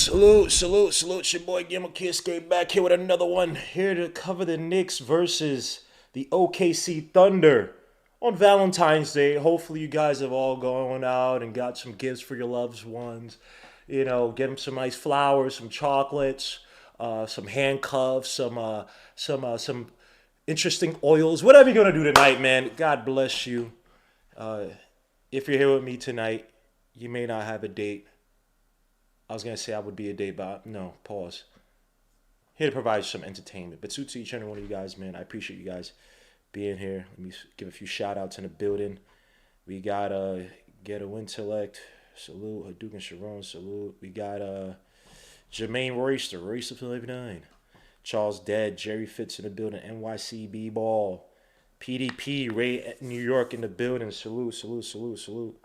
Salute, salute, salute. It's your boy Gamer Kidscape back here with another one. Here to cover the Knicks versus the OKC Thunder on Valentine's Day. Hopefully, you guys have all gone out and got some gifts for your loved ones. You know, get them some nice flowers, some chocolates, some handcuffs, some interesting oils. Whatever you're gonna do tonight, man. God bless you. If you're here with me tonight, you may not have a date. I was gonna say I would be a date, but no, pause. Here to provide some entertainment. But to each and every one of you guys, man, I appreciate you guys being here. Let me give a few shout outs in the building. We got Ghetto Intellect, salute, Hadouken Sharon, salute. We got Jermaine Royster, Royster 59. Charles Dead, Jerry Fitz in the building, NYC B Ball, PDP, Ray at New York in the building. Salute, salute, salute, salute.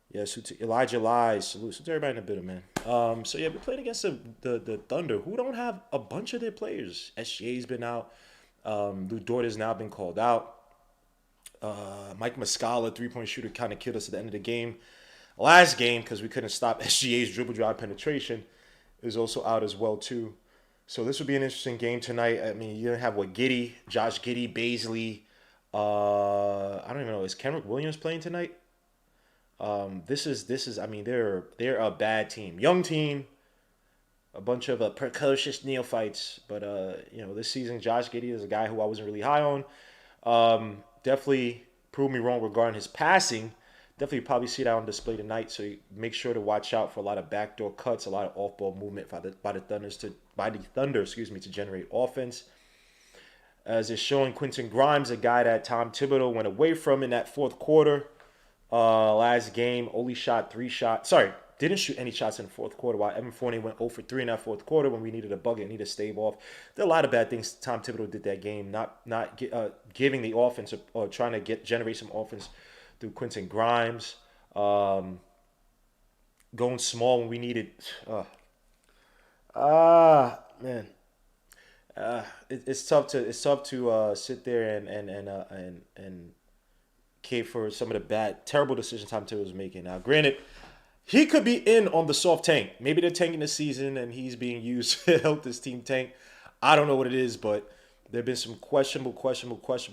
Yeah, so to Elijah Lies, salute to everybody in the building, man. So yeah, we're playing against the Thunder, who don't have a bunch of their players. SGA's been out. Lou Dort has now been called out. Mike Muscala, three-point shooter, kind of killed us at the end of the game. Last game, because we couldn't stop SGA's dribble drive penetration, is also out as well too. So this would be an interesting game tonight. I mean, you're gonna have Giddy, Josh Giddy, Baisley. I don't even know. Is Kenrick Williams playing tonight? This is. I mean, they're a bad team, young team, a bunch of precocious neophytes. But this season, Josh Giddey is a guy who I wasn't really high on. Definitely proved me wrong regarding his passing. Definitely probably see that on display tonight. So make sure to watch out for a lot of backdoor cuts, a lot of off-ball movement by the Thunder, to generate offense. As it's showing, Quentin Grimes, a guy that Tom Thibodeau went away from in that fourth quarter. Last game, only shot 3 shots. Sorry, didn't shoot any shots in the fourth quarter. While Evan Fournier went 0 for 3 in that fourth quarter when we needed a bucket, needed a stave off. There are a lot of bad things Tom Thibodeau did that game. Not giving the offense or trying to generate some offense through Quentin Grimes. Going small when we needed. Man. It's tough to sit there and cave for some of the terrible decisions Tom Thibodeau was making. Now, granted, he could be in on the soft tank. Maybe they're tanking the season and he's being used to help this team tank. I don't know what it is, but there have been some questionable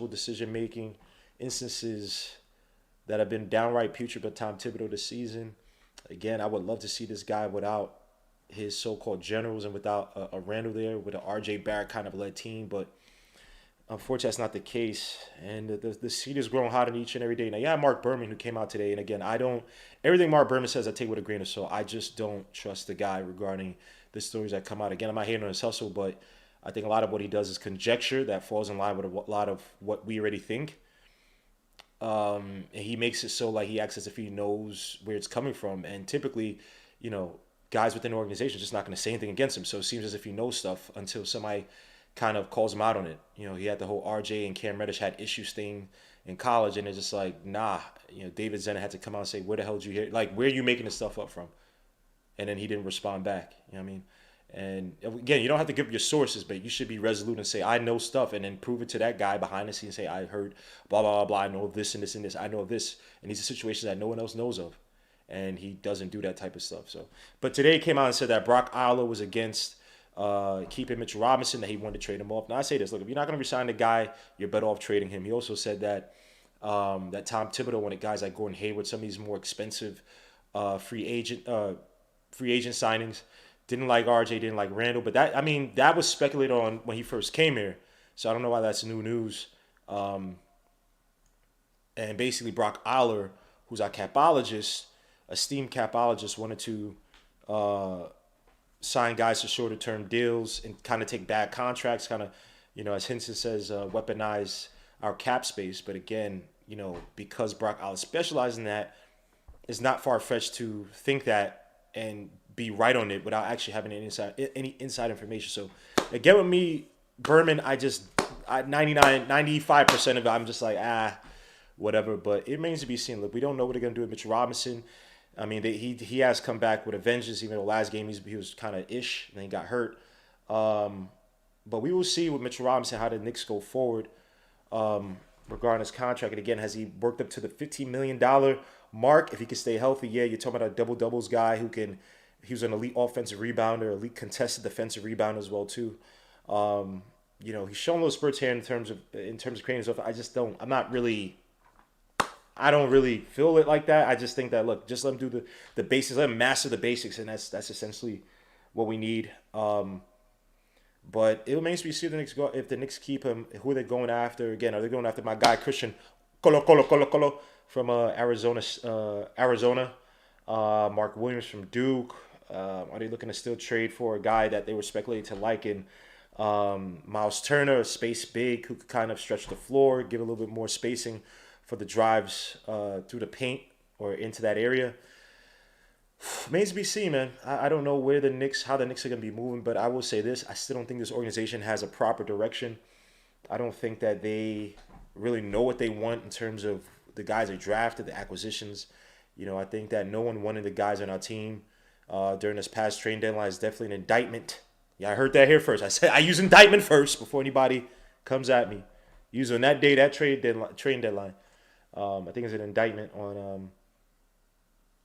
decision making instances that have been downright putrid by Tom Thibodeau this season. Again, I would love to see this guy without his so-called generals and without a Randall there with an R.J. Barrett kind of led team, but unfortunately, that's not the case, and the seed is growing hotter each and every day. Now, yeah, Mark Berman, who came out today, and again, everything Mark Berman says, I take with a grain of salt. I just don't trust the guy regarding the stories that come out. Again, I'm not hating on his hustle, but I think a lot of what he does is conjecture that falls in line with a lot of what we already think. And he makes it so like he acts as if he knows where it's coming from, and typically, guys within the organization are just not going to say anything against him. So it seems as if he knows stuff until somebody kind of calls him out on it. He had the whole RJ and Cam Reddish had issues thing in college, and it's just like, nah. David Zenna had to come out and say, where the hell did you hear? Like, where are you making this stuff up from? And then he didn't respond back. You know what I mean? And again, you don't have to give your sources, but you should be resolute and say, I know stuff, and then prove it to that guy behind the scenes. Say, I heard blah, blah, blah, blah. I know this and this and this. I know of this. And these are situations that no one else knows of. And he doesn't do that type of stuff. So, but today he came out and said that Brock Aller was against keeping Mitchell Robinson, that he wanted to trade him off. Now I say this: look, if you're not going to resign the guy, you're better off trading him. He also said that that Tom Thibodeau wanted guys like Gordon Hayward, some of these more expensive free agent signings. Didn't like RJ, didn't like Randall, but that was speculated on when he first came here. So I don't know why that's new news. And basically, Brock Aller, who's our capologist, esteemed capologist, wanted to sign guys to shorter term deals and kind of take bad contracts, kind of, as Hinson says, weaponize our cap space. But again, because Brock Aller specializes in that, it's not far fetched to think that and be right on it without actually having any inside information. So again, with me, Berman, I 95% of it, I'm just like, whatever. But it remains to be seen. Look, we don't know what they're going to do with Mitchell Robinson. I mean, he has come back with a vengeance. Even though last game he was kind of ish, and then he got hurt. But we will see with Mitchell Robinson how the Knicks go forward regarding his contract. And again, has he worked up to the $15 million mark? If he can stay healthy, yeah, you're talking about a double doubles guy who can He was an elite offensive rebounder, elite contested defensive rebounder as well too. He's shown those spurts here in terms of creating stuff. I just don't. I don't really feel it like that. I just think that look, just let him do the basics, let him master the basics, and that's essentially what we need. But it remains to be seen if the Knicks keep him. Who are they going after? Again, are they going after my guy Christian Colo from Arizona? Mark Williams from Duke. Are they looking to still trade for a guy that they were speculating to like in Miles Turner, a space big who could kind of stretch the floor, give a little bit more spacing for the drives through the paint or into that area? Remains to be seen, man. I don't know how the Knicks are going to be moving, but I will say this. I still don't think this organization has a proper direction. I don't think that they really know what they want in terms of the guys they drafted, the acquisitions. I think that no one wanted the guys on our team during this past trade deadline is definitely an indictment. Yeah, I heard that here first. I said I use indictment first before anybody comes at me. Using that day, that trade deadline. I think it's an indictment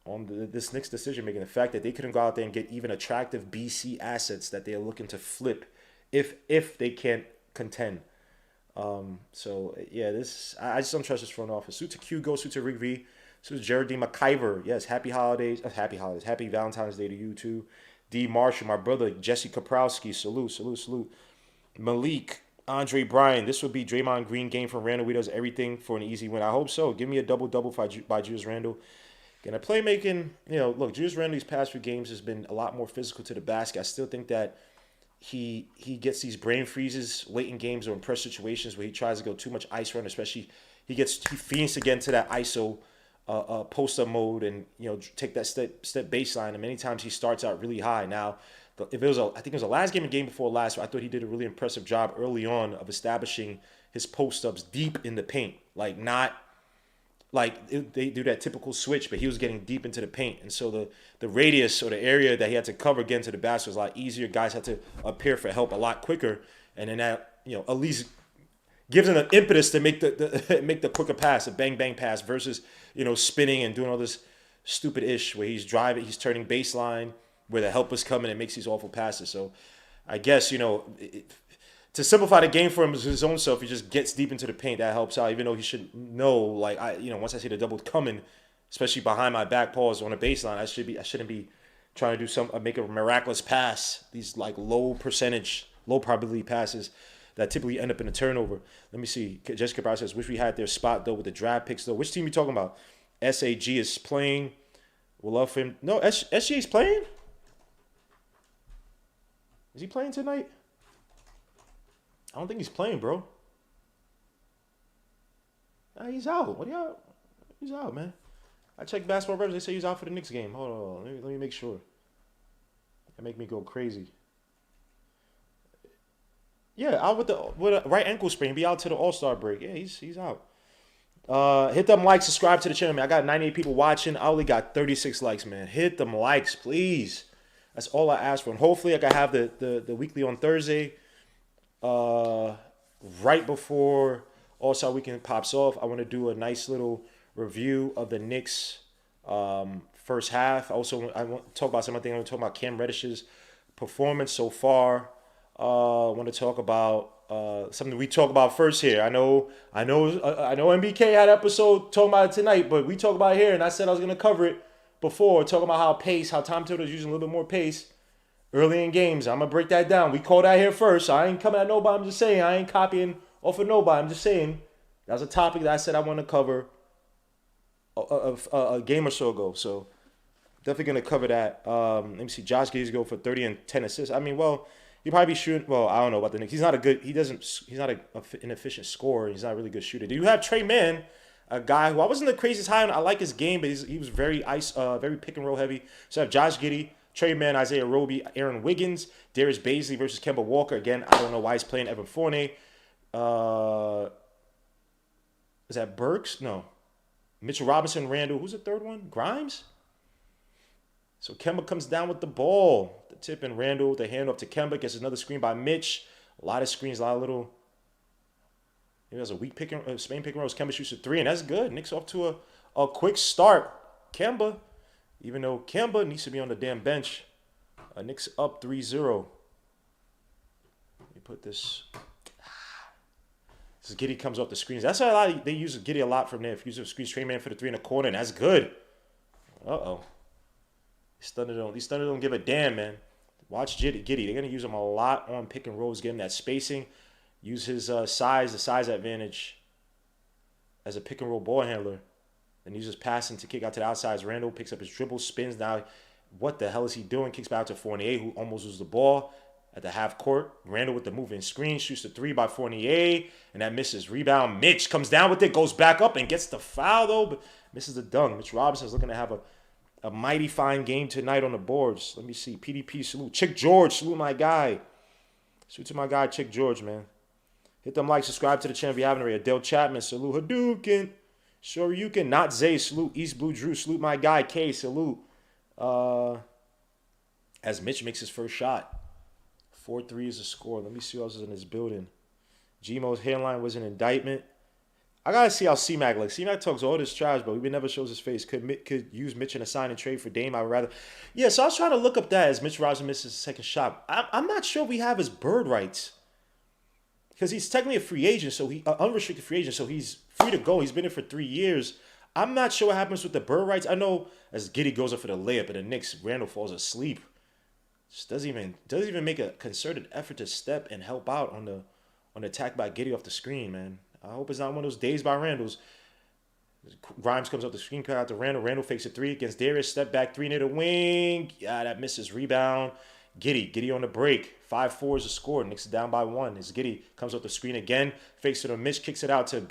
on this Knicks decision making. The fact that they couldn't go out there and get even attractive BC assets that they're looking to flip if they can't contend. So yeah, I just don't trust this front office. Suit to Q, go suit to Rick V. Suit to Geraldine McIver. Yes, happy holidays. Happy Valentine's Day to you too. D. Marshall, my brother Jesse Kaprowski. Salute. Malik, Andre Bryan. This would be Draymond Green game from Randall. He does everything for an easy win. I hope so. Give me a double-double by Julius Randle. Again, a playmaking, look, Julius Randle these past few games has been a lot more physical to the basket. I still think that he gets these brain freezes late in games or in press situations where he tries to go too much ice run, especially he fiends to get into that ISO post-up mode and, take that step baseline. And many times he starts out really high. Now, I think it was the last game and game before last, where I thought he did a really impressive job early on of establishing his post-ups deep in the paint. They do that typical switch, but he was getting deep into the paint. And so the radius or the area that he had to cover getting to the basket was a lot easier. Guys had to appear for help a lot quicker. And then that, at least gives him an impetus to make the quicker pass, a bang pass versus, spinning and doing all this stupid ish where he's turning baseline where the help is coming and makes these awful passes. So I guess, to simplify the game for him his own self, he just gets deep into the paint. That helps out, even though he should know, once I see the double coming, especially behind my back pause on a baseline, I shouldn't be trying to do make a miraculous pass. These low probability passes that typically end up in a turnover. Let me see. Jessica Brown says, wish we had their spot though with the draft picks though. Which team are you talking about? SAG is playing. We'll love him. No, SGA is playing? Is he playing tonight? I don't think he's playing, bro. Nah, he's out. He's out, man. I checked Basketball Reference. They say he's out for the Knicks game. Hold on. Let me make sure. That make me go crazy. Yeah, out with a right ankle sprain. Be out to the All-Star break. Yeah, he's out. Hit them likes, subscribe to the channel, man. I got 98 people watching. I only got 36 likes, man. Hit them likes, please. That's all I ask for. And hopefully I can have the weekly on Thursday. Right before All-Star Weekend pops off, I want to do a nice little review of the Knicks first half. Also, I want to talk about something. I want to talk about Cam Reddish's performance so far. I want to talk about something we talk about first here. I know MBK had an episode talking about it tonight, but we talk about it here, and I said I was going to cover it before, talking about how Tom Thibodeau is using a little bit more pace early in games. I'm going to break that down. We call that here first. I ain't coming at nobody. I'm just saying. I ain't copying off of nobody. I'm just saying. That was a topic that I said I want to cover a game or so ago. So definitely going to cover that. Let me see. Josh Giddey's go for 30 and 10 assists. I mean, well, he probably be shooting. Well, I don't know about the Knicks. He's not an efficient scorer. He's not a really good shooter. Do you have Trey Mann, a guy who I wasn't the craziest high on? I like his game, but he was very very pick and roll heavy. So I have Josh Giddey, Trey Mann, Isaiah Roby, Aaron Wiggins, Darius Baisley versus Kemba Walker. Again, I don't know why he's playing Evan Fournier. Is that Burks? No. Mitchell Robinson, Randall. Who's the third one? Grimes? So Kemba comes down with the ball. The tip and Randall, the handoff to Kemba. Gets another screen by Mitch. A lot of screens, a lot of little. Maybe that's a weak Spain pick and rolls. Kemba shoots a three, and that's good. Knicks off to a quick start. Kemba, even though Kemba needs to be on the damn bench. Knicks up 3-0. Let me put this. This Giddey comes off the screens. That's a lot. They use Giddey a lot from there. If you use a screen straight man for the 3 in the corner, and that's good. Uh-oh. These Thunder don't give a damn, man. Watch Giddey. They're going to use him a lot on pick and rolls, give him that spacing. Use his the size advantage as a pick and roll ball handler. Then uses passing to kick out to the outside. Randall picks up his dribble, spins. Now, what the hell is he doing? Kicks back to Fournier, who almost loses the ball at the half court. Randall with the moving screen. Shoots the 3 by Fournier. And that misses. Rebound. Mitch comes down with it. Goes back up and gets the foul, though. But misses the dunk. Mitch Robinson's looking to have a mighty fine game tonight on the boards. Let me see. PDP, salute. Chick George, salute my guy. Salute to my guy, Chick George, man. Hit them likes, subscribe to the channel if you haven't already. Adele Chapman, salute. Hadouken. Sure you can. Not Zay, salute. East Blue Drew, salute my guy. K, salute. As Mitch makes his first shot. 4-3 is the score. Let me see who else is in this building. Gmo's hairline was an indictment. I gotta see how C-Mac looks. C-Mac talks all this trash, but he never shows his face. Could use Mitch in a sign and trade for Dame. I would rather. Yeah, so I was trying to look up that as Mitch Robinson misses his second shot. I'm not sure we have his bird rights. Because he's technically a free agent, so unrestricted free agent, so he's free to go. He's been here for 3 years. I'm not sure what happens with the bird rights. I know as Giddey goes up for the layup and the Knicks, Randall falls asleep. Just doesn't even make a concerted effort to step and help out on the attack by Giddey off the screen, man. I hope it's not one of those days by Randall's. Grimes comes up the screen, cut out to Randall. Randall fakes a 3 against Darius. Step back 3 near the wing. Yeah, that misses. Rebound. Giddey on the break. 5-4 is the score. Knicks down by 1. As Giddey comes up the screen again. Fakes it to Mitch. Kicks it out to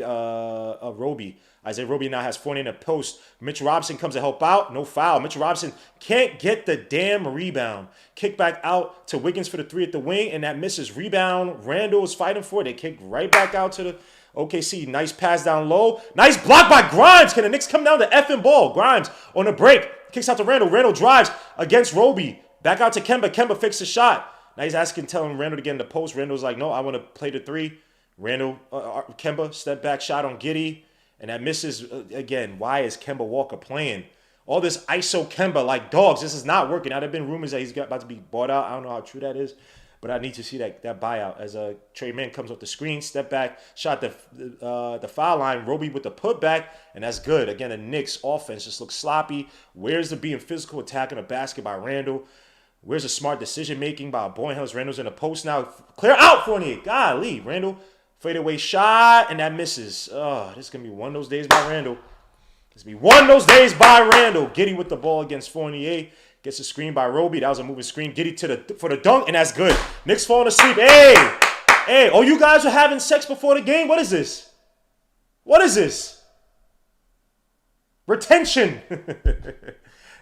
Roby. Isaiah Roby now has Fournier in the post. Mitch Robinson comes to help out. No foul. Mitch Robinson can't get the damn rebound. Kick back out to Wiggins for the 3 at the wing. And that misses. Rebound. Randall is fighting for it. They kick right back out to the OKC. Nice pass down low. Nice block by Grimes. Can the Knicks come down the effing ball? Grimes on the break. Kicks out to Randall. Randall drives against Roby. Back out to Kemba. Kemba fixes the shot. Now he's telling Randall to get in the post. Randall's like, no, I want to play the 3. Randall, Kemba, step back shot on Giddey. And that misses again. Why is Kemba Walker playing? All this ISO Kemba like dogs. This is not working. Now there have been rumors that he's about to be bought out. I don't know how true that is. But I need to see that buyout as Trey Mann comes off the screen, step back, shot the foul line. Roby with the putback, and that's good. Again, the Knicks offense just looks sloppy. Where's the being physical attacking the basket by Randall? Where's the smart decision making by Boyhenlis? Randall's in the post now. Clear out Fournier. Golly, Randall fadeaway shot, and that misses. Oh, this is gonna be one of those days by Randall. It's gonna be one of those days by Randall. Giddey with the ball against Fournier. Gets a screen by Roby. That was a moving screen. Giddey for the dunk, and that's good. Knicks falling asleep. Hey, oh, you guys are having sex before the game? What is this? What is this? Retention.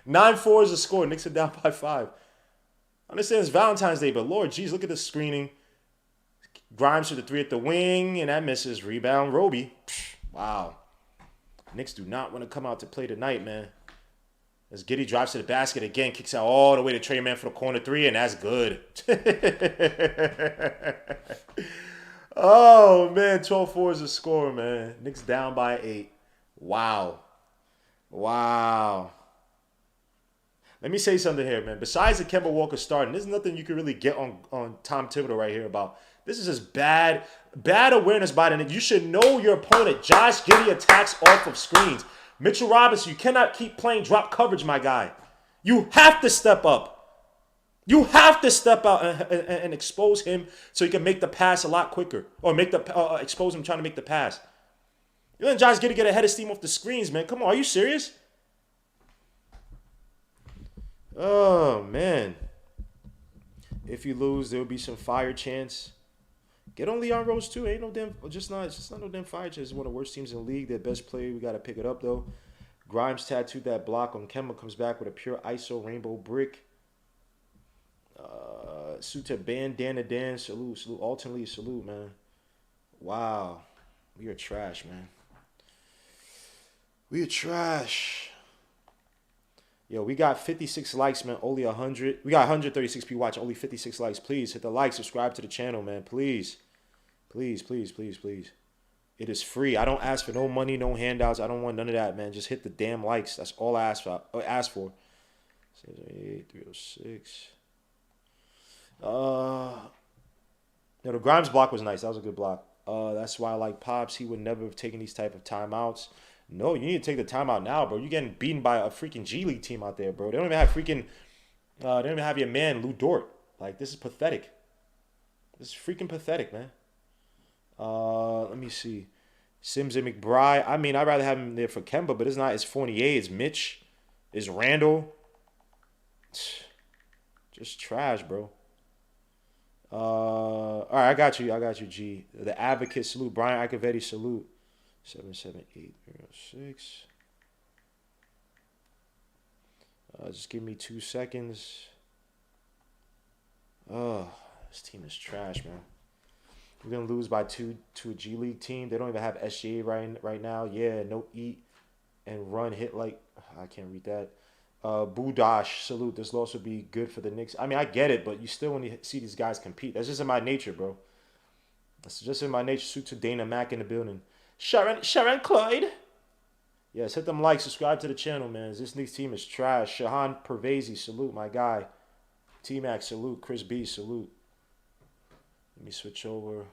9-4 is the score. Knicks are down by 5. I understand it's Valentine's Day, but Lord, geez, look at the screening. Grimes for the 3 at the wing, and that misses. Rebound, Roby. Wow. Knicks do not want to come out to play tonight, man. As Giddey drives to the basket again, kicks out all the way to Trey Mann for the corner 3, and that's good. Oh, man, 12-4 is the score, man. Knicks down by 8. Wow. Let me say something here, man. Besides the Kemba Walker starting, there's nothing you can really get on Tom Thibodeau right here about. This is just bad awareness by the Knicks. You should know your opponent. Josh Giddey attacks off of screens. Mitchell Robinson, you cannot keep playing drop coverage, my guy. You have to step up. You have to step out and expose him so he can make the pass a lot quicker. Or expose him trying to make the pass. You letting Josh Giddey get ahead of steam off the screens, man. Come on, are you serious? Oh, man. If you lose, there will be some fire chance. Get on Leon Rose too. Ain't no damn, it's just not no damn fire chance. It's one of the worst teams in the league. Their best player. We got to pick it up though. Grimes tattooed that block on Kemba. Comes back with a pure ISO rainbow brick. Suta Bandana Dan. Salute. Alton Lee. Salute, man. Wow. We are trash, man. We are trash. Yo, we got 56 likes, man. Only 100. We got 136 people watching. Only 56 likes. Please hit the like. Subscribe to the channel, man. Please. Please. It is free. I don't ask for no money, no handouts. I don't want none of that, man. Just hit the damn likes. That's all I ask for. 306. the Grimes block was nice. That was a good block. That's why I like Pops. He would never have taken these type of timeouts. No, you need to take the timeout now, bro. You're getting beaten by a freaking G League team out there, bro. They don't even have freaking. They don't even have your man Lou Dort. Like, this is pathetic. This is freaking pathetic, man. Let me see. Sims and McBride. I mean, I'd rather have him there for Kemba, but it's not. It's Fournier. It's Mitch. It's Randall. Just trash, bro. All right, I got you. G. The Advocate, salute. Brian Iacovetti, salute. 77806. Just give me 2 seconds. Oh, this team is trash, man. We're gonna lose by two to a G League team. They don't even have SGA right now. Yeah, no eat and run hit like I can't read that. Budash, salute. This loss would be good for the Knicks. I mean, I get it, but you still want to see these guys compete. That's just in my nature, bro. That's just in my nature. Suit to Dana Mack in the building. Sharon Clyde. Yes, hit them likes. Subscribe to the channel, man. This Knicks team is trash. Shahan Pervezi, salute, my guy. T-Mac, salute. Chris B, salute. Let me switch over.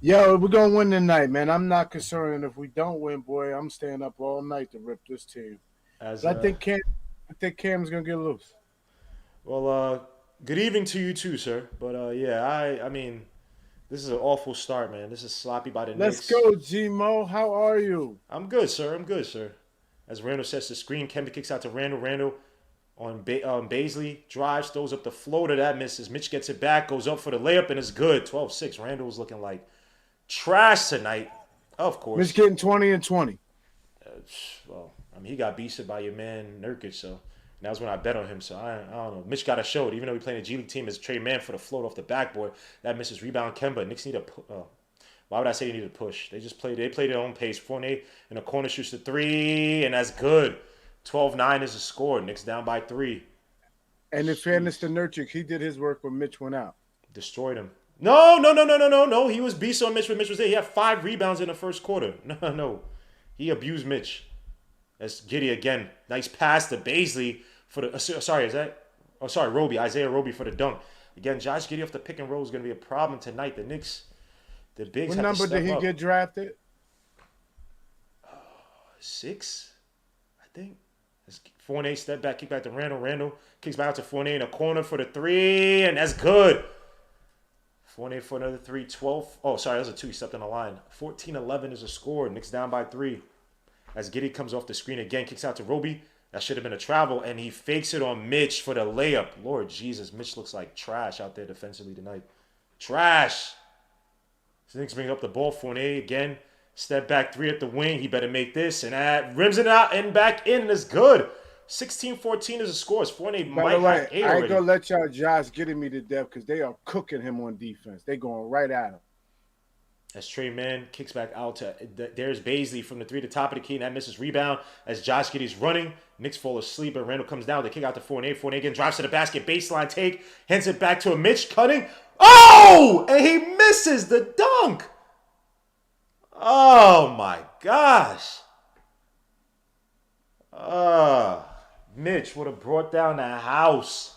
Yo, we're gonna win tonight, man. I'm not concerned. If we don't win, boy, I'm staying up all night to rip this team. I think Cam's gonna get loose. Well, good evening to you too, sir. But yeah, I mean, this is an awful start, man. This is sloppy by the Let's Knicks. go, G-Mo. How are you? I'm good, sir. As Randall sets the screen, Kemba kicks out to Randall. Randall on Baisley, drives, throws up the floater. That misses. Mitch gets it back, goes up for the layup, and it's good. 12-6. Randall's looking like trash tonight. Of course. Mitch getting 20 and 20. Well, I mean, he got beasted by your man Nurkic, so that was when I bet on him. So I don't know. Mitch got to show it. Even though we playing a G League team as Trey Man for the float off the backboard, that misses. Rebound Kemba. Knicks need a why would I say you need a push? They played their own pace. Fournier in the corner shoots the three, and that's good. 12-9 is the score. Knicks down by 3. And in fairness to Nurkic, he did his work when Mitch went out. Destroyed him. No. He was beast on Mitch when Mitch was there. He had 5 rebounds in the first quarter. No. He abused Mitch. That's Giddey again. Nice pass to Baisley for the Roby. Isaiah Roby for the dunk. Again, Josh Giddey off the pick and roll is going to be a problem tonight. The Knicks, the bigs have to step up. What number did he get drafted? 6, I think. Fournier step back, kick back to Randall. Randall kicks back out to Fournier in the corner for the 3, and that's good. Fournier for another 3. 12. Oh, sorry, that was a 2. He stepped on the line. 14-11 is a score. Knicks down by 3. As Giddey comes off the screen again, kicks out to Roby. That should have been a travel, and he fakes it on Mitch for the layup. Lord Jesus, Mitch looks like trash out there defensively tonight. Trash. So Knicks bring up the ball. Fournier again. Step back 3 at the wing. He better make this, and that rims it out and back in, and it's good. 16-14 is the score. Fournier might have 8 already. I ain't gonna let y'all Josh getting me to death because they are cooking him on defense. They going right at him. As Trey Man kicks back out to there's Baisley from the 3 to top of the key, and that misses rebound. As Josh Giddey's running, Knicks fall asleep, and Randall comes down. They kick out to Fournier. Fournier again drives to the basket, baseline take, hands it back to a Mitch cutting. Oh! And he misses the dunk. Oh my gosh. Mitch would have brought down the house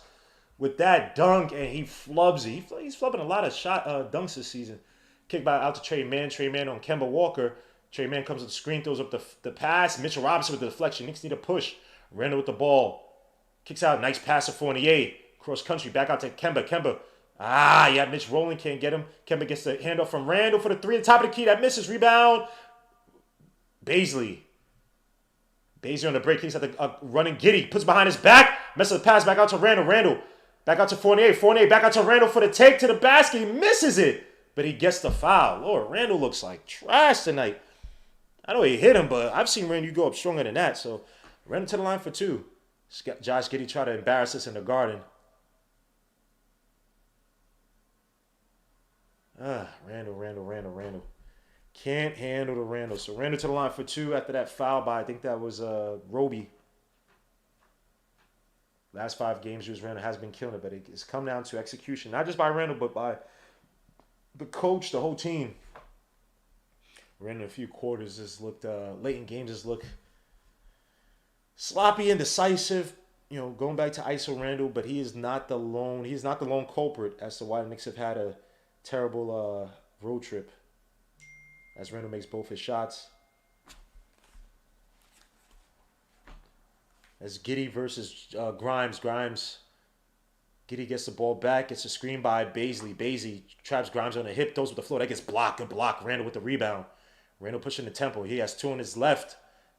with that dunk, and he flubs it. He's flubbing a lot of dunks this season. Kick back out to Trey Man. Trey Man on Kemba Walker. Trey Man comes to the screen, throws up the pass. Mitchell Robinson with the deflection. Knicks need a push. Randall with the ball. Kicks out. Nice pass to Fournier. Cross country. Back out to Kemba. Mitch rolling. Can't get him. Kemba gets the handoff from Randall for the 3 at the top of the key. That misses. Rebound. Baisley on the break. Kicks out the running Giddey. Puts behind his back. Messes the pass. Back out to Randall. Randall. Back out to Fournier. Fournier back out to Randall for the take to the basket. He misses it. But he gets the foul. Lord, Randall looks like trash tonight. I know he hit him, but I've seen Randall go up stronger than that. So, Randall to the line for 2. Josh Giddey try to embarrass us in the garden. Randall. Can't handle the Randall. So, Randall to the line for 2 after that foul by, I think that was Roby. Last 5 games, Randall has been killing it, but it's come down to execution. Not just by Randall, but by the coach, the whole team. ran in a few quarters. Just looked late in games. Just looked sloppy and decisive. Going back to ISO Randall, but he is not the lone. He's not the lone culprit as to why the Knicks have had a terrible road trip. As Randall makes both his shots. As Giddey versus Grimes. Giddey gets the ball back. Gets a screen by Baisley. Baisley traps Grimes on the hip. Throws with the floor. That gets blocked. Good block. Randall with the rebound. Randall pushing the tempo. He has 2 on his left.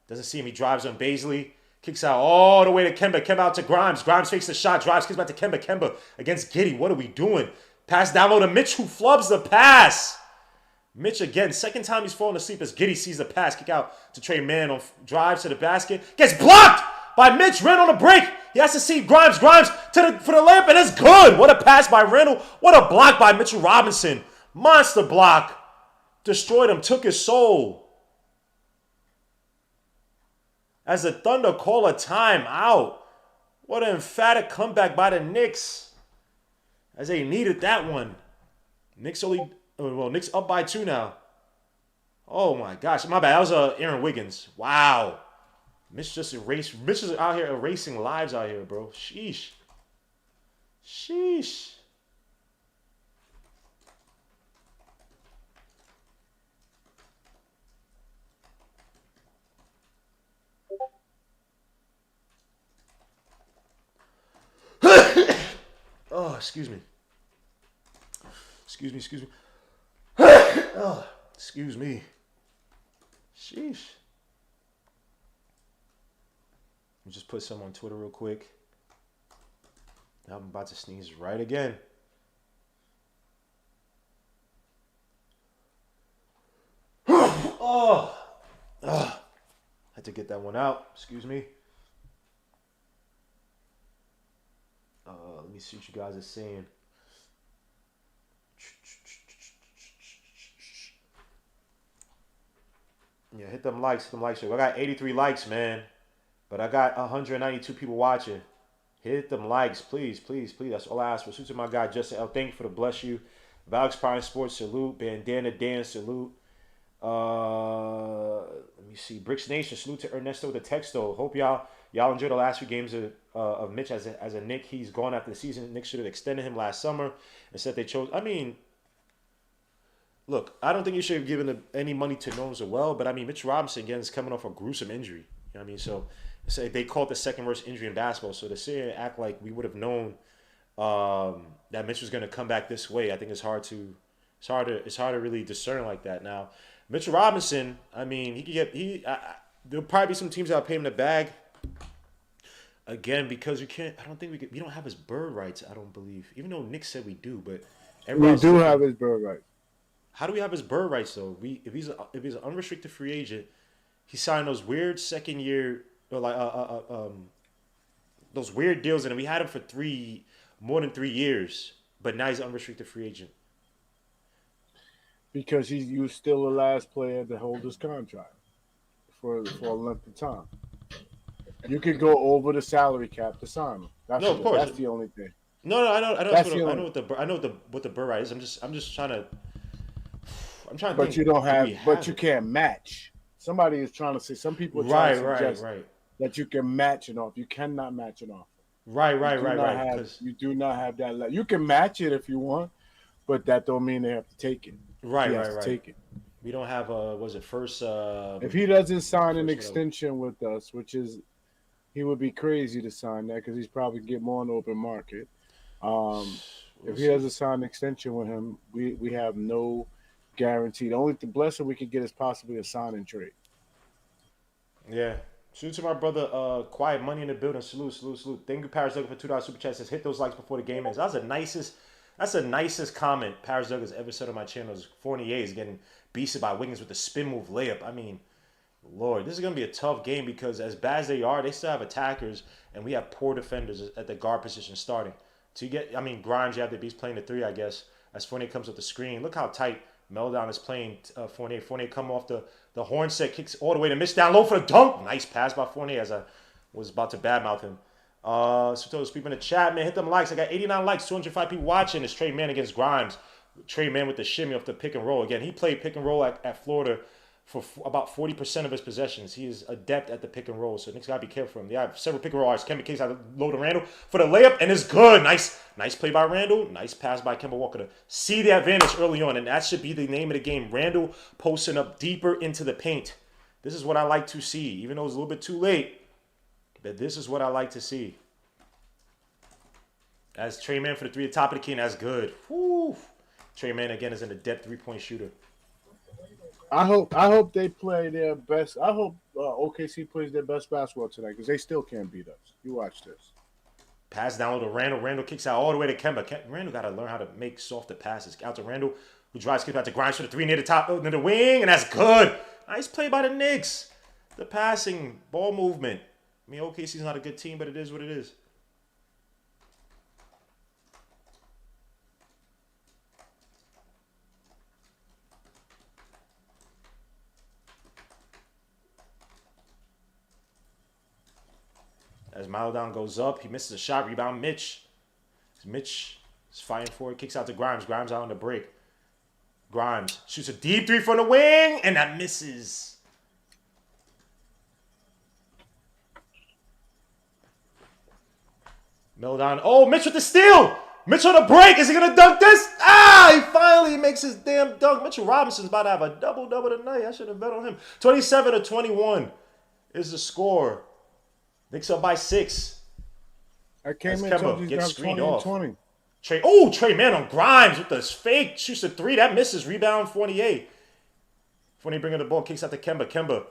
Doesn't see him. He drives on Baisley. Kicks out all the way to Kemba. Kemba out to Grimes. Grimes fakes the shot. Drives. Kicks back to Kemba. Kemba against Giddey. What are we doing? Pass down low to Mitch, who flubs the pass. Mitch again. Second time he's falling asleep as Giddey sees the pass. Kick out to Trey Mann on drives to the basket. Gets blocked by Mitch. Ran on the break. He has to see Grimes. Grimes for the layup, and it's good. What a pass by Randall. What a block by Mitchell Robinson. Monster block. Destroyed him. Took his soul. As the Thunder call a timeout. What an emphatic comeback by the Knicks. As they needed that one. Knicks up by 2 now. Oh my gosh. My bad. That was Aaron Wiggins. Wow. Mitch just erased. Mitch is out here erasing lives out here, bro. Sheesh. Oh, excuse me. Excuse me. Oh, excuse me. Sheesh. Let me just put some on Twitter real quick. I'm about to sneeze right again. Had to get that one out. Excuse me. Let me see what you guys are saying. Yeah, hit them likes. I got 83 likes, man. But I got 192 people watching. Hit them likes, please. That's all I ask for. Salute to my guy, Justin L. Thank you for the bless you. Valix Prime Sports, salute. Bandana Dan, salute. Let me see. Bricks Nation, salute to Ernesto the Texto. Hope y'all enjoyed the last few games of Mitch as a Knick. He's gone after the season. Knicks should have extended him last summer. Instead, they chose. I mean, look, I don't think you should have given any money to Gnomes as well. But I mean, Mitch Robinson again is coming off a gruesome injury. You know what I mean? So they call it the second worst injury in basketball. So to sit here and act like we would have known that Mitch was going to come back this way, I think it's hard to really discern like that. Now, Mitchell Robinson, I mean, there'll probably be some teams that'll pay him the bag. Again, because we don't have his bird rights, I don't believe. Even though Nick said we do, but we do have his bird rights. How do we have his bird rights though? If he's an unrestricted free agent, he signed those weird second year those weird deals, and we had him for more than 3 years, but now he's an unrestricted free agent. Because he was still the last player to hold his contract for a length of time. You can go over the salary cap to sign him. Of course. That's the only thing. No, I know what the bird right is. I'm just trying to. But you don't have. But you can't match. Somebody is trying to say. Some people are trying to suggest that you can match it off. You cannot match it off. Right. You do not have that. You can match it if you want, but that don't mean they have to take it. Right. Take it. We don't have first. If he doesn't sign an extension with us, which is, he would be crazy to sign that because he's probably get more on the open market. If he doesn't sign an extension with him, we have no guarantee. The only blessing we could get is possibly a sign and trade. Yeah. Salute to my brother, Quiet Money in the building. Salute. Thank you, Paris Douglas, for $2 super chat. Says hit those likes before the game ends. That's the nicest comment Paris Douglas ever said on my channel. Fournier is getting beasted by Wiggins with the spin move layup. I mean, Lord, this is going to be a tough game because as bad as they are, they still have attackers, and we have poor defenders at the guard position starting. Grimes, you have the beast playing the 3, I guess, as Fournier comes with the screen. Look how tight Meltdown is playing Fournier. Fournier come off the horn set, kicks all the way to Mitch down low for the dunk. Nice pass by Fournier as I was about to badmouth him. So those people in the chat, man, hit them likes. I got 89 likes, 205 people watching. It's Trey Mann against Grimes. Trey Mann with the shimmy off the pick and roll. Again, he played pick and roll at Florida for about 40% of his possessions. He is adept at the pick and roll, so Knicks got to be careful for him. They have several pick and roll artists. Kemba Kings out low to Randall for the layup, and it's good. Nice play by Randall. Nice pass by Kemba Walker to see the advantage early on, and that should be the name of the game. Randall posting up deeper into the paint. This is what I like to see, even though it's a little bit too late. But this is what I like to see. As Trey Mann for the three at the top of the key, and that's good. Woo. Trey Mann again is an adept 3-point shooter. I hope they play their best. I hope OKC plays their best basketball tonight because they still can't beat us. You watch this. Pass down low to Randall. Randall kicks out all the way to Kemba. Randall got to learn how to make softer passes. Out to Randall, who drives, kicks out to Grimes for the three near the top, near the wing, and that's good. Nice play by the Knicks. The passing, ball movement. I mean, OKC's not a good team, but it is what it is. As Maladon goes up, he misses a shot. Rebound, Mitch. Mitch is fighting for it. Kicks out to Grimes. Grimes out on the break. Grimes shoots a deep three from the wing, and that misses. Maladon. Oh, Mitch with the steal. Mitch on the break. Is he going to dunk this? He finally makes his damn dunk. Mitchell Robinson's about to have a double-double tonight. I should have bet on him. 27-21 is the score. Knicks up by 6. I came in told you gets screened 20 off. 20. Trey Mann on Grimes with this fake. Shoots a three. That misses. Rebound, Fournier. Fournier bringing the ball. Kicks out to Kemba. Kemba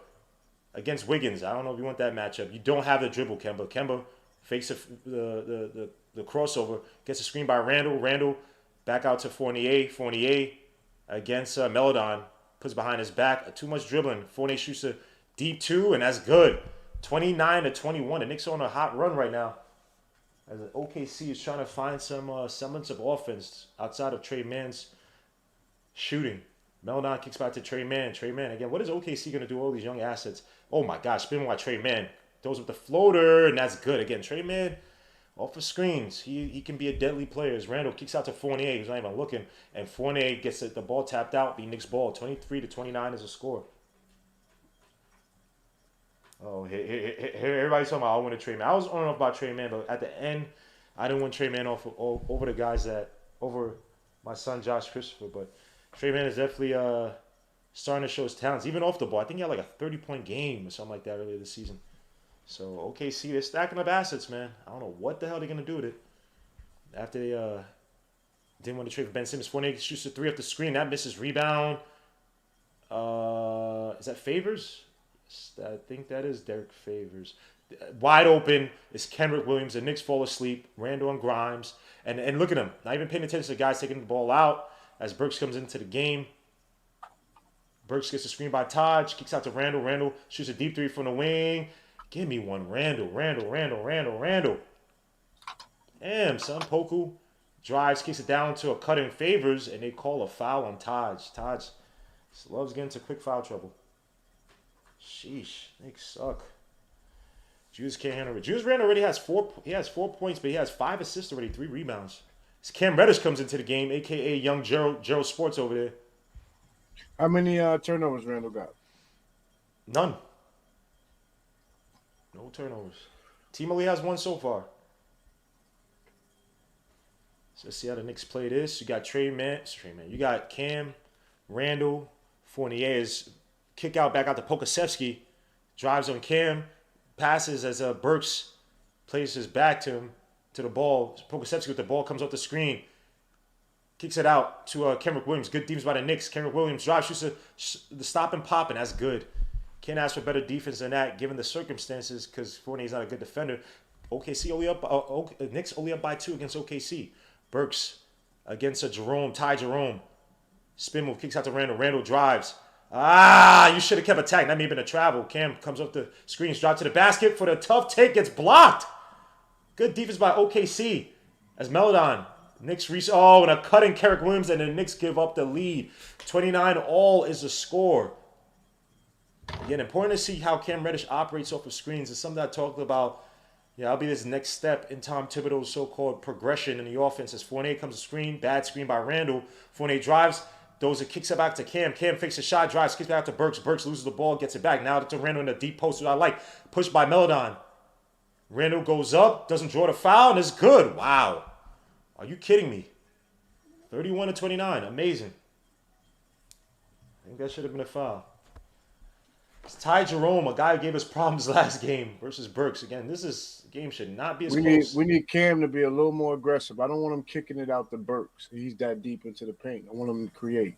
against Wiggins. I don't know if you want that matchup. You don't have the dribble, Kemba. Kemba fakes the crossover. Gets a screen by Randall. Randall back out to Fournier. Fournier against Maladon. Puts behind his back. Too much dribbling. Fournier shoots a deep two, and that's good. 29-21. The Knicks are on a hot run right now. As OKC is trying to find some semblance of offense outside of Trey Mann's shooting. Maladon kicks back to Trey Mann. Trey Mann again. What is OKC going to do with all these young assets? Oh my gosh, spin by Trey Mann. Throws up the floater, and that's good. Again, Trey Mann off the screens. He can be a deadly player. As Randall kicks out to Fournier, who's not even looking, and Fournier gets the ball tapped out. Be Knicks ball. 23-29 is a score. Oh, here everybody's talking about I want to Trey Mann. I was on and off about Trey Mann, but at the end, I didn't want Trey Mann over the guys over my son Josh Christopher. But Trey Mann is definitely starting to show his talents, even off the ball. I think he had like a 30-point game or something like that earlier this season. So OKC, they're stacking up assets, man. I don't know what the hell they're gonna do with it. After they didn't want to trade for Ben Simmons, Fournier shoots a three off the screen. That misses. Rebound. Is that Favors? I think that is Derek Favors. Wide open is Kenrich Williams. The Knicks fall asleep. Randall and Grimes. And look at him. Not even paying attention to the guys taking the ball out as Burks comes into the game. Burks gets a screen by Taj. Kicks out to Randall. Randall shoots a deep three from the wing. Give me one. Randall. Damn, son. Poku drives, kicks it down to a cut in Favors, and they call a foul on Taj. Taj loves getting into quick foul trouble. Sheesh, they suck. Juice can't handle it. Juice Randle already has 4 points, but he has 5 assists already, 3 rebounds. As Cam Reddish comes into the game, a.k.a. young Gerald Sports over there. How many turnovers Randall got? None. No turnovers. Team only has 1 so far. So let's see how the Knicks play this. You got Trey Mann. You got Cam, Randall, Fournier's kick out back out to Pokusevski. Drives on Cam. Passes as Burks plays his back to him, to the ball. Pokusevski with the ball comes off the screen. Kicks it out to Kenrich Williams. Good defense by the Knicks. Kenrich Williams drives, shoots the stop and pop, and that's good. Can't ask for better defense than that given the circumstances because Fournier's not a good defender. OKC only up. Knicks only up by 2 against OKC. Burks against Ty Jerome. Spin move, kicks out to Randall. Randall drives. You should have kept attacking. That may have been a travel. Cam comes off the screens, drop to the basket for the tough take, gets blocked. Good defense by OKC. As Maladon, Knicks and a cutting Kenrich Williams, and the Knicks give up the lead. 29-all is the score. Again, important to see how Cam Reddish operates off of screens. It's something I talked about. I'll be this next step in Tom Thibodeau's so-called progression in the offense. As Fournier comes to screen, bad screen by Randall. Fournier drives, Those it kicks it back to Cam. Cam fakes a shot, drives, kicks back to Burks. Burks loses the ball, gets it back. Now to Randall in the deep post, what I like. Pushed by Melodon. Randall goes up, doesn't draw the foul, and it's good. Wow. Are you kidding me? 31-29. Amazing. I think that should have been a foul. It's Ty Jerome, a guy who gave us problems last game, versus Burks. Again, this game should not be as close. We need Cam to be a little more aggressive. I don't want him kicking it out to Burks. He's that deep into the paint. I want him to create.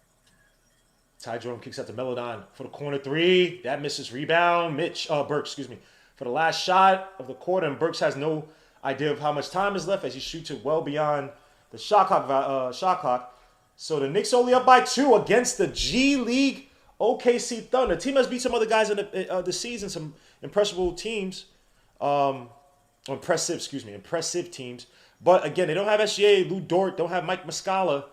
Ty Jerome kicks out to Melodon for the corner three. That misses rebound. Burks, excuse me, for the last shot of the quarter. And Burks has no idea of how much time is left as he shoots it well beyond the shot clock. So the Knicks only up by 2 against the G League OKC Thunder. The team has beat some other guys in the season, some impressive teams. Impressive teams. But again, they don't have SGA, Lou Dort, don't have Mike Muscala.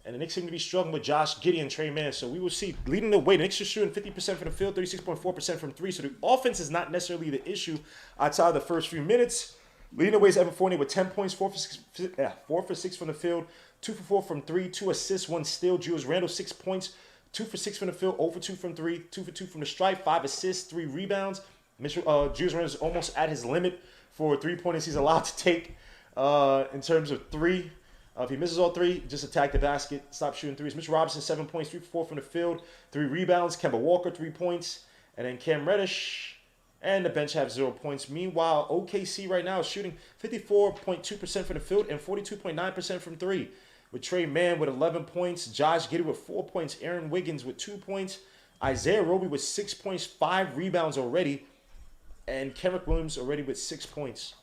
And the Knicks seem to be struggling with Josh Giddey and Trey Mann. So we will see. Leading the way, the Knicks are shooting 50% from the field, 36.4% from 3. So the offense is not necessarily the issue outside of the first few minutes. Leading the way is Evan Fournier with 10 points, 4 for 6 from the field, 2 for 4 from 3, 2 assists, 1 steal. Julius Randle, 6 points, 2 for 6 from the field, 0 for 2 from 3, 2 for 2 from the stripe, 5 assists, 3 rebounds. Julius Randle is almost at his limit for 3-pointers he's allowed to take in terms of 3. If he misses all 3, just attack the basket, stop shooting 3s. Mitchell Robinson, 7 points, 3 for 4 from the field, 3 rebounds. Kemba Walker, 3 points. And then Cam Reddish and the bench have 0 points. Meanwhile, OKC right now is shooting 54.2% from the field and 42.9% from 3. With Trey Mann with 11 points, Josh Giddey with 4 points, Aaron Wiggins with 2 points, Isaiah Roby with 6 points, 5 rebounds already, and Kenrick Williams already with 6 points.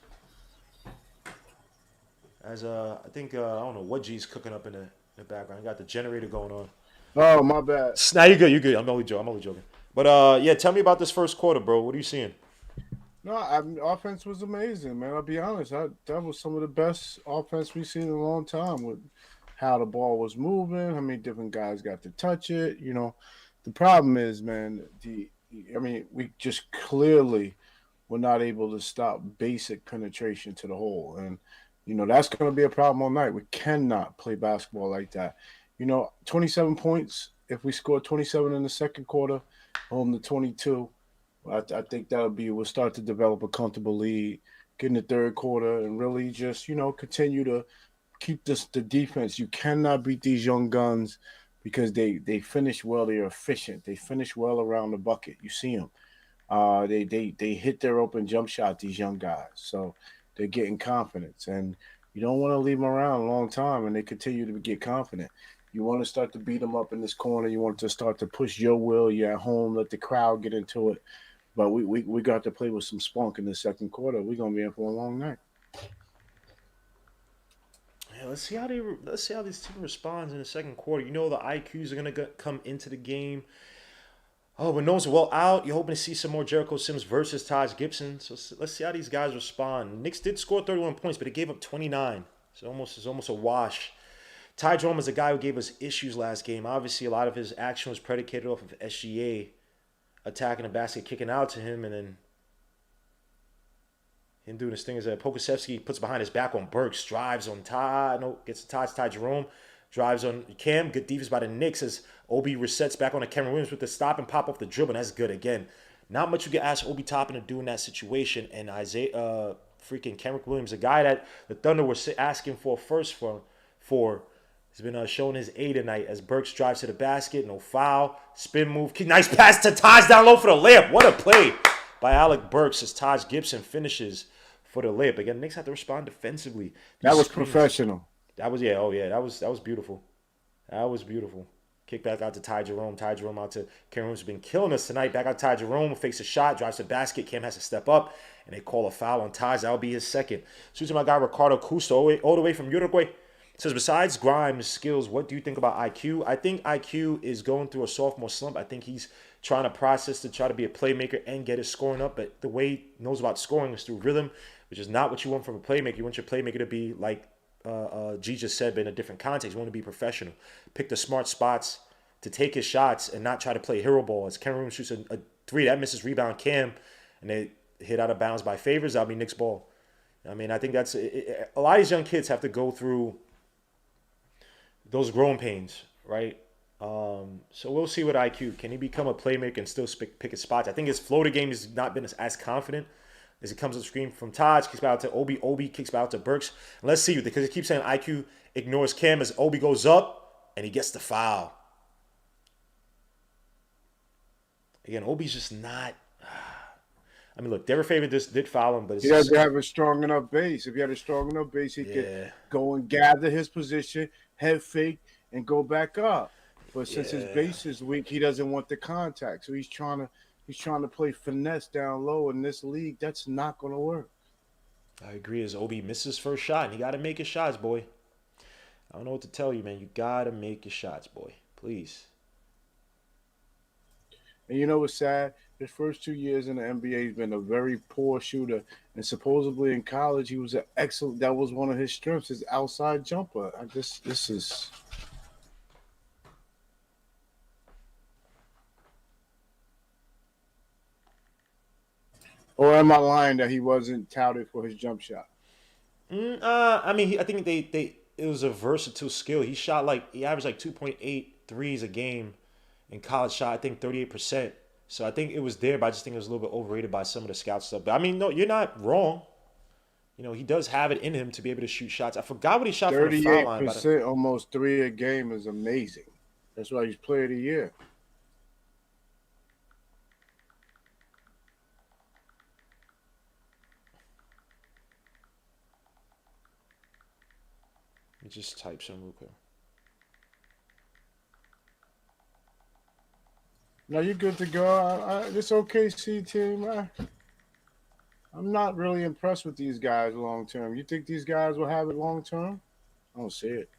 As I think I don't know what G's cooking up in the background. Got the generator going on. Oh, my bad. Nah, you're good. You're good. I'm only joking. But yeah, tell me about this first quarter, bro. What are you seeing? No, offense was amazing, man. I'll be honest. That was some of the best offense we've seen in a long time. With how the ball was moving, how many different guys got to touch it. You know, the problem is, man. We just clearly were not able to stop basic penetration to the hole, and that's going to be a problem all night. We cannot play basketball like that. 27 points. If we score 27 in the second quarter, home to 22, I think we'll start to develop a comfortable lead, get in the third quarter, and really just, continue to keep the defense. You cannot beat these young guns because they finish well. They're efficient. They finish well around the bucket. You see them. They hit their open jump shot, these young guys. So they're getting confidence, and you don't want to leave them around a long time and they continue to get confident. You want to start to beat them up in this corner. You want to start to push your will. You're at home. Let the crowd get into it. But we got to play with some spunk in the second quarter. We're gonna be in for a long night. Yeah, let's see how this team responds in the second quarter. The IQs are gonna come into the game. Oh, when Noah's well out, you're hoping to see some more Jericho Sims versus Taj Gibson. So let's see how these guys respond. Knicks did score 31 points, but they gave up 29. So it's almost a wash. Ty Jerome is a guy who gave us issues last game. Obviously, a lot of his action was predicated off of SGA attacking the basket, kicking out to him, and then him doing his thing. As Pokusevski puts behind his back on Burks, drives on gets to Ty Jerome. Drives on Cam. Good defense by the Knicks as Obi resets back on to Cameron Williams with the stop and pop off the dribble. And that's good. Again, not much you can ask Obi Toppin to do in that situation. And freaking Cameron Williams, a guy that the Thunder were asking for first for has been showing his A tonight as Burks drives to the basket. No foul. Spin move. Nice pass to Taj down low for the layup. What a play by Alec Burks as Taj Gibson finishes for the layup. Again, the Knicks have to respond defensively. That was professional. That was that was beautiful. That was beautiful. Kick back out to Ty Jerome. Ty Jerome out to Cameron Williams, who's been killing us tonight. Back out to Ty Jerome, fakes a shot, drives to the basket. Cam has to step up, and they call a foul on Taj. That'll be his second. Shoots my guy Ricardo Custo, all the way from Uruguay. Says, besides Grimes' skills, what do you think about IQ? I think IQ is going through a sophomore slump. I think he's trying to process to try to be a playmaker and get his scoring up. But the way he knows about scoring is through rhythm, which is not what you want from a playmaker. You want your playmaker to be like G just said, but in a different context. You want to be professional. Pick the smart spots to take his shots and not try to play hero ball. As Cameron shoots a 3, that misses rebound Cam, and they hit out of bounds by Favors. That'll be Knicks ball. I mean, I think that's a lot of these young kids have to go through those growing pains, right? So we'll see with IQ. Can he become a playmaker and still pick his spots? I think his floater game has not been as confident as it comes to the screen from Taj, kicks back out to Obi, Obi kicks back out to Burks. And let's see, because he keeps saying IQ ignores Cam as Obi goes up and he gets the foul. Again, Obi's just not. I mean, look, Derek Favor just did foul him, but it's He just, doesn't have a strong enough base. If he had a strong enough base, he could yeah, go and gather his position, head fake, and go back up. But since his yeah. base is weak, he doesn't want the contact. So he's trying to play finesse down low in this league. That's not going to work. I agree. As Obi misses his first shot, and he got to make his shots, boy. I don't know what to tell you, man. You got to make your shots, boy. Please. And you know what's sad? His first 2 years in the NBA, he's been a very poor shooter. And supposedly in college, he was an excellent. That was one of his strengths, his outside jumper. This is. Or am I lying that he wasn't touted for his jump shot? I mean, I think it was a versatile skill. He averaged like 2.8 threes a game in college. Shot I think 38%. So I think it was there, but I just think it was a little bit overrated by some of the scout stuff. But I mean, no, you're not wrong. You know, he does have it in him to be able to shoot shots. I forgot what he shot from the foul line. 38%, almost three a game is amazing. That's why he's player of the year. Let me just type some real quick. Now you're good to go. This OKC team, I'm not really impressed with these guys long term. You think these guys will have it long term? I don't see it.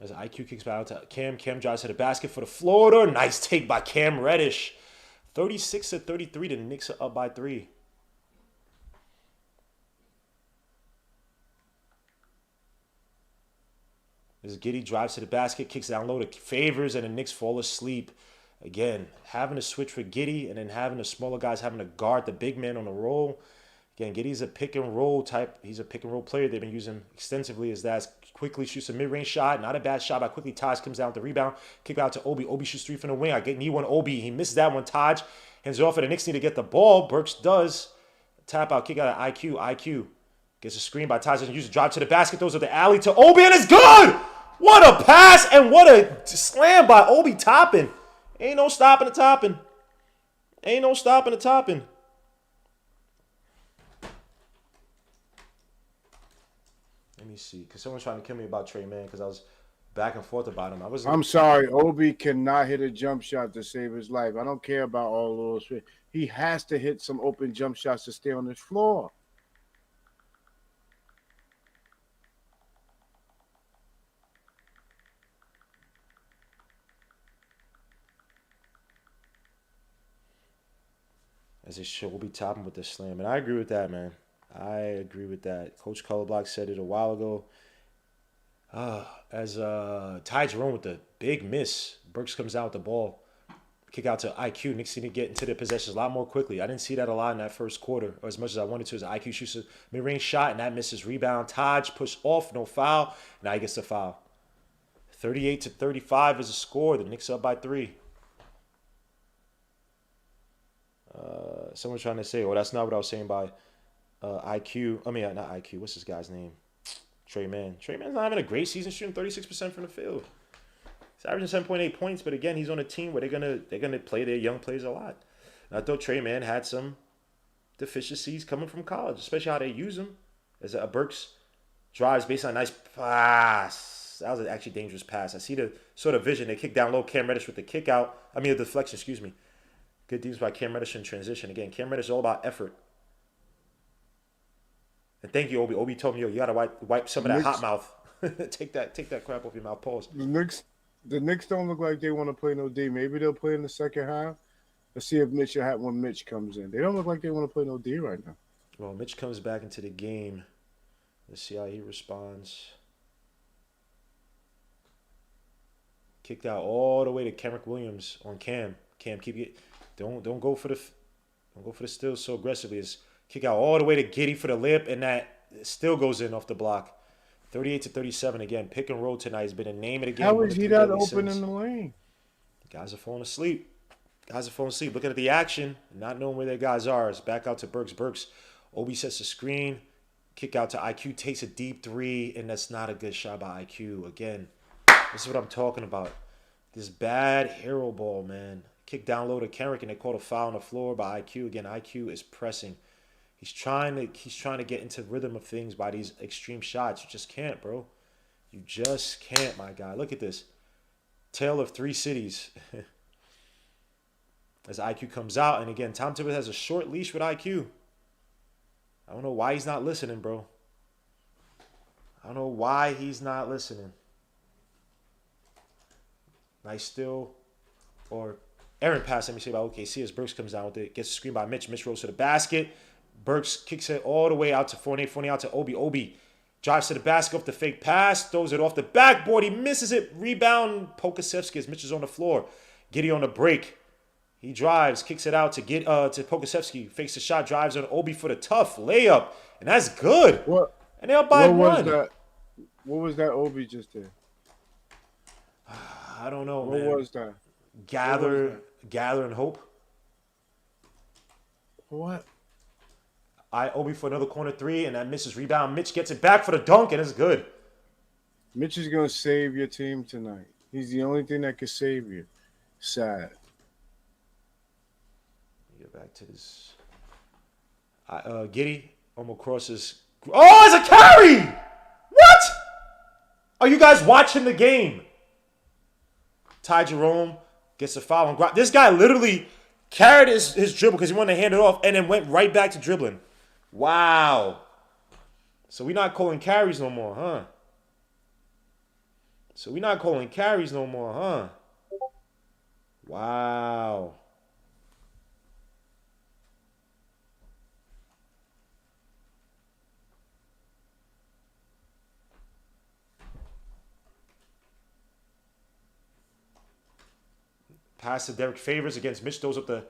As IQ kicks back out to Cam. Cam drives to the basket for the floater. Nice take by Cam Reddish. 36-33. The Knicks are up by 3. As Giddey drives to the basket, kicks down low to Favors, and the Knicks fall asleep. Again, having to switch for Giddey and then having the smaller guys having to guard the big man on the roll. Again, Giddey's a pick and roll type. He's a pick and roll player. They've been using extensively as that. Quickly shoots a mid-range shot. Not a bad shot by Quickly. Taj comes down with the rebound. Kick out to Obi. Obi shoots 3 from the wing. I need one Obi. He missed that one. Taj hands it off, and the Knicks need to get the ball. Burks does. Tap out. Kick out of IQ. IQ gets a screen by Taj. Doesn't use a drive to the basket. Throws at the alley to Obi, and it's good! What a pass and what a slam by Obi Toppin. Ain't no stopping the Toppin. Ain't no stopping the Toppin. Let me see, because someone's trying to kill me about Trey Mann because I was back and forth about him. I'm sorry, Obi cannot hit a jump shot to save his life. I don't care about all those. He has to hit some open jump shots to stay on this floor. As it should, we'll be topping with the slam. And I agree with that, man. I agree with that. Coach Colorblock said it a while ago. As Ty Jerome with the big miss, Burks comes out with the ball. Kick out to IQ. Knicks need to get into their possessions a lot more quickly. I didn't see that a lot in that first quarter, or as much as I wanted to. As IQ shoots a mid-range shot, and that misses rebound. Taj push off, no foul. Now he gets the foul. 38-35 is the score. The Knicks up by 3. Someone's trying to say, well, that's not what I was saying by IQ. I mean, not IQ. What's this guy's name? Trey Mann. Trey Mann's not having a great season, shooting 36% from the field. He's averaging 7.8 points, but again, he's on a team where they're gonna play their young players a lot. And I thought Trey Mann had some deficiencies coming from college, especially how they use him. As a Burks drives based on a nice pass. That was an actually dangerous pass. I see the sort of vision. They kick down low. Cam Reddish with the kick out. I mean, the deflection, excuse me. Good deals by Cam Reddish in transition. Again, Cam Reddish is all about effort. And thank you, Obi. Obi told me, yo, you gotta wipe some of that hot mouth. take that crap off your mouth. Pause. The Knicks don't look like they want to play no D. Maybe they'll play in the second half. Let's see if when Mitch comes in. They don't look like they want to play no D right now. Well, Mitch comes back into the game. Let's see how he responds. Kicked out all the way to Kenrick Williams on Cam. Cam, keep it. Don't go for the Don't go for the steal so aggressively. It's kick out all the way to Giddey for the layup, and that still goes in off the block. 38-37 again. Pick and roll tonight has been a name of the game. How One is of he three that deadly open sins. in the lane? Guys are falling asleep. Looking at the action, not knowing where their guys are. It's back out to Burks. Obi sets the screen. Kick out to IQ. Takes a deep three, and that's not a good shot by IQ. Again, this is what I'm talking about. This bad hero ball, man. Kick down low to Kenrick, and they called a foul on the floor by IQ. Again, IQ is pressing. He's trying to get into rhythm of things by these extreme shots. You just can't, bro. You just can't, my guy. Look at this. Tale of three cities. As IQ comes out, and again, Tom Thibodeau has a short leash with IQ. I don't know why he's not listening, bro. I don't know why he's not listening. Nice steal. Or errant pass, let me say, by OKC as Burks comes down with it. Gets a screen by Mitch. Mitch rolls to the basket. Burks kicks it all the way out to Fournier. Fournier out to Obi. Obi drives to the basket off the fake pass. Throws it off the backboard. He misses it. Rebound. Pokasevsky as Mitch is on the floor. Giddey on the break. He drives, kicks it out to Pokasevsky. Fakes the shot, drives on Obi for the tough layup. And that's good. What? And they're up by one. What was that Obi just did? I don't know, man. What was that? Gather and hope. What? Obi for another corner three, and that misses rebound. Mitch gets it back for the dunk, and it's good. Mitch is going to save your team tonight. He's the only thing that can save you. Sad. Get back to this. Giddey almost crosses. Oh, it's a carry! What? Are you guys watching the game? Ty Jerome gets a foul on. This guy literally carried his dribble because he wanted to hand it off and then went right back to dribbling. Wow. So we're not calling carries no more, huh? Wow. Pass to Derek Favors against Mitch. Throws up the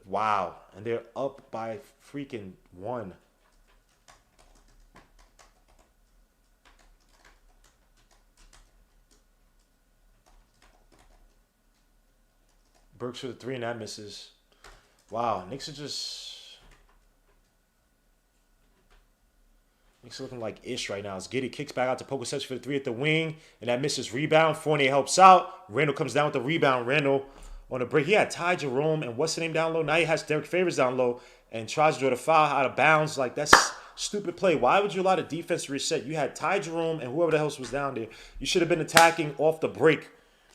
wow. And they're up by freaking one. Burks for the three, and that misses. Wow. Knicks are looking like ish right now. As Giddey kicks back out to Pokasevsky for the three at the wing, and that misses rebound. Fournier helps out. Randall comes down with the rebound. Randall on the break. He had Ty Jerome and what's the name down low? Now he has Derek Favors down low and tries to draw the foul out of bounds. Like, that's stupid play. Why would you allow the defense to reset? You had Ty Jerome and whoever the hell was down there. You should have been attacking off the break.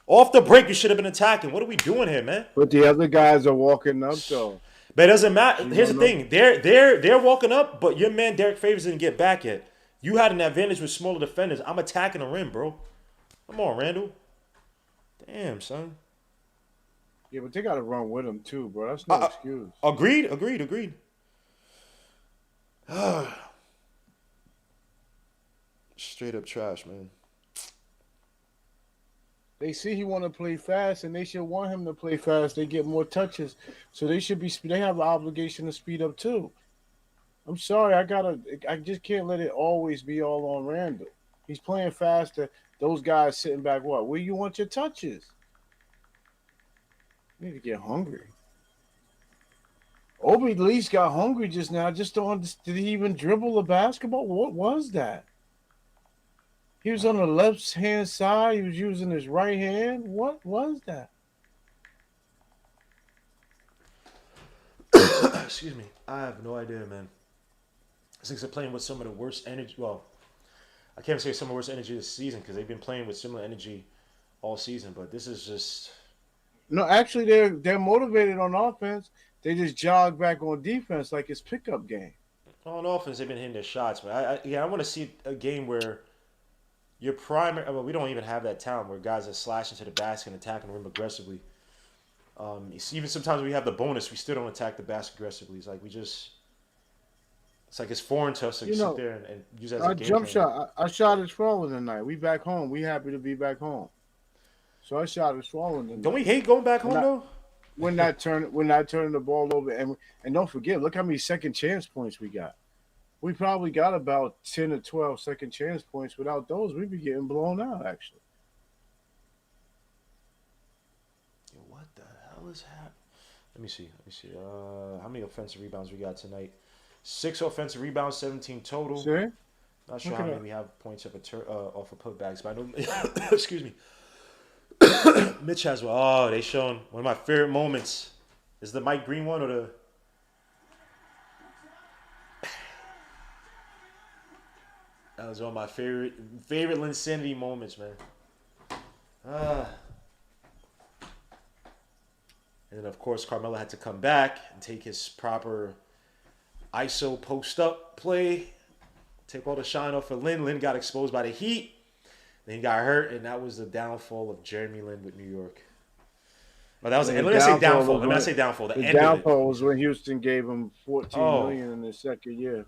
Off the break, you should have been attacking. What are we doing here, man? But the other guys are walking up, though. But it doesn't matter. Here's the thing. They're walking up, but your man Derek Favors didn't get back yet. You had an advantage with smaller defenders. I'm attacking the rim, bro. Come on, Randall. Damn, son. Yeah, but they got to run with him, too, bro. That's no excuse. Agreed. Straight up trash, man. They see he want to play fast, and they should want him to play fast. They get more touches, so they have an obligation to speed up too. I'm sorry, I just can't let it always be all on Randall. He's playing faster. Those guys sitting back, what? Where you want your touches? You need to get hungry. Obi at least got hungry just now. I just don't understand. Did he even dribble the basketball? What was that? He was on the left-hand side. He was using his right hand. What was that? Excuse me. I have no idea, man. These are playing with some of the worst energy. Well, I can't say some of the worst energy this season because they've been playing with similar energy all season. But this is just... No, actually, they're motivated on offense. They just jog back on defense like it's pickup game. On offense, they've been hitting their shots. But I want to see a game where... Your primary, well, we don't even have that talent where guys are slashing to the basket and attacking the rim aggressively. Even sometimes we have the bonus, we still don't attack the basket aggressively. It's like it's like it's foreign to us to sit there and use that as a game jump plan. shot. Our shot is falling tonight. We back home. We happy to be back home. So our shot is falling tonight. Don't we hate going back home though? we're not turning the ball over, and don't forget, look how many second chance points we got. We probably got about 10 or 12 second chance points. Without those, we'd be getting blown out. Actually, Yo, what the hell is happening? Let me see. How many offensive rebounds we got tonight? 6 offensive rebounds, 17 total. see? Not sure Look how at many that. we have points off of putbacks, but I know. Excuse me. Mitch has one. Oh, they showing one of my favorite moments. Is the Mike Green one or the? That was one of my favorite Linsanity moments, man. And then of course Carmelo had to come back and take his proper ISO post up play, take all the shine off of Lin. Lin got exposed by the Heat. Then he got hurt, and that was the downfall of Jeremy Lin with New York. But that was And let me say downfall. Let me say downfall. The end downfall of was when Houston gave him $14 million in his second year.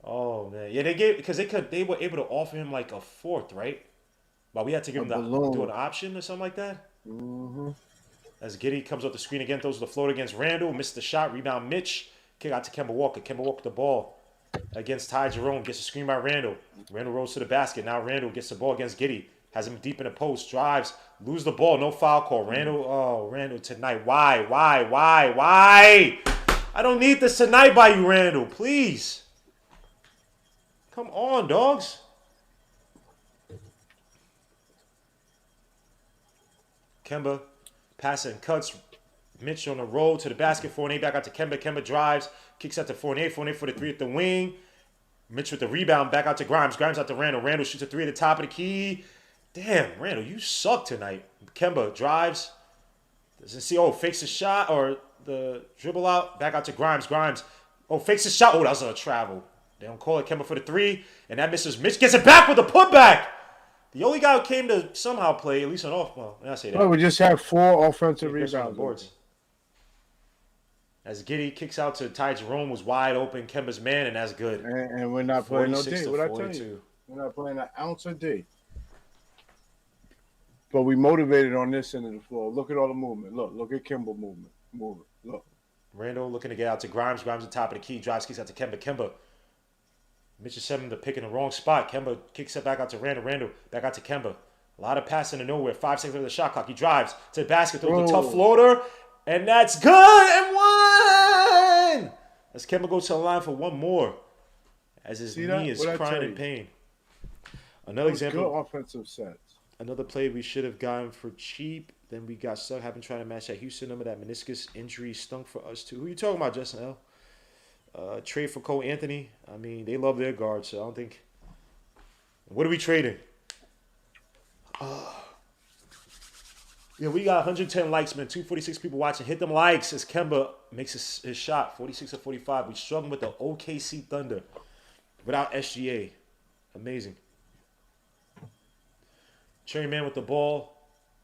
Oh man, yeah, they gave because they were able to offer him like a fourth, right? But we had to give him do an option or something like that. Mm-hmm. As Giddey comes off the screen again, throws the float against Randall, missed the shot, rebound Mitch, kick out to Kemba Walker. Kemba Walker the ball against Ty Jerome, gets a screen by Randall. Randall rolls to the basket. Now Randall gets the ball against Giddey, has him deep in the post, drives, lose the ball, no foul call. Randall tonight. Why? I don't need this tonight by you, Randall. Please. Come on, dogs. Kemba passing cuts. Mitch on the roll to the basket. Fournier back out to Kemba. Kemba drives. Kicks out to Fournier. Fournier for the 3 at the wing. Mitch with the rebound. Back out to Grimes. Grimes out to Randall. Randall shoots a 3 at the top of the key. Damn, Randall, you suck tonight. Kemba drives. Doesn't see. Oh, fakes the shot or the dribble out. Back out to Grimes. Grimes. Oh, fakes the shot. Oh, that was a travel. They don't call it. Kemba for the 3. And that misses. Mitch gets it back with a putback. The only guy who came to somehow play, at least on off. Well, I say that. Well, we just have 4 offensive on the rebounds. boards. As Giddey kicks out to Ty Jerome, was wide open. Kemba's man, and that's good. And we're not playing no D. 46 to What I tell 42. you? We're not playing an ounce of D. But we motivated on this end of the floor. Look at all the movement. Look at Kemba movement. Look. Randall looking to get out to Grimes. Grimes on top of the key. Drives, kicks out to Kemba. Kemba. Mitch is sending the pick in the wrong spot. Kemba kicks it back out to Randall. Randall back out to Kemba. A lot of passing to nowhere. 5 seconds of the shot clock. He drives to the basket. Throws a tough floater. And that's good. And one. As Kemba goes to the line for one more. As his knee is crying in pain. Another example. Good offensive sets. Another play we should have gotten for cheap. Then we got stuck having trying to match that Houston number. That meniscus injury stunk for us too. Who you talking about, Justin L? Trade for Cole Anthony. I mean, they love their guards, so I don't think. What are we trading? Yeah, we got 110 likes, man. 246 people watching. Hit them likes as Kemba makes his shot. 46 to 45. We struggling with the OKC Thunder without SGA. Amazing. Cherry Man with the ball.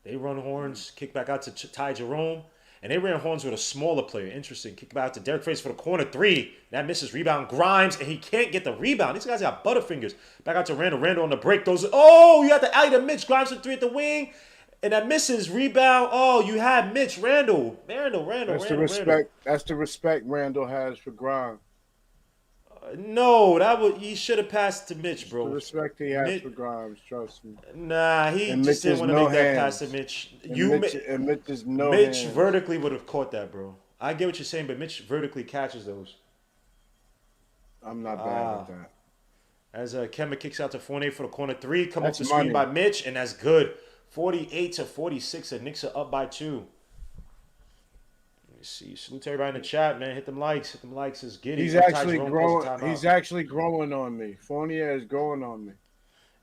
They run horns. Kick back out to Ty Jerome. And they ran horns with a smaller player. Interesting. Kick back to Derek Fraser for the corner 3. That misses. Rebound Grimes. And he can't get the rebound. These guys got butterfingers. Back out to Randall. Randall on the break. Those. Oh, you had the alley to Mitch. Grimes for 3 at the wing. And that misses. Rebound. Oh, you had Mitch. Randall. That's the respect. That's the respect Randall has for Grimes. No, he should have passed to Mitch, bro. The respect he has for Grimes, trust me. Nah, he just didn't want to make that pass to Mitch. Mitch is no Mitch hands. vertically would have caught that, bro. I get what you're saying, but Mitch vertically catches those. I'm not bad with that. As Kemba kicks out to Fournier for the corner 3, come up the screen by Mitch, and that's good. 48 to 46, the Knicks are up by 2. See, salute to everybody in the chat, man. Hit them likes. It's Giddey. He's actually growing. He's actually growing on me. Fournier is growing on me.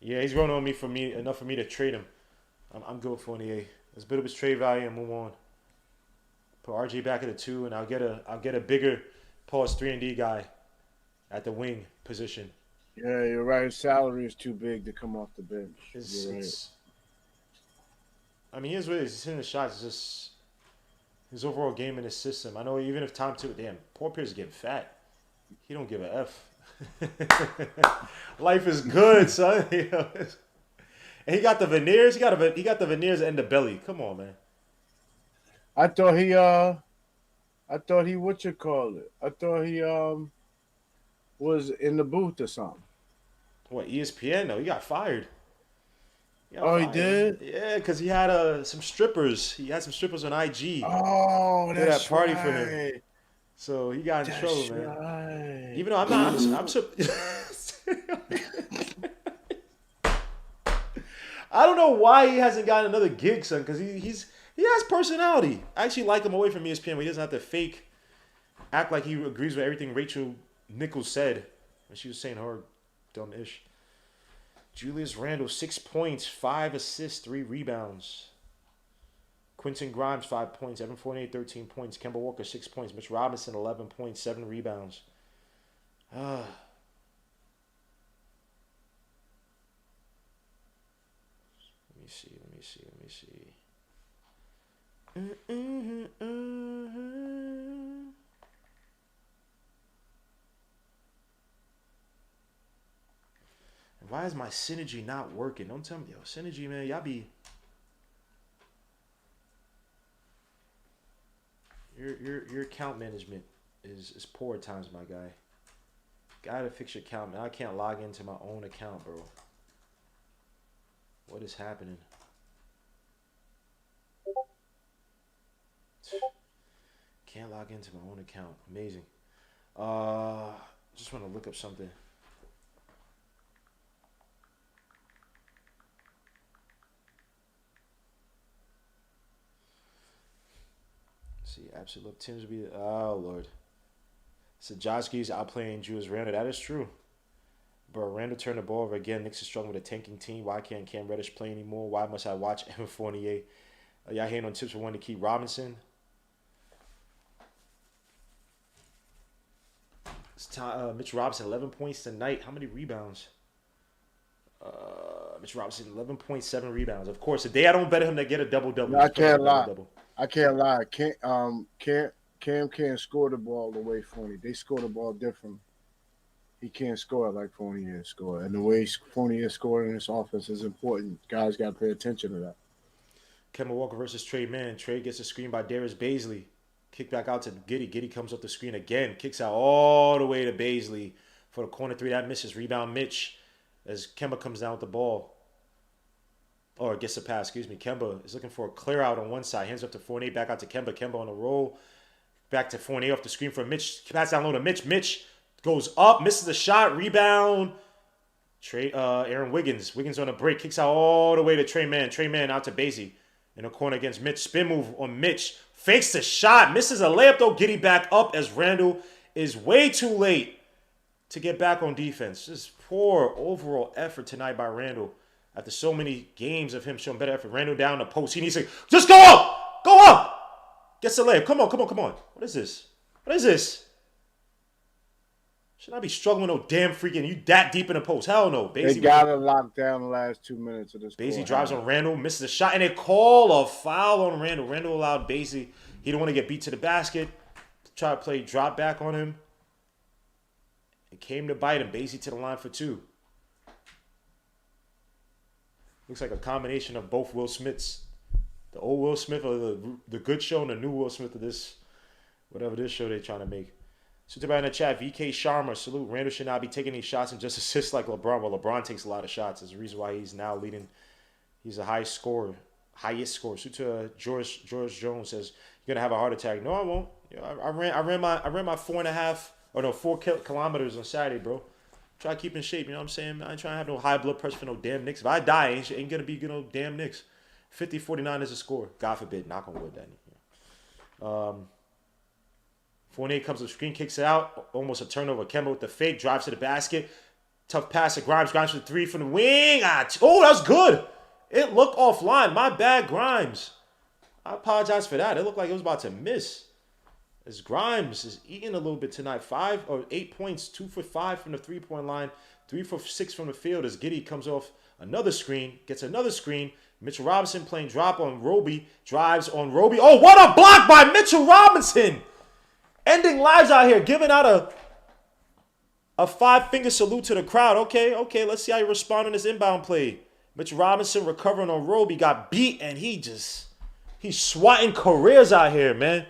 Yeah, he's growing on me enough for me to trade him. I'm good with Fournier. Let's build up his trade value and move on. Put RJ back at the 2, and I'll get a bigger pause 3-and-D guy at the wing position. Yeah, you're right. His salary is too big to come off the bench. You're right. I mean, here's what it is. He's hitting the shots. It's just his overall game in his system. I know even if Tom too, damn, Paul Pierce is getting fat. He don't give a F. Life is good, son. And he got the veneers. He got the veneers and the belly. Come on, man. I thought he what you call it? I thought he was in the booth or something. What, ESPN? No, he got fired. He got Oh, he fired, man. did. Yeah, because he had some strippers. He had some strippers on IG. Oh, Threw that that's party for him. right. So he got in trouble, That's man. right. Even though I'm not, I don't know why he hasn't gotten another gig, son. Because he has personality. I actually like him away from ESPN. Where he doesn't have to act like he agrees with everything Rachel Nichols said when she was saying her dumb ish. Julius Randle, 6 points, 5 assists, 3 rebounds. Quentin Grimes, 5 points. Evan Fournier, 13 points. Kemba Walker, 6 points. Mitch Robinson, 11 points, 7 rebounds. Let me see. Why is my synergy not working? Don't tell me, yo, synergy, man. Y'all be your account management is poor at times, my guy. Gotta fix your account, man. I can't log into my own account, bro. What is happening? Can't log into my own account. Amazing. Just want to look up something. See, absolute Tim's be. Oh Lord. So Josh Giddey's outplaying Julius Randle. That is true. But Randle turned the ball over again. Knicks is struggling with a tanking team. Why can't Cam Reddish play anymore? Why must I watch Evan Fournier? Y'all hating on tips for one to keep Robinson? It's time, Mitch Robinson, 11 points tonight. How many rebounds? Mitch Robinson, 11.7 rebounds. Of course, the day I don't bet him to get a double-double. No, I can't lie. I can't lie. Cam can't score the ball the way Fournier. They score the ball different. He can't score like Fournier scored. And the way Fournier scored in this offense is important. Guys got to pay attention to that. Kemba Walker versus Trey Mann. Trey gets a screen by Darius Baisley. Kick back out to Giddey. Giddey comes up the screen again. Kicks out all the way to Baisley for the corner three. That misses. Rebound Mitch as Kemba comes down with the ball. Or gets a pass, excuse me. Kemba is looking for a clear out on one side. Hands up to Fournier. Back out to Kemba. Kemba on the roll. Back to Fournier off the screen for Mitch. Pass down low to Mitch. Mitch goes up. Misses the shot. Rebound. Aaron Wiggins. Wiggins on a break. Kicks out all the way to Trey Mann. Trey Mann out to Baisley. In the corner against Mitch. Spin move on Mitch. Fakes the shot. Misses a layup though. Giddey back up as Randle is way too late to get back on defense. Just poor overall effort tonight by Randle. After so many games of him showing better effort. Randle down the post. He needs to just go up. Go up. Gets the layup. Come on. What is this? Should I be struggling with no damn freaking you that deep in the post? Hell no. They got to lock down the last 2 minutes of this. Baisley drives on Randle, misses a shot, and they call a foul on Randle. Randle allowed Baisley. He didn't want to get beat to the basket. Try to play drop back on him. It came to bite him. Baisley to the line for 2. Looks like a combination of both Will Smiths. The old Will Smith of the good show and the new Will Smith of this, whatever this show they're trying to make. So everybody in the chat, VK Sharma, salute. Randle should not be taking these shots and just assist like LeBron. Well, LeBron takes a lot of shots. There's a reason why he's now leading. He's the highest scorer. Salute to George Jones says, you're gonna have a heart attack. No, I won't. I ran my 4 kilometers on Saturday, bro. Try to keep in shape, you know what I'm saying? I ain't trying to have no high blood pressure for no damn Knicks. If I die, ain't gonna be no damn Knicks. 50-49 is a score. God forbid. Knock on wood, Danny. Fournier comes to the screen, kicks it out. Almost a turnover. Kemba with the fake, drives to the basket. Tough pass to Grimes. Grimes for the 3 from the wing. That was good. It looked offline. My bad, Grimes. I apologize for that. It looked like it was about to miss. As Grimes is eating a little bit tonight. 8 points, 2 for 5 from the 3-point line. 3 for 6 from the field as Giddey comes off another screen. Gets another screen. Mitchell Robinson playing drop on Roby. Drives on Roby. Oh, what a block by Mitchell Robinson. Ending lives out here, giving out a 5-finger salute to the crowd. Okay, let's see how you respond on this inbound play. Mitch Robinson recovering on Roby, got beat, and he just He's swatting careers out here, man.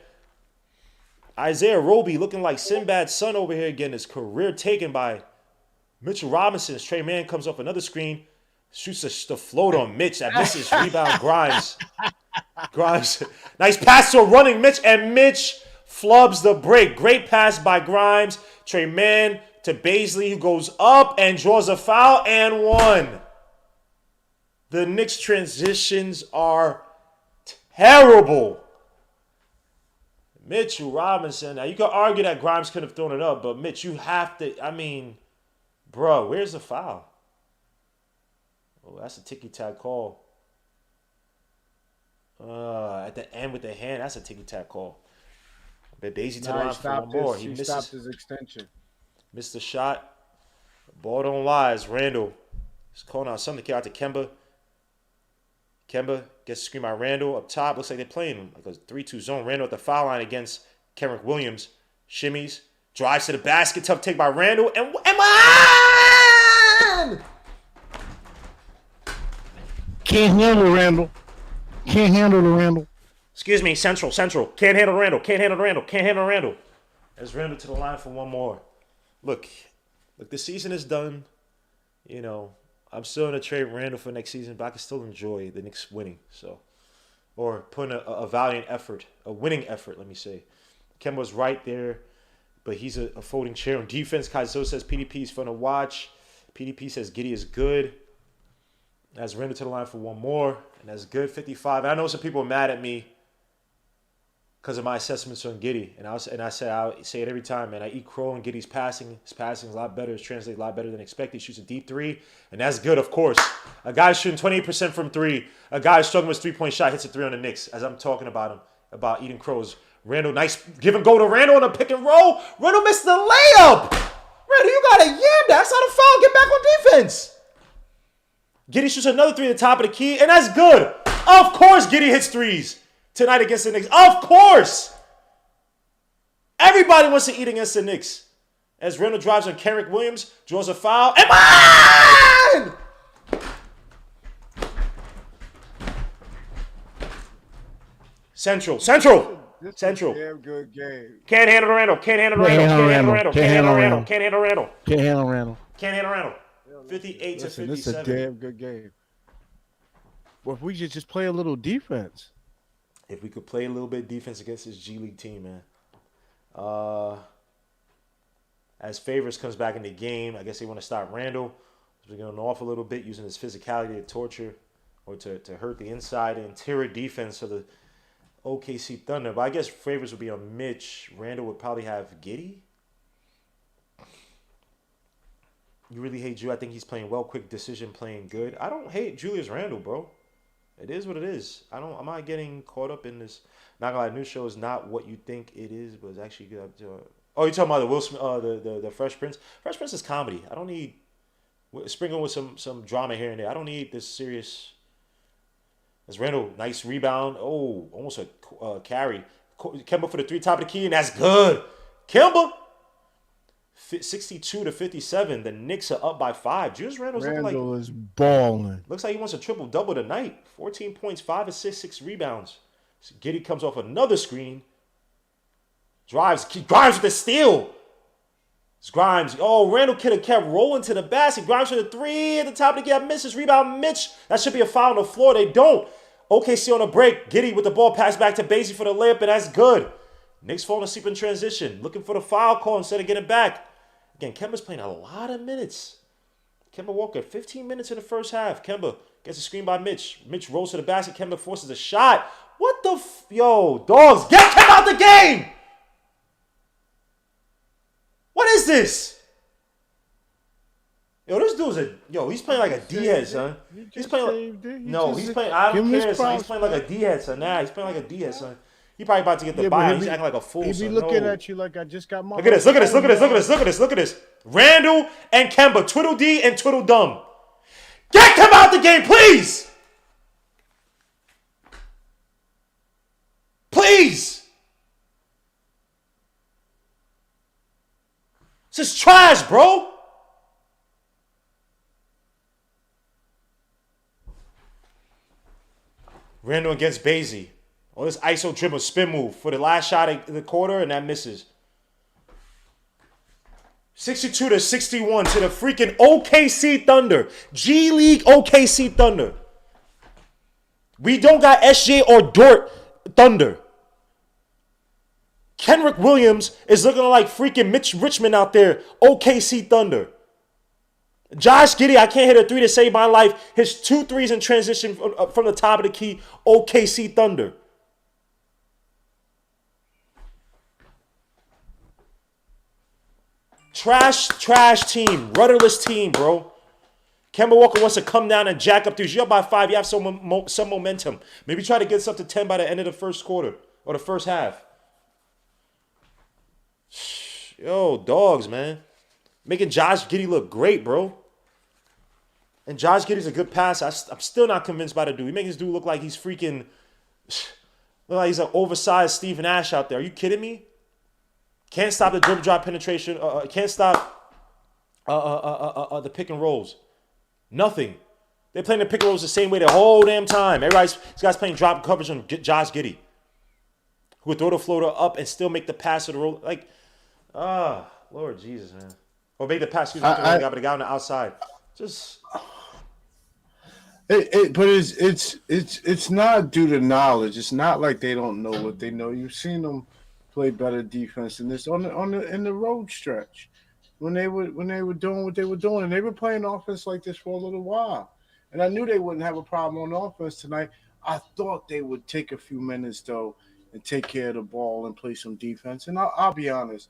Isaiah Roby looking like Sinbad's son over here getting his career taken by Mitchell Robinson. Trey Mann comes off another screen, shoots the float on Mitch. That misses. Rebound Grimes. Grimes. Nice pass to a running Mitch, and Mitch flubs the break. Great pass by Grimes. Trey Mann to Baisley, who goes up and draws a foul and one. The Knicks transitions are terrible. Mitchell Robinson. Now, you could argue that Grimes could have thrown it up, but Mitch, you have to, I mean, bro, where's the foul? Oh, that's a ticky-tack call. At the end with the hand, that's a ticky-tack call. But Daisy to the line for one more. He stopped his extension. Missed the shot. Ball don't lie. It's Randall. He's calling out something to get out to Kemba. Kemba gets screened by Randall up top. Looks like they're playing like a 3-2 zone. Randall at the foul line against Kenrick Williams. Shimmies. Drives to the basket. Tough take by Randall. And one! Can't handle Randall. Can't handle the Randall. Excuse me, Central. Can't handle Randall. Can't handle Randall. There's Randall to the line for one more. Look, the season is done. You know, I'm still going to trade Randall for next season, but I can still enjoy the Knicks winning. So, or putting a valiant effort, a winning effort, let me say. Kemba's right there, but he's a folding chair on defense. Kaizo says PDP is fun to watch. PDP says Giddey is good. That's Randall to the line for one more, and that's good. 55. I know some people are mad at me because of my assessments on Giddey, and I say it every time, man. I eat crow on Giddey's passing. His passing is a lot better. His translate a lot better than expected. He shoots a deep three, and that's good, of course. A guy shooting 28% from three. A guy struggling with his 3-point shot hits a three on the Knicks. As I'm talking about him, about eating crows. Randall, nice give and go to Randall on a pick and roll. Randall missed the layup. Randall, you got to yam. That's not a foul. Get back on defense. Giddey shoots another three at the top of the key, and that's good. Of course, Giddey hits threes tonight against the Knicks. Of course. Everybody wants to eat against the Knicks. As Randall drives on Kenrick Williams, draws a foul, and mine! Central. This is a damn good game. Can't handle Randall. 58 to 57. This is a damn good game. Well, if we could just play a little defense. If we could play a little bit of defense against this G League team, man. As Favors comes back in the game, I guess they want to stop Randall. He's going off a little bit, using his physicality to torture or to hurt the inside and interior defense of the OKC Thunder. But I guess Favors would be on Mitch. Randall would probably have Giddey. You really hate Drew. I think he's playing well. Quick decision, playing good. I don't hate Julius Randle, bro. It is what it is. I'm not getting caught up in this. Not gonna lie, new show is not what you think it is, but it's actually good. Oh, you're talking about the Will Smith, the Fresh Prince. Fresh Prince is comedy. I don't need sprinkle with some drama here and there. I don't need this serious. As Randall, nice rebound. Oh, almost a carry. Kemba for the three, top of the key, and that's good. Kemba. 62 to 57. The Knicks are up by 5. Julius Randle is balling. Looks like he wants a triple-double tonight. 14 points, 5 assists, 6 rebounds. So Giddey comes off another screen. Grimes with the steal. It's Grimes. Oh, Randall could have kept rolling to the basket. Grimes with a three at the top of the gap. Misses. Rebound, Mitch. That should be a foul on the floor. They don't. OKC on a break. Giddey with the ball pass back to Basie for the layup, and that's good. Knicks falling asleep in transition. Looking for the foul call instead of getting back. Again, Kemba's playing a lot of minutes. Kemba Walker, 15 minutes in the first half. Kemba gets a screen by Mitch. Mitch rolls to the basket. Kemba forces a shot. What the Yo, dogs, get Kemba out the game! What is this? Yo, this dude's he's playing like a D-head, son. He's playing he's playing, I don't care, son. He's playing like a D-head, son. Nah, he's playing like a D-head, son. He probably about to get the buy. He's acting like a fool. He be looking at you like I just got my. Look at this. Randall and Kemba, twiddle D and twiddle dumb. Get Kemba out the game, please. Please. This is trash, bro. Randall against Basie. Oh, this ISO dribble spin move for the last shot of the quarter, and that misses. 62 to 61 to the freaking OKC Thunder. G League OKC Thunder. We don't got SJ or Dort Thunder. Kenrick Williams is looking like freaking Mitch Richmond out there. OKC Thunder. Josh Giddey, I can't hit a three to save my life. His 2 threes in transition from the top of the key. OKC Thunder. Trash team. Rudderless team, bro. Kemba Walker wants to come down and jack up threes. You're up by 5. You have some momentum. Maybe try to get us up to 10 by the end of the first quarter or the first half. Yo, dogs, man. Making Josh Giddey look great, bro. And Josh Giddey's a good passer. I'm still not convinced by the dude. He making this dude look like he's freaking... Look like he's an oversized Steve Nash out there. Are you kidding me? Can't stop the dribble drop penetration. Can't stop the pick and rolls. Nothing. They're playing the pick and rolls the same way the whole damn time. These guys playing drop coverage on Josh Giddey, who would throw the floater up and still make the pass to the roll. Like, Lord Jesus, man. Or make the pass, excuse me, but the guy on the outside. Just... But it's not due to knowledge. It's not like they don't know what they know. You've seen them play better defense than this in the road stretch when they were doing what they were doing, and they were playing offense like this for a little while. And I knew they wouldn't have a problem on offense tonight. I thought they would take a few minutes though and take care of the ball and play some defense. And I'll be honest,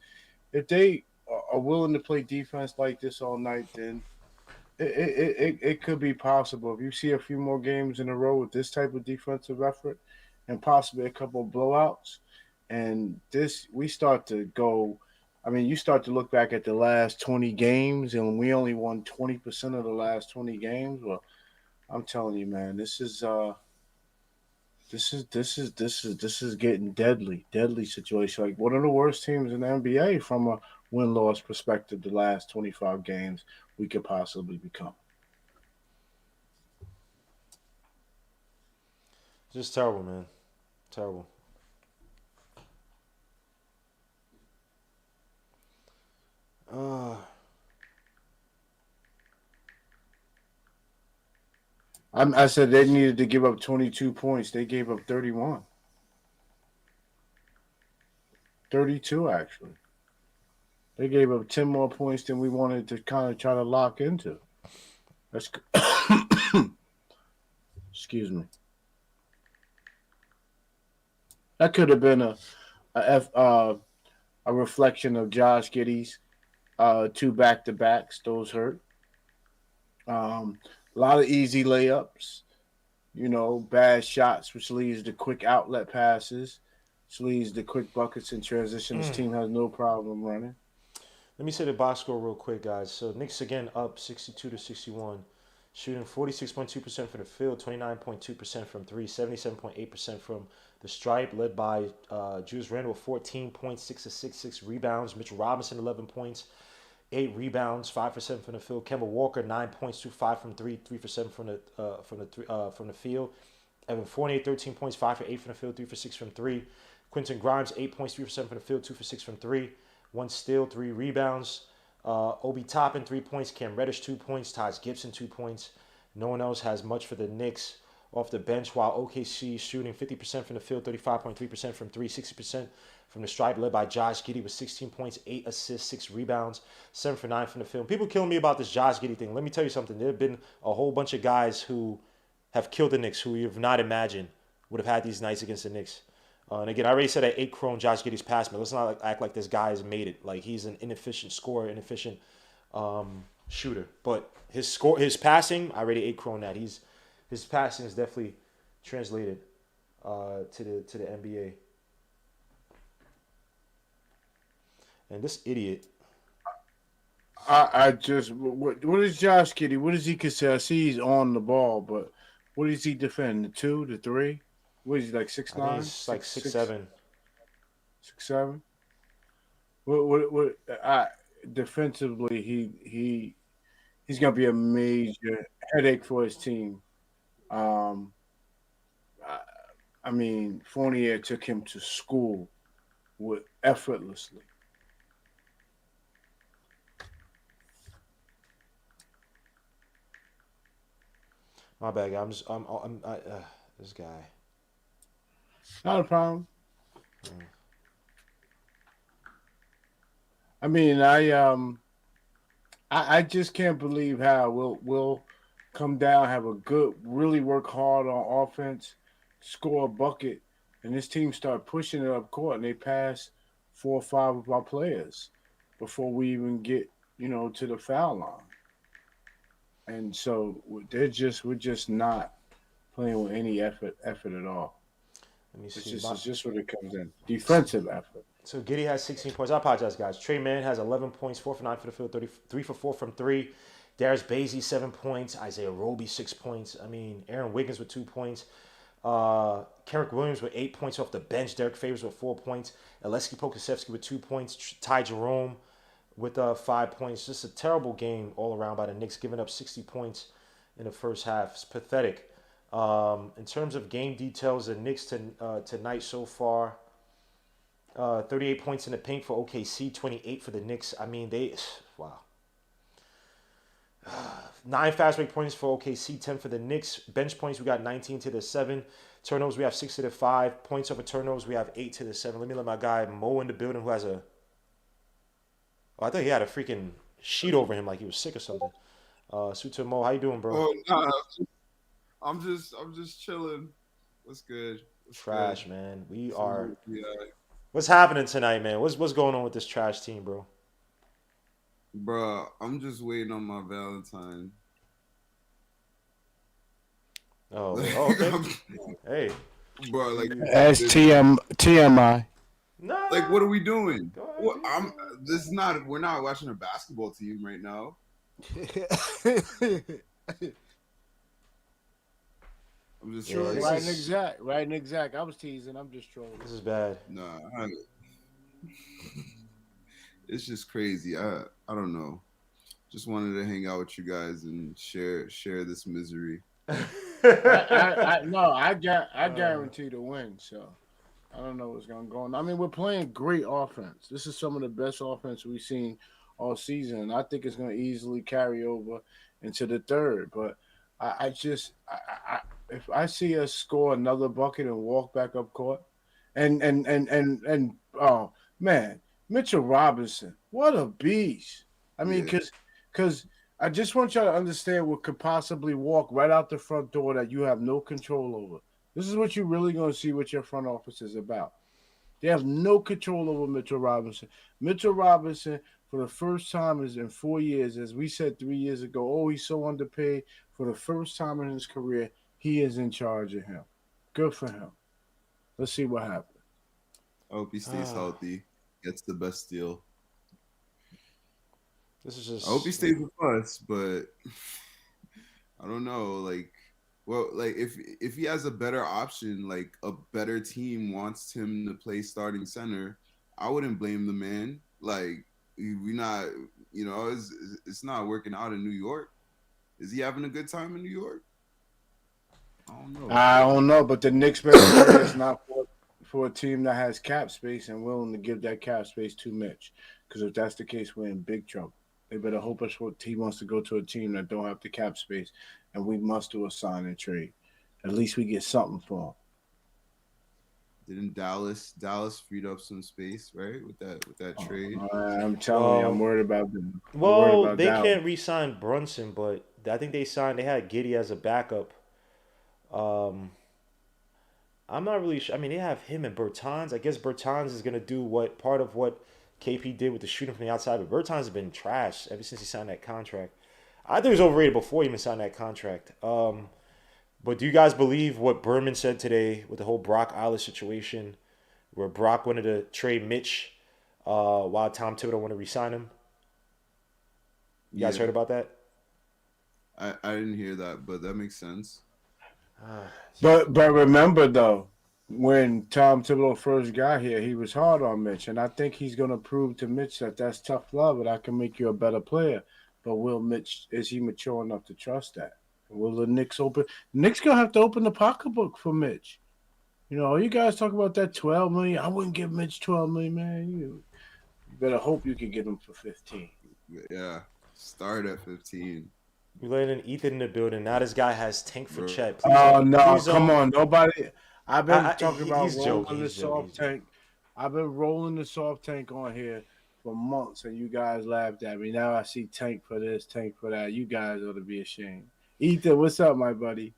if they are willing to play defense like this all night, then it could be possible. If you see a few more games in a row with this type of defensive effort and possibly a couple of blowouts, and we start to go. I mean, you start to look back at the last 20 games, and we only won 20% of the last 20 games. Well, I'm telling you, man, this is getting deadly situation. Like one of the worst teams in the NBA from a win-loss perspective. The last 25 games we could possibly become. Just terrible, man. Terrible. I said they needed to give up 22 points. They gave up 31. 32, actually. They gave up 10 more points than we wanted to kind of try to lock into. That's excuse me. That could have been a reflection of Josh Giddey's 2 back-to-backs. Those hurt. A lot of easy layups, bad shots, which leads to quick outlet passes, which leads to quick buckets in transition. This team has no problem running. Let me say the box score real quick, guys. So Knicks again up 62 to 61, shooting 46.2% from the field, 29.2% from 3, 77.8% from the stripe, led by Julius Randle, 14 points, 6 assists, 6 rebounds. Mitchell Robinson, 11 points, 8 rebounds, 5 for 7 from the field. Kemba Walker, 9 points, 2 5 from 3, 3 for 7 from the field. Evan Fournier, 13 points, 5 for 8 from the field, 3 for 6 from 3. Quentin Grimes, 8 points, 3 for 7 from the field, 2 for 6 from 3. 1 steal, 3 rebounds. Obi Toppin, 3 points. Cam Reddish, 2 points. Taj Gibson, 2 points. No one else has much for the Knicks off the bench, while OKC shooting 50% from the field, 35.3% from 3, 60% from the stripe, led by Josh Giddey with 16 points, 8 assists, 6 rebounds, 7 for 9 from the field. People killing me about this Josh Giddey thing. Let me tell you something. There have been a whole bunch of guys who have killed the Knicks who you have not imagined would have had these nights against the Knicks. And again, I already said I ate Crone Josh Giddey's pass, but let's not act like this guy has made it. Like he's an inefficient scorer, inefficient shooter. But his passing, I already ate Crone that. His passing is definitely translated to the NBA. And this idiot. I just what is Josh Giddey? What does he consider? I see he's on the ball, but what does he defend? The 2, the 3? What is he, like 6'9"? He's like 6'7". 6'7". What defensively he's gonna be a major headache for his team. I I mean, Fournier took him to school with effortlessly. My bad, guy. This guy. Not a problem. I mean, I just can't believe how we'll come down, have a good, really work hard on offense, score a bucket, and this team start pushing it up court, and they pass 4 or 5 of our players before we even get to the foul line. And so we're just not playing with any effort at all. Let me It's see. just what it comes in. Defensive effort. So Giddy has 16 points. I apologize, guys. Trey Mann has 11 points, 4 for 9 for the field, 3 for 4 from 3. Darius Bazey, 7 points. Isaiah Roby, 6 points. I mean, Aaron Wiggins with 2 points. Kenrick Williams with 8 points off the bench. Derek Favors with 4 points. Aleksej Pokusevski with 2 points. Ty Jerome with 5 points. Just a terrible game all around by the Knicks, giving up 60 points in the first half. It's pathetic. In terms of game details, the Knicks tonight so far, 38 points in the paint for OKC, 28 for the Knicks. I mean, wow. 9 fast break points for OKC, 10 for the Knicks. Bench points, we got 19 to the 7. Turnovers, we have 6 to the 5. Points over turnovers, we have 8 to the 7. Let me let my guy Mo in the building, who has a... Oh, I thought he had a freaking sheet over him like he was sick or something. Suta Mo, how you doing, bro? Oh, nah, I'm just chilling. What's good? Trash, man. We are... Yeah. What's happening tonight, man? What's going on with this trash team, bro? Bro, I'm just waiting on my Valentine. Oh, okay. Hey. Bro, like As TMI. No. Like, what are we doing? Ahead, We're not watching a basketball team right now. I'm just trolling. Right and exact. I was teasing. I'm just trolling. This is bad. Nah, it's just crazy. I don't know. Just wanted to hang out with you guys and share this misery. I guarantee to win. So I don't know what's going to go on. I mean, we're playing great offense. This is some of the best offense we've seen all season, and I think it's going to easily carry over into the third. But if I see us score another bucket and walk back up court, and oh man, Mitchell Robinson, what a beast! I mean, because I just want y'all to understand what could possibly walk right out the front door that you have no control over. This is what you're really going to see what your front office is about. They have no control over Mitchell Robinson. Mitchell Robinson, for the first time in 4 years, as we said 3 years ago, oh, he's so underpaid. For the first time in his career, he is in charge of him. Good for him. Let's see what happens. I hope he stays healthy, gets the best deal. This is just... I hope he stays with us, but I don't know. Like, well, like if he has a better option, like a better team wants him to play starting center, I wouldn't blame the man. Like, we not, it's not working out in New York. Is he having a good time in New York? I don't know, but the Knicks better play is not for a team that has cap space and willing to give that cap space to Mitch. Because if that's the case, we're in big trouble. They better hope he wants to go to a team that don't have the cap space, and we must do a sign and trade. At least we get something for him. Didn't Dallas freed up some space, right, with that trade? I'm telling you, I'm worried about them. Well, they can't re-sign Brunson, but I think they had Giddey as a backup. I'm not really sure. I mean, they have him and Bertans. I guess Bertans is gonna do part of what KP did with the shooting from the outside, but Bertans has been trash ever since he signed that contract. I think he was overrated before he even signed that contract. But do you guys believe what Berman said today with the whole Brock Eilish situation, where Brock wanted to trade Mitch while Tom Thibodeau wanted to re-sign him? You guys heard about that? I didn't hear that, but that makes sense. But remember, though, when Tom Thibodeau first got here, he was hard on Mitch, and I think he's going to prove to Mitch that that's tough love and I can make you a better player. But is he mature enough to trust that? Will the Knicks open? Knicks going to have to open the pocketbook for Mitch. You guys talk about that 12 million. I wouldn't give Mitch 12 million, man. You better hope you can get him for 15. Yeah, start at 15, We letting Ethan in the building. Now this guy has tank for bro. Chet. Oh no, Please come don't. on, nobody. I've been talking about He's joking. rolling the He's joking. soft tank. I've been rolling the soft tank on here for months, and you guys laughed at me. Now I see tank for this, tank for that. You guys ought to be ashamed. Ethan, what's up, my buddy?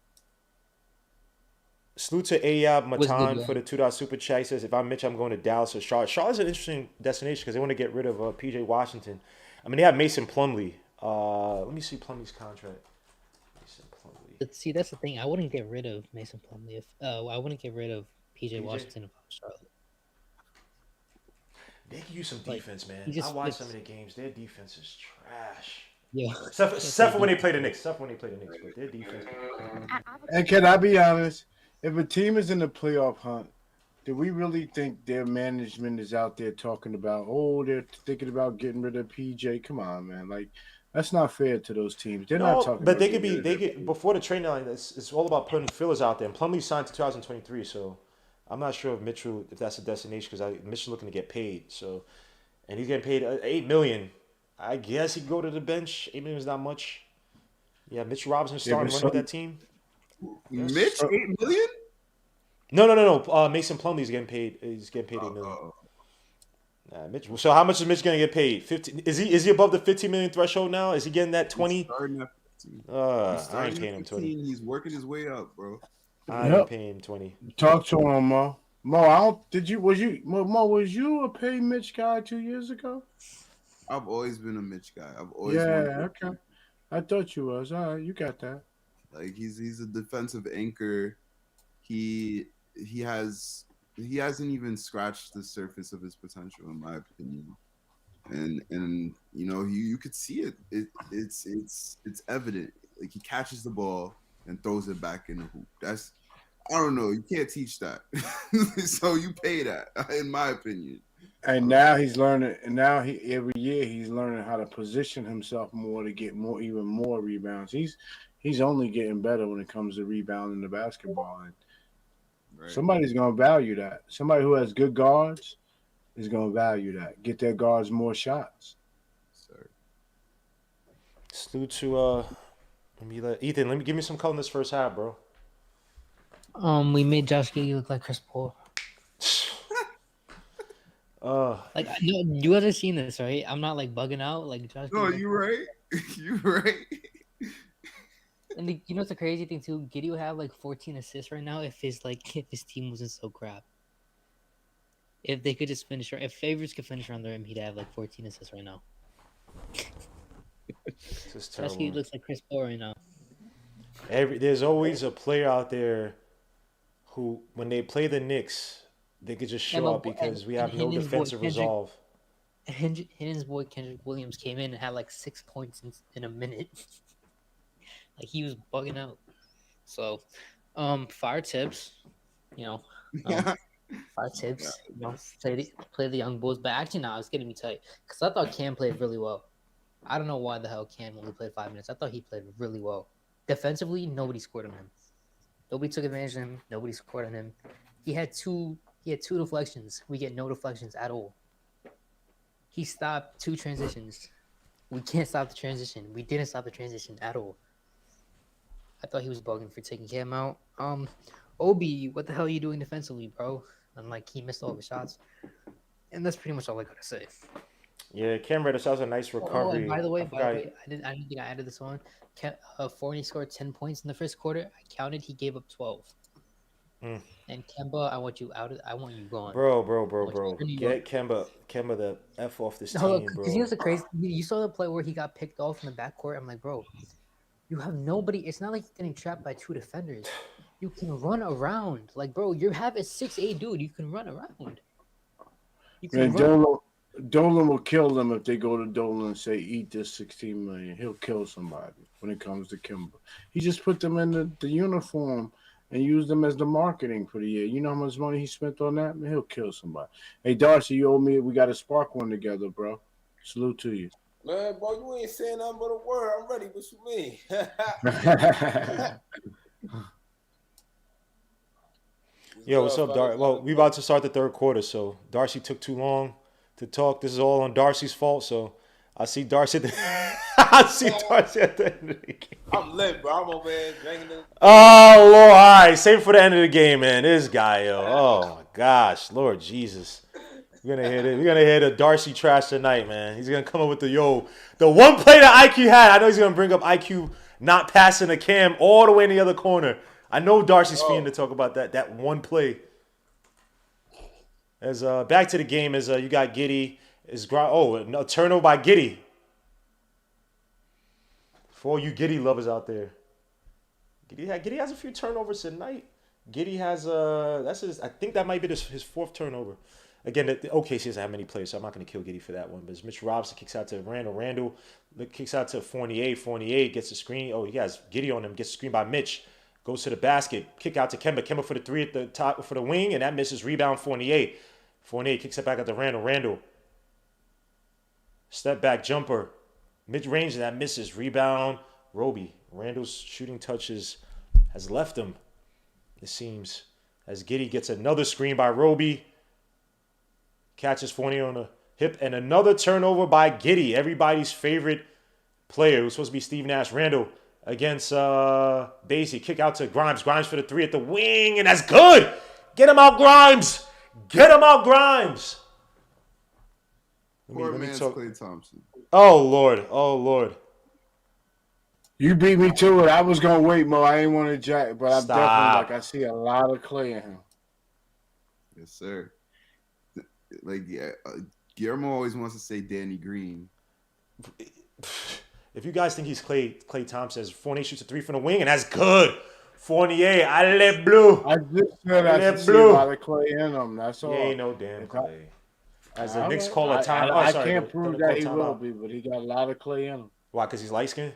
Salute to Ayab Was good, Matan for man. the $2 super chat. He says, if I'm Mitch, I'm going to Dallas or Charlotte. Charlotte's an interesting destination because they want to get rid of PJ Washington. I mean, they have Mason Plumlee. Let me see Plumlee's contract. Mason Plumlee. But see, that's the thing. I wouldn't get rid of Mason Plumlee if I wouldn't get rid of PJ PJ? Washington if I was Charlotte. They can use some Like, defense, man. he I just watched some fits. of their games. Their defense is trash. Yeah. Except for when they play the Knicks. Except for when they play the Knicks. But their defense. And can I be honest? If a team is in the playoff hunt, do we really think their management is out there talking about, oh, they're thinking about getting rid of PJ? Come on, man. Like, that's not fair to those teams. They're not No, talking but about they could getting be. rid They of get before the trade deadline. It's all about putting fillers out there. And Plumlee signed to 2023, so I'm not sure if Mitchell if that's a destination because Mitchell's looking to get paid. So, and he's getting paid $8 million. I guess he could go to the bench. $8 million is not much. Yeah, Mitch Robinson starting running with that team. Yes. Mitch, 8 million. No. Mason Plumlee's getting paid. He's getting paid $8 million. Mitch. So how much is Mitch gonna get paid? 15. Is he above the 15 million threshold now? Is he getting that 20? Starting at 15. He's I starting ain't paying at him 15. 20. He's working his way up, bro. I ain't paying him 20. Talk to him, Mo. Mo, I don't. Did you? Was you? Mo, was you a pay Mitch guy 2 years ago? I've always been a Mitch guy. I've always Yeah. Okay. I thought you was. All right, you got that. like he's a defensive anchor. He he hasn't even scratched the surface of his potential, in my opinion. And you could see it. It's evident. Like he catches the ball and throws it back in the hoop. That's I don't know. You can't teach that. So you pay that, in my opinion. And now he's learning. And now every year he's learning how to position himself more to get even more rebounds. He's only getting better when it comes to rebounding the basketball. And Right. somebody's gonna value that. Somebody who has good guards is gonna value that. Get their guards more shots. Sorry. Salute to Ethan. Let me give me some color in this first half, bro. We made Josh Giddey look like Chris Paul. Like, no, you guys have seen this, right? I'm not like bugging out. Like Josh. No, Giddey, you're right. You're right. And you know what's the crazy thing too? Giddey would have like 14 assists right now if his team wasn't so crap. If they could just finish, if Favors could finish around the rim, he'd have like 14 assists right now. This is Josh Giddey terrible. looks like Chris Paul right now. There's always a player out there who, when they play the Knicks, they could just show up because we have no Higgins' boy defensive resolve. His boy Kendrick Williams came in and had like 6 points in a minute. Like he was bugging out. So, fire tips, fire tips. Play the young bulls. But actually, now it's getting me tight because I thought Cam played really well. I don't know why the hell Cam only played 5 minutes. I thought he played really well. Defensively, nobody scored on him. Nobody took advantage of him. Nobody scored on him. He had two deflections. We get no deflections at all. He stopped 2 transitions. We can't stop the transition. We didn't stop the transition at all. I thought he was bugging for taking Cam out. Obi, what the hell are you doing defensively, bro? And like he missed all the shots. And that's pretty much all I gotta say. Yeah, Cam Reddish, that was a nice recovery. And by the way, forgot- I didn't think I added this on. Fournier scored 10 points in the first quarter. I counted. He gave up 12. And Kemba, I want you out. I want you gone. Bro. you Get Kemba the F off this No, team, bro. because you know the crazy. You saw the play where he got picked off in the backcourt. I'm like, bro, you have nobody. It's not like you're getting trapped by 2 defenders. You can run around. Like, bro, you have a 6'8" dude. You can run around. You can And run. Dolan will kill them if they go to Dolan and say, eat this 16 million. He'll kill somebody when it comes to Kimba. He just put them in the uniform and used them as the marketing for the year. You know how much money he spent on that? Man, he'll kill somebody. Hey, Darcy, you owe me. We got to spark one together, bro. Salute to you. Man, boy, you ain't saying nothing but a word. I'm ready. What you mean? Yo, what's up, Darcy? Well, we about to start the third quarter, so Darcy took too long to talk. This is all on Darcy's fault, so I see Darcy at the I see Darcy at the end of the game. I'm lit, bro. I'm over here drinking the. Oh, Lord. All right, save for the end of the game, man. This guy, yo. Oh, my gosh. Lord Jesus. We're gonna hear the Darcy trash tonight, man. He's gonna come up with the one play that IQ had. I know he's gonna bring up IQ not passing the cam all the way in the other corner. I know Darcy's fiending to talk about that one play. As back to the game, as you got Giddey. A turnover by Giddey. For all you Giddey lovers out there. Giddey has a few turnovers tonight. Giddey has I think that might be his fourth turnover. Again, the OKC doesn't have many players, so I'm not going to kill Giddey for that one. But Mitch Robinson kicks out to Randall. Randall kicks out to Fournier. Fournier gets a screen. Oh, he has Giddey on him. Gets a screen by Mitch. Goes to the basket. Kick out to Kemba. Kemba for the three at the top for the wing, and that misses. Rebound Fournier. Fournier kicks it back at the Randall. Randall. Step back jumper. Mid-range, and that misses. Rebound Roby. Randall's shooting touches has left him, it seems. As Giddey gets another screen by Roby. Catches Fournier on the hip, and another turnover by Giddey, everybody's favorite player. It was supposed to be Steve Nash. Randall against Basie. Kick out to Grimes. Grimes for the three at the wing, and that's good. Get him out, Grimes. Get him out, Grimes. Poor man's Klay Thompson. Oh, Lord. Oh, Lord. You beat me to it. I was going to wait, Mo. I ain't want to jack, but I'm Stop. I see a lot of Klay in him. Yes, sir. Guillermo always wants to say Danny Green. If you guys think he's Klay Thompson, as Fournier shoots a three from the wing, and that's good. Fournier, allez bleu. I just said I see a lot of Klay in him. That's all. He ain't no damn Klay. As the Knicks call a time. I can't prove that he will be, but he got a lot of Klay in him. Why? Because he's light skinned?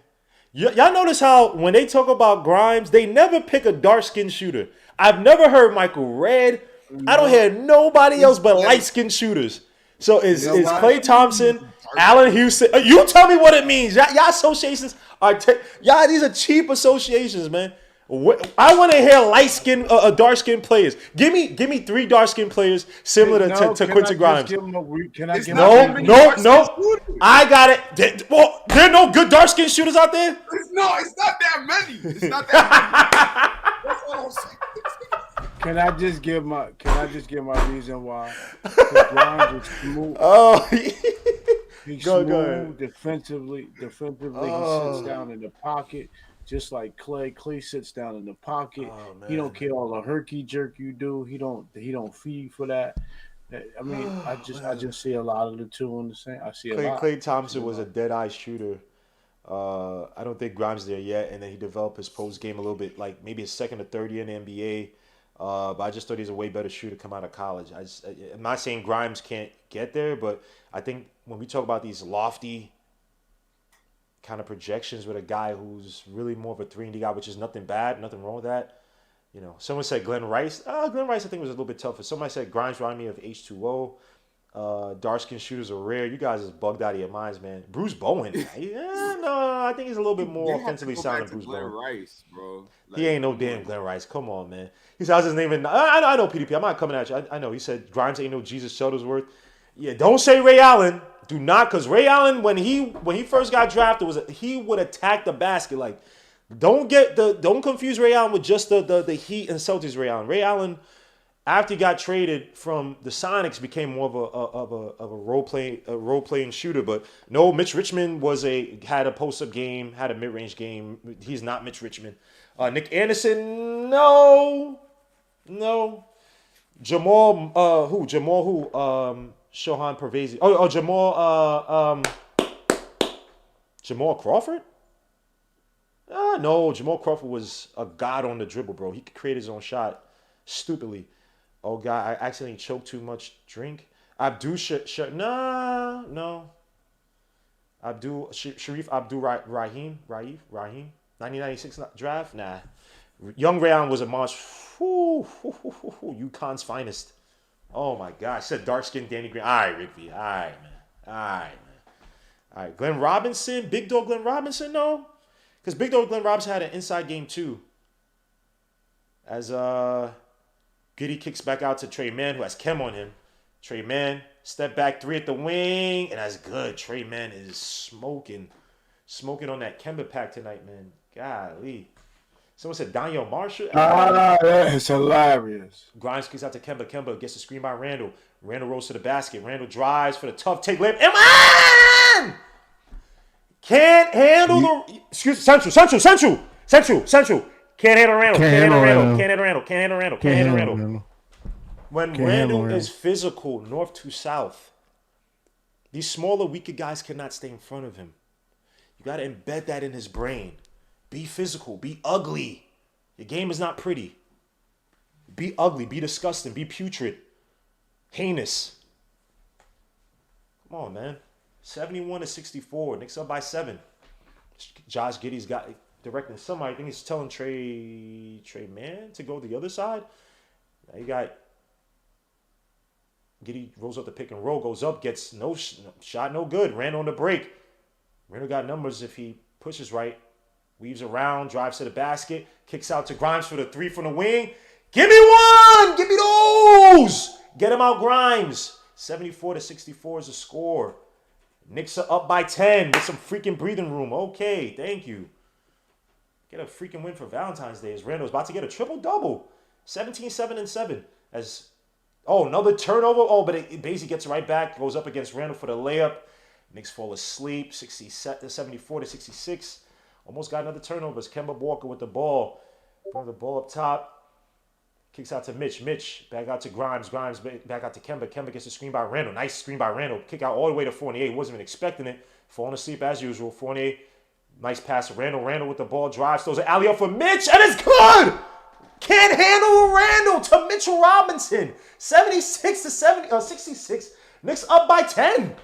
Y'all notice how when they talk about Grimes, they never pick a dark skinned shooter. I've never heard Michael Redd. I don't hear nobody else but light skinned shooters. So is Klay Thompson, Allen Houston? You tell me what it means. Y'all associations are these are cheap associations, man. I want to hear light skin, dark skin players. Give me three dark skin players similar to Quentin Grimes. No. I got it. Well, there are no good dark skin shooters out there. It's not that many. It's not that many. That's what I'm saying. Can I just give my reason why? Grimes is smooth. Oh, he's go smooth ahead. Defensively, he sits down in the pocket. Just like Klay. Klay sits down in the pocket. Oh, he don't care all the herky jerk you do. He don't feed for that. I mean, I just see a lot of the two in the same. I see a lot. Klay Thompson was a dead eye shooter. I don't think Grimes is there yet, and then he developed his post game a little bit, like maybe his second or third year in the NBA. But I just thought he's a way better shooter come out of college. I'm not saying Grimes can't get there, but I think when we talk about these lofty kind of projections with a guy who's really more of a 3-and-D guy, which is nothing bad, nothing wrong with that. You know, someone said Glenn Rice. Glenn Rice I think was a little bit tougher. Somebody said Grimes reminded me of H2O. Dark skin shooters are rare. You guys is bugged out of your minds, man. Bruce Bowen. I think he's a little bit more offensively sound than Bruce Bowen. Rice, bro. He ain't no damn Glenn Rice. Come on, man. He said, I was his name. I know PDP. I'm not coming at you. I know. He said Grimes ain't no Jesus Shuttlesworth. Yeah, don't say Ray Allen. Do not, because Ray Allen, when he first got drafted, he would attack the basket. Like, don't confuse Ray Allen with just the Heat and Celtics Ray Allen. Ray Allen, after he got traded from the Sonics, became more of a role playing shooter. But no, Mitch Richmond had a post up game, had a mid range game. He's not Mitch Richmond. Nick Anderson, no. Jamal who? Shohan Pervezi. Jamal Crawford? No, Jamal Crawford was a god on the dribble, bro. He could create his own shot stupidly. Oh, God, I accidentally choked too much drink. No. Sharif Abdul Rahim. 1996 draft? Nah. Young Ray Allen was a monster. UConn's finest. Oh, my God. I said dark-skinned Danny Green. All right, Rigby. All right, man. All right. Glenn Robinson. Big dog Glenn Robinson, no. Because Big dog Glenn Robinson had an inside game, too. As, Giddey kicks back out to Trey Mann, who has Kem on him. Trey Mann, step back 3 at the wing, and that's good. Trey Mann is smoking on that Kemba pack tonight, man. Golly. Someone said Daniel Marshall. That's hilarious. Grimes kicks out to Kemba. Kemba gets the screen by Randall. Randall rolls to the basket. Randall drives for the tough take layup. And can't handle the Central. Can't handle Randall. When Randall is physical, north to south, these smaller, weaker guys cannot stay in front of him. You got to embed that in his brain. Be physical. Be ugly. Your game is not pretty. Be ugly. Be disgusting. Be putrid. Heinous. Come on, man. 71-64. Knicks up by 7. Josh Giddey's got directing somebody. I think he's telling Trey Mann to go the other side. Now you got Giddey rolls up the pick and roll, goes up, gets no shot, no good. Randall on the break. Randall got numbers if he pushes right. Weaves around, drives to the basket, kicks out to Grimes for the 3 from the wing. Give me one! Give me those! Get him out, Grimes. 74-64 is the score. Knicks are up by 10 with some freaking breathing room. Okay, thank you. Get a freaking win for Valentine's Day as Randall's about to get a triple-double. 17, 7, and 7. Another turnover. But Basie gets right back, goes up against Randall for the layup. Knicks fall asleep, 74-66. Almost got another turnover. It's Kemba Walker with the ball. Bring the ball up top. Kicks out to Mitch. Mitch back out to Grimes. Grimes back out to Kemba. Kemba gets a screen by Randall. Nice screen by Randall. Kick out all the way to Fournier. Wasn't even expecting it. Falling asleep as usual. Fournier, nice pass to Randall. Randall with the ball. Drives. Throws an alley-oop for Mitch. And it's good! Can't handle Randall to Mitchell Robinson. 76-66. Knicks up by 10.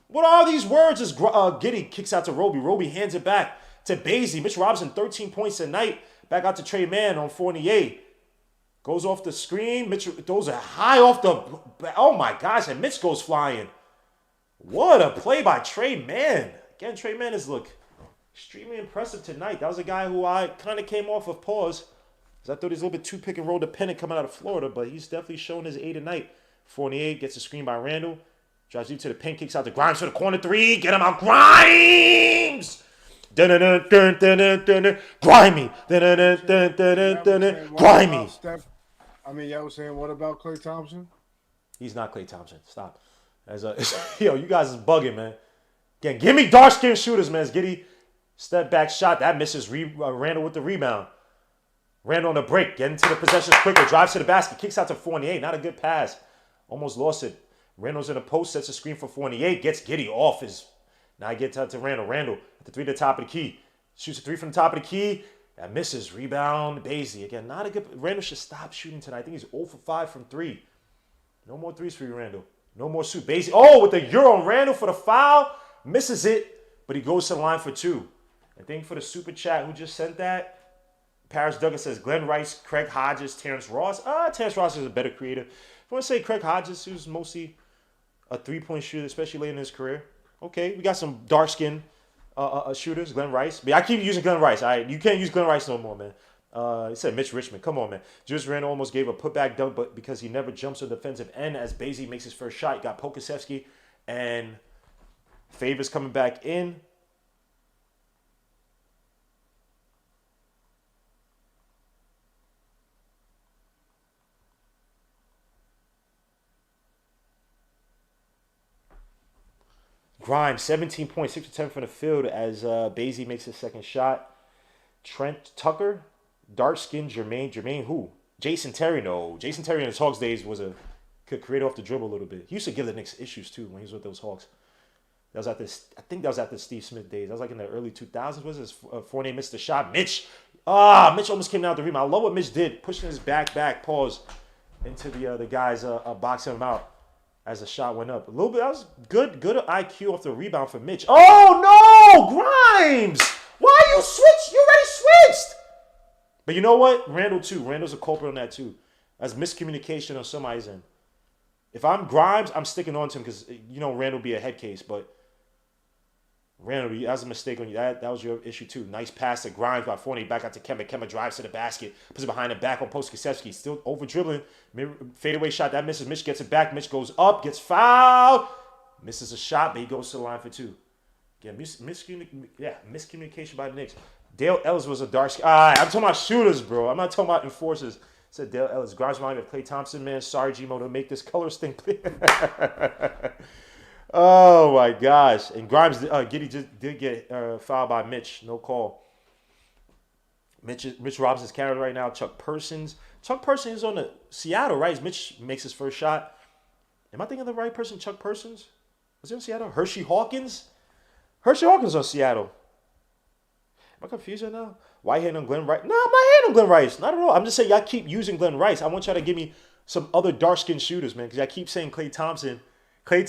What are these words? As Giddey kicks out to Roby. Roby hands it back to Basie. Mitch Robinson, 13 points tonight. Back out to Trey Mann on Fournier. Goes off the screen. Mitch throws it high off the... Oh, my gosh. And Mitch goes flying. What a play by Trey Mann. Again, Trey Mann has looked extremely impressive tonight. That was a guy who I kind of came off of pause. Because I thought he was a little bit too pick and roll dependent coming out of Florida. But he's definitely shown his A tonight. Fournier gets a screen by Randall. Drives deep to the paint, kicks out to Grimes for the corner 3. Get him out, Grimes! Grimy. Grimy. Y'all was saying, what about Klay Thompson? He's not Klay Thompson. Stop. Yo, you guys is bugging, man. Again, give me dark-skinned shooters, man. Giddey, step back shot. That misses Randall with the rebound. Randall on the break. Getting to the possessions quicker. Drives to the basket. Kicks out to Fournier. Not a good pass. Almost lost it. Randall's in the post. Sets a screen for Fournier. Gets Giddey off his... Now he gets out to Randall. Randall at the 3 to the top of the key. Shoots a 3 from the top of the key. That misses. Rebound. Basie. Again, not a good... Randall should stop shooting tonight. I think he's 0 for 5 from 3. No more threes for you, Randall. No more shoot. Basie. Oh, with the Euro on Randall for the foul. Misses it, but he goes to the line for 2. I think for the super chat who just sent that, Paris Duggan says Glenn Rice, Craig Hodges, Terrence Ross. Terrence Ross is a better creator. If you want to say Craig Hodges, who's mostly a 3-point shooter, especially late in his career. Okay, we got some dark-skinned shooters, Glenn Rice. But I keep using Glenn Rice. All right, you can't use Glenn Rice no more, man. He said Mitch Richmond. Come on, man. Julius Randle almost gave a putback dunk, but because he never jumps to the defensive end as Basie makes his first shot, he got Pokasevsky and Favors coming back in. Grimes, 17 points, 6 for 10 from the field as Basie makes his second shot. Trent Tucker, dark-skinned Jermaine who? Jason Terry, no. Jason Terry in his Hawks days could create off the dribble a little bit. He used to give the Knicks issues too when he was with those Hawks. I think that was at the Steve Smith days. That was like in the early 2000s. Was this Fournier missed the shot? Mitch almost came down with the rebound. I love what Mitch did, pushing his back, pause into the guys boxing him out as the shot went up. A little bit, that was good IQ off the rebound for Mitch. Oh no, Grimes! Why you switched? You already switched. But you know what? Randall too. Randall's a culprit on that too. That's miscommunication on somebody's end. If I'm Grimes, I'm sticking on to him because Randall be a head case, but Randall, that was a mistake on you. That was your issue too. Nice pass to Grimes by Fournier. Back out to Kemba. Kemba drives to the basket. Puts it behind the back on post. Kasevsky still over dribbling. Fadeaway shot. That misses. Mitch gets it back. Mitch goes up. Gets fouled. Misses a shot, but he goes to the line for two. Again, miscommunication by the Knicks. Dale Ellis was a dark skin. I'm talking about shooters, bro. I'm not talking about enforcers. Said Dale Ellis. Grimes reminded me of Klay Thompson, man. Sorry, Gmo, to make this color stink. Oh my gosh! And Grimes, Giddey just did get fouled by Mitch. No call. Mitch Robinson's carrying right now. Chuck Persons is on the Seattle, right? Mitch makes his first shot. Am I thinking of the right person? Chuck Persons? Was he on Seattle? Hershey Hawkins? Hershey Hawkins on Seattle. Am I confused right now? Why hating on Glenn Rice? No, I'm not hating on Glenn Rice. Not at all. I'm just saying y'all keep using Glenn Rice. I want y'all to give me some other dark-skinned shooters, man, because y'all keep saying Klay Thompson. Klay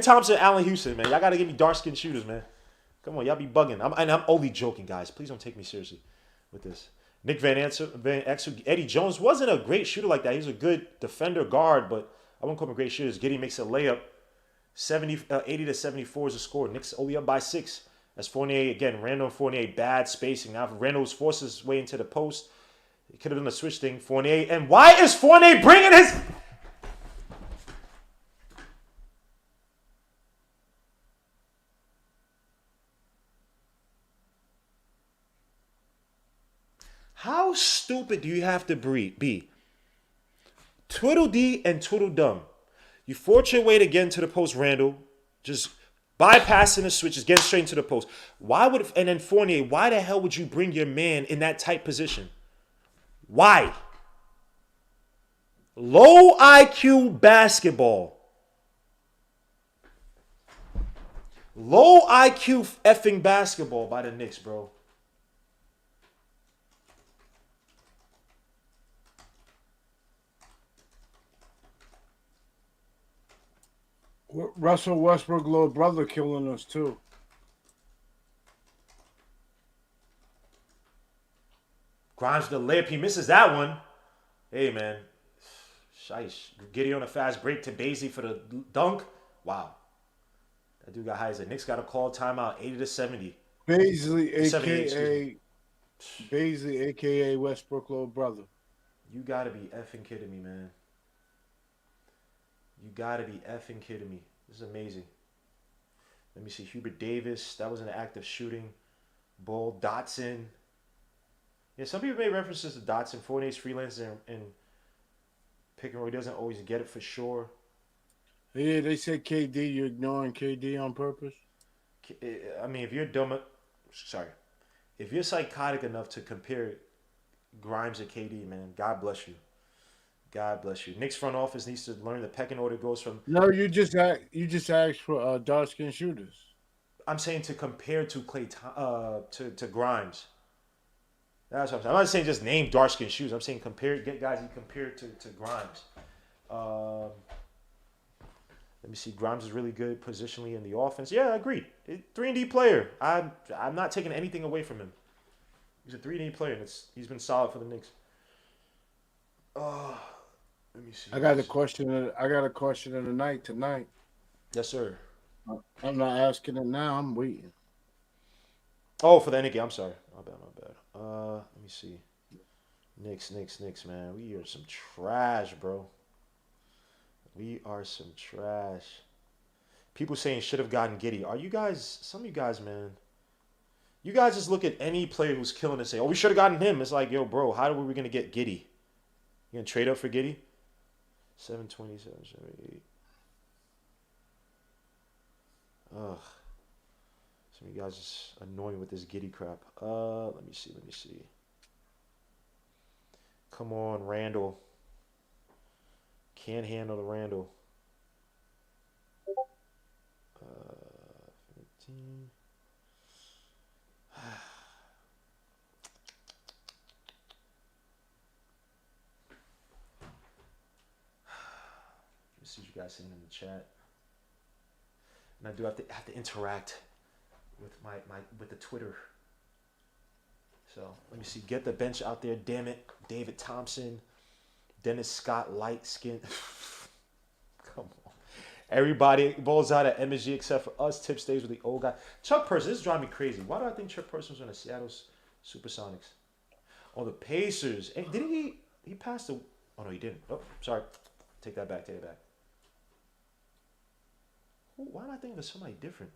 Thompson, Allen Houston, man. Y'all got to give me dark-skinned shooters, man. Come on, y'all be bugging. I'm only joking, guys. Please don't take me seriously with this. Nick Van Exel, Eddie Jones wasn't a great shooter like that. He was a good defender guard, but I wouldn't call him a great shooter. Giddey makes a layup. 80 to 74 is the score. Knicks only up by 6. As Fournier, again, Randall and Fournier, bad spacing. Now, Randall's forced his way into the post. It could have been a switch thing. Fournier, and why is Fournier bringing his... How stupid do you have to be? Twiddledee and Twiddledum. You force your way to get into the post, Randall. Just bypassing the switches, getting straight into the post. And then Fournier, why the hell would you bring your man in that tight position? Why? Low IQ basketball. Low IQ effing basketball by the Knicks, bro. Russell Westbrook little brother killing us too. Grimes the layup. He misses that one. Hey, man. Shish. Giddey on a fast break to Bazley for the dunk. Wow. That dude got high as a Knicks got a call timeout 80 to 70. Bazley, a.k.a. Westbrook little brother. You got to be effing kidding me, man. You got to be effing kidding me. This is amazing. Let me see. Hubert Davis. That was an active shooting. Bull. Dotson. Yeah, some people made references to Dotson. Fournier's freelancer and pick and roll. He doesn't always get it for sure. Yeah, they said KD. You're ignoring KD on purpose? I mean, if you're dumb... Sorry. If you're psychotic enough to compare Grimes and KD, man, God bless you. God bless you. Knicks front office needs to learn the pecking order goes from... No, you just asked for dark-skinned shooters. I'm saying to compare to to Grimes. That's what I'm saying. I'm not saying just name dark-skinned shoes. I'm saying get guys you compare to Grimes. Let me see. Grimes is really good positionally in the offense. Yeah, I agree. 3-and-D player. I'm not taking anything away from him. He's a 3-and-D player, and he's been solid for the Knicks. Let me see. I got a question of the night tonight. Yes, sir. I'm not asking it now. I'm waiting. Oh, for the end game. I'm sorry. My bad. Let me see. Knicks, man. We are some trash, bro. We are some trash. People saying should have gotten Giddey. Are you guys, some of you guys, man, you guys just look at any player who's killing and say, oh, we should have gotten him. It's like, yo, bro, how are we going to get Giddey? You going to trade up for Giddey? 727, 78. Ugh. Some of you guys just annoying with this Giddey crap. Let me see. Come on, Randall. Can't handle the Randall. 15. Let's see what you guys saying in the chat. And I do have to interact with with the Twitter. So let me see. Get the bench out there. Damn it. David Thompson. Dennis Scott, light skin. Come on. Everybody balls out at MSG except for us. Tip stays with the old guy. Chuck Person, this is driving me crazy. Why do I think Chuck Person was on the Seattle Supersonics? Oh, the Pacers. Hey, didn't he passed the... Oh, no, he didn't. Oh, sorry. Take that back. Why did I think of somebody different?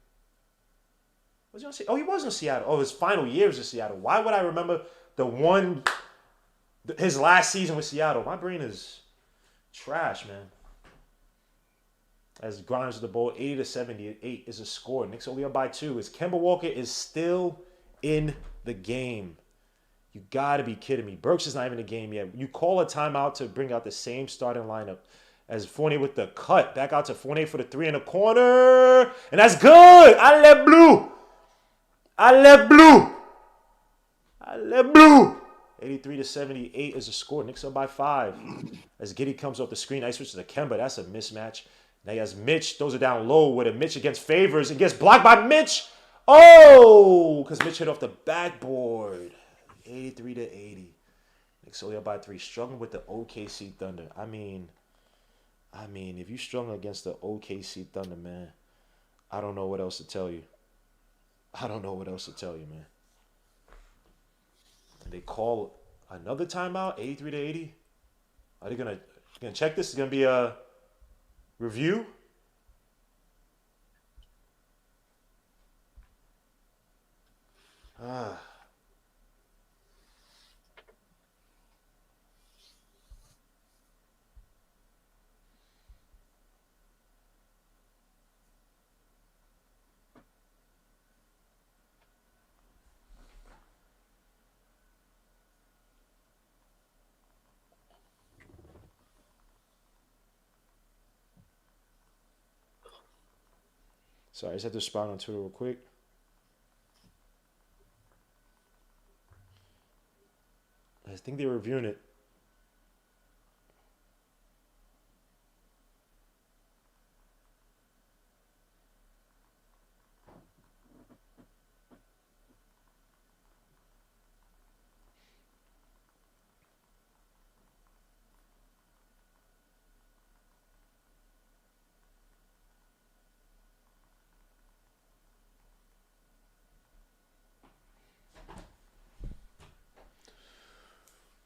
Was he on Seattle? Oh, he was in Seattle. Oh, his final year was in Seattle. Why would I remember his last season with Seattle? My brain is trash, man. As Grimes with the ball, 80-78 is a score. Knicks only up by 2. As Kemba Walker is still in the game. You got to be kidding me. Burks is not even in the game yet. You call a timeout to bring out the same starting lineup as Fournier with the cut. Back out to Fournier for the 3 in the corner. And that's good. Allez blue. 83-78 is a score. Knicks up by 5. As Giddey comes off the screen, I switches to Kemba. That's a mismatch. Now he has Mitch. Those are down low with a Mitch against Favors. It gets blocked by Mitch. Oh, because Mitch hit off the backboard. 83-80. Knicks only up by 3. Struggling with the OKC Thunder. I mean, if you struggle against the OKC Thunder, man, I don't know what else to tell you. Man. And they call another timeout, 83-80. Are they gonna check this? It's gonna be a review. Sorry, I just had to respond on Twitter real quick. I think they're reviewing it.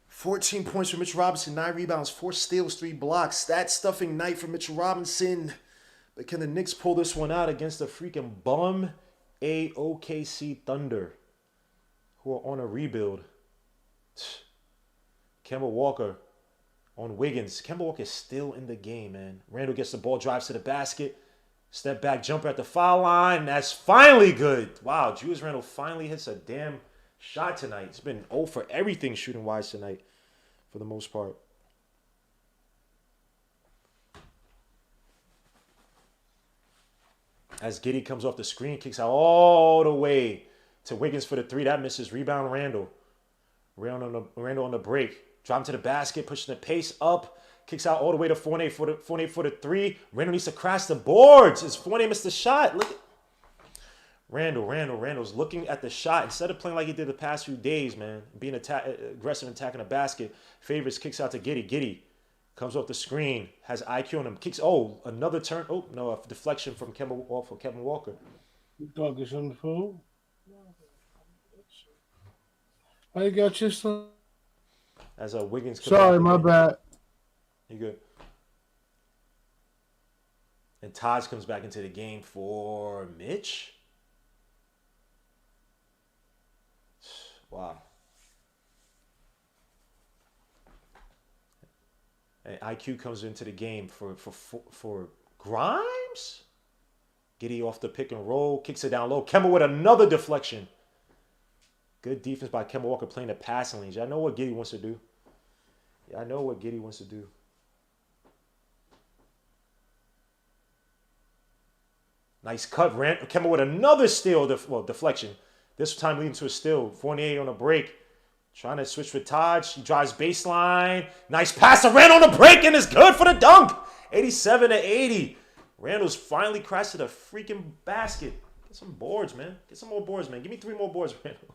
"14 points for Mitchell Robinson, 9 rebounds, 4 steals, 3 blocks. Stat-stuffing night for Mitchell Robinson. But can the Knicks pull this one out against the freaking bum OKC Thunder, who are on a rebuild? Kemba Walker on Wiggins. Kemba Walker is still in the game, man. Randall gets the ball, drives to the basket. Step back jumper at the foul line. That's finally good. Wow, Julius Randle finally hits a damn shot tonight. It's been 0 for everything shooting-wise tonight for the most part. As Giddey comes off the screen, kicks out all the way to Wiggins for the 3. That misses. Rebound Randall. Randall on the break. Driving to the basket, pushing the pace up. Kicks out all the way to Fournier for the 3. Randall needs to crash the boards. As Fournier missed the shot. Look at Randall's looking at the shot instead of playing like he did the past few days, man. Being aggressive, attacking the basket. Favors kicks out to Giddey. Giddey comes off the screen, has IQ on him. Kicks. Oh, another turn. Oh no, a deflection from Kevin Walker. You talking some fool? I got you some. As Wiggins. Sorry, my bad. You good? And Taj comes back into the game for Mitch. Wow. And IQ comes into the game for Grimes. Giddey off the pick and roll, kicks it down low. Kemba with another deflection. Good defense by Kemba Walker playing the passing lanes. I know what Giddey wants to do. Nice cut. Kemba with another steal, deflection. This time leading to a steal. Fournier on a break. Trying to switch with Taj. He drives baseline. Nice pass to Randall on the break, and it's good for the dunk. 87-80. Randall's finally crashed to the freaking basket. Get some boards, man. Get some more boards, man. Give me 3 more boards, Randall.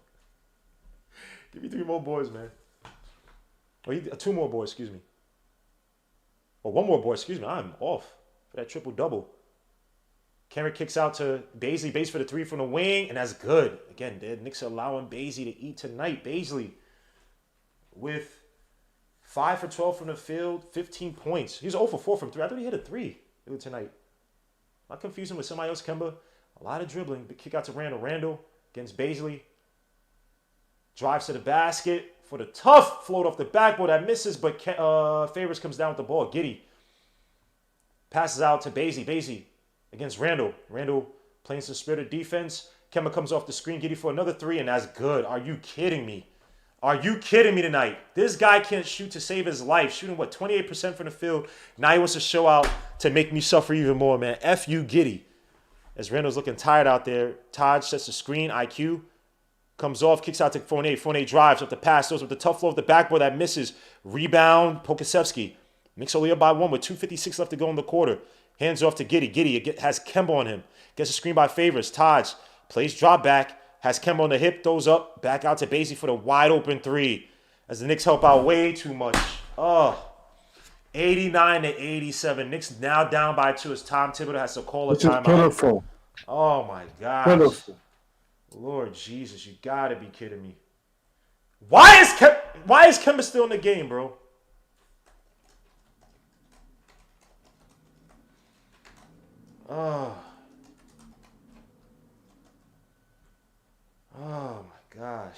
Give me 3 more boards, man. Or 2 more boards, excuse me. Or 1 more board, excuse me. I'm off for that triple-double. Cameron kicks out to Baisley. Base for the three from the wing, and that's good. Again, the Knicks are allowing Baisley to eat tonight. Baisley with 5 for 12 from the field, 15 points. He's 0 for 4 from 3. I thought he hit a 3 tonight. Not confusing with somebody else, Kemba. A lot of dribbling. But kick out to Randall. Randall against Baisley. Drives to the basket for the tough float off the backboard that misses, but Favors comes down with the ball. Giddey passes out to Baisley. Baisley against Randall. Randall playing some spirited defense. Kemba comes off the screen. Giddey for another 3, and that's good. Are you kidding me? Are you kidding me tonight? This guy can't shoot to save his life. Shooting, 28% from the field. Now he wants to show out to make me suffer even more, man. F you, Giddey. As Randall's looking tired out there, Taj sets the screen. IQ comes off, kicks out to Fournier. Fournier drives up the pass, throws with the tough flow of the backboard that misses. Rebound, Pokusevski. Knicks only up by 1 with 2:56 left to go in the quarter. Hands off to Giddey. Giddey has Kemba on him. Gets a screen by Favors. Taj plays drop back. Has Kemba on the hip. Throws up. Back out to Baisley for the wide open 3. As the Knicks help out way too much. 89-87. Knicks now down by 2 as Tom Thibodeau has to call a timeout. Pitiful. Oh, my gosh. Pitiful. Lord Jesus, you got to be kidding me. Why is Kemba still in the game, bro? Oh my gosh.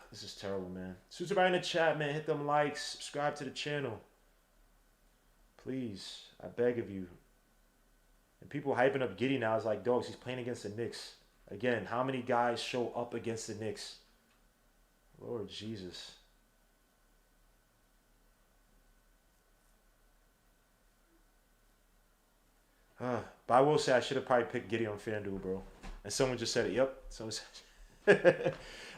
This is terrible, man. Suits everybody in the chat, man. Hit them likes. Subscribe to the channel. Please. I beg of you. And people hyping up Giddey now is like, dogs, he's playing against the Knicks. Again, how many guys show up against the Knicks? Lord Jesus. But I will say I should have probably picked Giddey on FanDuel, bro. And someone just said it. Yep. Someone said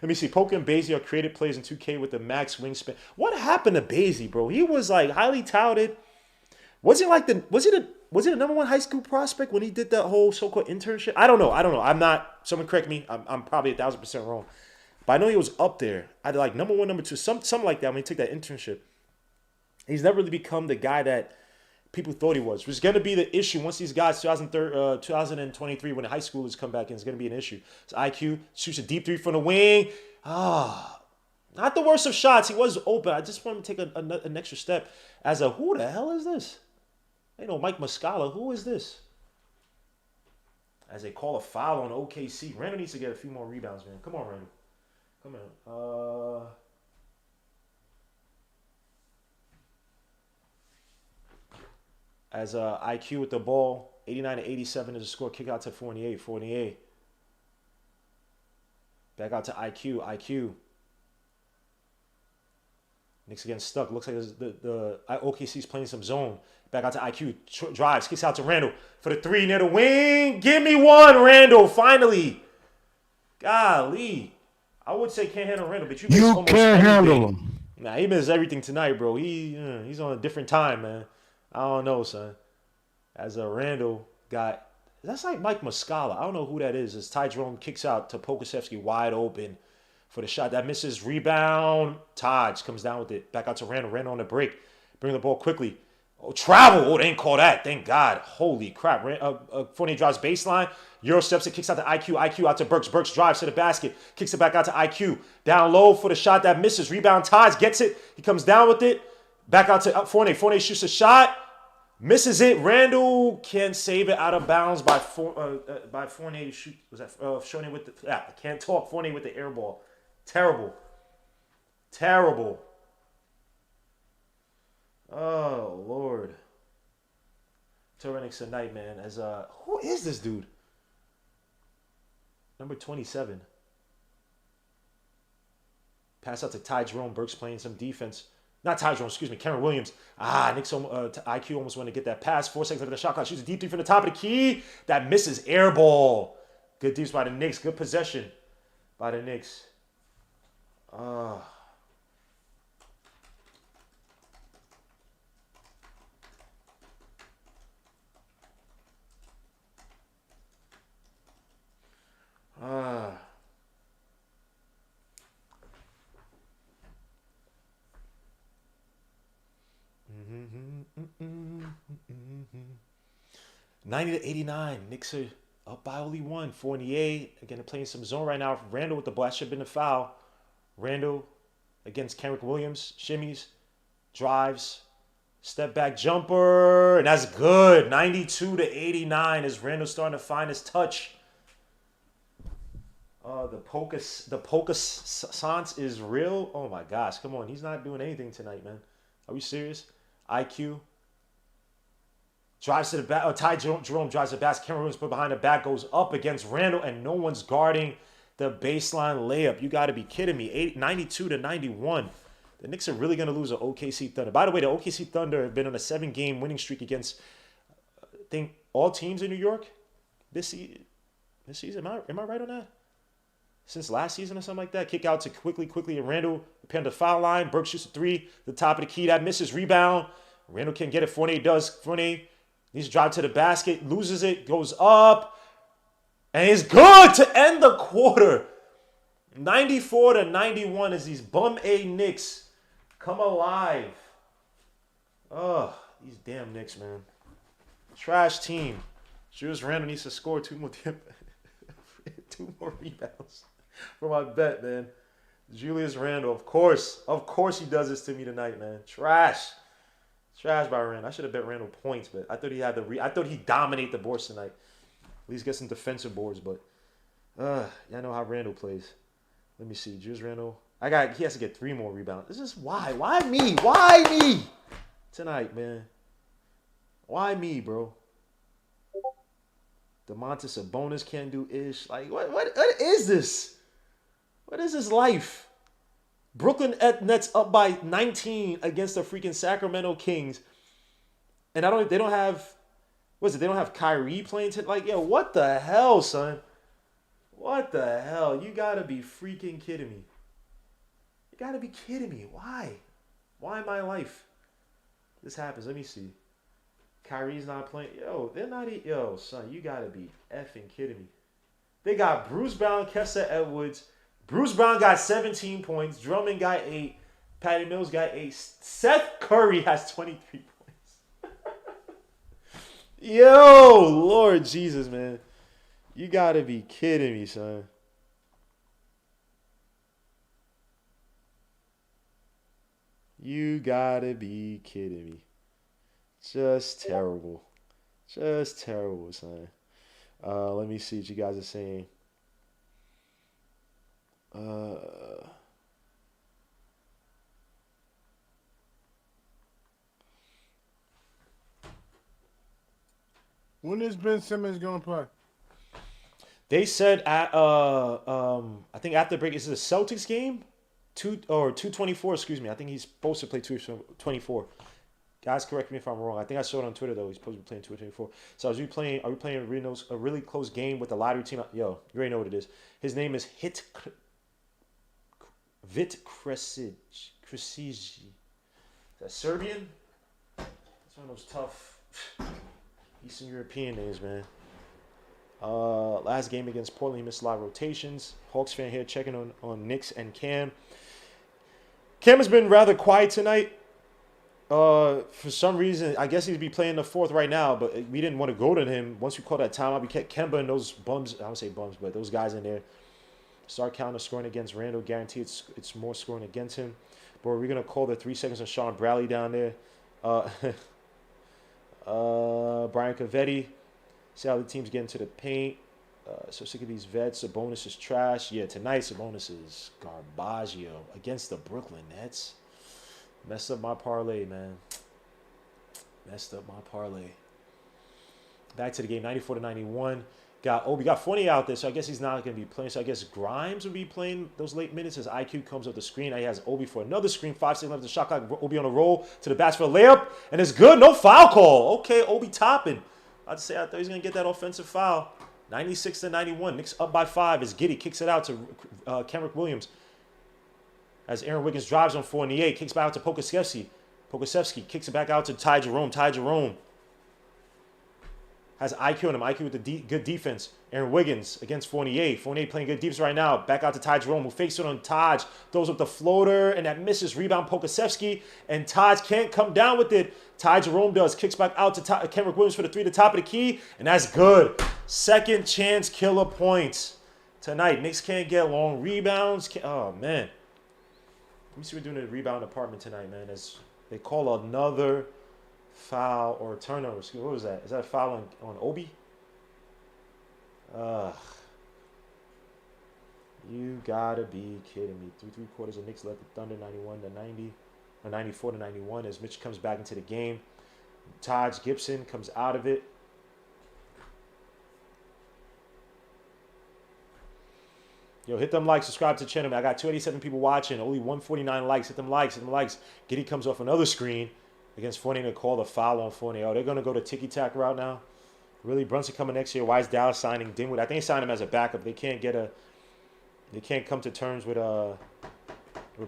Let me see. Poker and Baisley are creative plays in 2K with the max wingspan. What happened to Baisley, bro? He was like highly touted. Was it a number 1 high school prospect when he did that whole so-called internship? I don't know. I'm not. Someone correct me. I'm probably 1,000% wrong. But I know he was up there. I like number 1, number 2, something like that when he took that internship. He's never really become the guy that people thought he was. Which is going to be the issue once these guys, 2023, when the high schoolers come back in, it's going to be an issue. So IQ shoots a deep 3 from the wing. Not the worst of shots. He was open. I just want him to take an extra step. Who the hell is this? Ain't no Mike Muscala. Who is this? As they call a foul on OKC. Randall needs to get a few more rebounds, man. Come on, Randall. Come on. As IQ with the ball, 89-87 is the score. Kick out to Fournier. Fournier. Back out to IQ. IQ. Knicks again stuck. Looks like the OKC's playing some zone. Back out to IQ. Drives. Kicks out to Randall for the 3 near the wing. Give me one, Randall. Finally. Golly. I would say can't handle Randall, but you can't handle him. Nah, he missed everything tonight, bro. He's on a different time, man. I don't know, son. As a Randall got, that's like Mike Muscala. I don't know who that is. As Ty Jerome kicks out to Pokusevski wide open for the shot that misses. Rebound. Taj comes down with it. Back out to Randall. Randall on the break. Bring the ball quickly. Oh, travel. Oh, they didn't call that. Thank God. Holy crap. Fournier drives baseline. Euro steps it. Kicks out to IQ. IQ out to Burks. Burks drives to the basket. Kicks it back out to IQ. Down low for the shot that misses. Rebound. Taj gets it. He comes down with it. Back out to Fournier. Fournier shoots a shot. Misses it. Randall can't save it out of bounds by Fournier. Shoot. Was that Fournier with the... I can't talk. Fournier with the air ball. Terrible. Terrible. Oh, Lord. Tyrannics tonight, man. Who is this dude? Number 27. Pass out to Ty Jerome. Burks playing some defense. Not Ty Jerome, excuse me. Cameron Williams. Knicks IQ almost want to get that pass. 4 seconds after the shot clock. Shoots a deep 3 from the top of the key. That misses. Air ball. Good deeps by the Knicks. Good possession by the Knicks. 90-89. Knicks are up by only one. 48. Again, they're playing some zone right now. Randall with the ball. That should have been a foul. Randall against Kenrick Williams. Shimmies. Drives. Step back jumper. And that's good. 92-89 as Randall starting to find his touch. The Polka Sans is real. Oh my gosh. Come on. He's not doing anything tonight, man. Are we serious? IQ. Drives to the back. Ty Jerome drives to the basket. Cameron Williams put behind the back. Goes up against Randall. And no one's guarding the baseline layup. You got to be kidding me. 92-91. The Knicks are really going to lose an OKC Thunder. By the way, the OKC Thunder have been on a 7-game winning streak against, I think, all teams in New York this season. Am I right on that? Since last season or something like that. Kick out to quickly. And Randall appearing to the foul line. Burke shoots a 3. The top of the key. That misses. Rebound. Randall can't get it. Fournier does. Fournier needs to drive to the basket. Loses it. Goes up. And it's good to end the quarter. 94-91 as these bum-A Knicks come alive. Oh, these damn Knicks, man. Trash team. Julius Randle needs to score 2 more rebounds for my bet, man. Julius Randle, of course he does this to me tonight, man. Trash by Randle. I should have bet Randle points, but I thought he had I thought he'd dominate the boards tonight. At least get some defensive boards, but y'all know how Randle plays. Let me see. Julius Randle. He has to get 3 more rebounds. This is why. Why me? Why me? Tonight, man. Why me, bro? DeMontis Sabonis can't do ish. Like, what is this? What is this life? Brooklyn Nets up by 19 against the freaking Sacramento Kings. And they don't have Kyrie playing tonight? Like, yo, what the hell, son? What the hell? You gotta be freaking kidding me. You gotta be kidding me. Why? Why my life? This happens. Let me see. Kyrie's not playing. Yo, they're not. Yo, son, you gotta be effing kidding me. They got Bruce Brown, Kessa Edwards. Bruce Brown got 17 points. Drummond got 8. Patty Mills got 8. Seth Curry has 23 points. Yo, Lord Jesus, man. You gotta be kidding me, son. You gotta be kidding me. Just terrible. Just terrible, son. Let me see what you guys are saying. When is Ben Simmons gonna play? They said at I think after the break, is it a Celtics game? 224, excuse me. I think he's supposed to play 224. Guys, correct me if I'm wrong. I think I saw it on Twitter though. He's supposed to be playing 224. So are we playing a really close game with the lottery team? Yo, you already know what it is. His name is Vit Kresic. Is that Serbian? It's one of those tough Eastern European names, man. Last game against Portland, he missed a lot of rotations. Hawks fan here checking on Knicks and Cam. Cam has been rather quiet tonight. For some reason, I guess he'd be playing the 4th right now, but we didn't want to go to him. Once we called that timeout, we kept Kemba and those bums. I don't say bums, but those guys in there. Start counting scoring against Randall. Guarantee it's more scoring against him. But we're going to call the 3 seconds on Sean Bradley down there. Brian Cavetti. See how the team's getting to the paint. So sick of these vets. Sabonis is trash. Yeah, tonight Sabonis is garbaggio against the Brooklyn Nets. Messed up my parlay, man. Messed up my parlay. Back to the game, 94-91. We got Fournier out there, so I guess he's not going to be playing. So I guess Grimes will be playing those late minutes as IQ comes up the screen. Now he has Obi for another screen. 5 seconds left of the shot clock. Obi on a roll to the basket for a layup. And it's good. No foul call. Okay, Obi topping. I thought he was going to get that offensive foul. 96-91. Knicks up by 5 as Giddey kicks it out to Kenrick Williams. As Aaron Wiggins drives on 4-8, kicks back out to Pokusevski. Pokusevski kicks it back out to Ty Jerome. has IQ on him. IQ with the good defense. Aaron Wiggins against Fournier. Fournier playing good defense right now. Back out to Ty Jerome, who fakes it on Taj. Throws up the floater, and that misses. Rebound Pokusevski, and Taj can't come down with it. Ty Jerome does. Kicks back out to Kenrick Williams for the 3 to top of the key, and that's good. Second chance killer points tonight. Knicks can't get long rebounds. Oh, man. Let me see what we're doing in the rebound department tonight, man. As they call another foul or turnover. What was that? Is that a foul on Obi? You gotta be kidding me. 3/3 of Knicks led the Thunder 91 to 90, or 94 to 91 as Mitch comes back into the game. Taj Gibson comes out of it. Yo, hit them likes, subscribe to the channel. I got 287 people watching, only 149 likes. Hit them likes, hit them likes. Giddey comes off another screen against Fournier to call the foul on Fournier. Oh, they're going to go to ticky-tack route now? Really? Brunson coming next year. Why is Dallas signing Dinwiddie? I think they signed him as a backup. They can't come to terms with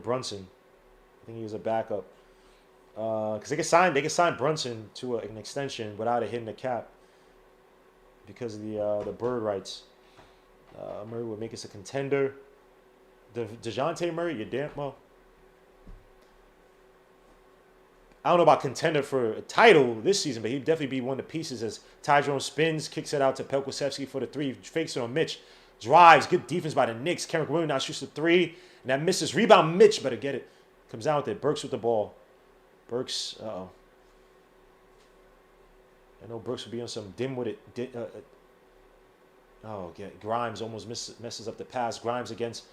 Brunson. I think he was a backup. Because they can sign Brunson to an extension without it hitting the cap because of the bird rights. Murray would make us a contender. DeJounte Murray, you're damn well. I don't know about contender for a title this season, but he'd definitely be one of the pieces as Ty Jerome spins, kicks it out to Pokusevski for the 3, fakes it on Mitch, drives, good defense by the Knicks. Kenrick Williams now shoots the 3, and that misses. Rebound, Mitch better get it. Comes out with it. Burks with the ball. Burks, I know Burks will be on some dim with it. Grimes almost messes up the pass. Grimes against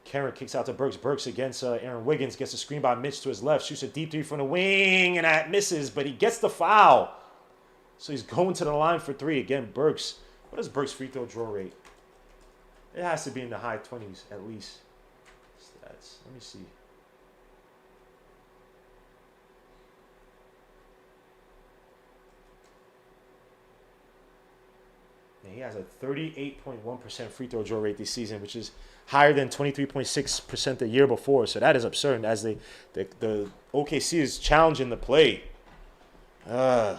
Kenrick, kicks out to Burks. Burks against Aaron Wiggins, gets a screen by Mitch to his left, shoots a deep 3 from the wing, and that misses, but he gets the foul. So he's going to the line for 3. Again, Burks. What is Burks' free throw draw rate? It has to be in the high 20s at least. Stats. Let me see. He has a 38.1% free throw draw rate this season, which is higher than 23.6% the year before. So that is absurd. As the OKC is challenging the play. This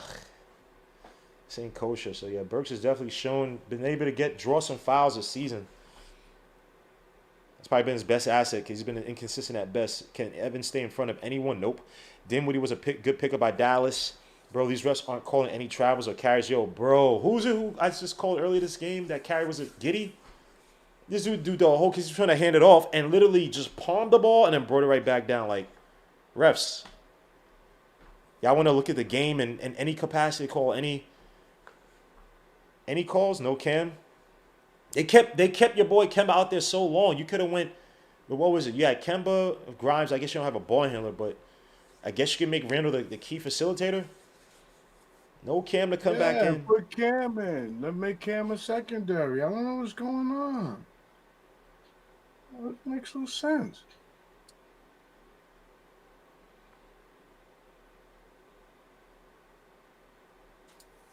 ain't kosher. So yeah, Burks has definitely been able to draw some fouls this season. That's probably been his best asset because he's been inconsistent at best. Can Evans stay in front of anyone? Nope. Dinwiddie was a good pickup by Dallas. Bro, these refs aren't calling any travels or carries. Yo, bro, who I just called earlier this game? That carry was it Giddey? This dude the whole case was trying to hand it off and literally just palmed the ball and then brought it right back down. Like, refs, y'all want to look at the game in any capacity, call any calls? No Cam. They kept your boy Kemba out there so long. You could have went, but what was it? You had Kemba, Grimes. I guess you don't have a ball handler, but I guess you can make Randall the key facilitator. No Cam to come back in. Put Cam in. Let's make Cam a secondary. I don't know what's going on. It makes no sense.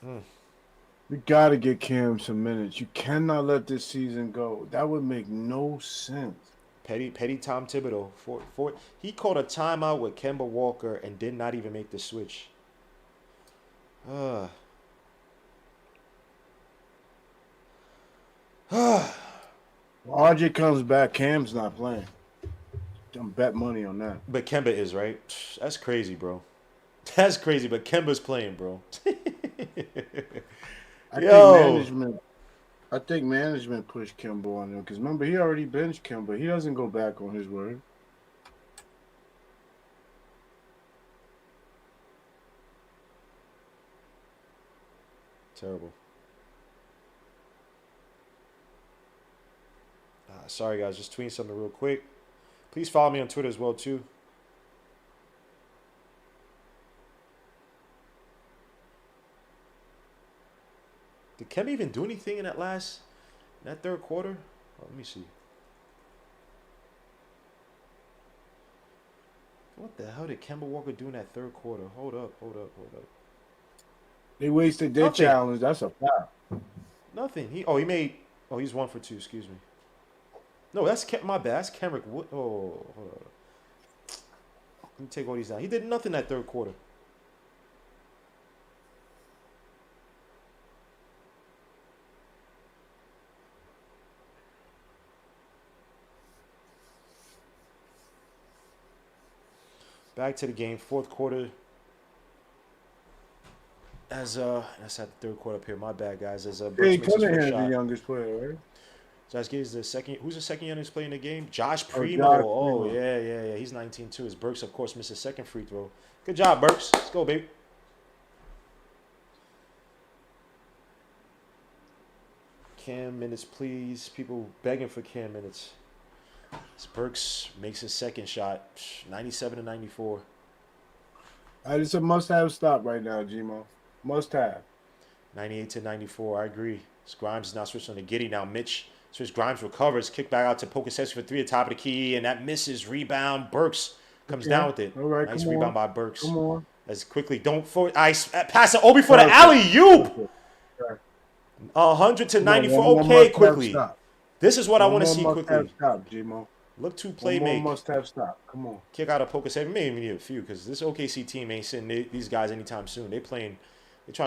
We got to get Cam some minutes. You cannot let this season go. That would make no sense. Petty Tom Thibodeau. He called a timeout with Kemba Walker and did not even make the switch. RJ comes back, Cam's not playing. I'm bet money on that. But Kemba is, right? That's crazy, bro. That's crazy, but Kemba's playing, bro. I think management pushed Kemba on him because remember he already benched Kemba. He doesn't go back on his word. Terrible. Sorry, guys. Just tweeting something real quick. Please follow me on Twitter as well, too. Did Kemba even do anything in that third quarter? Oh, let me see. What the hell did Kemba Walker do in that third quarter? Hold up. They wasted their challenge. That's a foul. Nothing. He's 1 for 2. Excuse me. No, that's my bad. That's Kenrick. Oh, hold on. Let me take all these down. He did nothing that third quarter. Back to the game, fourth quarter. As that's at the third quarter up here. My bad, guys. As Burks Hey, makes his first Cunningham's the shot. youngest player, right? Josh Giddey's the second. Who's the second youngest player in the game? Josh Oh, Primo. Josh Oh, Primo. yeah. He's 19 too. As Burks, of course, missed his second free throw. Good job, Burks. Let's go, baby. Cam minutes, please. People begging for Cam minutes. As Burks makes his second shot, 97 to 94. It's a must-have stop right now, Gmo. Must-have. 98 to 94. I agree. As Grimes is now switching on to Giddey. Now Mitch switch. Grimes recovers. Kick back out to Pokasevsky for three at top of the key, and that misses. Rebound. Burks comes down with it. All right, Nice come rebound on. by Burks. Come on. As quickly, don't forward. Pass it. Obi for the alley-oop. 100 to 94. Okay, quickly. Stop. This is what I want to see must-have quickly. Stop, Gmo. Look to One play more make. must-have stop. Come on. Kick out of Pokasevsky. Maybe even need a few because this OKC team ain't sitting these guys anytime soon. They're trying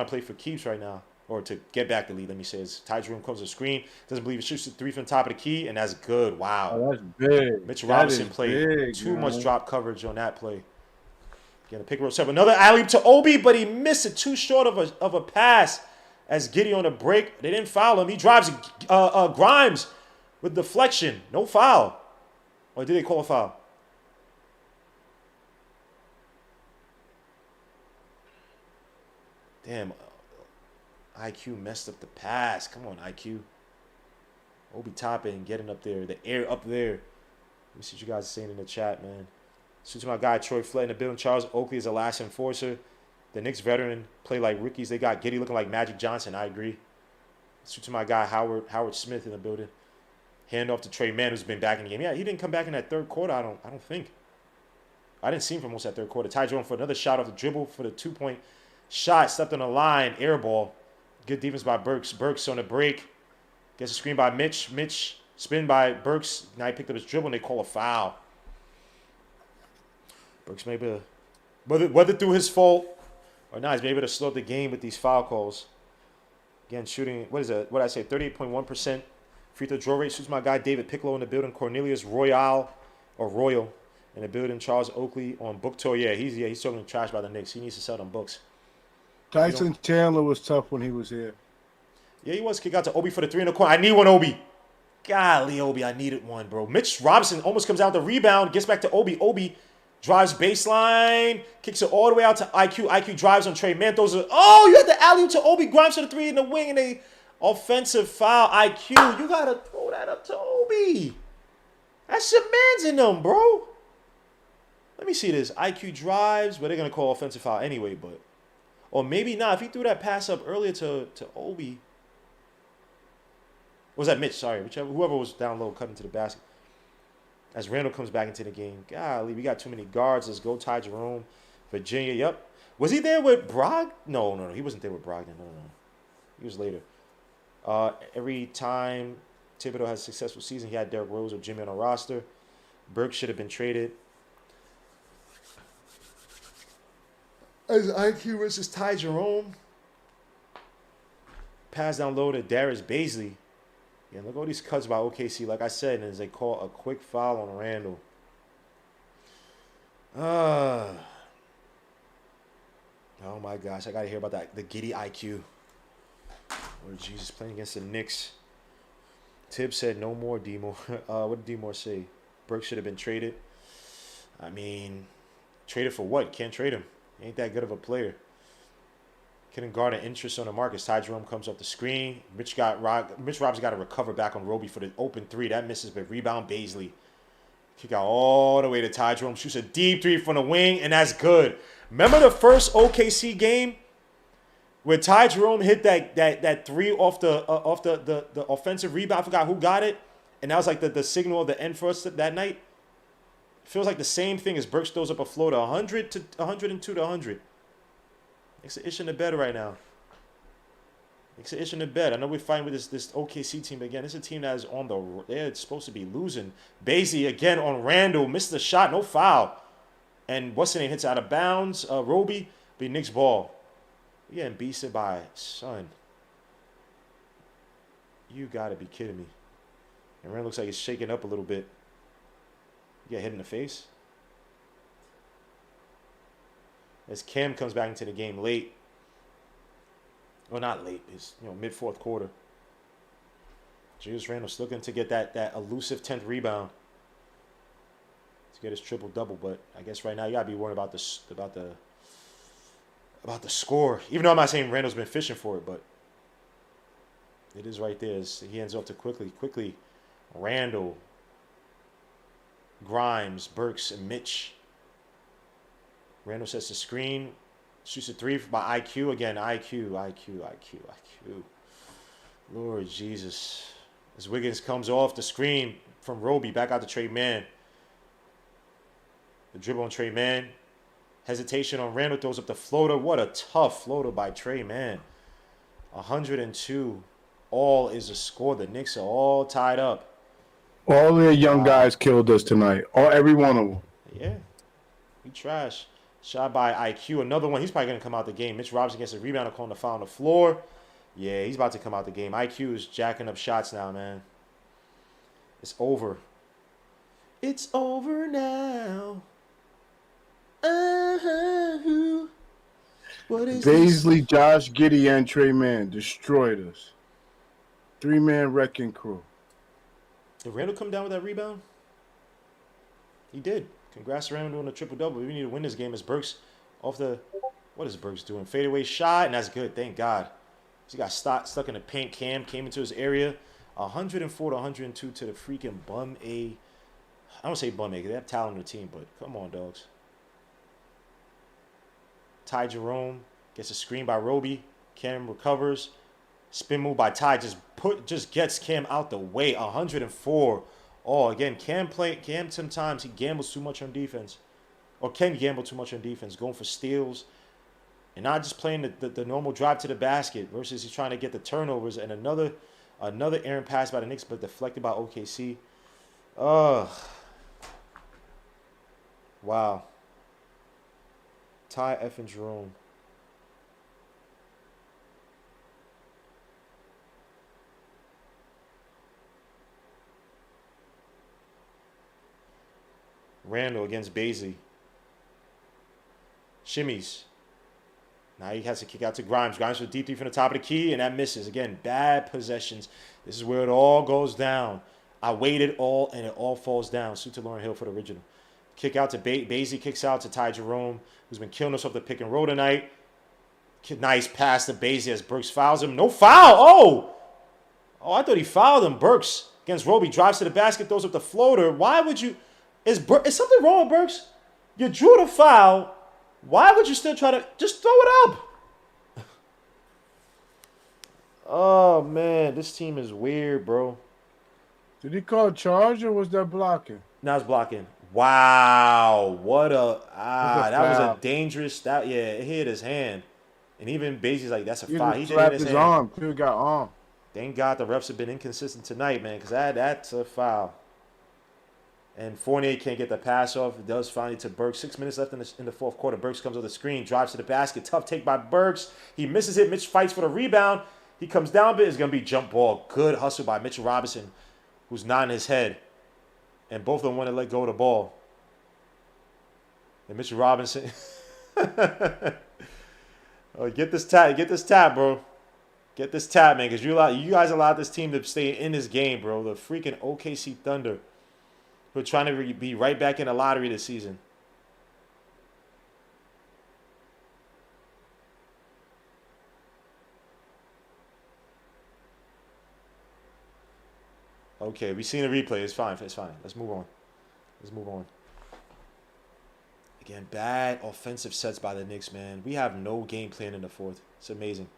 to play for keeps right now. Or to get back the lead, let me say. As Ty Jerome comes to the screen, doesn't believe it, shoots the three from the top of the key, and that's good. Wow. Oh, that's big. Mitchell Robinson played big, too man. much drop coverage on that play. Again, a pick and roll set. Another alley to Obi, but he missed it too short of a pass. As Giddey on the break, they didn't foul him. He drives Grimes with deflection. No foul. Or did they call a foul? Damn. IQ messed up the pass. Come on, IQ. Obi topping, getting up there. The air up there. Let me see what you guys are saying in the chat, man. So to my guy, Troy Flett in the building. Charles Oakley is the last enforcer. The Knicks veteran play like rookies. They got Giddey looking like Magic Johnson. I agree. So to my guy, Howard Smith in the building. Hand off to Trey Mann, who's been back in the game. Yeah, he didn't come back in that third quarter, I don't think. I didn't see him for most of that third quarter. Ty Jerome for another shot off the dribble for the two-point shot. Stepped on the line. Air ball. Good defense by Burks. Burks on the break. Gets a screen by Mitch. Mitch spin by Burks. Now he picked up his dribble and they call a foul. Burks maybe, whether through his fault or not, he's been able to slow up the game with these foul calls. Again, shooting, what did I say, 38.1% free throw draw rate. Shoots my guy David Piccolo in the building. Cornelius Royal in the building. Charles Oakley on book tour. Yeah, he's talking trash by the Knicks. He needs to sell them books. Tyson Chandler was tough when he was here. Yeah, he was. Kick out to Obi for the three in the corner. I need one, Obi. Golly, Obi, I needed one, bro. Mitch Robinson almost comes out the rebound. Gets back to Obi. Obi drives baseline. Kicks it all the way out to IQ. IQ drives on Trey Mann. Throws it. Oh, you had the alley to Obi. Grimes for the three in the wing. And a offensive foul. IQ, you got to throw that up to Obi. That's your man's in them, bro. Let me see this. IQ drives, but they're going to call offensive foul anyway, but. Or maybe not. If he threw that pass up earlier to Obi. Or was that Mitch? Sorry. Whoever was down low cutting to the basket. As Randall comes back into the game. Golly, we got too many guards. Let's go, Ty Jerome. Virginia, yep. Was he there with Brogdon? No. He wasn't there with Brogdon. No. He was later. Every time Thibodeau has a successful season, he had Derrick Rose or Jimmy on a roster. Burke should have been traded. As IQ versus Ty Jerome. Pass down low to Darius Baisley. Yeah, look at all these cuts by OKC. Like I said, and they call a quick foul on Randall. Oh my gosh, I gotta hear about that. The Giddey IQ. Lord Jesus, playing against the Knicks. Tibbs said no more D-Moore. What did D-Moore say? Burke should have been traded. I mean, traded for what? Can't trade him. He ain't that good of a player. Couldn't garner interest on the market. Ty Jerome comes off the screen. Mitch Robinson got to recover back on Roby for the open three. That misses, but rebound Baisley. Kick out all the way to Ty Jerome. Shoots a deep three from the wing, and that's good. Remember the first OKC game where Ty Jerome hit that three off the offensive rebound? I forgot who got it, and that was like the signal of the end for us that night. Feels like the same thing as Burks throws up a floater, 100 to 102 to 100. It's an issue in the bed right now. It's an issue in the bed. I know we're fighting with this OKC team again. It's a team that is on the. They're supposed to be losing. Baisley again on Randall. Missed the shot. No foul. And what's the name? Hits out of bounds. Roby. Be Knicks ball. We're getting beasted by son. You got to be kidding me. And Randall looks like he's shaking up a little bit. You got hit in the face. as Cam comes back into the game late. Well, not late. It's mid fourth quarter. Julius Randle's looking to get that elusive 10th rebound to get his triple double, but I guess right now you gotta be worried about the score. Even though I'm not saying Randle's been fishing for it, but it is right there. He ends up to quickly. Randle, Grimes, Burks, and Mitch. Randle sets the screen, shoots a three by IQ again. IQ. Lord Jesus. As Wiggins comes off the screen from Roby, back out to Trey Mann. The dribble on Trey Mann. Hesitation on Randle, throws up the floater. What a tough floater by Trey Mann. 102. All is a score. The Knicks are all tied up. All their young guys killed us tonight. Every one of them. Yeah. We trash. Shot by IQ. Another one. He's probably going to come out the game. Mitch Robinson gets a rebound, calling the foul on the floor. Yeah, he's about to come out the game. IQ is jacking up shots now, man. It's over. It's over now. What is Baisley, this? Josh Giddey, and Trey Mann destroyed us. 3-man wrecking crew. Did Randle come down with that rebound? He did. Congrats to Randle on a triple-double. We need to win this game as Burks off the... What is Burks doing? Fadeaway shot, and that's good. Thank God. He got stuck in the paint. Cam came into his area. 104 to 102 to the freaking bum A. I don't say bum A because they have talent on the team, but come on, dogs. Ty Jerome gets a screen by Roby. Cam recovers. Spin move by Ty. Just gets Cam out the way. 104. Oh, again, Cam sometimes he gambles too much on defense. Or can gamble too much on defense. Going for steals. And not just playing the normal drive to the basket versus he's trying to get the turnovers. And another errant pass by the Knicks, but deflected by OKC. Ugh. Wow. Ty effing Jerome. Randle against Baisley. Shimmies. Now he has to kick out to Grimes. Grimes with deep three from the top of the key, and that misses. Again, bad possessions. This is where it all goes down. I waited all, and it all falls down. Suit to Lauren Hill for the original. Kick out to Baisley. Kicks out to Ty Jerome, who's been killing us off the pick and roll tonight. Nice pass to Baisley as Burks fouls him. No foul. Oh, I thought he fouled him. Burks against Roby. Drives to the basket. Throws up the floater. Why would you... Is something wrong with Burks? You drew the foul. Why would you still try to... Just throw it up. Oh, man. This team is weird, bro. Did he call a charge or was that blocking? Now it's blocking. Wow. What a... that was a dangerous... It hit his hand. And even Baisley's like, that's a foul. He slapped his arm. He got arm. Thank God the refs have been inconsistent tonight, man, because that's a foul. And Fournier can't get the pass off. It does finally to Burks. 6 minutes left in the fourth quarter. Burks comes on the screen, drives to the basket. Tough take by Burks. He misses it. Mitch fights for the rebound. He comes down a bit. It's going to be jump ball. Good hustle by Mitchell Robinson, who's nodding his head. And both of them want to let go of the ball. And Mitchell Robinson. Get this tap, bro. Get this tap, man, because you guys allowed this team to stay in this game, bro. The freaking OKC Thunder. We're trying to be right back in the lottery this season. Okay, we've seen the replay. It's fine. Let's move on. Again, bad offensive sets by the Knicks, man. We have no game plan in the fourth. It's amazing.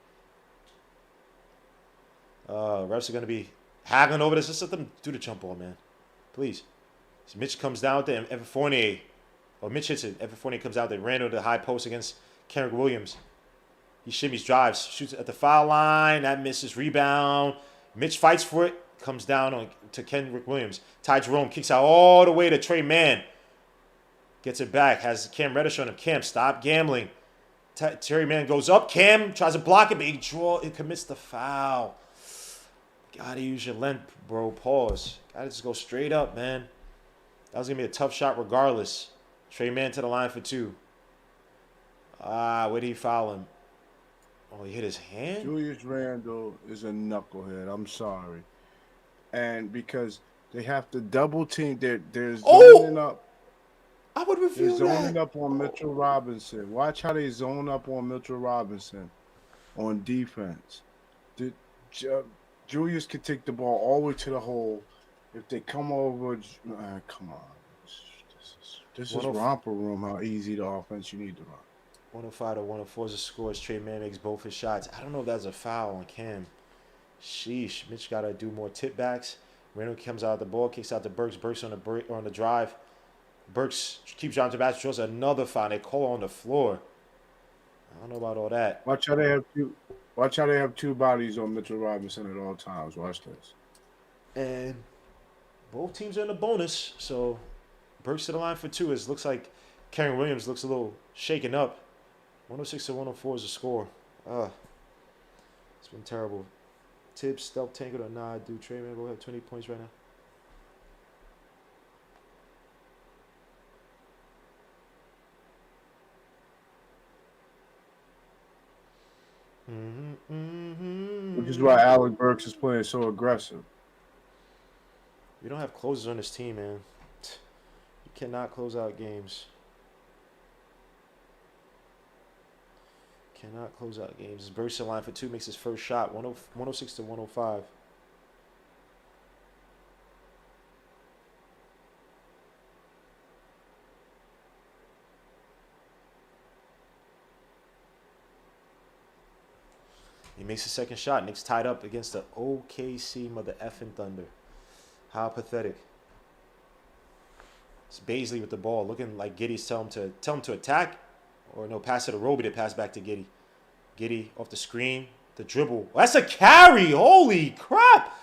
Refs are going to be haggling over this. Just let them do the jump ball, man. Please. So Mitch comes down with it, and Evan Fournier, or Mitch hits it. Evan Fournier comes out there, ran into the high post against Kenrick Williams. He shimmies, drives, shoots at the foul line. That misses. Rebound. Mitch fights for it. Comes down to Kenrick Williams. Ty Jerome kicks out all the way to Trey Mann. Gets it back. Has Cam Reddish on him. Cam, stop gambling. Terry Mann goes up. Cam tries to block it, but he commits the foul. Gotta use your length, bro. Pause. Gotta just go straight up, man. That was going to be a tough shot regardless. Trey Mann to the line for two. Where did he foul him? Oh, he hit his hand? Julius Randle is a knucklehead. I'm sorry. And because they have to double team, they're zoning Oh! up. I would They're review zoning that. up on Mitchell Robinson. Watch how they zone up on Mitchell Robinson on defense. Julius could take the ball all the way to the hole. If they come over, come on. This is romper room, how easy the offense you need to run. 105 to 104 is the score as Trey Man makes both his shots. I don't know if that's a foul on Cam. Sheesh. Mitch got to do more tip backs. Randall comes out of the ball, kicks out to Burks. Burks on the drive. Burks keeps driving to the basket, draws another foul. They call on the floor. I don't know about all that. Watch how they have two bodies on Mitchell Robinson at all times. Watch this. And both teams are in the bonus, so Burks to the line for two. It looks like Karen Williams looks a little shaken up. 106 to 104 is the score. It's been terrible. Tibbs, stealth tangled or nah, dude. Trey Man will have 20 points right now. Which is why Alec Burks is playing so aggressive. We don't have closers on this team, man. You cannot close out games. Cannot close out games. Burks to the line for two, makes his first shot. 106 to 105. He makes the second shot. Knicks tied up against the OKC mother effing Thunder. How pathetic. It's Baisley with the ball, looking like Giddey's tell him to attack, or no, pass it to Roby to pass back to Giddey. Giddey off the screen, the dribble. Oh, that's a carry. Holy crap!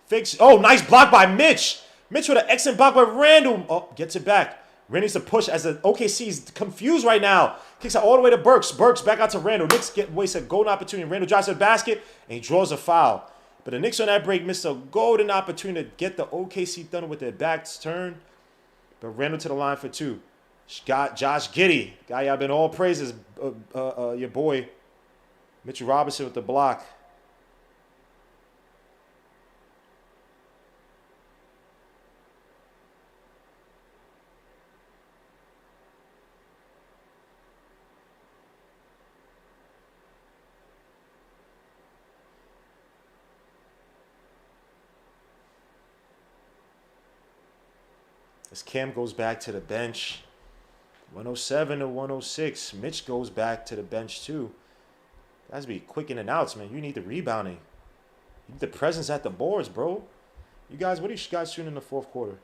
Fakes. Oh, nice block by Mitch. Mitch with an excellent block by Randall. Oh, gets it back. Randall needs to push as the OKC is confused right now. Kicks out all the way to Burks. Burks back out to Randall. Knicks waste a golden opportunity. Randall drives to the basket, and he draws a foul. But the Knicks on that break missed a golden opportunity to get the OKC Thunder with their backs turned. But Randall to the line for two. Got Josh Giddey. Guy y'all been all praises. Your boy. Mitchell Robinson with the block. As Cam goes back to the bench, 107 to 106. Mitch goes back to the bench too. Guys be quick in and outs, man. You need the rebounding. You need the presence at the boards, bro. You guys, what are you guys shooting in the fourth quarter?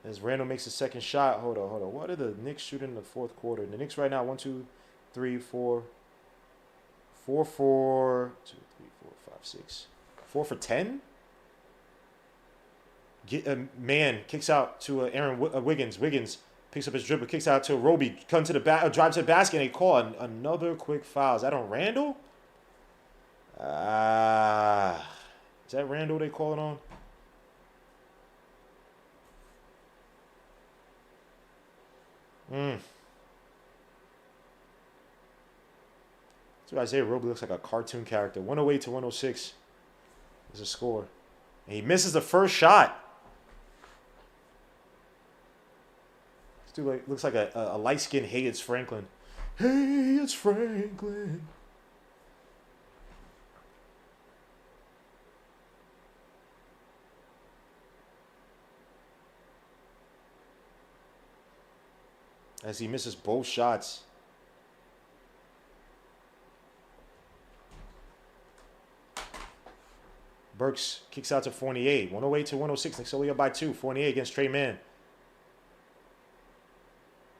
As Randall makes the second shot. Hold on. What are the Knicks shooting in the fourth quarter? The Knicks right now, 1, 2, 3, 4. 4 for 2, 3, 4, 5, 6. 4 for 10? Man kicks out to Aaron Wiggins. Wiggins picks up his dribble, kicks out to Roby, comes to the drives to the basket, and they call another quick foul. Is that on Randall? Is that Randall they call it on? So Isaiah Roby looks like a cartoon character. 108 to 106 is a score. And he misses the first shot. This dude looks like a light-skinned Hey, it's Franklin. Hey, it's Franklin. As he misses both shots. Burks kicks out to Fournier. 108 to 106. Knicks only up by 2. Fournier against Trey Man.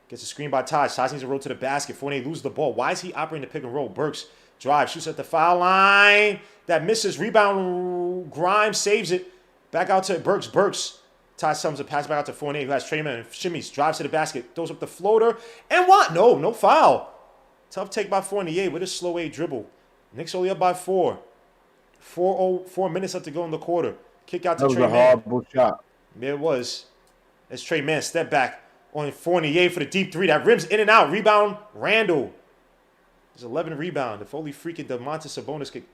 Gets a screen by Taj. Taj needs to roll to the basket. Fournier loses the ball. Why is he operating the pick and roll? Burks drives, shoots at the foul line. That misses. Rebound. Grimes saves it. Back out to Burks. Burks. Taj comes to pass back out to Fournier, who has Trey Man. Shimmies. Drives to the basket. Throws up the floater. And what? No foul. Tough take by Fournier with a slow A dribble. Knicks only up by 4. 4 minutes left to go in the quarter. Kick out to Trey Man. That was a horrible shot. Yeah, it was. As Trey Man step back. On 48 for the deep three. That rims in and out. Rebound, Randall. There's 11 rebound. If only freaking Domantas Sabonis could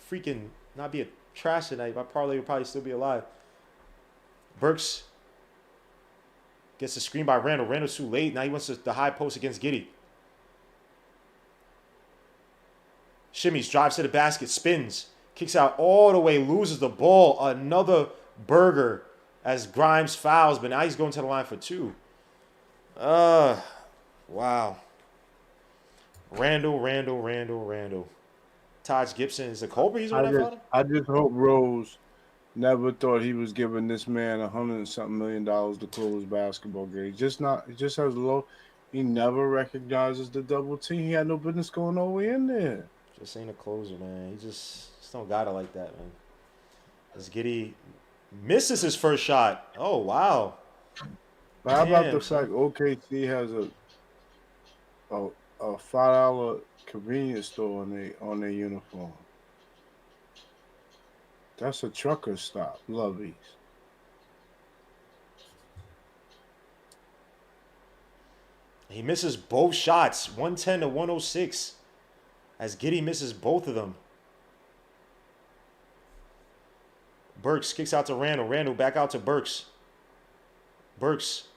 freaking not be a trash tonight, my parlay would probably still be alive. Burks gets the screen by Randall. Randall's too late. Now he wants the high post against Giddey. Shimmies, drives to the basket, spins, kicks out all the way, loses the ball. Another burger as Grimes fouls, but now he's going to the line for 2. Wow. Randall. Taj Gibson. Is it Colbert he's on that photo? I just hope Rose never thought he was giving this man $100-something million to close basketball games. Just has low. He never recognizes the double team. He had no business going all the way in there. Just ain't a closer, man. He just don't got it like that, man. As Giddey misses his first shot. Oh, wow. But how about the fact OKC has a $5 convenience store on their uniform? That's a trucker stop. Lovies. He misses both shots, 110 to 106. As Giddey misses both of them. Burks kicks out to Randall. Randall back out to Burks. Burks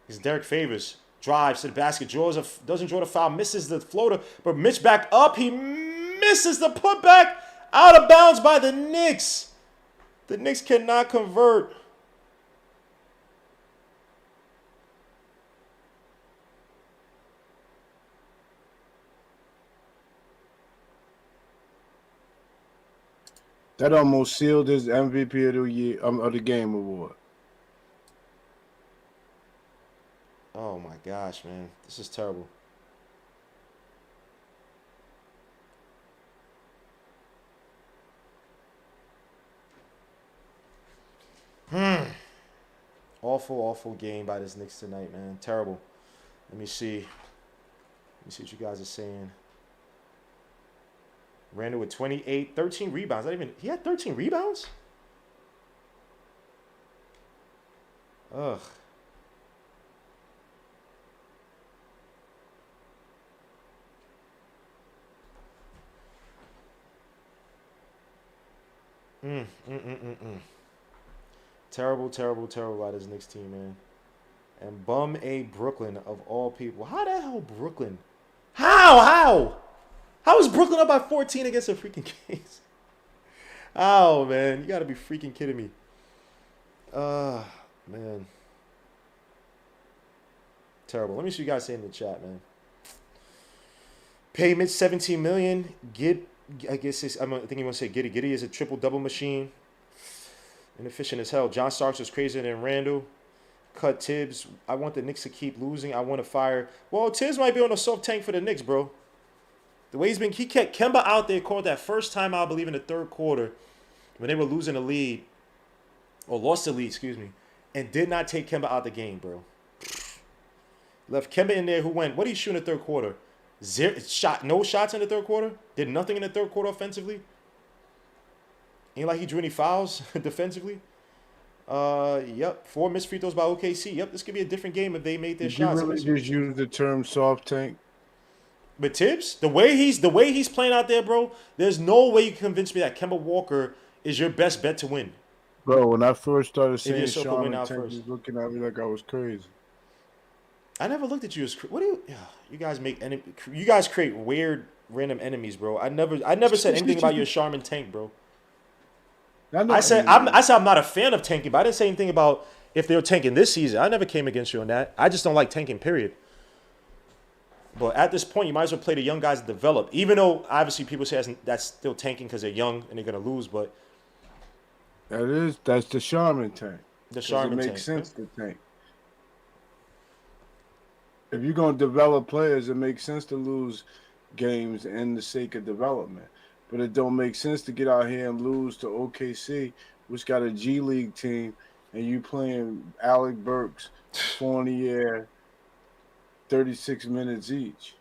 is Derek Favors. Drives to the basket. Doesn't draw the foul. Misses the floater. But Mitch back up. He misses the putback. Out of bounds by the Knicks. The Knicks cannot convert. That almost sealed his MVP of the year of the game award. Oh my gosh, man. This is terrible. Awful game by this Knicks tonight, man. Terrible. Let me see what you guys are saying. Randall with 28, 13 rebounds. He had 13 rebounds? Ugh. Terrible by this Knicks team, man. And bum A Brooklyn of all people. How the hell Brooklyn? How? How is Brooklyn up by 14 against the freaking Kings? Oh, man. You got to be freaking kidding me. Man. Terrible. Let me see what you guys say in the chat, man. Payment $17 million. I think you want to say Giddey. Giddey is a triple-double machine. Inefficient as hell. John Starks was crazier than Randall. Cut Tibbs. I want the Knicks to keep losing. I want to fire. Well, Tibbs might be on a soft tank for the Knicks, bro. The way he kept Kemba out there, called that first time out, I believe, in the third quarter when they were losing the lead, or lost the lead, excuse me, and did not take Kemba out the game, bro. Left Kemba in there who went, what did he shoot in the third quarter? No shots in the third quarter? Did nothing in the third quarter offensively? Ain't like he drew any fouls defensively? Yep. 4 missed free throws by OKC. Yep, this could be a different game if they made their shots. You really just use the term soft tank? But Tibbs, the way he's playing out there, bro, there's no way you can convince me that Kemba Walker is your best bet to win. Bro, when I first started seeing Sean and Tank was looking at me like I was crazy. I never looked at you as what do you guys make you guys create weird random enemies, bro. I never said anything about your Charmin Tank, bro. I said I'm not a fan of tanking, but I didn't say anything about if they were tanking this season. I never came against you on that. I just don't like tanking, period. But at this point, you might as well play the young guys that develop. Even though, obviously, people say that's still tanking because they're young and they're going to lose. But that's the Charmin tank. The Charmin tank. It makes sense to tank. If you're going to develop players, it makes sense to lose games in the sake of development. But it don't make sense to get out here and lose to OKC, which got a G League team, and you playing Alec Burks, 4-in-the-air, 36 minutes each.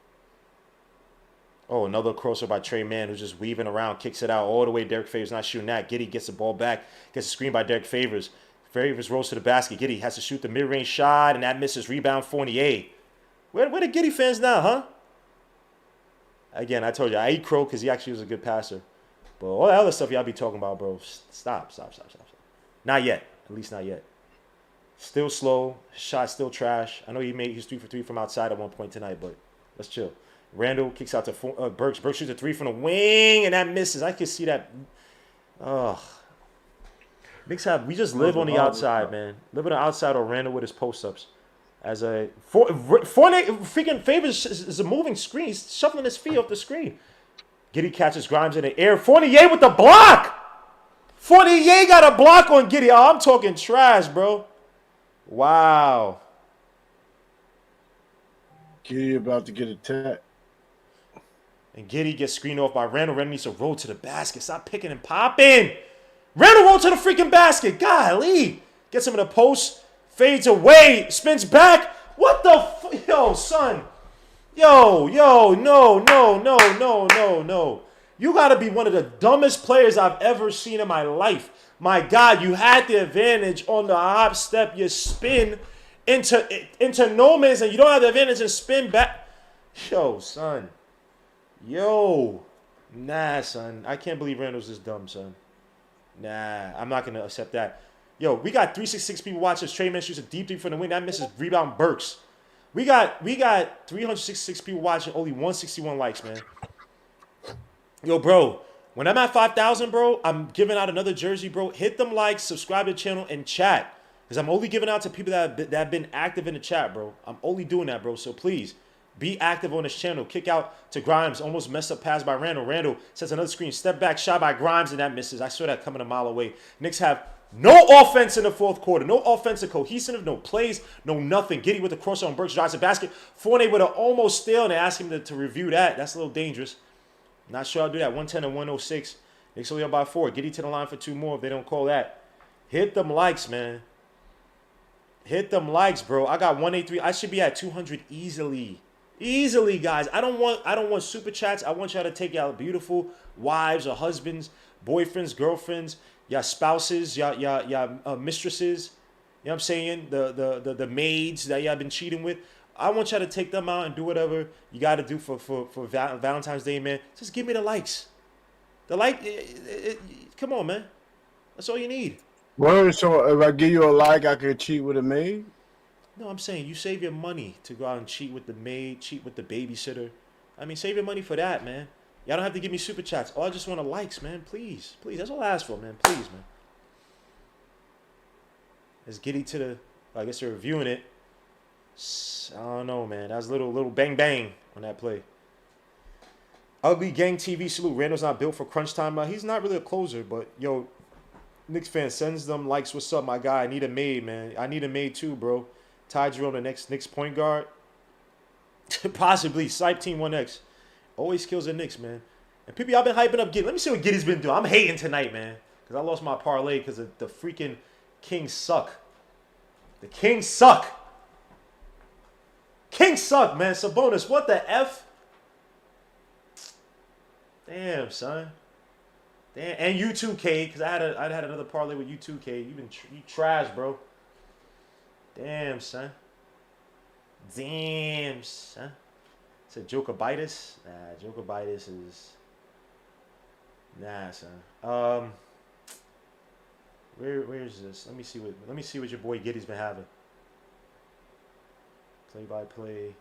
Oh, another crossover by Trey Mann who's just weaving around, kicks it out all the way. Derek Favors not shooting that. Giddey gets the ball back, gets a screen by Derek Favors. Favors rolls to the basket. Giddey has to shoot the mid-range shot, and that misses. Rebound, Fournier. Where the Giddey fans now, huh? Again, I told you, I eat crow because he actually was a good passer. But all that other stuff y'all be talking about, bro, stop. Not yet. At least not yet. Still slow. Shot still trash. I know he made his 3 for 3 from outside at one point tonight, but let's chill. Randall kicks out to Burks. Burks shoots a 3 from the wing, and that misses. I can see that. Ugh. We just live on the outside, man. Live on the outside or Randall with his post-ups. As a Fournier freaking Favors is a moving screen. He's shuffling his feet off the screen. Giddey catches Grimes in the air. Fournier with the block. Fournier got a block on Giddey. Oh, I'm talking trash, bro. Wow. Giddey about to get attacked. And Giddey gets screened off by Randall. Randall needs to roll to the basket. Stop picking and popping. Randall roll to the freaking basket. Golly. Gets him in the post. Fades away. Spins back. What the Yo, son. No. You got to be one of the dumbest players I've ever seen in my life. My God, you had the advantage on the hop step. You spin into no man's and you don't have the advantage and spin back. Yo, son. Nah, son. I can't believe Randall's this dumb, son. Nah, I'm not going to accept that. Yo, we got 366 people watching. Trey Man shoots a deep 3 from the wing. That misses. Rebound Burks. We got 366 people watching. Only 161 likes, man. Yo, bro. When I'm at 5,000, bro, I'm giving out another jersey, bro. Hit them likes, subscribe to the channel, and chat. Because I'm only giving out to people that have been active in the chat, bro. I'm only doing that, bro. So please, be active on this channel. Kick out to Grimes. Almost messed up pass by Randall. Randall sets another screen. Step back shot by Grimes, and that misses. I saw that coming a mile away. Knicks have no offense in the fourth quarter. No offensive cohesive. No plays. No nothing. Giddey with the cross on Burks. Drives the basket. Fournier with an almost steal, and they ask him to review that. That's a little dangerous. Not sure I'll do that. 110 and 106. Knicks only up by 4. Giddey to the line for 2 more if they don't call that. Hit them likes, man. Hit them likes, bro. I got 183. I should be at 200 easily. Easily, guys. I don't want super chats. I want y'all to take y'all beautiful wives or husbands, boyfriends, girlfriends, y'all spouses, y'all mistresses. You know what I'm saying? The maids that y'all been cheating with. I want y'all to take them out and do whatever you got to do for Valentine's Day, man. Just give me the likes. The come on, man. That's all you need. Word, so if I give you a like, I could cheat with a maid? No, I'm saying you save your money to go out and cheat with the maid, cheat with the babysitter. I mean, save your money for that, man. Y'all don't have to give me super chats. All I just want are likes, man. Please. Please. That's all I ask for, man. Please, man. Let's get it to the... I guess they're reviewing it. I don't know, man. That was a little bang bang on that play. Ugly Gang TV salute. Randall's not built for crunch time. He's not really a closer, but yo, Knicks fan sends them likes. What's up, my guy? I need a maid, man. I need a maid too, bro. Ty Jerome, the next Knicks point guard. Possibly. Sype Team 1X. Always kills the Knicks, man. And people, y'all been hyping up Giddey. Let me see what Giddey's been doing. I'm hating tonight, man. Because I lost my parlay because the freaking Kings suck. The Kings suck. Kings suck, man. Sabonis, what the F? Damn, son. Damn, and U2K, because I had another parlay with U2K. You trash, bro. Damn, son. Damn, son. It's a Jokobitis. Nah, Jokobitis is... Nah, son. Where is this? Let me see what your boy Giddey's been having. Play-by-play.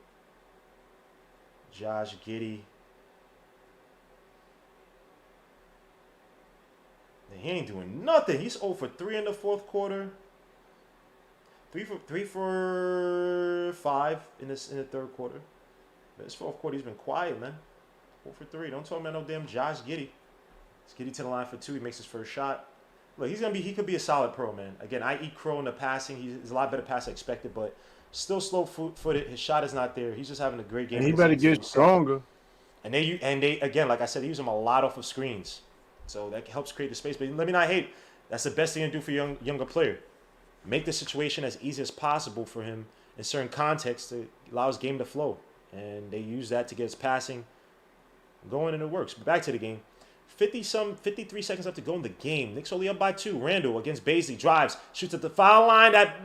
Josh Giddey. He ain't doing nothing. He's 0 for 3 in the fourth quarter. 3 for 5 in the third quarter. But this fourth quarter, he's been quiet, man. 0 for 3. Don't talk about no damn Josh Giddey. It's Giddey to the line for 2. He makes his first shot. Look, he could be a solid pro, man. Again, I eat crow in the passing. He's a lot better pass than expected, but still slow-footed. His shot is not there. He's just having a great game. And he better get stronger. And they again, like I said, they use him a lot off of screens. So that helps create the space. But let me not hate. That's the best thing to do for a younger player. Make the situation as easy as possible for him in certain contexts to allow his game to flow. And they use that to get his passing going, and it works. But back to the game. 53 seconds left to go in the game. Knicks only up by 2. Randall against Baisley. Drives. Shoots at the foul line. That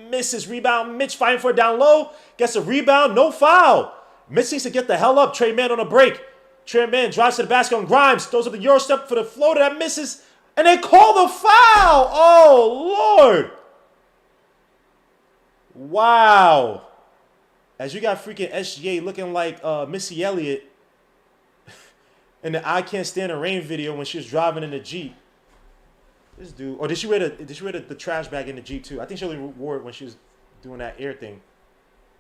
misses. Rebound. Mitch fighting for it down low. Gets a rebound. No foul. Mitch needs to get the hell up. Trey Mann on a break. Trey Mann drives to the basket on Grimes. Throws up the Euro step for the floater. That misses. And they call the foul. Oh, Lord. Wow. As you got freaking SGA looking like Missy Elliott in the I Can't Stand the Rain video when she was driving in the Jeep. This dude, or did she wear the trash bag in the Jeep too? I think she only wore it when she was doing that air thing.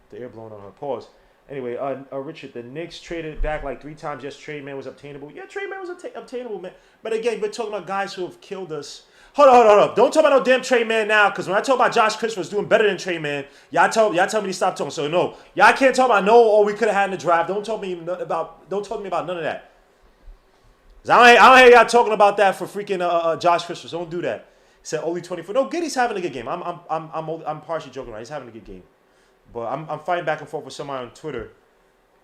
The air blowing on her. Pause. Anyway, Richard, the Knicks traded back like 3 times. Yes, Trey Man was obtainable. Yeah, Trey Man was obtainable, man. But again, we're talking about guys who have killed us. Hold on. Don't talk about no damn Trey Man now, because when I talk about Josh Christopher doing better than Trey Man, y'all tell me to stop talking. So no, y'all can't talk about we could have had in the draft. Don't talk to me about none of that. I don't hear y'all talking about that for freaking Josh Christopher. Don't do that. He said only 24. No, Giddy's having a good game. I'm partially joking around. He's having a good game. But I'm fighting back and forth with somebody on Twitter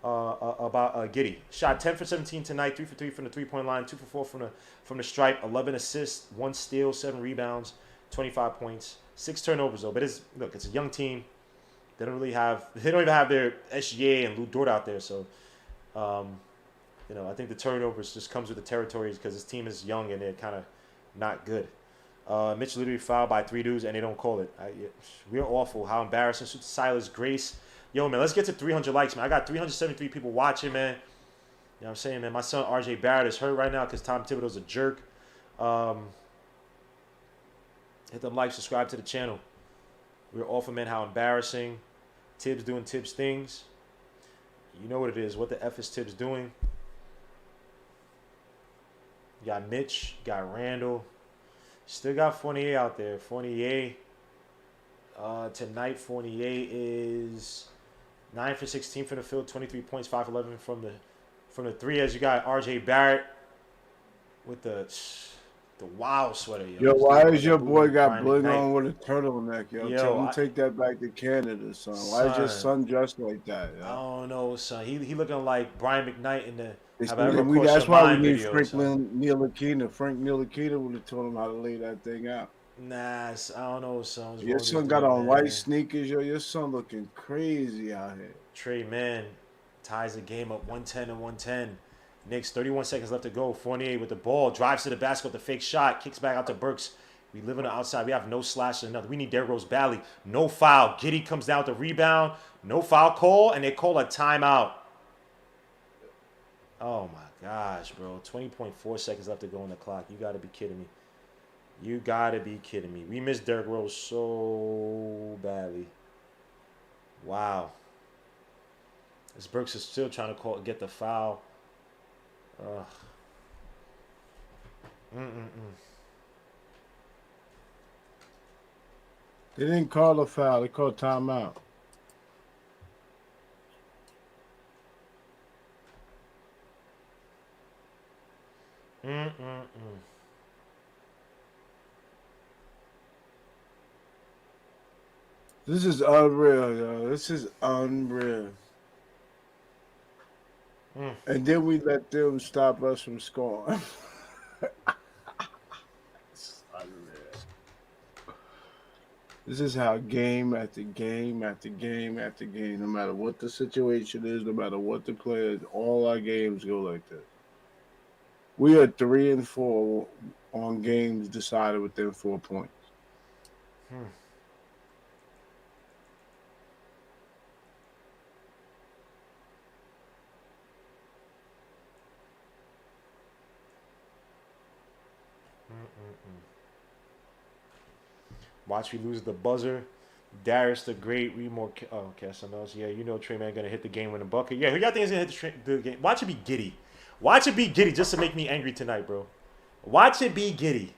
about Giddy. Shot 10 for 17 tonight, 3 for 3 from the 3-point line, 2 for 4 from the stripe, 11 assists, 1 steal, 7 rebounds, 25 points, 6 turnovers though. But it's a young team. They don't even have their SGA and Lou Dort out there. So, I think the turnovers just comes with the territories because this team is young and they're kind of not good. Mitch literally fouled by 3 dudes and they don't call it. We're awful. How embarrassing. Silas Grace. Yo, man, let's get to 300 likes, man. I got 373 people watching, man. You know what I'm saying, man? My son, RJ Barrett, is hurt right now because Tom Thibodeau's a jerk. Hit them like, subscribe to the channel. We're awful, man. How embarrassing. Tibbs doing Tibbs things. You know what it is. What the F is Tibbs doing? You got Mitch. You got Randall. Still got Fournier out there. Fournier. Tonight, Fournier is 9 for 16 from the field, 23 points, 5 for 11 from the 3. As you got RJ Barrett with the wild sweater. Yo, why is your boy got bling on with a turtleneck? Yo, tell him take that back to Canada, son. Why is your son dressed like that? Yo? I don't know, son. He looking like Brian McKnight in the. That's why we need Frank Ntilikina would have told him how to lay that thing out. Nah, I don't know, son. Your son got on white sneakers, yo. Your son looking crazy out here. Trey Mann ties the game up 110-110. Knicks, 31 seconds left to go. Fournier with the ball, drives to the basket with the fake shot, kicks back out to Burks. We live on the outside. We have no slash or nothing. We need Derrick Rose badly. No foul. Giddey comes down with the rebound. No foul call, and they call a timeout. Oh, my gosh, bro. 20.4 seconds left to go on the clock. You got to be kidding me. You got to be kidding me. We missed Derrick Rose so badly. Wow. This Burks is still trying to get the foul. Ugh. They didn't call a foul. They called timeout. This is unreal, yo. This is unreal. And then we let them stop us from scoring. This is how game after game after game after game, no matter what the situation is, no matter what the play is, all our games go like this. We are 3-4 on games decided within 4 points. Watch we lose the buzzer. Darius the Great, read more. Oh, okay, something else. Yeah, you know Trey Man gonna hit the game winning bucket. Yeah, who y'all think is gonna hit the game? Watch it be Giddey. Watch it be Giddey just to make me angry tonight, bro. Watch it be Giddey.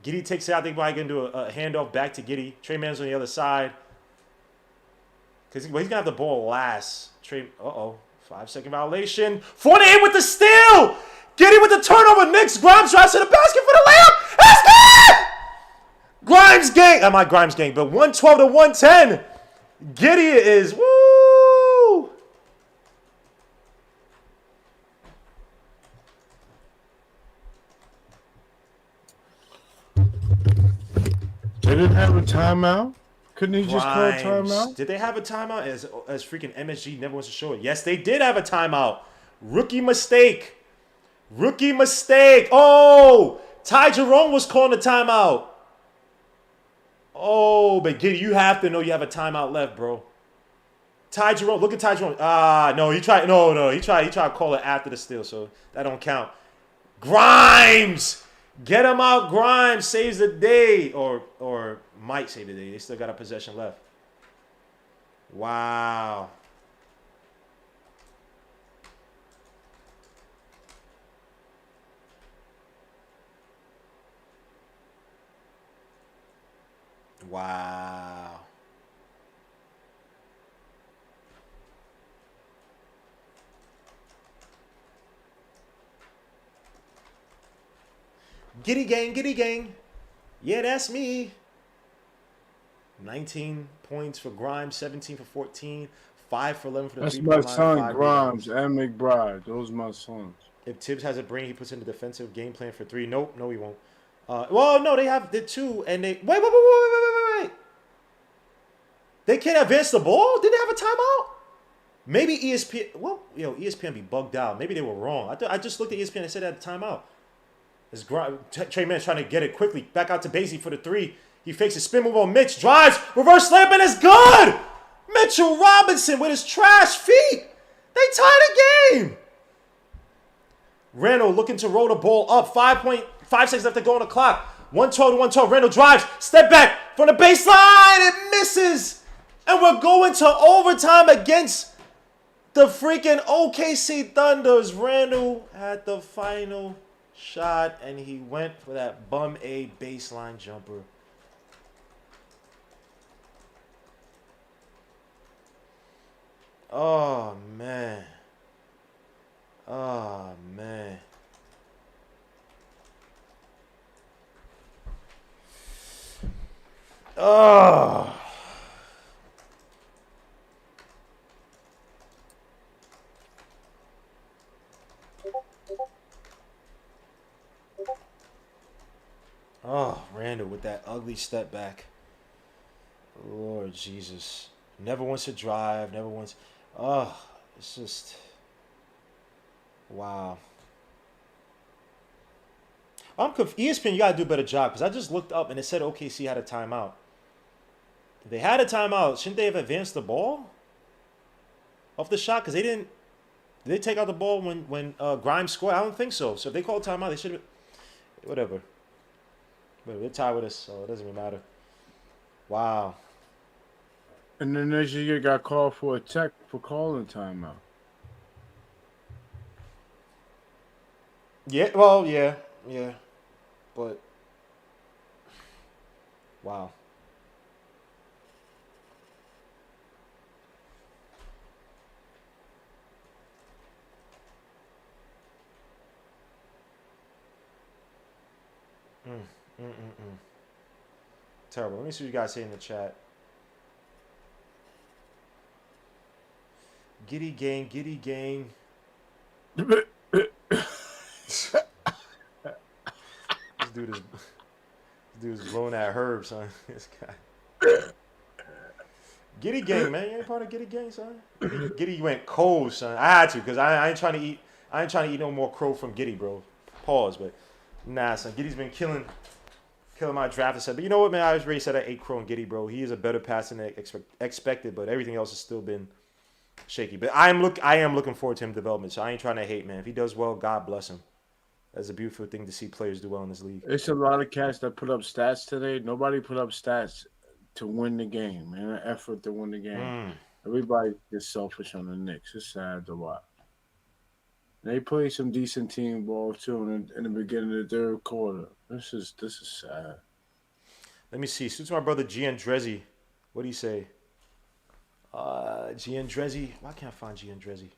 Giddey takes it out. They probably gonna do a handoff back to Giddey. Trey Man's on the other side. Cause he's gonna have the ball last. 5-second violation. Fournier with the steal. Giddey with the turnover. Knicks. Grimes drives to the basket for the layup. It's good. Grimes gang. Not Grimes gang, but 112-110. Giddey is woo. didn't have a timeout. Couldn't he just call a Grimes. timeout? Did they have a timeout? As freaking MSG never wants to show it. Yes, they did have a timeout. Rookie mistake. Rookie mistake. Oh, Ty Jerome was calling the timeout. Oh, but Giddy, you have to know you have a timeout left, bro. Ty Jerome, look at Ty Jerome. No, he tried. No, he tried to call it after the steal, so that don't count. Grimes, get him out. Grimes saves the day, or might save the day. They still got a possession left. Wow. Wow. Giddy gang, giddy gang. Yeah, that's me. 19 points for Grimes, 17 for 14, 5 for 11 for the That's three-point my line, son, 5 Grimes rebounds. and McBride. Those are my sons. If Tibbs has a brain, he puts in the defensive game plan for 3. Nope, no, he won't. Well, no, they have the 2, and they wait. They can't advance the ball. Did they have a timeout? Maybe ESPN. Well, ESPN be bugged out. Maybe they were wrong. I just looked at ESPN and said they had a timeout. It's Trey Man's trying to get it quickly. Back out to Basie for the 3. He fakes a spin move on Mitch. Drives. Reverse layup and it's good. Mitchell Robinson with his trash feet. They tie the game. Randall looking to roll the ball up. 5.5 seconds left to go on the clock. 112 to 112. Randall drives. Step back from the baseline. It misses. And we're going to overtime against the freaking OKC Thunders. Randall had the final shot, and he went for that bum A baseline jumper. Oh, man. Oh, man. Oh. Oh, Randall with that ugly step back. Lord Jesus. Never wants to drive. Never wants. Oh, it's just. Wow. I'm confused. ESPN, you got to do a better job because I just looked up and it said OKC had a timeout. If they had a timeout, shouldn't they have advanced the ball off the shot? Because they didn't. Did they take out the ball when Grimes scored? I don't think so. So if they called timeout, they should have. Whatever. But they're tied with us, so it doesn't even matter. Wow. And then this year got called for a tech for calling timeout. Yeah, well, yeah. But, wow. Terrible. Let me see what you guys say in the chat. Giddy gang, giddy gang. This dude is blowing that herb, son. This guy. Giddy gang, man. You ain't part of Giddy gang, son. Giddy went cold, son. I had to, because I ain't trying to eat. I ain't trying to eat no more crow from Giddy, bro. Pause, but nah, son. Giddy's been killing my draft. But you know what, man? I was already said I ate crow and Giddy, bro. He is a better passer than expected, but everything else has still been shaky. But I am looking forward to him development. So I ain't trying to hate, man. If he does well, God bless him. That's a beautiful thing to see players do well in this league. It's a lot of cats that put up stats today. Nobody put up stats to win the game, man. An effort to win the game. Everybody is selfish on the Knicks. It's sad to watch. They play some decent team ball too in the beginning of the third quarter. This is sad. Let me see. Suits my brother Giandrezzi. What do you say? Giandrezzi. Why can't I find Giandrezzi?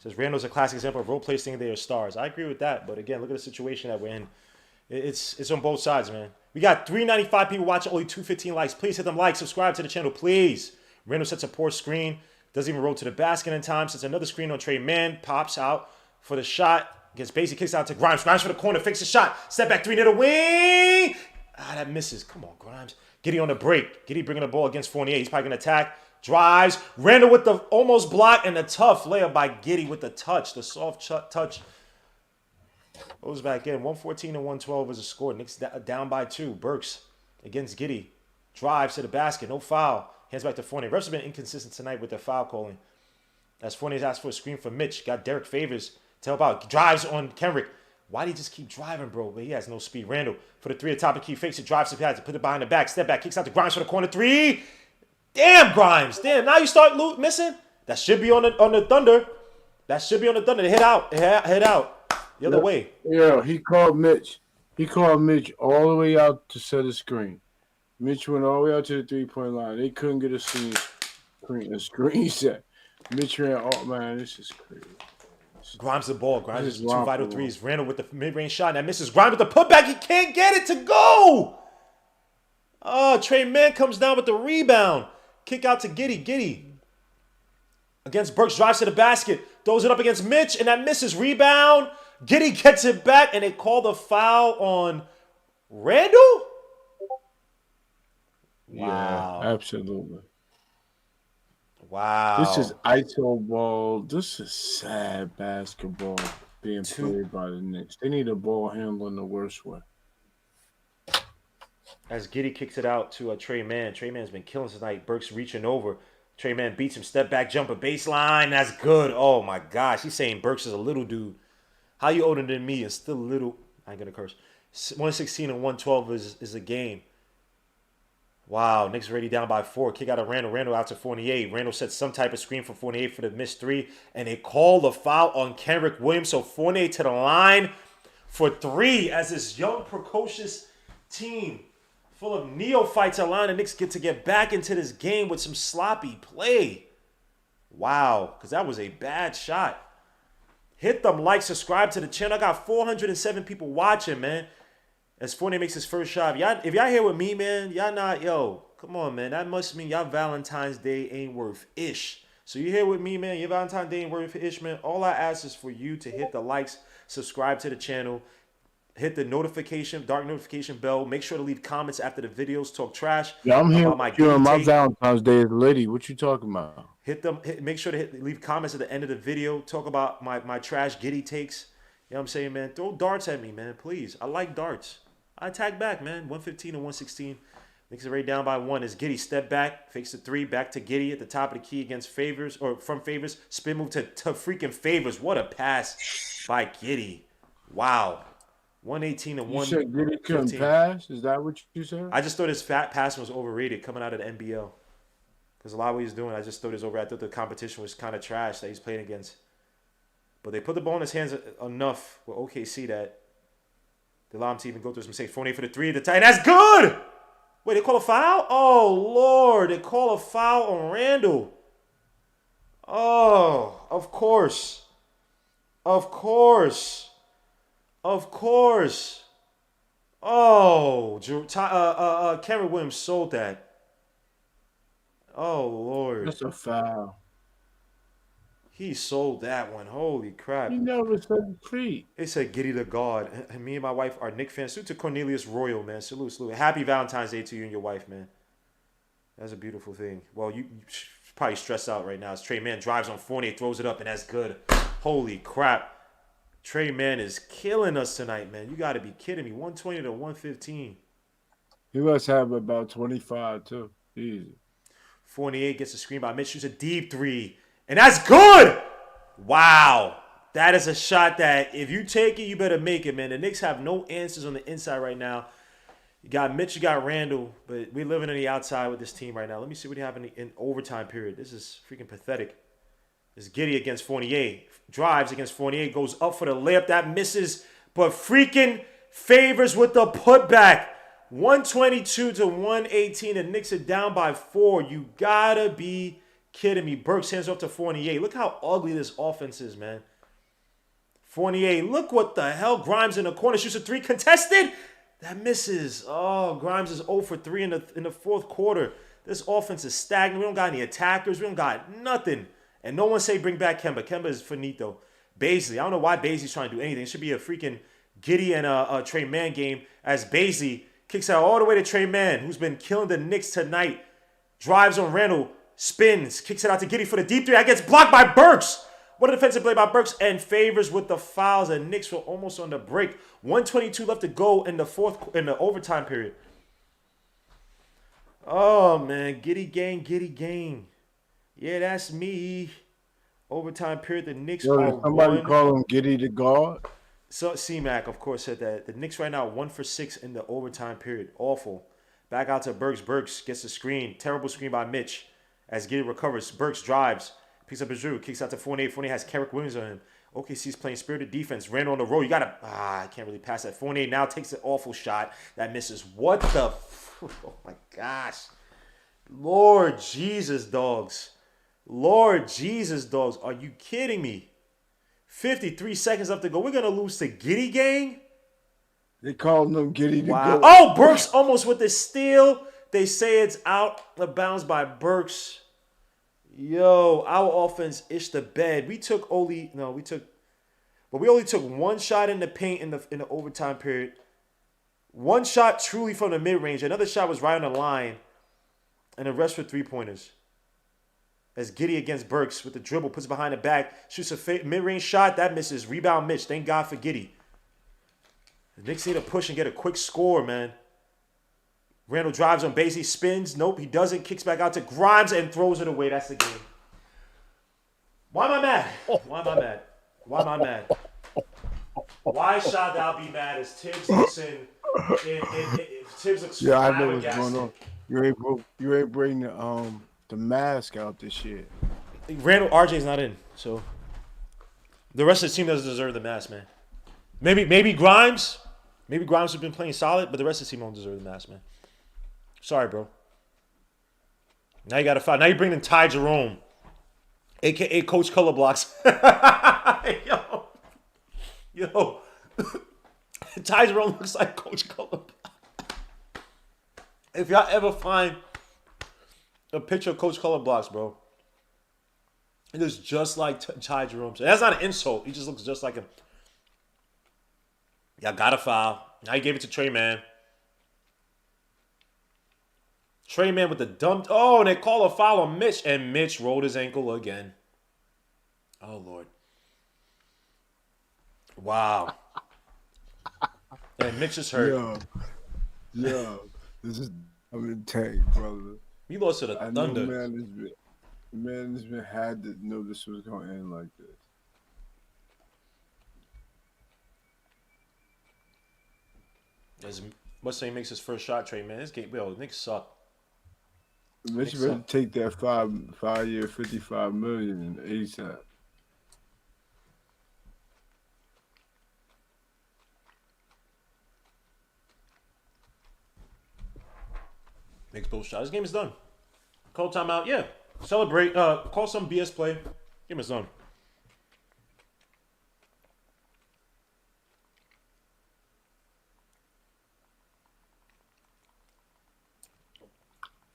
Says Randall's a classic example of role players thinking they are stars. I agree with that, but again, look at the situation that we're in. It's on both sides, man. We got 395 people watching, only 215 likes. Please hit them likes, subscribe to the channel, please. Randall sets a poor screen, doesn't even roll to the basket in time. Sets another screen on Trey Mann, pops out for the shot, gets basic, kicks out to Grimes. Grimes for the corner, fakes the shot, step back 3 near the wing. That misses. Come on, Grimes. Giddy on the break. Giddy bringing the ball against Fournier. He's probably going to attack. Drives. Randall with the almost block and the tough layup by Giddy with the touch. The soft touch. Goes back in. 114 and 112 is a score. Knicks down by 2. Burks against Giddy. Drives to the basket. No foul. Hands back to Fournier. Refs have been inconsistent tonight with their foul calling. As Fournier's asked for a screen from Mitch. Got Derek Favors to help out. Drives on Kenrick. Why did he just keep driving, bro? But he has no speed. Randall for the 3 at the top of the key. Fakes it. Drives to pads. Put it behind the back. Step back. Kicks out to Grimes for the corner 3. Damn, Grimes. Damn. Now you start missing. That should be on the Thunder. That should be on the Thunder. They hit out. Head out. The other way. Yeah, he called Mitch. He called Mitch all the way out to set a screen. Mitch went all the way out to the 3-point line. They couldn't get a screen set. Mitch ran, oh, man, this is crazy. Grimes the ball. Grimes is 2 vital threes. Randall with the mid-range shot. And that misses. Grimes with the putback. He can't get it to go. Oh, Trey Mann comes down with the rebound. Kick out to Giddy. Giddy against Burks. Drives to the basket. Throws it up against Mitch. And that misses. Rebound. Giddy gets it back. And they call the foul on Randall? Wow. Yeah, absolutely. Wow. This is ISO ball. This is sad basketball being played by the Knicks. They need a ball handler in the worst way. As Giddy kicks it out to Trey Mann. Trey Mann's been killing tonight. Burks reaching over. Trey Mann beats him. Step back jumper. Baseline. That's good. Oh, my gosh. He's saying Burks is a little dude. How you older than me and still little? I ain't going to curse. 116 and 112 is a game. Wow, Knicks already down by 4. Kick out of Randall. Randall out to Fournier. Randall sets some type of screen for Fournier for the missed 3. And they call the foul on Kenrick Williams. So Fournier to the line for 3 as this young, precocious team full of neophytes allow the Knicks get back into this game with some sloppy play. Wow, because that was a bad shot. Hit them, like, subscribe to the channel. I got 407 people watching, man. As Fournier makes his first shot. If y'all here with me, man, y'all not, come on, man. That must mean y'all Valentine's Day ain't worth ish. So you here with me, man. Your Valentine's Day ain't worth ish, man. All I ask is for you to hit the likes, subscribe to the channel, hit the dark notification bell. Make sure to leave comments after the videos. Talk trash. Yeah, I'm here on my Valentine's Day is lady. What you talking about? Make sure to leave comments at the end of the video. Talk about my trash Giddy takes. You know what I'm saying, man? Throw darts at me, man, please. I like darts. I attack back, man. 115 and 116. Knicks are already down by 1 as Giddy step back, fakes the 3, back to Giddy at the top of the key against Favors, or from Favors. Spin move to freaking Favors. What a pass by Giddy. Wow. 118 and 115. You said Giddy couldn't pass? Is that what you said? I just thought his fat passing was overrated coming out of the NBL. Because a lot of what he's doing, I just thought it was overrated. I thought the competition was kind of trash that he's playing against. But they put the ball in his hands enough with OKC that they allow him to even go through his mistake. Fournier for the 3 at the time. That's good! Wait, they call a foul? Oh, Lord. They call a foul on Randall. Oh, of course. Of course. Of course. Oh, Cameron Williams sold that. Oh, Lord. That's a foul. He sold that one. Holy crap. He never said free. They said Giddy the God. And me and my wife are Knicks fans. Salute to Cornelius Royal, man. Salute. Happy Valentine's Day to you and your wife, man. That's a beautiful thing. Well, you probably stressed out right now. As Trey Mann drives on Fournier, throws it up, and that's good. Holy crap. Trey Mann is killing us tonight, man. You got to be kidding me. 120 to 115. He must have about 25, too. Easy. Fournier gets a screen by Mitch. Shoots a deep 3. And that's good! Wow. That is a shot that if you take it, you better make it, man. The Knicks have no answers on the inside right now. You got Mitch, you got Randall, but we're living on the outside with this team right now. Let me see what happened in overtime period. This is freaking pathetic. This is Giddy against Fournier. Drives against Fournier, goes up for the layup. That misses, but freaking Favors with the putback. 122 to 118. The Knicks are down by 4. You gotta be kidding me. Burks hands off to Fournier. Look how ugly this offense is, man. Fournier, look what the hell. Grimes in the corner. Shoots a 3 contested. That misses. Oh, Grimes is 0 for 3 in the fourth quarter. This offense is stagnant. We don't got any attackers. We don't got nothing. And no one say bring back Kemba. Kemba is finito. Baisley. I don't know why Baisley's trying to do anything. It should be a freaking Giddy and a Trey Mann game as Baisley Kicks out all the way to Trey Mann, who's been killing the Knicks tonight. Drives on Randall. Spins. Kicks it out to Giddey for the deep three. That gets blocked by Burks. What a defensive play by Burks and Favors with the fouls. The Knicks were almost on the break. 1:22 left to go in the overtime period. Oh, man. Giddey gang. Yeah, that's me. Overtime period. The Knicks are somebody one. call him Giddey the guard. So C-Mac, of course, said that. The Knicks right now 1 for 6 in the overtime period. Awful. Back out to Burks. Burks gets the screen. Terrible screen by Mitch. As Giddey recovers, Burks drives. Picks up his drew. Kicks out to Fournier. Fournier has Carrick Williams on him. OKC's playing spirited defense. Randall on the road. You got to... I can't really pass that. Fournier now takes an awful shot. That misses. What the... Oh, my gosh. Lord Jesus, dogs. Lord Jesus, dogs. Are you kidding me? 53 seconds left to go. We're going to lose to Giddey gang? They call him Giddey the Wow. goat. Oh, Burks almost with the steal. They say it's out of bounds by Burks. Yo, our offense ished the bed. We only took one shot in the paint in the overtime period. One shot truly from the mid-range. Another shot was right on the line. And the rest were three-pointers. As Giddey against Burks with the dribble, puts it behind the back, shoots a mid-range shot, that misses. Rebound Mitch. Thank God for Giddey. The Knicks need to push and get a quick score, man. Randall drives on base. He spins. Nope, he doesn't. Kicks back out to Grimes and throws it away. That's the game. Why am I mad? Why should I be mad as Tibbs looks in? Tibbs looks Yeah, I know what's going on. You ain't bring the mask out this year. Randall RJ's not in, so the rest of the team doesn't deserve the mask, man. Maybe Grimes. Maybe Grimes has been playing solid, but the rest of the team don't deserve the mask, man. Sorry, bro. Now you got to foul. Now you bring in Ty Jerome, a.k.a. Coach Color Blocks. Yo. Ty Jerome looks like Coach Color Blocks. If y'all ever find a picture of Coach Color Blocks, bro, it looks just like Ty Jerome. So that's not an insult. He just looks just like him. Y'all got a foul. Now you gave it to Trey Mann. Trey Mann with the dump. Oh, and they call a foul on Mitch. And Mitch rolled his ankle again. Oh, Lord. Wow. And Mitch is hurt. Yo. This is in tank, brother. You lost to the Thunder. Man has been had to know this was going to end like this. As Mustang makes his first shot, Trey Mann. This game, yo, Knicks suck. Mitch better take that 5-year, $55 million in ASAP. Makes both shots. This game is done. Call timeout. Yeah. Celebrate. Call some BS play. Game is done.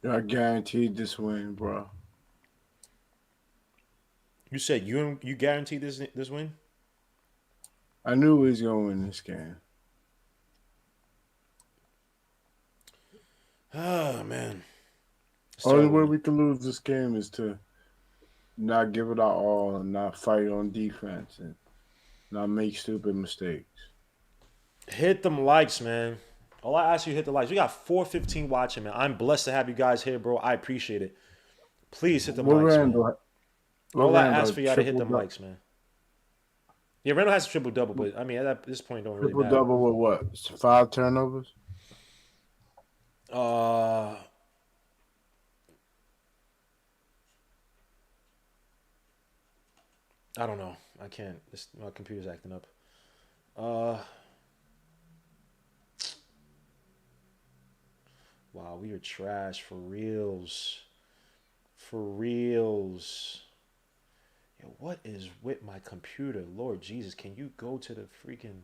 I guaranteed this win, bro. You said you guaranteed this win? I knew he was going to win this game. Oh, man. Only way we can lose this game is to not give it our all and not fight on defense and not make stupid mistakes. Hit them likes, man. All I ask you, hit the likes. We got 415 watching, man. I'm blessed to have you guys here, bro. I appreciate it. Please hit them likes, man. All I ask for y'all to hit them likes, man. Yeah, Randall has a triple-double, but, I mean, at this point, don't really matter. Triple-double with what? 5 turnovers? I don't know. I can't. My computer's acting up. Wow, we are trash for reals. For reals. Yo, what is with my computer? Lord Jesus, can you go to the freaking...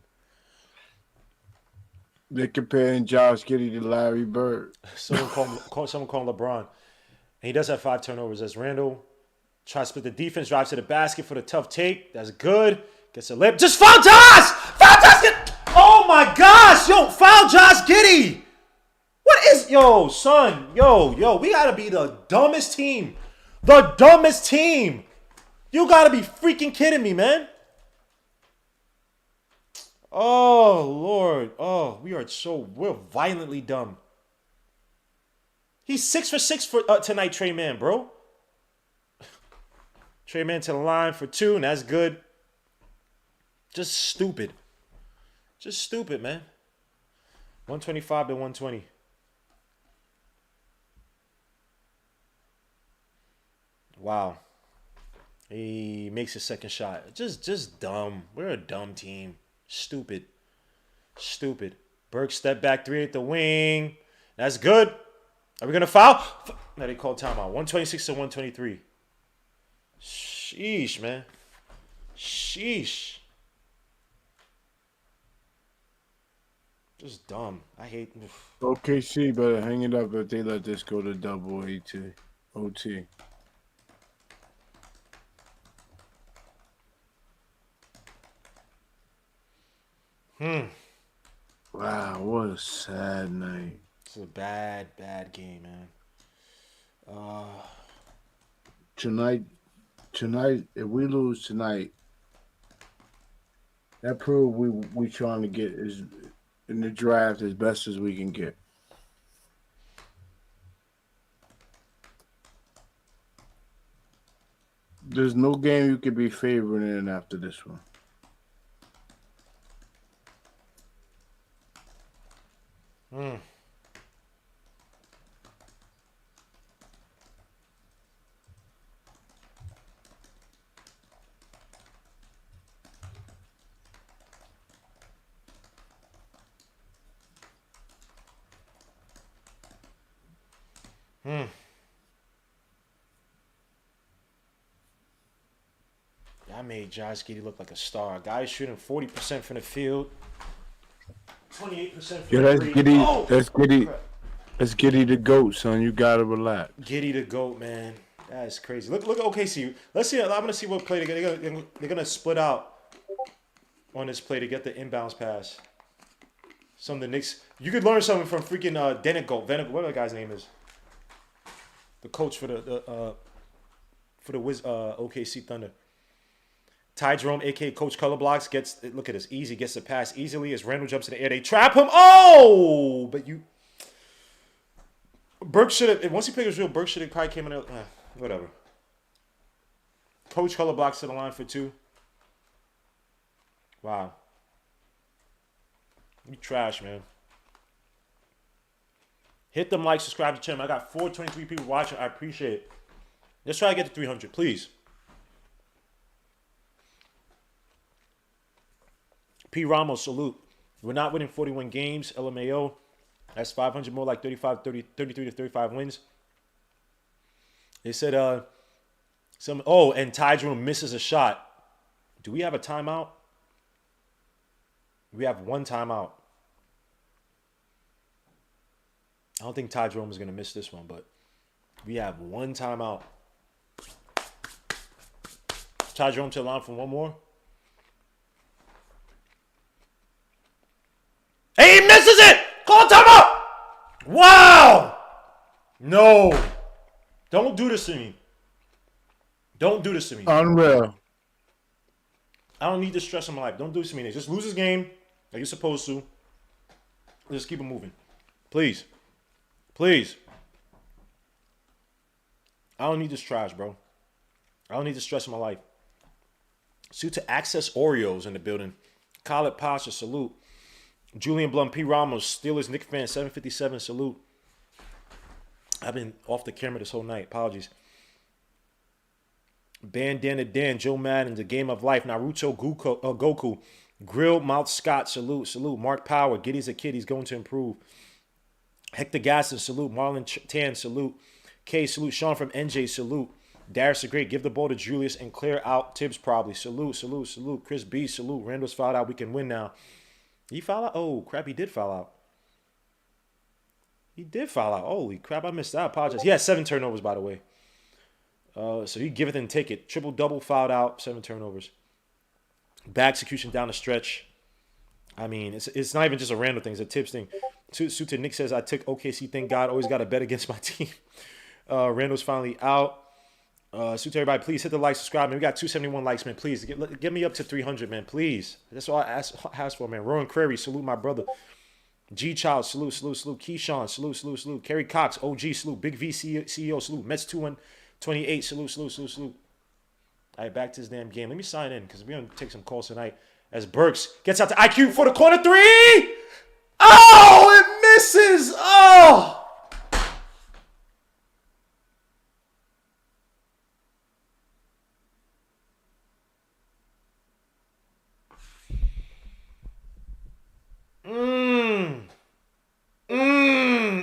They're comparing Josh Giddey to Larry Bird. Someone call him LeBron. And he does have 5 turnovers. As Randall tries to split the defense, drives to the basket for the tough take. That's good. Gets a lip. Just foul Josh! Foul Josh Giddey! Oh my gosh! Yo, foul Josh Giddey! What is yo, son? Yo, we gotta be the dumbest team. The dumbest team. You gotta be freaking kidding me, man. Oh, Lord. Oh, we're violently dumb. He's 6 for 6 for tonight, Trey Man, bro. Trey Man to the line for 2, and that's good. Just stupid. Just stupid, man. 125 to 120. Wow. He makes his second shot. Just dumb. We're a dumb team. Stupid. Burke step back 3 at the wing. That's good. Are we going to foul? No, they called timeout. 126 to 123. Sheesh, man. Sheesh. Just dumb. I hate. OKC better hang it up if they let this go to double OT. Wow, what a sad night. It's a bad game, man. Tonight, if we lose tonight, that proves we trying to get is in the draft as best as we can get. There's no game you could be favoring in after this one. I made Josh Giddey look like a star. Guy shooting 40% from the field, 28% from the three. Giddey. Oh! That's Giddey. That's Giddey the GOAT, son. You gotta relax. Giddey the GOAT, man. That's crazy. Look at OKC. Let's see. I'm gonna see what play they're gonna split out on this play to get the inbounds pass. Some of the Knicks. You could learn something from freaking Denigolt. Whatever the guy's name is. The coach for the OKC Thunder. Ty Jerome, a.k.a. Coach Color Blocks, look at this, easy, gets the pass easily as Randall jumps in the air. They trap him. Oh! But Burke should have, once he played his real, Burke should have probably came in there. Whatever. Coach Color Blocks to the line for 2. Wow. You trash, man. Hit them like, subscribe to the channel. I got 423 people watching. I appreciate it. Let's try to get to 300, please. P. Ramos, salute. We're not winning 41 games. LMAO. That's 500 more like 33 to 35 wins. They said, and Ty Jerome misses a shot. Do we have a timeout? We have one timeout. I don't think Ty Jerome is going to miss this one, but we have one timeout. Ty Jerome to the line for one more. Hey, he misses it! Call timeout! Wow! No. Don't do this to me. Don't do this to me. Unreal. I don't need this stress in my life. Don't do this to me. Just lose this game like you're supposed to. Just keep it moving. Please. Please. I don't need this trash, bro. I don't need this stress in my life. Suit to Access Oreos in the building. Khaled Pasha, salute. Julian Blum, P. Ramos, Steelers, Knicks fan, 757, salute. I've been off the camera this whole night. Apologies. Bandana Dan, Joe Madden, The Game of Life, Naruto Goku, Grill Mouth Scott, salute. Mark Power, Giddy's a kid, he's going to improve. Hector Gaston, salute. Marlon Tan, salute. K, salute. Sean from NJ, salute. Darius the Great, give the ball to Julius and clear out Tibbs probably. Salute. Chris B, salute. Randall's fouled out. We can win now. He foul out? Oh, crap, he did foul out. Holy crap, I missed that. I apologize. He had 7 turnovers, by the way. So he give it and take it. Triple-double, fouled out, 7 turnovers. Bad execution down the stretch. I mean, it's not even just a Randall thing. It's a Tibbs thing. Suited Nick says, I took OKC. Thank God. Always got to bet against my team. Randall's finally out. Suit everybody, please hit the like, subscribe, man. We got 271 likes, man. Please get me up to 300, man. Please. That's all I ask for, man. Rowan Crary, salute my brother. G Child, salute. Keyshawn, salute. Kerry Cox, OG, salute. Big V CEO, salute. Mets 2128, salute. All right, back to this damn game. Let me sign in because we're gonna take some calls tonight. As Burks gets out to IQ for the corner three. Oh, it misses. Oh.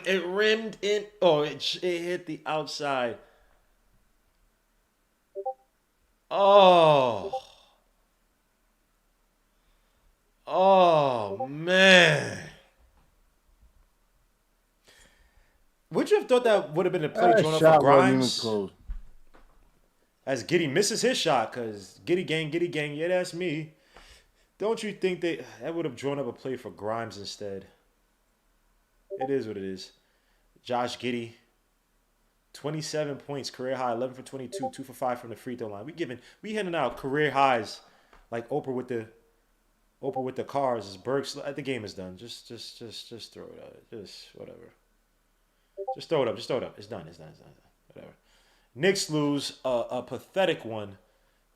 It rimmed in. Oh, it hit the outside. Oh. Oh, man. Would you have thought that would have been a play drawn up for Grimes? As Giddy misses his shot, because Giddy gang, yeah, that's me. Don't you think that would have drawn up a play for Grimes instead? It is what it is. Josh Giddey, 27 points, career high, 11 for 22, 2 for 5 from the free throw line. We handing out career highs like Oprah with the cars. As Burks, the game is done. Just throw it out. Just whatever. Just throw it up. It's done. Whatever. Knicks lose a pathetic one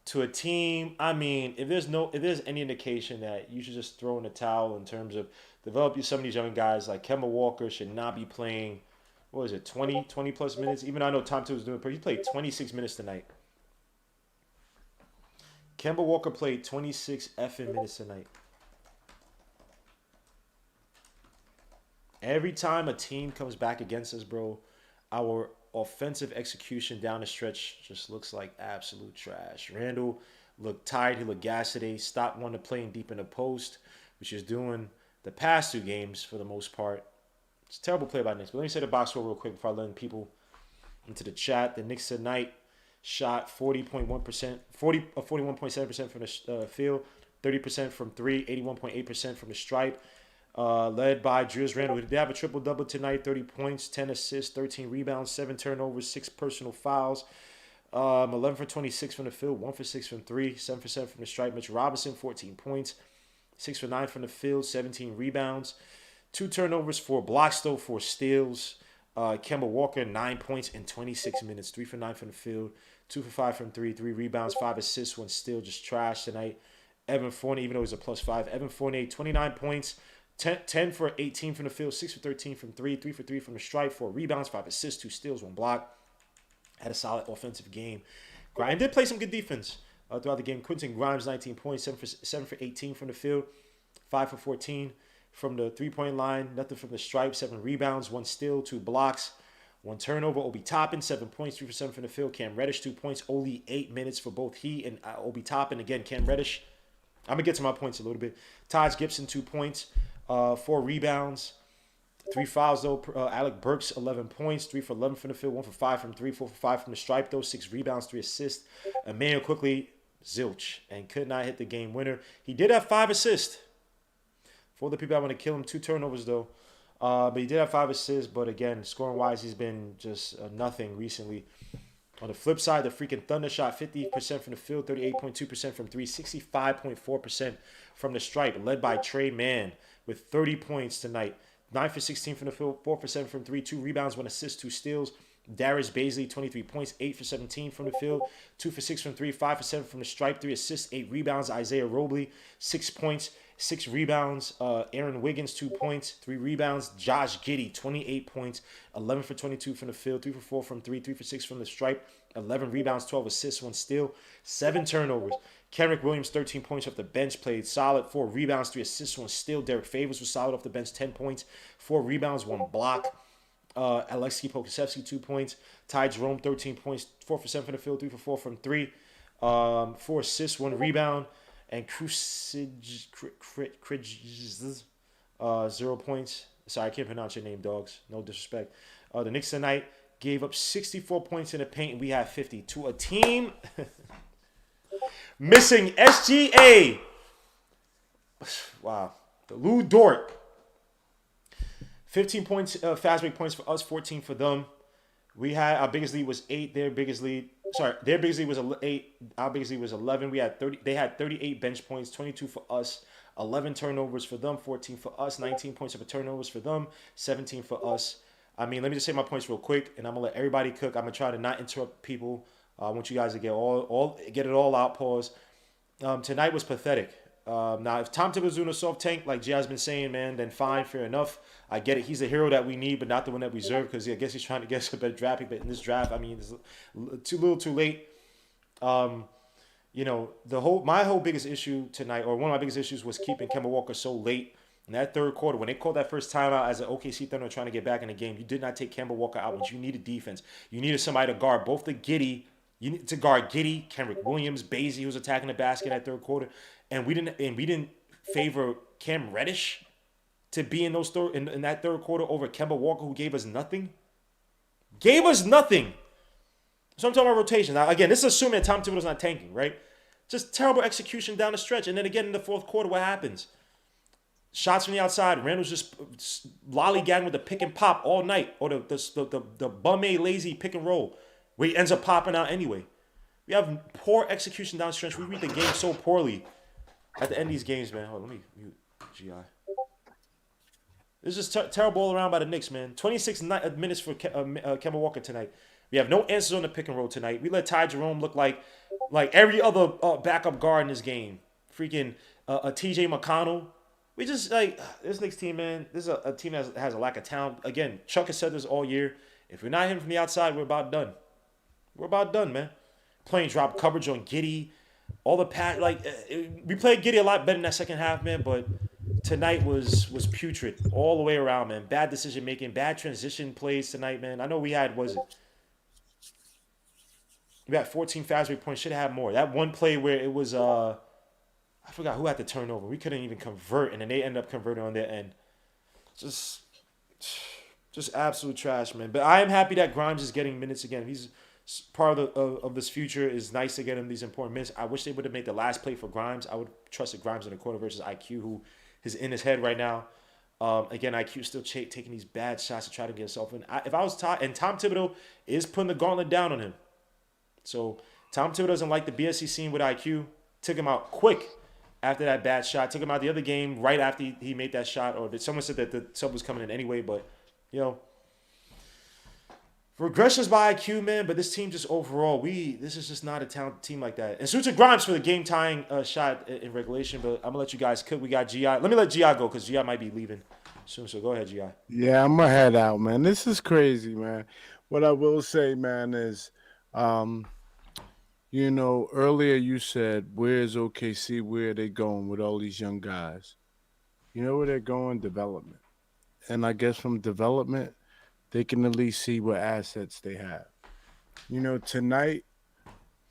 to a team. I mean, if there's any indication that you should just throw in the towel in terms of develop some of these young guys, like Kemba Walker should not be playing, 20 plus minutes? Even though I know Tom Thibodeau was doing it, he played 26 minutes tonight. Kemba Walker played 26 effing minutes tonight. Every time a team comes back against us, bro, our offensive execution down the stretch just looks like absolute trash. Randall looked tired. He looked gassed today. Stopped wanting to play deep in the post, which is doing the past 2 games for the most part. It's a terrible play by Knicks. But let me say the box score real quick before I let people into the chat. The Knicks tonight shot 41.7% from the field, 30% from 3, 81.8% from the stripe. Led by Julius Randle. They have a triple-double tonight, 30 points, 10 assists, 13 rebounds, 7 turnovers, 6 personal fouls. 11 for 26 from the field, 1 for 6 from 3, 7% from the stripe. Mitch Robinson, 14 points, 6 for 9 from the field, 17 rebounds. 2 turnovers, 4 blocks, though, 4 steals. Kemba Walker, 9 points in 26 minutes, 3 for 9 from the field, 2 for 5 from 3, 3 rebounds, 5 assists, 1 steal, just trash tonight. Evan Fournier, even though he's a +5, Evan Fournier, 29 points, 10 for 18 from the field, 6 for 13 from 3, 3 for 3 from the stripe, 4 rebounds, 5 assists, 2 steals, 1 block. Had a solid offensive game. Grimes did play some good defense throughout the game. Quentin Grimes, 19 points, 7 for 18 from the field, 5 for 14 from the three-point line, nothing from the stripe, 7 rebounds, 1 steal, 2 blocks, 1 turnover. Obi Toppin, 7 points, 3 for 7 from the field. Cam Reddish, 2 points, only 8 minutes for both he and Obi Toppin. Again, Cam Reddish. I'm going to get to my points a little bit. Taj Gibson, 2 points, 4 rebounds, 3 fouls, though. Alec Burks, 11 points, 3 for 11 from the field, 1 for 5 from 3, 4 for 5 from the stripe, though, 6 rebounds, 3 assists. Emmanuel quickly, zilch, and could not hit the game winner. He did have 5 assists. For the people that want to kill him, 2 turnovers, though. But he did have 5 assists, but again, scoring-wise, he's been just nothing recently. On the flip side, the freaking Thunder shot 50% from the field, 38.2% from 3, 65.4% from the stripe, led by Trey Mann with 30 points tonight. 9 for 16 from the field, 4 for 7 from 3, 2 rebounds, 1 assist, 2 steals. Darius Baisley, 23 points, 8 for 17 from the field, 2 for 6 from 3, 5 for 7 from the stripe, 3 assists, 8 rebounds. Isaiah Robley, 6 points, 6 rebounds. Aaron Wiggins, 2 points, 3 rebounds. Josh Giddey, 28 points, 11 for 22 from the field, 3 for 4 from 3, 3 for 6 from the stripe, 11 rebounds, 12 assists, 1 steal, 7 turnovers. Kenrick Williams, 13 points off the bench, played solid, 4 rebounds, 3 assists, 1 steal. Derek Favors was solid off the bench, 10 points, 4 rebounds, 1 block. Alexei Pokusevsky, 2 points. Ty Jerome, 13 points, 4 for 7 from the field, 3 for 4 from 3. 4 assists, 1 rebound. And Krusij, 0 points. Sorry, I can't pronounce your name, dogs. No disrespect. The Knicks tonight gave up 64 points in the paint, and we have 50 to a team missing SGA. Wow. The Lou Dort. 15 points, fast break points for us, 14 for them. We had our biggest lead was 8. Their biggest lead, their biggest lead was 8. Our biggest lead was 11. We had 30. They had 38 bench points, 22 for us, 11 turnovers for them, 14 for us, 19 points of turnovers for them, 17 for us. I mean, let me just say my points real quick, and I'm gonna let everybody cook. I'm gonna try to not interrupt people. I want you guys to get it all out. Pause. Tonight was pathetic. Now, if Tom Thibodeau's doing a soft tank, like Gia's been saying, man, then fine, fair enough. I get it. He's a hero that we need, but not the one that we deserve, because I guess he's trying to get us a better draft pick. But in this draft, I mean, it's too little, too late. My whole biggest issue tonight, or one of my biggest issues, was keeping Kemba Walker so late in that third quarter. When they called that first timeout as an OKC Thunder trying to get back in the game, you did not take Kemba Walker out when you needed defense. You needed somebody to guard both the Giddey. You need to guard Giddey, Kenrick Williams, Basie, who was attacking the basket that third quarter, and we didn't favor Cam Reddish to be in that third quarter over Kemba Walker, who gave us nothing. Gave us nothing. So I'm talking about rotation. Now, again, this is assuming that Tom Thibodeau's not tanking, right? Just terrible execution down the stretch. And then again in the fourth quarter, what happens? Shots from the outside. Randall's just lollygagging with the pick and pop all night. Or the bum-a lazy pick and roll, where he ends up popping out anyway. We have poor execution down the stretch. We read the game so poorly at the end of these games, man. Hold on, let me mute GI. This is just terrible all around by the Knicks, man. 26 minutes for Kemba Walker tonight. We have no answers on the pick and roll tonight. We let Ty Jerome look like every other backup guard in this game. Freaking a TJ McConnell. We just, this Knicks team, man, this is a team that has a lack of talent. Again, Chuck has said this all year. If we're not hitting from the outside, we're about done. We're about done, man. Playing drop coverage on Giddey. All the we played Giddey a lot better in that second half, man, but tonight was putrid all the way around, man. Bad decision making, bad transition plays tonight, man. I know we had 14 fast break points. Should have had more. That one play where it was I forgot who had the turnover. We couldn't even convert, and then they ended up converting on their end. Just absolute trash, man. But I am happy that Grimes is getting minutes again. He's part of this future. Is nice to get him these important minutes. I wish they would have made the last play for Grimes. I would have trusted Grimes in the corner versus IQ, who is in his head right now. Again, IQ still taking these bad shots to try to get himself in. If I was Tom Thibodeau is putting the gauntlet down on him. So Tom Thibodeau doesn't like the BSC scene with IQ. Took him out quick after that bad shot. Took him out the other game right after he made that shot. Or someone said that the sub was coming in anyway. But, regressions by IQ, man. But this team just overall, this is just not a talented team like that. And salute to Grimes for the game-tying shot in regulation. But I'm going to let you guys cook. We got GI. Let me let GI go because GI might be leaving soon. So go ahead, GI. Yeah, I'm going to head out, man. This is crazy, man. What I will say, man, is... earlier you said, where's OKC? Where are they going with all these young guys? You know where they're going? Development. And I guess from development, they can at least see what assets they have. Tonight,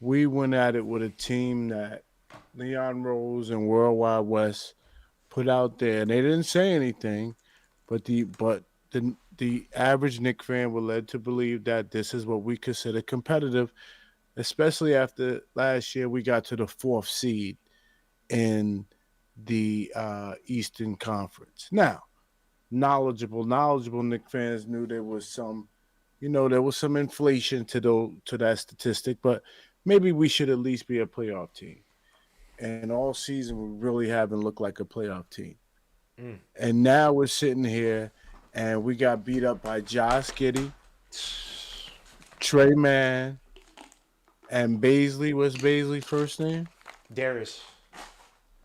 we went at it with a team that Leon Rose and Worldwide West put out there. And they didn't say anything, but the average Knicks fan were led to believe that this is what we consider competitive, especially after last year we got to the 4th seed in the Eastern Conference. Now, knowledgeable Knicks fans knew there was some inflation to that statistic, but maybe we should at least be a playoff team. And all season we really haven't looked like a playoff team. And now we're sitting here and we got beat up by Josh Giddey, Trey Mann, and Baisley. What's Baisley's first name? Darius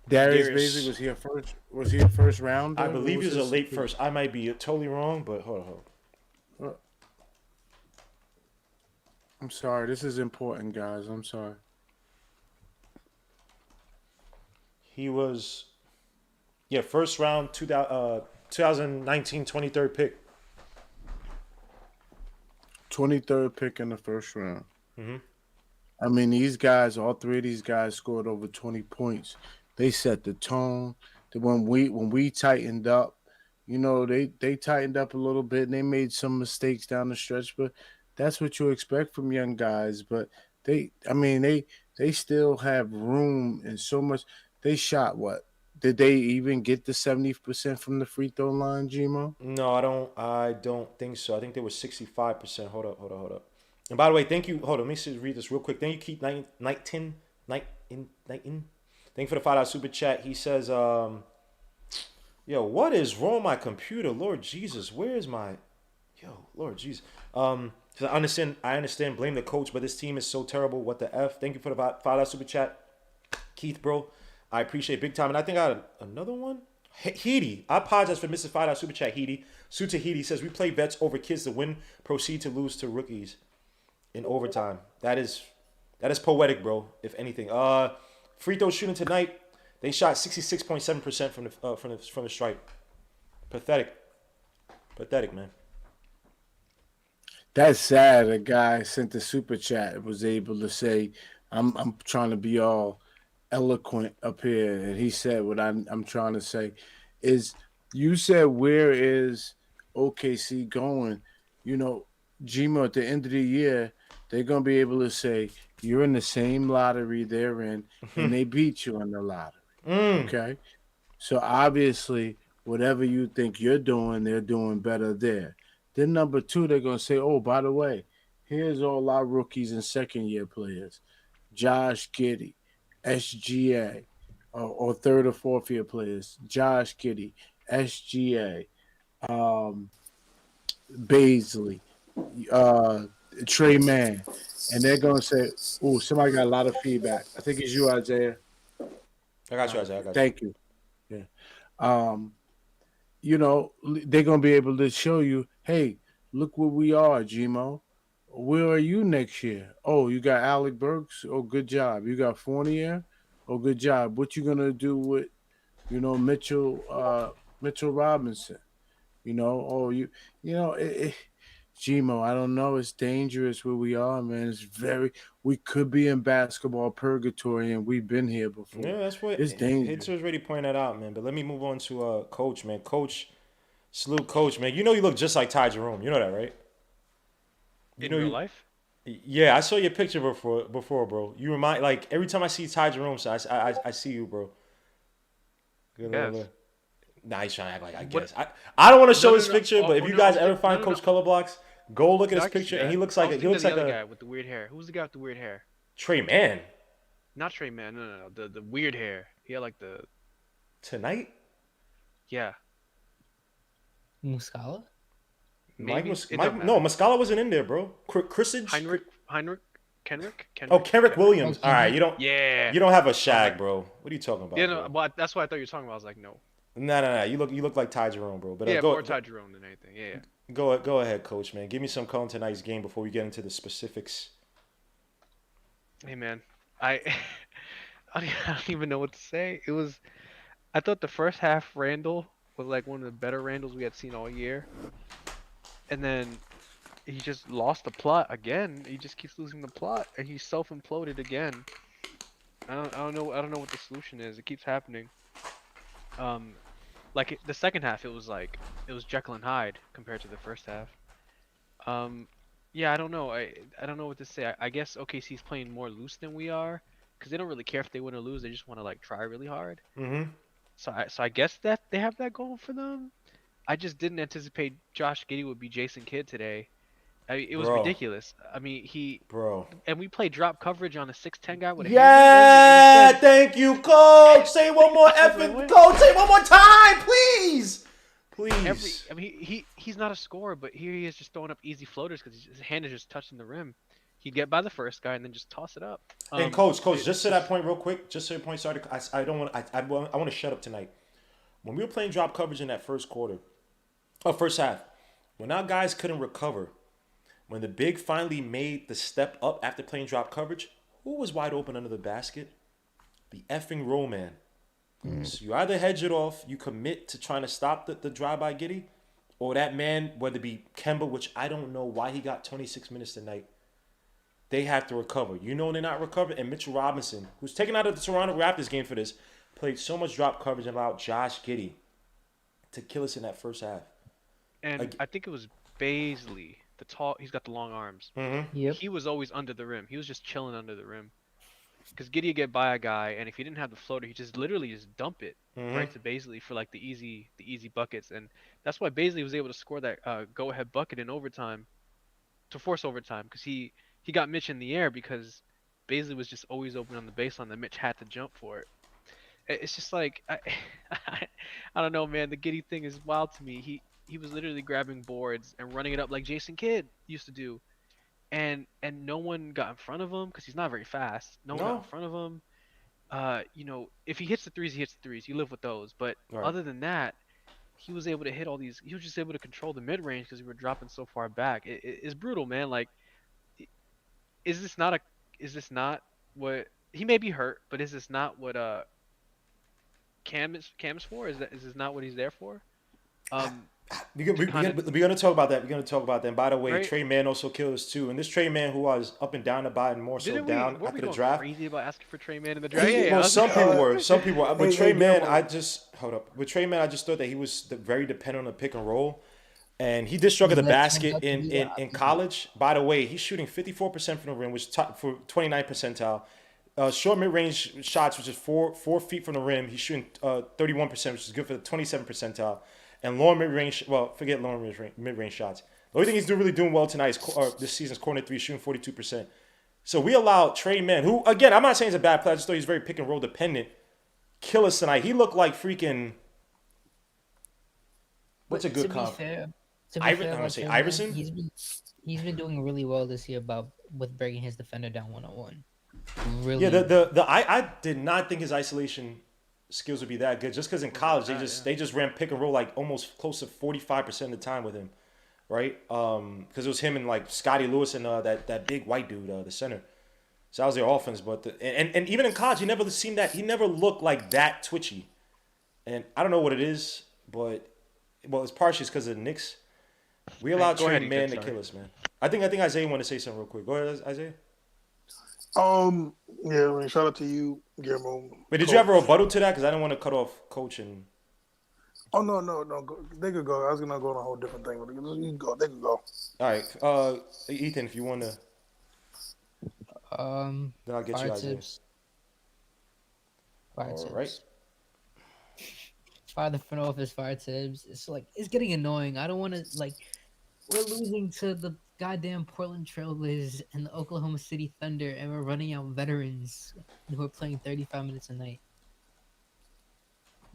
Baisley. Was he a first rounder? I believe he was a late first. I might be totally wrong, but hold on. I'm sorry. This is important, guys. I'm sorry. He was, first round, 2019, 23rd pick. 23rd pick in the first round. Mm-hmm. I mean, these guys, all three of these guys scored over 20 points. They set the tone. When we tightened up, they tightened up a little bit and they made some mistakes down the stretch, but that's what you expect from young guys. But they still have room and so much. They shot Did they even get the 70% from the free throw line, Gmo? No, I don't. I don't think so. I think they were 65%. Hold up. And by the way, thank you. Hold on, let me just read this real quick. Thank you, Keith Nightin. Thank you for the $5 super chat. He says, yo, what is wrong with my computer? Lord Jesus, where is my Lord Jesus. 'Cause I understand, blame the coach, but this team is so terrible. What the F? Thank you for the $5 super chat. Keith, bro. I appreciate big time. And I think I had another one. Heedy. I apologize for missing $5 super chat, Heedy. Suta Heedy says, we play vets over kids to win, proceed to lose to rookies in overtime. That is poetic, bro, if anything. Free throw shooting tonight, they shot 66.7% from the stripe. Pathetic, man. That's sad. A guy sent the super chat and was able to say, I'm trying to be all eloquent up here. And he said what I'm trying to say is, you said, where is OKC going? You know, Gmo, at the end of the year, they're going to be able to say, you're in the same lottery they're in, and they beat you in the lottery. Okay? So obviously, whatever you think you're doing, they're doing better there. Then number two, they're going to say, oh, by the way, here's all our rookies and second-year players. Josh Giddey, SGA, or third or fourth-year players. Josh Giddey, SGA, Baisley, Trey Mann. And they're going to say, oh, somebody got a lot of feedback. I think it's you, Isaiah. I got you, Isaiah. Thank you. Yeah. You know, they're going to be able to show you, hey, look where we are, Gmo. Where are you next year? Oh, you got Alec Burks? Oh, good job. You got Fournier? Oh, good job. What you going to do with, Mitchell Robinson? Gmo, I don't know. It's dangerous where we are, man. We could be in basketball purgatory, and we've been here before. Yeah, that's what it's dangerous. Hitter's already pointed that out, man. But let me move on to Coach, man. Salute Coach, man. You know you look just like Ty Jerome. You know that, right? In real life? Yeah, I saw your picture before, bro. You remind, like, every time I see Ty Jerome, so I see you, bro. Yes. Nah, he's trying to act like I guess. I don't want to show his picture, but if you guys ever find Coach Color Blocks, go look at his picture, and he looks like the other guy with the weird hair. Who's the guy with the weird hair? Trey Mann. Not Trey Mann. No. The weird hair. He had like the tonight. Yeah. Muscala. Muscala wasn't in there, bro. Chrisage. Kenrick. Oh, Kenrick Williams. All right, you don't. Yeah. You don't have a shag, bro. What are you talking about? Yeah, no, but that's what I thought you were talking about. I was like, no. No. You look like Ty Jerome, bro. But more Ty Jerome than anything. Yeah. Go ahead, Coach, man. Give me some color on tonight's game before we get into the specifics. Hey, man, I don't even know what to say. I thought the first half Randall was like one of the better Randalls we had seen all year, and then he just lost the plot again. He just keeps losing the plot, and he self-imploded again. I don't know what the solution is. It keeps happening. Like the second half, it was Jekyll and Hyde compared to the first half. Yeah, I don't know. I don't know what to say. I guess OKC's playing more loose than we are, because they don't really care if they win or lose. They just want to like try really hard. Mm-hmm. So I guess that they have that going for them. I just didn't anticipate Josh Giddey would be Jason Kidd today. It was ridiculous. I mean, and we played drop coverage on a 6'10" guy with a hand. Thank you, Coach. Say one more Coach. Say one more time, please. He's not a scorer, but here he is just throwing up easy floaters because his hand is just touching the rim. He'd get by the first guy and then just toss it up. And Coach, just to that point real quick. Just to your point, sorry, I want to shut up tonight. When we were playing drop coverage in that first half, when our guys couldn't recover. When the big finally made the step up after playing drop coverage, who was wide open under the basket? The effing roll man. So you either hedge it off, you commit to trying to stop the drive by Giddey, or that man, whether it be Kemba, which I don't know why he got 26 minutes tonight, they have to recover. You know they're not recovering. And Mitchell Robinson, who's taken out of the Toronto Raptors game for this, played so much drop coverage and allowed Josh Giddey to kill us in that first half. And I think it was Baisley. He's got the long arms. Mm-hmm. Yep. He was always under the rim. He was just chilling under the rim. because Giddey would get by a guy, and if he didn't have the floater, he just literally just dump it Mm-hmm. right to Baisley for like the easy buckets, and that's why Baisley was able to score that go ahead bucket in overtime to force overtime because he got Mitch in the air because Baisley was just always open on the baseline that Mitch had to jump for it. It's just like I don't know, man. The Giddey thing is wild to me. He was literally grabbing boards and running it up like Jason Kidd used to do, and no one got in front of him because he's not very fast. No one got in No. front of him. If he hits the threes, he hits the threes. You live with those. But All right. other than that, he was able to hit all these. He was just able to control the mid range because we were dropping so far back. It's brutal, man. Like, is this not a? Is this not what he may be hurt? But is this not what Cam is for? Is this not what he's there for? We're To kind of gonna talk about that. We're gonna talk about that. And by the way, right. Trey Man also killed us too. And this Trey Man who I was up and down about, and more so Didn't we? down Were after we the going draft. crazy about asking for Trey Man in the draft? Yeah. Well, some people were. Some people. With Trey Man, Guillermo. I just hold up. With Trey Man, I just thought that he was very dependent on the pick and roll, and he did struggle the That turned basket out to be the in opposite. college. By the way, he's shooting 54% from the rim, which is top for 29 percentile. Short mid range shots, which is 4 feet from the rim, he's shooting 31%, which is good for the 27 percentile. And long mid range, well, forget long mid range shots. The only thing he's really doing well tonight is this season's corner three, shooting 42%. So we allowed Trey Man, who again, I'm not saying he's a bad player, I just thought he's very pick and roll dependent, kill us tonight. He looked like freaking. What's a But good to be comp? fair, I'm gonna about say Trey Man, Iverson? he's been doing really well this year about with breaking his defender down 1-on-1. Really, Yeah, I did not think his isolation skills would be that good. Just because in college they just ran pick and roll like almost close to 45% of the time with him, right? Because it was him and like Scotty Lewis and that big white dude, the center. So that was their offense. But and even in college, he never looked like that twitchy. And I don't know what it is, but it's partially because of the Knicks. We allowed Go ahead, Trey Man Ethan, to sorry. kill us, man. I think Isaiah want to say something real quick. Go ahead, Isaiah. Yeah, I mean, shout out to you, Guillermo. Wait, did you have a rebuttal to that? Because I didn't want to cut off Coach and. Oh no, they could go. I was gonna go on a whole different thing, but you can go. They can go. All right, Ethan, if you want to, then I'll get you fire Isaiah. tips. Fire All tips. right. Fire the front office, fire tips. It's like it's getting annoying. I don't want to like. We're losing to the goddamn Portland Trailblazers and the Oklahoma City Thunder, and we're running out veterans who are playing 35 minutes a night.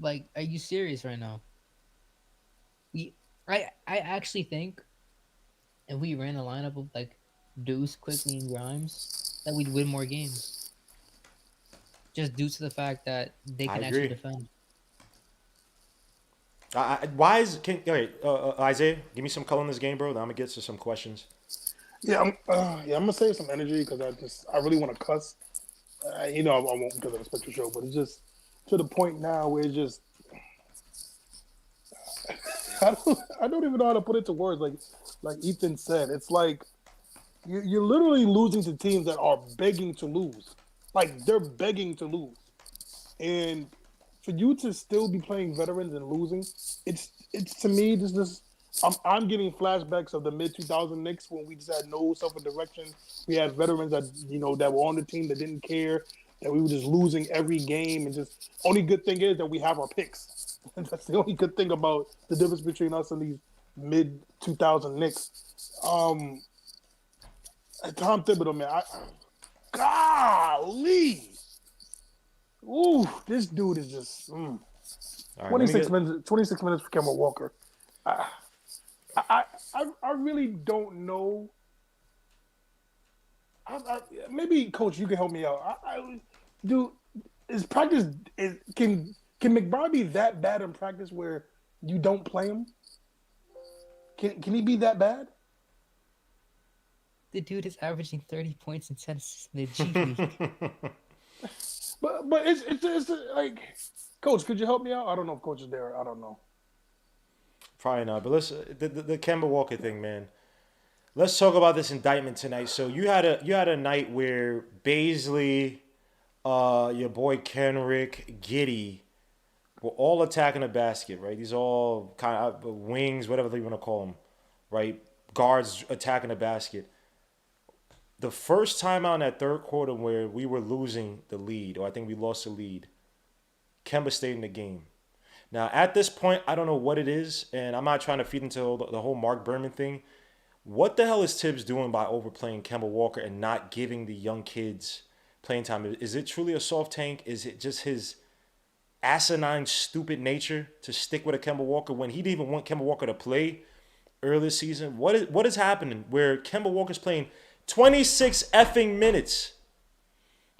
Like, are you serious right now? I actually think if we ran a lineup of like Deuce, Quickly, and Grimes, that we'd win more games. Just due to the fact that they I can actually agree. defend. Isaiah, give me some color in this game, bro. Then I'm gonna get to some questions. Yeah, I'm gonna save some energy because I really want to cuss. I won't because of the special show, but it's just to the point now where it's just I don't even know how to put it to words. Like Ethan said, it's like you're literally losing to teams that are begging to lose. Like they're begging to lose, and for you to still be playing veterans and losing, it's to me this. I'm getting flashbacks of the mid 2000 Knicks when we just had no self direction. We had veterans that were on the team that didn't care, that we were just losing every game, and just only good thing is that we have our picks. That's the only good thing about the difference between us and these mid 2000 Knicks. Tom Thibodeau, man, golly, ooh, this dude is just All right, 26 minutes. 26 minutes for Kemba Walker. I really don't know. Maybe, Coach, you can help me out. Is practice can McBride be that bad in practice where you don't play him? Can he be that bad? The dude is averaging 30 points and 10 assists in the G League. But it's like, Coach, could you help me out? I don't know if Coach is there. I don't know. Probably not, but let's the Kemba Walker thing, man. Let's talk about this indictment tonight. So you had a night where Baisley, your boy Kenrick, Giddey were all attacking the basket, right? These all kind of wings, whatever you want to call them, right? Guards attacking the basket. the first time out in that third quarter where we were losing the lead, or I think we lost the lead, Kemba stayed in the game. Now, at this point, I don't know what it is, and I'm not trying to feed into the whole Mark Berman thing. What the hell is Tibbs doing by overplaying Kemba Walker and not giving the young kids playing time? Is it truly a soft tank? Is it just his asinine, stupid nature to stick with a Kemba Walker when he didn't even want Kemba Walker to play earlier this season? What is happening where Kemba Walker's playing 26 effing minutes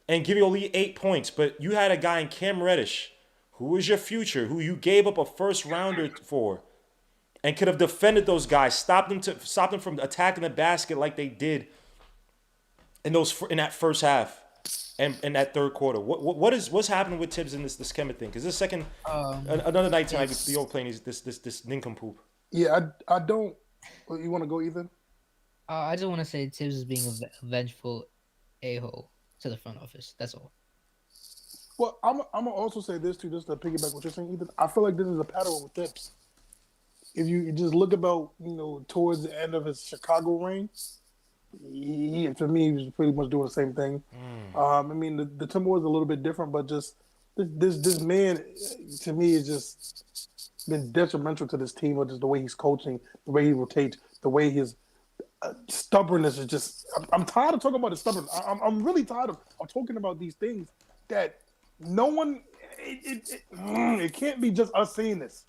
and giving only 8 points, but you had a guy in Cam Reddish who was your future, who you gave up a first rounder for, and could have defended those guys, stopped them from attacking the basket like they did in that first half and in that third quarter. What's happening with Tibbs in this Kemba thing? Because this second another night tonight the old playing this nincompoop. Yeah, I don't. You want to go, Ethan? I just want to say Tibbs is being a vengeful a-hole to the front office. That's all. Well, I'm gonna also say this too, just to piggyback what you're saying, Ethan. I feel like this is a pattern with Tibbs. If you just look about, towards the end of his Chicago reign, to me, he was pretty much doing the same thing. I mean, the Timberwolves are a little bit different, but just this man, to me, is just been detrimental to this team, or just the way he's coaching, the way he rotates, the way his stubbornness is just. I'm tired of talking about his stubbornness. I'm really tired of talking about these things that no one. It can't be just us seeing this.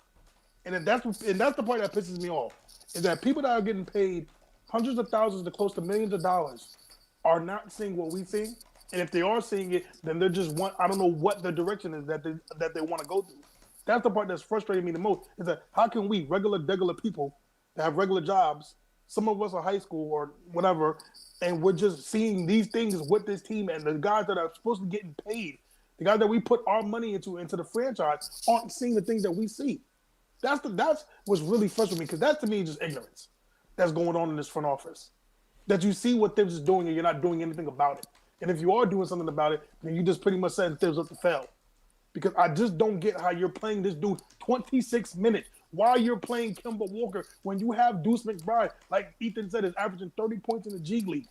And that's the part that pisses me off, is that people that are getting paid hundreds of thousands to close to millions of dollars are not seeing what we see. And if they are seeing it, then they're just I don't know what the direction is that they want to go through. That's the part that's frustrating me the most, is that how can we, regular people that have regular jobs, some of us are high school or whatever, and we're just seeing these things with this team, and the guys that are supposed to be getting paid, the guys that we put our money into the franchise, aren't seeing the things that we see. That's what's really frustrating me, because that to me is just ignorance that's going on in this front office. That you see what Thibs is doing and you're not doing anything about it. And if you are doing something about it, then you just pretty much setting Thibs up to fail. Because I just don't get how you're playing this dude 26 minutes while you're playing Kemba Walker when you have Deuce McBride, like Ethan said, is averaging 30 points in the G League.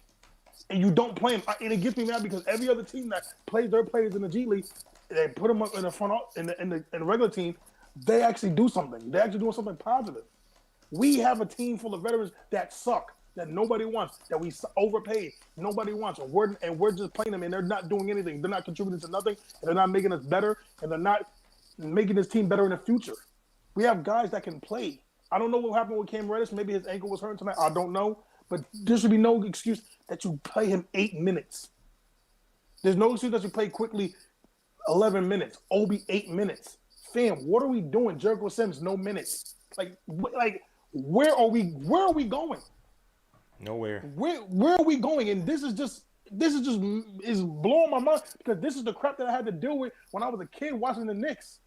And you don't play him. And it gets me mad because every other team that plays their players in the G League, they put them up in the front in the regular team, they actually do something. They're actually doing something positive. We have a team full of veterans that suck, that nobody wants, that we overpaid, nobody wants, and we're just playing them, and they're not doing anything. They're not contributing to nothing, and they're not making us better, and they're not making this team better in the future. We have guys that can play. I don't know what happened with Cam Reddish. Maybe his ankle was hurting tonight. I don't know. But there should be no excuse that you play him 8 minutes. There's no excuse that you play quickly 11 minutes. Obi 8 minutes. Fam, what are we doing? Jericho Sims, no minutes. Like where are we going? Nowhere. Where are we going? And this is blowing my mind, because this is the crap that I had to deal with when I was a kid watching the Knicks.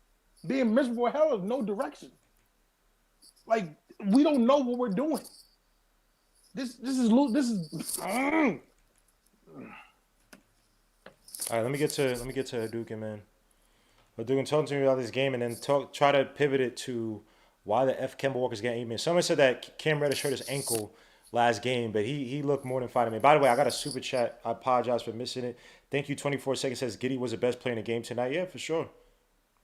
Being miserable hell of no direction. Like, we don't know what we're doing. This is. All right, let me get to Duke, man. But Duke, talk to me about this game, and then try to pivot it to why the Kemba Walker's getting even. Someone said that Cam Reddish hurt his ankle last game, but he looked more than fine to me. By the way, I got a super chat. I apologize for missing it. Thank you. 24 seconds says Giddey was the best player in the game tonight. Yeah, for sure.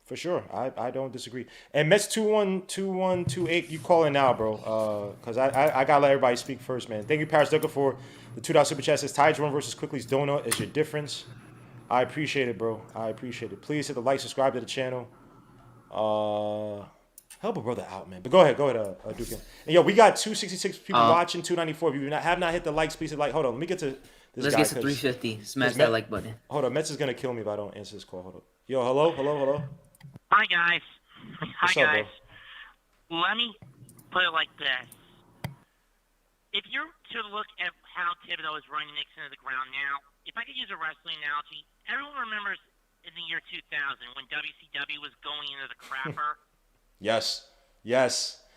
For sure. I don't disagree. And Mets 2-1-2-1-2-8, you call it now, bro. Because I got to let everybody speak first, man. Thank you, Paris Ducker, for the $2 super chat. Says Ty Jerome versus Quickly's donut is your difference. I appreciate it, bro. I appreciate it. Please hit the like, subscribe to the channel. Help a brother out, man. But go ahead, Duke. And yo, we got 266 people watching, 294. If you have not hit the likes, please hit like. Hold on, let me get to this Let's guy. get to 350. Smash that like button. Hold on, Mets is gonna kill me if I don't answer this call. Hold on. Yo, hello. Hi guys. What's up, bro? Let me put it like this. If you're to look at how Thibodeau is running Knicks into the ground now, if I could use a wrestling analogy, everyone remembers in the year 2000 when WCW was going into the crapper. Yes.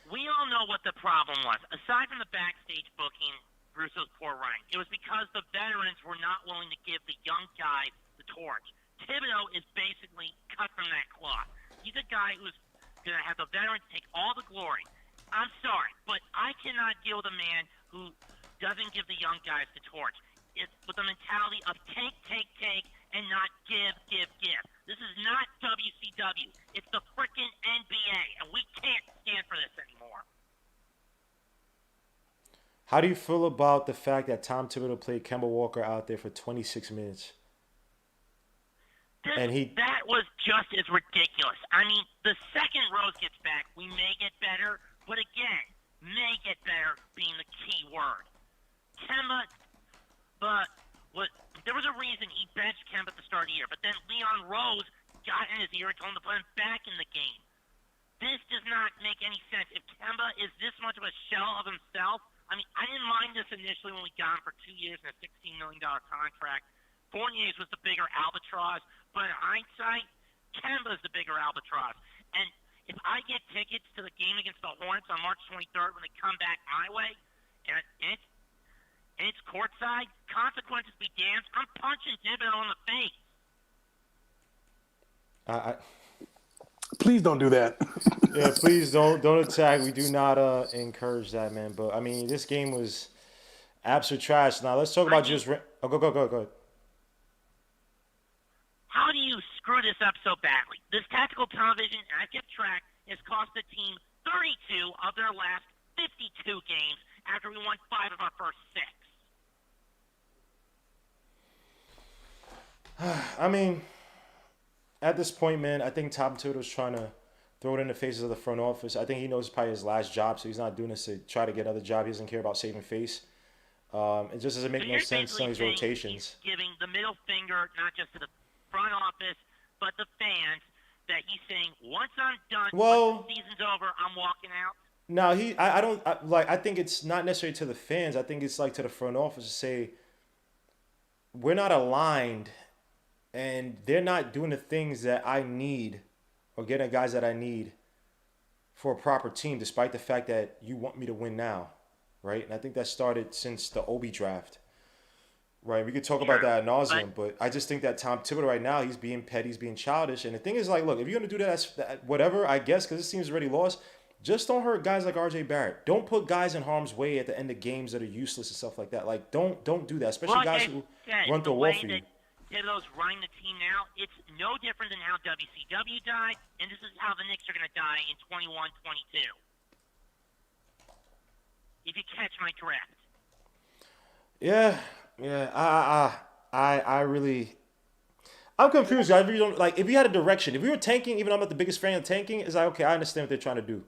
We all know what the problem was. Aside from the backstage booking, Russo's poor running, it was because the veterans were not willing to give the young guys the torch. Thibodeau is basically cut from that cloth. He's a guy who's going to have the veterans take all the glory. I'm sorry, but I cannot deal with a man who doesn't give the young guys the torch. is with the mentality of take, and not give. This is not WCW. It's the frickin' NBA, and we can't stand for this anymore. How do you feel about the fact that Tom Thibodeau played Kemba Walker out there for 26 minutes? That was just as ridiculous. I mean, the second Rose gets back, we may get better, but again, may get better being the key word. Kemba, there was a reason he benched Kemba at the start of the year, but then Leon Rose got in his ear and told him to put him back in the game. This does not make any sense. If Kemba is this much of a shell of himself, I mean, I didn't mind this initially when we got him for 2 years and a $16 million contract. Fournier's was the bigger albatross, but in hindsight, Kemba's the bigger albatross. And if I get tickets to the game against the Hornets on March 23rd when they come back my way, and it's courtside, consequences be damned, I'm punching Thibodeau in the face. Please don't do that. Yeah, please don't attack. We do not encourage that, man. But I mean, this game was absolute trash. Now let's talk about just. Oh, go ahead. How do you screw this up so badly? This tactical television, and I kept track, has cost the team 32 of their last 52 games after we won 5 of our first 6. I mean, at this point, man, I think Tom Thibodeau's trying to throw it in the faces of the front office. I think he knows it's probably his last job, so he's not doing this to try to get another job. He doesn't care about saving face. It just doesn't make no sense on these rotations. He's giving the middle finger not just to the front office, but the fans, that he's saying, once I'm done, once the season's over, I'm walking out. No, I think it's not necessarily to the fans. I think it's like to the front office to say, we're not aligned and they're not doing the things that I need or getting guys that I need for a proper team, despite the fact that you want me to win now, right? And I think that started since the Obi draft. Right, we could talk about that ad nauseum, but I just think that Tom Thibodeau right now, he's being petty, he's being childish. And the thing is, like, look, if you're going to do that, whatever, I guess, because this team's already lost, just don't hurt guys like RJ Barrett. Don't put guys in harm's way at the end of games that are useless and stuff like that. Like, don't do that, especially guys who run through a wall for you. Thibodeau's running the team now, it's no different than how WCW died, and this is how the Knicks are going to die in 21-22. If you catch my drift. Yeah, I really, I'm confused. I really don't like. If you had a direction, if we were tanking, even though I'm not the biggest fan of tanking, it's like, okay, I understand what they're trying to do.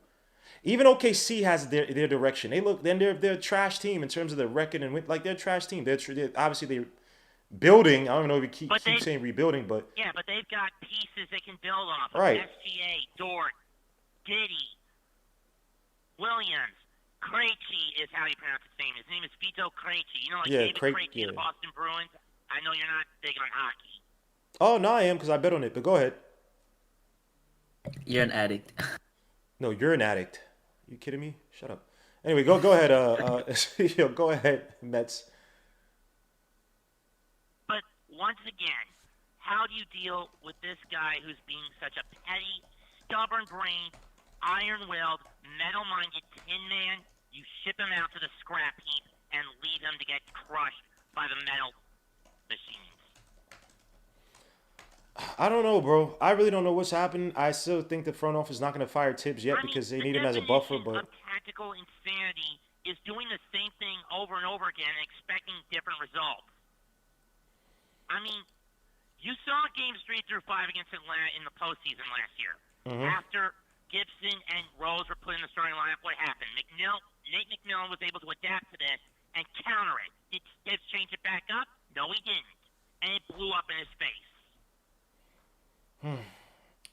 Even OKC has their direction. They're a trash team in terms of their record and like they're a trash team. They're obviously they're building. I don't know if we keep saying rebuilding, but yeah, but they've got pieces they can build off. Right. SGA, Dort, Diddy, Williams. Krejci is how you pronounce his name. His name is Vito Krejci. You know, like David Krejci of the Boston Bruins. I know you're not big on hockey. Oh, no, I am because I bet on it. But go ahead. You're an addict. No, you're an addict. You kidding me? Shut up. Anyway, go ahead. Go ahead, Mets. But once again, how do you deal with this guy who's being such a petty, stubborn-brained, iron-willed, metal-minded tin man? You ship him out to the scrap heap and leave him to get crushed by the metal machines. I don't know, bro. I really don't know what's happened. I still think the front office is not going to fire Tibbs yet because they need him as a buffer. But tactical insanity is doing the same thing over and over again and expecting different results. I mean, you saw games 3 through 5 against Atlanta in the postseason last year. Mm-hmm. After Gibson and Rose were put in the starting lineup, what happened? Nate McMillan was able to adapt to this and counter it. Did Tibbs change it back up? No, he didn't. And it blew up in his face.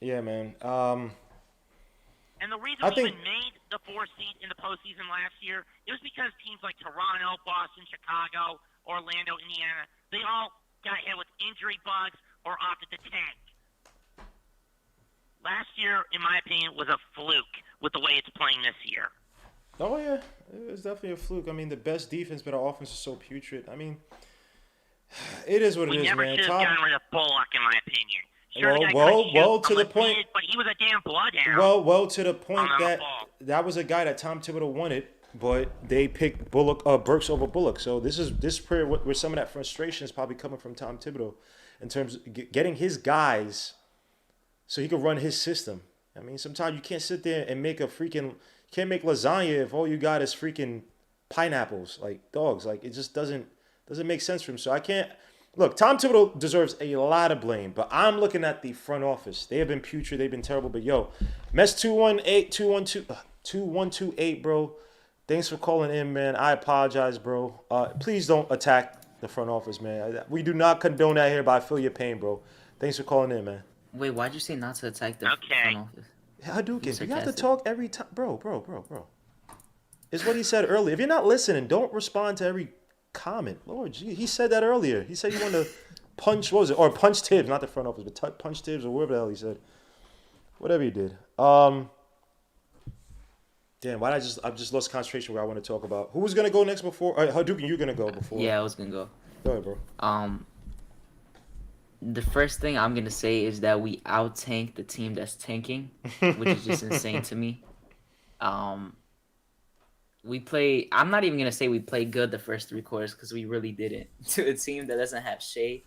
Yeah, man. And the reason we even made the 4 seed in the postseason last year, it was because teams like Toronto, Boston, Chicago, Orlando, Indiana, they all got hit with injury bugs or opted to tank. Last year, in my opinion, was a fluke with the way it's playing this year. Oh, yeah. It was definitely a fluke. I mean, the best defense, but our offense is so putrid. I mean, it is what it is, man. We never should have gotten rid of Bullock, in my opinion. Sure, well, to the point. But he was a damn bloodhound. Well, to the point that was a guy that Tom Thibodeau wanted but they picked Burks over Bullock. So this is where some of that frustration is probably coming from Tom Thibodeau, in terms of getting his guys, so he can run his system. I mean, sometimes you can't sit there and make can't make lasagna if all you got is freaking pineapples, like dogs. Like, it just doesn't make sense for him. So I can't. Look, Tom Thibodeau deserves a lot of blame, but I'm looking at the front office. They have been putrid. They've been terrible. But yo, Mess 2128, bro. Thanks for calling in, man. I apologize, bro. Please don't attack the front office, man. We do not condone that here, but I feel your pain, bro. Thanks for calling in, man. Wait, why'd you say not to attack the front office? Hadouken, you have to talk every time. Bro. It's what he said earlier. If you're not listening, don't respond to every comment. Lord, gee, he said that earlier. He said he wanted to punch, what was it? Or punch Tibbs, not the front office, but punch Tibbs or whatever the hell he said. Whatever he did. Damn, I just lost concentration where I want to talk about. Who was going to go next before? Hadouken, you're going to go before. Yeah, I was going to go. Go ahead, bro. The first thing I'm going to say is that we out-tank the team that's tanking, which is just insane to me. I'm not even going to say we played good the first 3 quarters, because we really didn't. To a team that doesn't have Shea,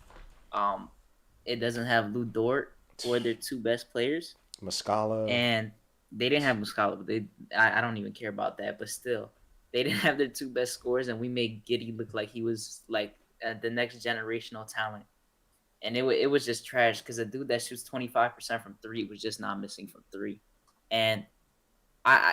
it doesn't have Lou Dort or their 2 best players. Muscala. And they didn't have Muscala, but I don't even care about that. But still, they didn't have their 2 best scorers, and we made Giddey look like he was like the next generational talent. And it was just trash, because a dude that shoots 25% from 3 was just not missing from 3. And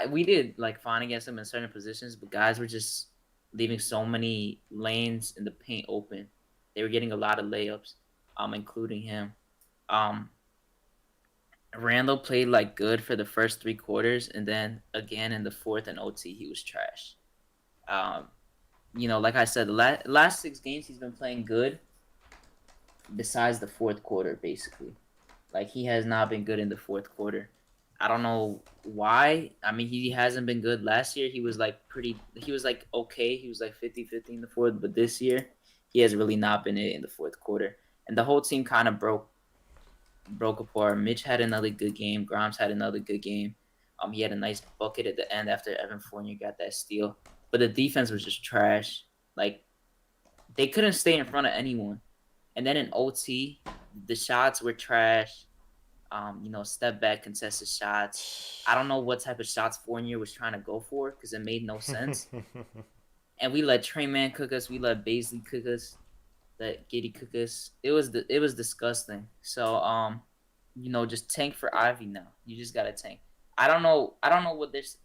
we did like fine against him in certain positions, but guys were just leaving so many lanes in the paint open. They were getting a lot of layups, including him. Randall played like good for the first 3 quarters, and then again in the fourth and OT he was trash. Like I said, the last 6 games he's been playing good, besides the fourth quarter, basically. Like, he has not been good in the fourth quarter. I don't know why. I mean, he hasn't been good. Last year he was like okay. He was like 50-50 in the fourth, but this year he has really not been it in the fourth quarter. And the whole team kind of broke apart. Mitch had another good game. Grimes had another good game. He had a nice bucket at the end after Evan Fournier got that steal. But the defense was just trash. Like, they couldn't stay in front of anyone. And then in OT, the shots were trash. Step back, contested shots. I don't know what type of shots Fournier was trying to go for, because it made no sense. And we let Trey Man cook us. We let Baisley cook us. Let Giddey cook us. It was disgusting. So just tank for Ivy now. You just gotta tank. I don't know what there's.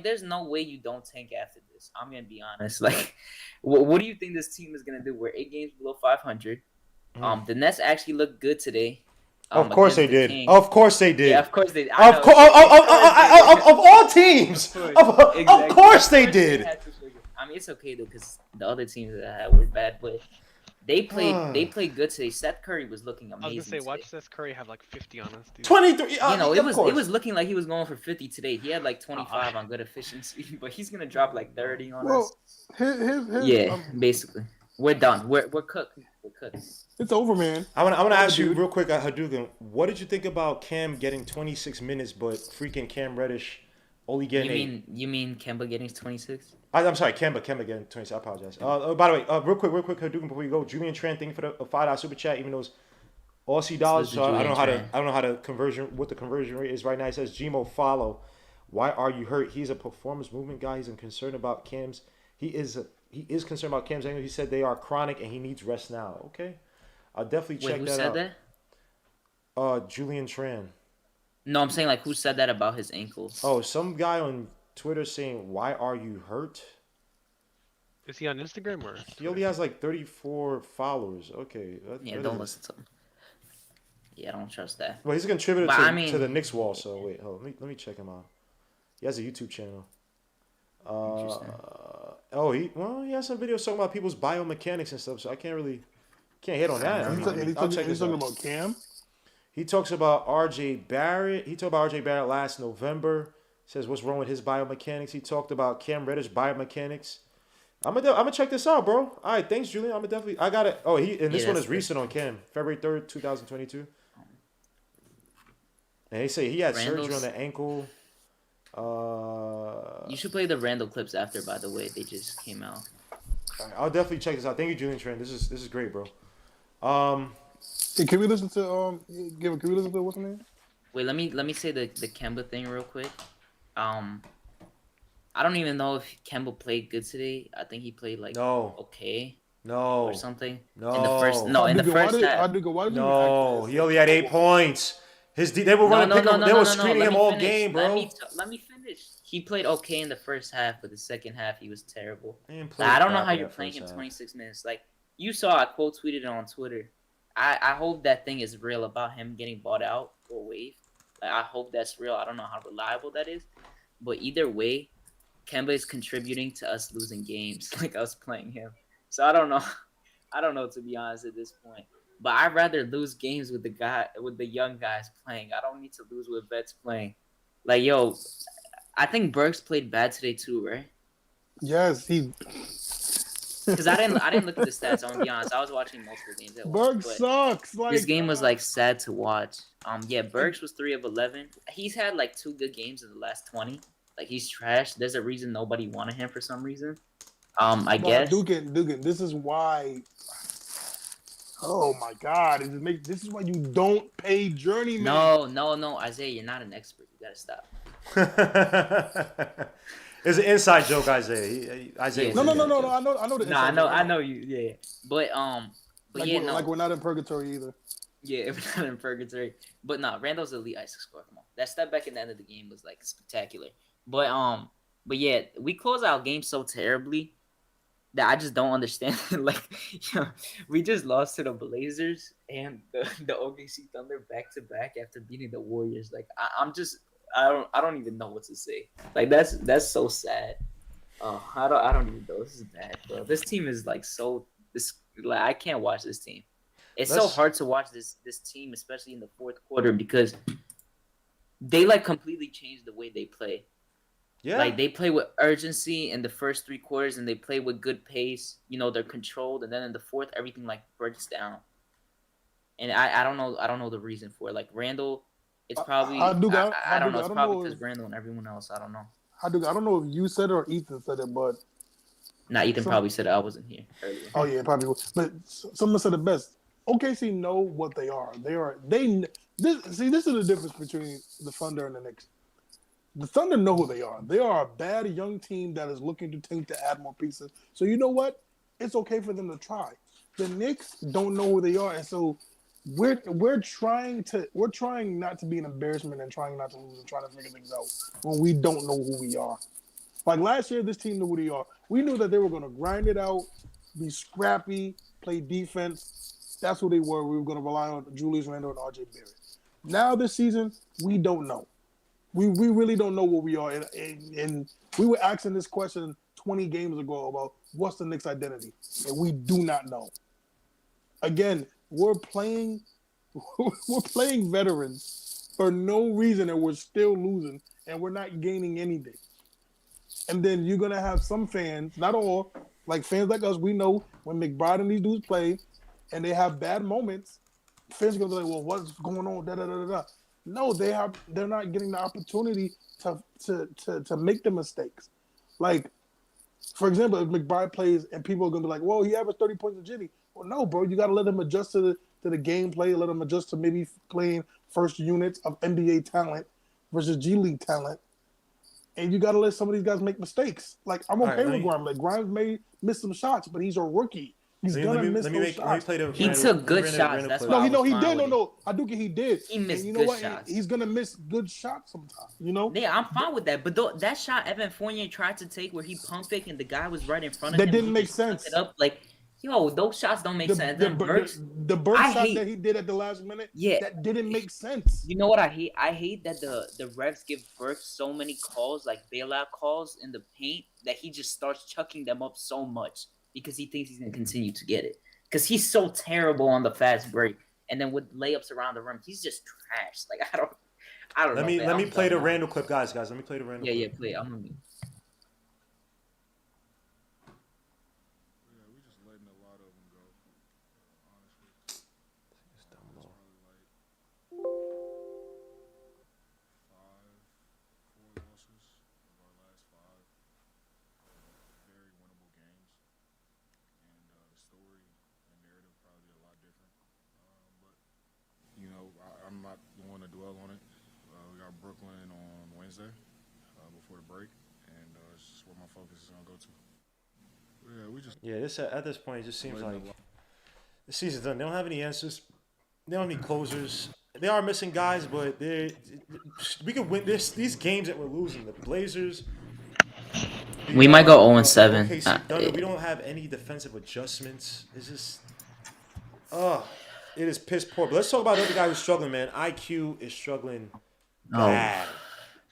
There's no way you don't tank after this. I'm gonna be honest. Like, what do you think this team is gonna do? We're 8 games below 500. The Nets actually looked good today. Of course they did. Kings. Of course they did. Yeah, of course they did. Of all teams. Of course they did. I mean, it's okay though, because the other teams that were bad, but they played good today. Seth Curry was looking amazing. I was gonna say, watch today. Seth Curry have like 50 on us, dude. 23. It was looking like he was going for 50 today. He had like 25 on good efficiency, but he's gonna drop like 30 on us. Basically, we're done. We're cooked. We're cooked. It's over, man. I want to ask you real quick, Hadouken. What did you think about Cam getting 26 minutes, but freaking Cam Reddish only getting You mean Kemba getting 26? I'm sorry, Kemba getting 26. I apologize. By the way, real quick, Hadouken, before you go, Julian Tran, thank you for the $5 super chat, even though it's Aussie dollars. So I don't know how to what the conversion rate is right now. It says Gmo follow. Why are you hurt? He's a performance movement guy. He's concerned about Cam's. He is concerned about Cam's ankle. He said they are chronic and he needs rest now. Okay. I'll definitely check that out. Who said that? Julian Tran. No, I'm saying, like, who said that about his ankles? Oh, some guy on Twitter saying, "Why are you hurt?" Is he on Instagram or? He only has like 34 followers. Okay. Don't listen to him. Yeah, I don't trust that. Well, he's a contributor to the Knicks wall. So wait, let me check him out. He has a YouTube channel. He has some videos talking about people's biomechanics and stuff. So I can't hit on that. He's talking about Cam. He talks about RJ Barrett. He talked about RJ Barrett last November. Says what's wrong with his biomechanics. He talked about Cam Reddish biomechanics. I'm gonna check this out, bro. All right, thanks, Julian. I got it. Oh, this one is recent on Cam, February 3rd, 2022. And they say he had surgery on the ankle. You should play the Randall clips after. By the way, they just came out. All right, I'll definitely check this out. Thank you, Julian Trent. This is great, bro. Hey, can we listen to Can we listen to what's the name? Wait, let me say the Kemba thing real quick. I don't even know if Kemba played good today. I think he played like okay No. or something. No. In the first half. Why did you No. He only had 8 points. They were running they were screening him all game, bro. Let me finish. He played okay in the first half, but the second half he was terrible. He didn't play I don't know crap how in you're that playing first him half. 26 minutes. Like you saw, I quote tweeted it on Twitter. I hope that thing is real about him getting bought out or waived. Like I hope that's real. I don't know how reliable that is, but either way, Kemba is contributing to us losing games, like us playing him. So I don't know. I don't know, to be honest, at this point. But I'd rather lose games with the young guys playing. I don't need to lose with vets playing. Like, yo, I think Burks played bad today too, right? Yes, he. Because I didn't look at the stats. I'm gonna be honest. I was watching multiple games at once. Burks sucks. Like, this game was like sad to watch. Yeah, Burks was 3 of 11. He's had like 2 good games in the last 20. Like he's trash. There's a reason nobody wanted him for some reason. I guess. Dugan, this is why. Oh my God! This is why you don't pay journeyman. No, Isaiah, you're not an expert. You gotta stop. It's an inside joke, Isaiah. Isaiah. No. I know the. I know you. Yeah, but like yeah, like we're not in purgatory either. Yeah, we're not in purgatory. But no, Randall's elite ice score. Come on, that step back in the end of the game was like spectacular. But yeah, we close out games so terribly that I just don't understand. Like, you know, we just lost to the Blazers and the OKC Thunder back to back after beating the Warriors. Like, I don't even know what to say. Like, that's so sad. I don't even know. This is bad, bro. This team is like like I can't watch this team. It's so hard to watch this team, especially in the fourth quarter, because they like completely changed the way they play. Yeah. Like they play with urgency in the first 3 quarters, and they play with good pace. You know, they're controlled, and then in the fourth, everything like breaks down. And I don't know the reason for it. Like Randall, it's probably I don't know. It's probably because Randall and everyone else. I don't know. I don't know if you said it or Ethan said it, but Ethan probably said it. I wasn't here earlier. Oh yeah, probably. But someone said it best. OKC know what they are. This is the difference between the Thunder and the Knicks. The Thunder know who they are. They are a bad young team that is looking to tank to add more pieces. So you know what? It's okay for them to try. The Knicks don't know who they are, and so we're trying not to be an embarrassment and trying not to lose and trying to figure things out when we don't know who we are. Like last year, this team knew who they are. We knew that they were going to grind it out, be scrappy, play defense. That's who they were. We were going to rely on Julius Randle and RJ Barrett. Now this season, we don't know. We really don't know what we are. And we were asking this question 20 games ago about what's the Knicks' identity, and we do not know. Again, we're playing veterans for no reason, and we're still losing, and we're not gaining anything. And then you're gonna have some fans, not all, like fans like us. We know when McBride and these dudes play, and they have bad moments. Fans are gonna be like, "Well, what's going on?" Da da da da. No, they're not getting the opportunity to make the mistakes. Like, for example, if McBride plays and people are gonna be like, "Well, he averaged 30 points a Jimmy." Well, no, bro, you gotta let him adjust to the gameplay, let him adjust to maybe playing first units of NBA talent versus G League talent. And you got to let some of these guys make mistakes. Like, I'm okay with Grimes. Like, Grimes may miss some shots, but he's a rookie. He's going to miss those shots. He took good shots. That's why he did. No. I do get he did. He missed good shots. He's going to miss good shots sometimes, you know? Yeah, I'm fine with that. But that shot Evan Fournier tried to take where he pump faked and the guy was right in front of him. That didn't make sense. It up. Like, yo, those shots don't make sense. The Burks shot that he did at the last minute, that didn't make sense. You know what I hate? I hate that the refs give Burks so many calls, like bailout calls in the paint, that he just starts chucking them up so much because he thinks he's going to continue to get it. Because he's so terrible on the fast break. And then with layups around the rim, he's just trash. Like, I don't know. Let me play the Randall clip, guys. Let me play the Randall clip. Yeah, play it. I'm going to not going to dwell on it. We got Brooklyn on Wednesday before the break, and it's just where my focus is gonna go to. Yeah, we just Yeah, this at this point it just seems letting like the the season's done. They don't have any answers. They don't have any closers. They are missing guys, but we could win these games that we're losing. The Blazers, We might go 0-7. OKC Thunder. We don't have any defensive adjustments. It's just, it is piss poor. But let's talk about the other guy who's struggling, man. IQ is struggling Oh, bad.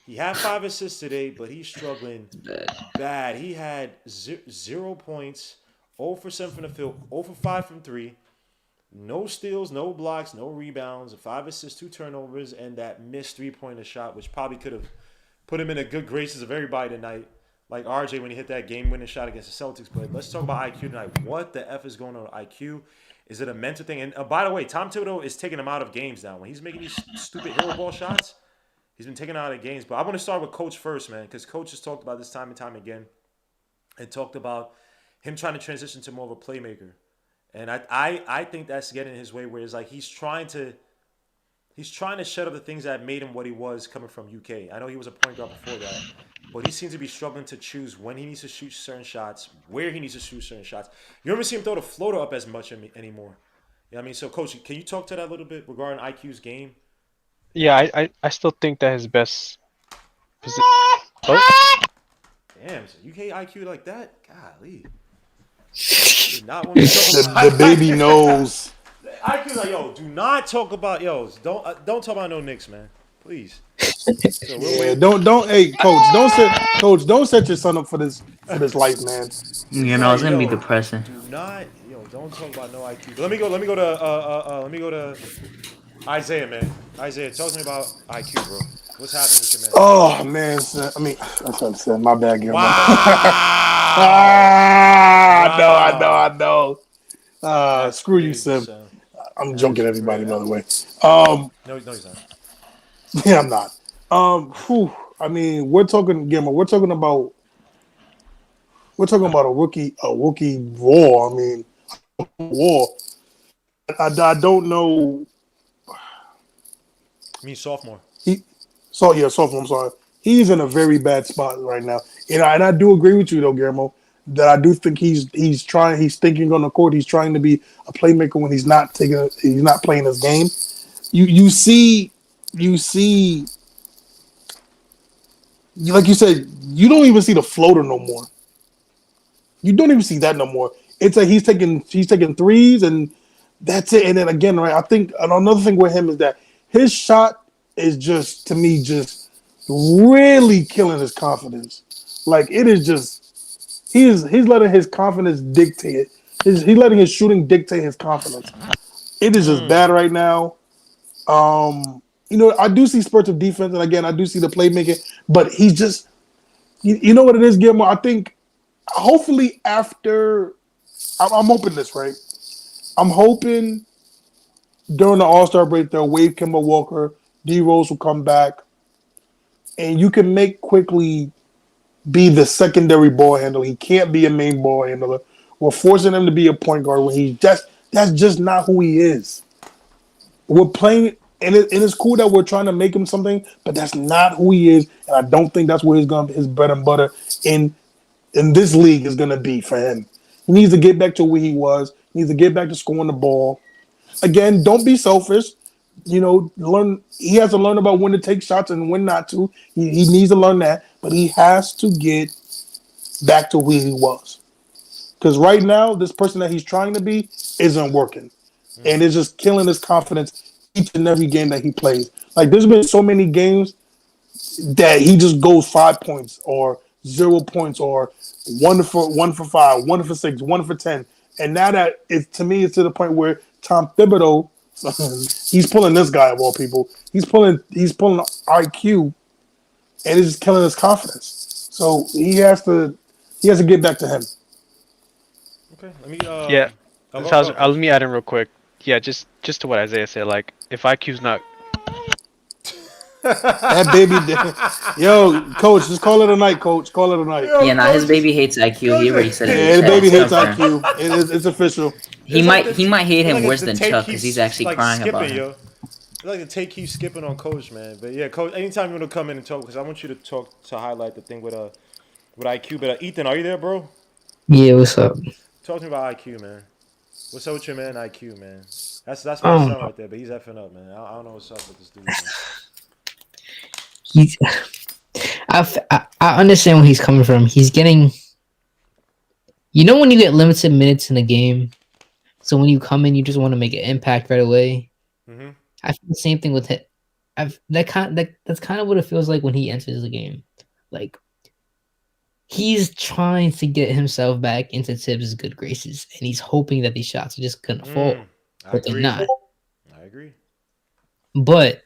He had 5 assists today, but he's struggling bad. bad. He had 0 points, 0 for 7 from the field, 0 for 5 from 3. No steals, no blocks, no rebounds, 5 assists, 2 turnovers, and that missed 3-pointer shot, which probably could have put him in the good graces of everybody tonight, like RJ when he hit that game-winning shot against the Celtics. But let's talk about IQ tonight. What the F is going on with IQ? Is it a mental thing? And by the way, Tom Thibodeau is taking him out of games now. When he's making these stupid hero ball shots, he's been taken out of games. But I want to start with Coach first, man, because Coach has talked about this time and time again and talked about him trying to transition to more of a playmaker. And I think that's getting in his way, where it's like he's trying to shut up the things that made him what he was coming from UK. I know he was a point guard before that, but he seems to be struggling to choose when he needs to shoot certain shots, where he needs to shoot certain shots. You don't even see him throw the floater up as much anymore. Yeah, I mean, so Coach, can you talk to that a little bit regarding IQ's game? Yeah, I still think that his best position. Damn, so UK IQ like that? Golly. Did not want to talk about The baby knows. IQ's like, yo, do not talk about don't talk about no Knicks, man. Please. So Yeah, don't. Hey, coach, don't set your son up for this life, man. You know, it's gonna be depressing. Don't talk about no IQ. But let me go to Isaiah, man. Isaiah, talk to me about IQ, bro. What's happening with your man? Oh man, I mean, that's what I said. My bad, Gilmore. Wow. I know. Screw you, Sim. I'm joking, everybody. By the way. No, he's not. Yeah, I'm not. I mean, we're talking, Gilmore. We're talking about a rookie war. I mean, war. I don't know. I mean, sophomore. Sophomore. I'm sorry. He's in a very bad spot right now. And I do agree with you though, Guillermo, that I do think he's thinking on the court. He's trying to be a playmaker when he's not playing his game. You see, like you said, you don't even see the floater no more. You don't even see that no more. It's like he's taking threes and that's it. And then again, right, I think another thing with him is that his shot is just, to me, just really killing his confidence. Like, it is just, he's letting his confidence dictate it. He's letting his shooting dictate his confidence. It is just bad right now. I do see spurts of defense, and again, I do see the playmaking, but he's just, you know what it is, Guillermo? I think, hopefully after, I'm hoping this, right? I'm hoping during the All-Star break, they'll waive Kemba Walker, D-Rose will come back, and you can make quickly be the secondary ball handler. He can't be a main ball handler. We're forcing him to be a point guard when that's just not who he is. We're playing, and it's cool that we're trying to make him something, but that's not who he is, and I don't think that's where his bread and butter in this league is going to be for him. He needs to get back to where he was. He needs to get back to scoring the ball. Again, don't be selfish. Learn. He has to learn about when to take shots and when not to. He needs to learn that, but he has to get back to where he was. Because right now, this person that he's trying to be isn't working, and it's just killing his confidence each and every game that he plays. Like, there's been so many games that he just goes 5 points or 0 points or 1 for 5, 1 for 6, 1 for 10, and now that to me, it's to the point where Tom Thibodeau, he's pulling this guy of all people. He's pulling IQ, and it's just killing his confidence. So he has to get back to him. Okay, let me. Let me add in real quick. Yeah, just to what Isaiah said. Like, if IQ's not. That baby, yo, coach, just call it a night, coach. Call it a night. Yeah, his baby hates IQ. He already said it. Yeah, the baby hates IQ. It's official. He might hate him worse than Chuck because he's actually crying about it. I like to keep skipping on Coach, man. But yeah, Coach. Anytime you want to come in and talk, because I want you to talk to highlight the thing with IQ. But Ethan, are you there, bro? Yeah, what's up? Talk to me about IQ, man. What's up with your man IQ, man? That's my I don't son know. right there, but he's effing up, man. I don't know what's up with this dude, man. He's. I understand where he's coming from. He's getting. You know when you get limited minutes in a game, so when you come in, you just want to make an impact right away. Mm-hmm. I feel the same thing with it. That's kind of what it feels like when he enters the game. Like he's trying to get himself back into Tibbs' good graces, and he's hoping that these shots are just gonna fall, I but they're agree. not. I agree. But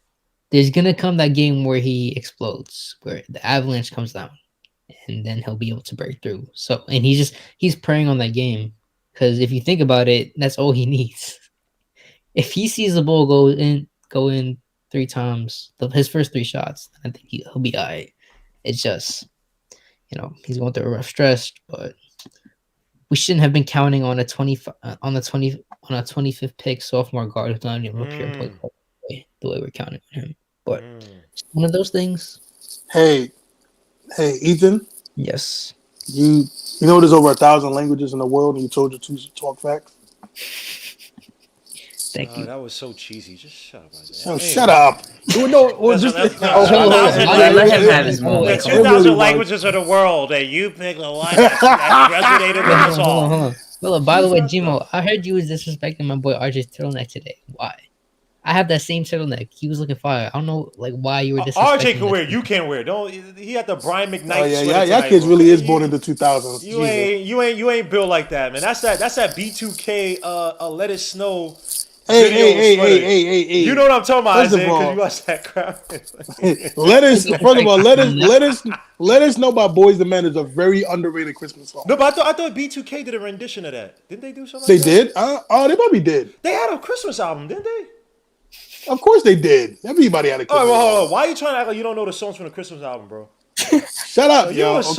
there's gonna come that game where he explodes, where the avalanche comes down, and then he'll be able to break through. So, and he's preying on that game because if you think about it, that's all he needs. If he sees the ball go in 3 times, his first 3 shots, I think he'll be alright. It's just, he's going through a rough stretch, but we shouldn't have been counting on a 25th pick sophomore guard who's not even a pure point guard the way we're counting on him. But it's one of those things. Hey, Ethan. Yes. You know there's over 1,000 languages in the world, and you told your to talk facts. Thank you. That was so cheesy. Just shut up. Oh, shut up. Let him have his moment. The 2,000 languages of the world, and you pick the one that resonated with us all. Hold on. Well, by the way, Jimo, I heard you was disrespecting my boy RJ's turtleneck today. Why? I have that same turtleneck. He was looking fire. I don't know, why you were disrespecting. RJ can wear it. You can't wear it. Don't. He had the Brian McKnight. Oh yeah, y'all kids really is born in the 2000s. You ain't built like that, man. That's that B2K. Let it snow. Hey. You know what I'm talking about, First of Isaiah? all, Because you watch that crap. First of all, let us know about Boys the Men is a very underrated Christmas song. No, but I thought B2K did a rendition of that. Didn't they do something? They did? They probably did. They had a Christmas album, didn't they? Of course they did. Everybody had a Christmas album. Hold on. Why are you trying to act like you don't know the songs from the Christmas album, bro? Shut up, yo. He is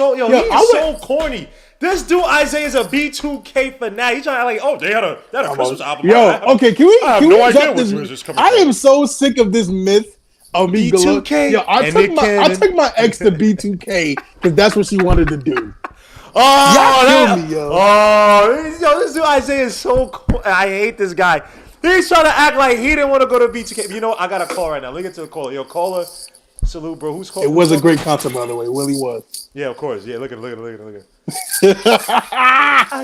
so corny. This dude Isaiah is a B2K fanatic. He's trying to act like, they had a Christmas album. Okay, can we idea this? Where this coming I from. am so sick of this myth of me B2K. I took my ex to B2K because that's what she wanted to do. Y'all kill me, yo. This dude Isaiah is so cool. I hate this guy. He's trying to act like he didn't want to go to B2K. You know what? I got a call right now. Let me get to the caller. Yo, caller. Salute, bro. Who's calling? It was a great concert, by the way. Willie was. Yeah, of course. Yeah, look at I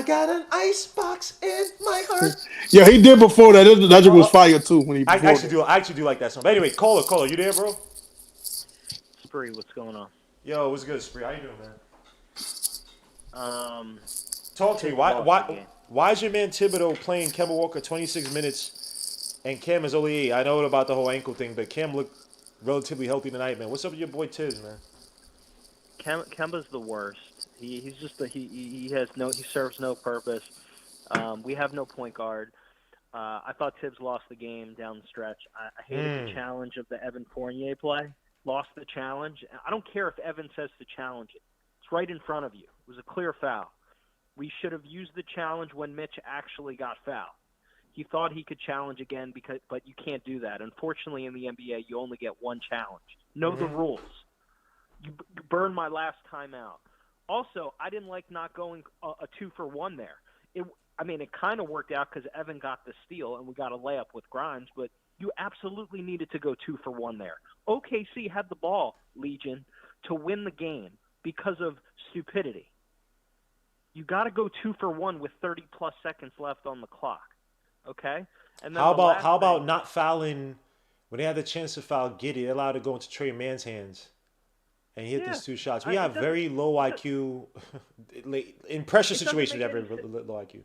got an ice box in my heart. Yeah, he did before that. That was fire too when he. I actually do like that song. But anyway, caller, you there, bro? Spree, what's going on? Yo, what's good, Spree? How you doing, man? Talk to me. Why is your man Thibodeau playing Kemba Walker 26 minutes and Cam is only 8? I know about the whole ankle thing, but Cam looked relatively healthy tonight, man. What's up with your boy Tibbs, man? Kemba's the worst. He serves no purpose. We have no point guard. I thought Tibbs lost the game down the stretch. I hated the challenge of the Evan Fournier play. Lost the challenge. I don't care if Evan says to challenge it. It's right in front of you. It was a clear foul. We should have used the challenge when Mitch actually got fouled. He thought he could challenge again, but you can't do that. Unfortunately, in the NBA, you only get one challenge. Know the rules. You burned my last timeout. Also, I didn't like not going a 2-for-1 there. It kind of worked out because Evan got the steal and we got a layup with Grimes, but you absolutely needed to go 2-for-1 there. OKC had the ball, Legion, to win the game because of stupidity. You got to go 2-for-1 with 30-plus seconds left on the clock. Okay? And then how about not fouling when they had the chance to foul Giddey? They allowed it to go into Trey Mann's hands. And he hit these 2 shots. We have very low IQ in pressure situations. We have very low IQ.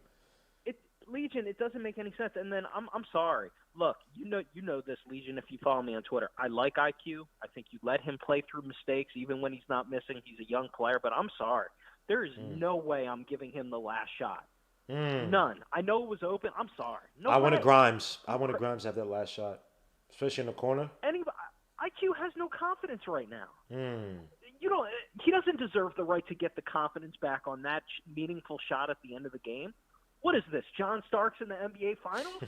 Legion, it doesn't make any sense. And then I'm sorry. Look, you know this, Legion. If you follow me on Twitter, I like IQ. I think you let him play through mistakes, even when he's not missing. He's a young player, but I'm sorry. There is no way I'm giving him the last shot. None. I know it was open. I'm sorry. No. I wanted Grimes. I wanted Grimes to have that last shot, especially in the corner. IQ has no confidence right now. He doesn't deserve the right to get the confidence back on that meaningful shot at the end of the game. What is this, John Starks in the NBA Finals?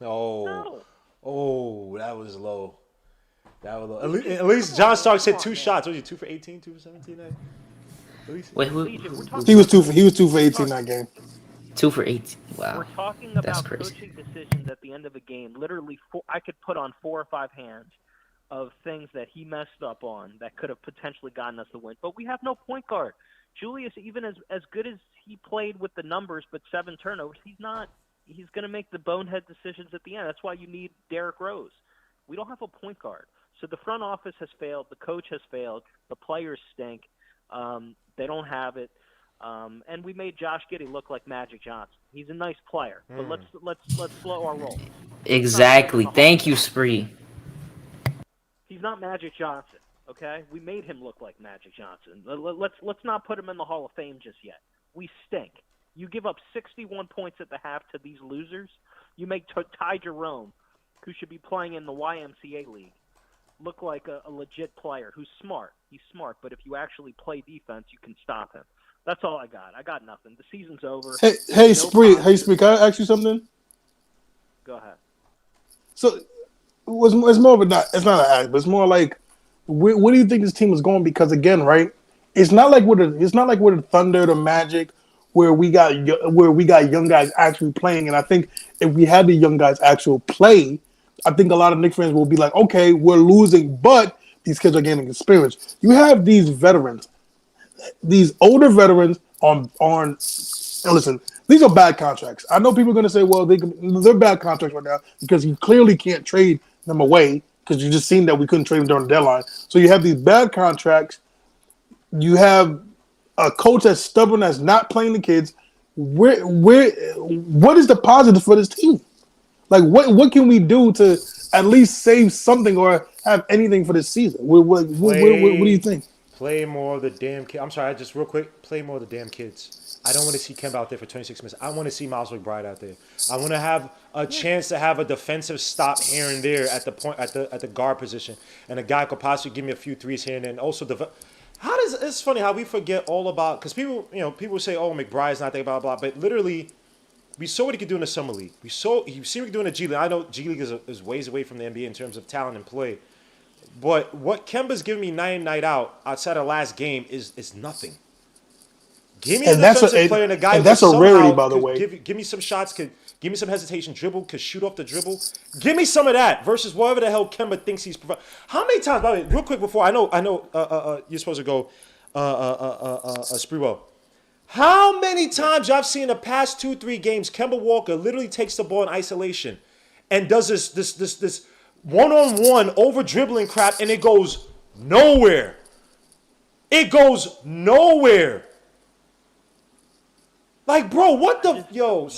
Oh. No. Oh, that was low. That was low. At Legion, least come on, John man, Starks come hit on, 2 man. shots. Was he 2 for 18, 2 for 17? At least. Wait, Legion, we're talking He was about two. He was 2 for we're 18 talking that game. 2 for 18. we're Wow, talking that's about crazy. coaching decisions at the end of a game. Literally, I could put on 4 or 5 hands of things that he messed up on that could have potentially gotten us the win. But we have no point guard. Julius, even as good as he played with the numbers, but 7 turnovers, he's not. He's going to make the bonehead decisions at the end. That's why you need Derrick Rose. We don't have a point guard. So the front office has failed. The coach has failed. The players stink. They don't have it. And we made Josh Giddey look like Magic Johnson. He's a nice player, but let's slow our roll. Let's not put him in Exactly. the Hall of Thank you, Fame. Spree. He's not Magic Johnson. Okay, we made him look like Magic Johnson. Let's not put him in the Hall of Fame just yet. We stink. You give up 61 points at the half to these losers. You make Ty Jerome, who should be playing in the YMCA league, look like a legit player who's smart. He's smart, but if you actually play defense, you can stop him. That's all I got. I got nothing. The season's over. Hey, Spree. Hey, Spree. Can I ask you something? Go ahead. So it's more of a not. It's not an act, but it's more like, where do you think this team is going? Because again, right? It's not like we're the Thunder, the Magic, where we got young guys actually playing. And I think if we had the young guys actual play, I think a lot of Knicks fans will be like, okay, we're losing, but these kids are gaining experience. You have these veterans, these older veterans on. And listen, these are bad contracts. I know people are going to say, well, they're bad contracts right now because you clearly can't trade them away because you just seen that we couldn't trade them during the deadline. So you have these bad contracts. You have a coach that's stubborn, that's not playing the kids. What is the positive for this team? Like, what can we do to at least save something or have anything for this season? What do you think? Play more of the damn kid. I'm sorry, just real quick. Play more of the damn kids. I don't want to see Kemba out there for 26 minutes. I want to see Miles McBride out there. I want to have a chance to have a defensive stop here and there at the point at the guard position, and a guy could possibly give me a few threes here and then. Also, it's funny how we forget all about, because people say, oh, McBride's not there, blah blah, but literally. We saw what he could do in the summer league. You see what he could do in the G League. I know G League is ways away from the NBA in terms of talent and play. But what Kemba's giving me night in, night out outside of last game is nothing. Give me a defensive player and a guy who that's a somehow rarity, by the could way. give me some shots, could give me some hesitation, could shoot off the dribble. Give me some of that versus whatever the hell Kemba thinks he's providing. How many times, by the way, real quick before, I know, you're supposed to go, Spreewell. How many times I've seen the past 2-3 games, Kemba Walker literally takes the ball in isolation and does this one-on-one over dribbling crap, and it goes nowhere. It goes nowhere. Like, bro, what the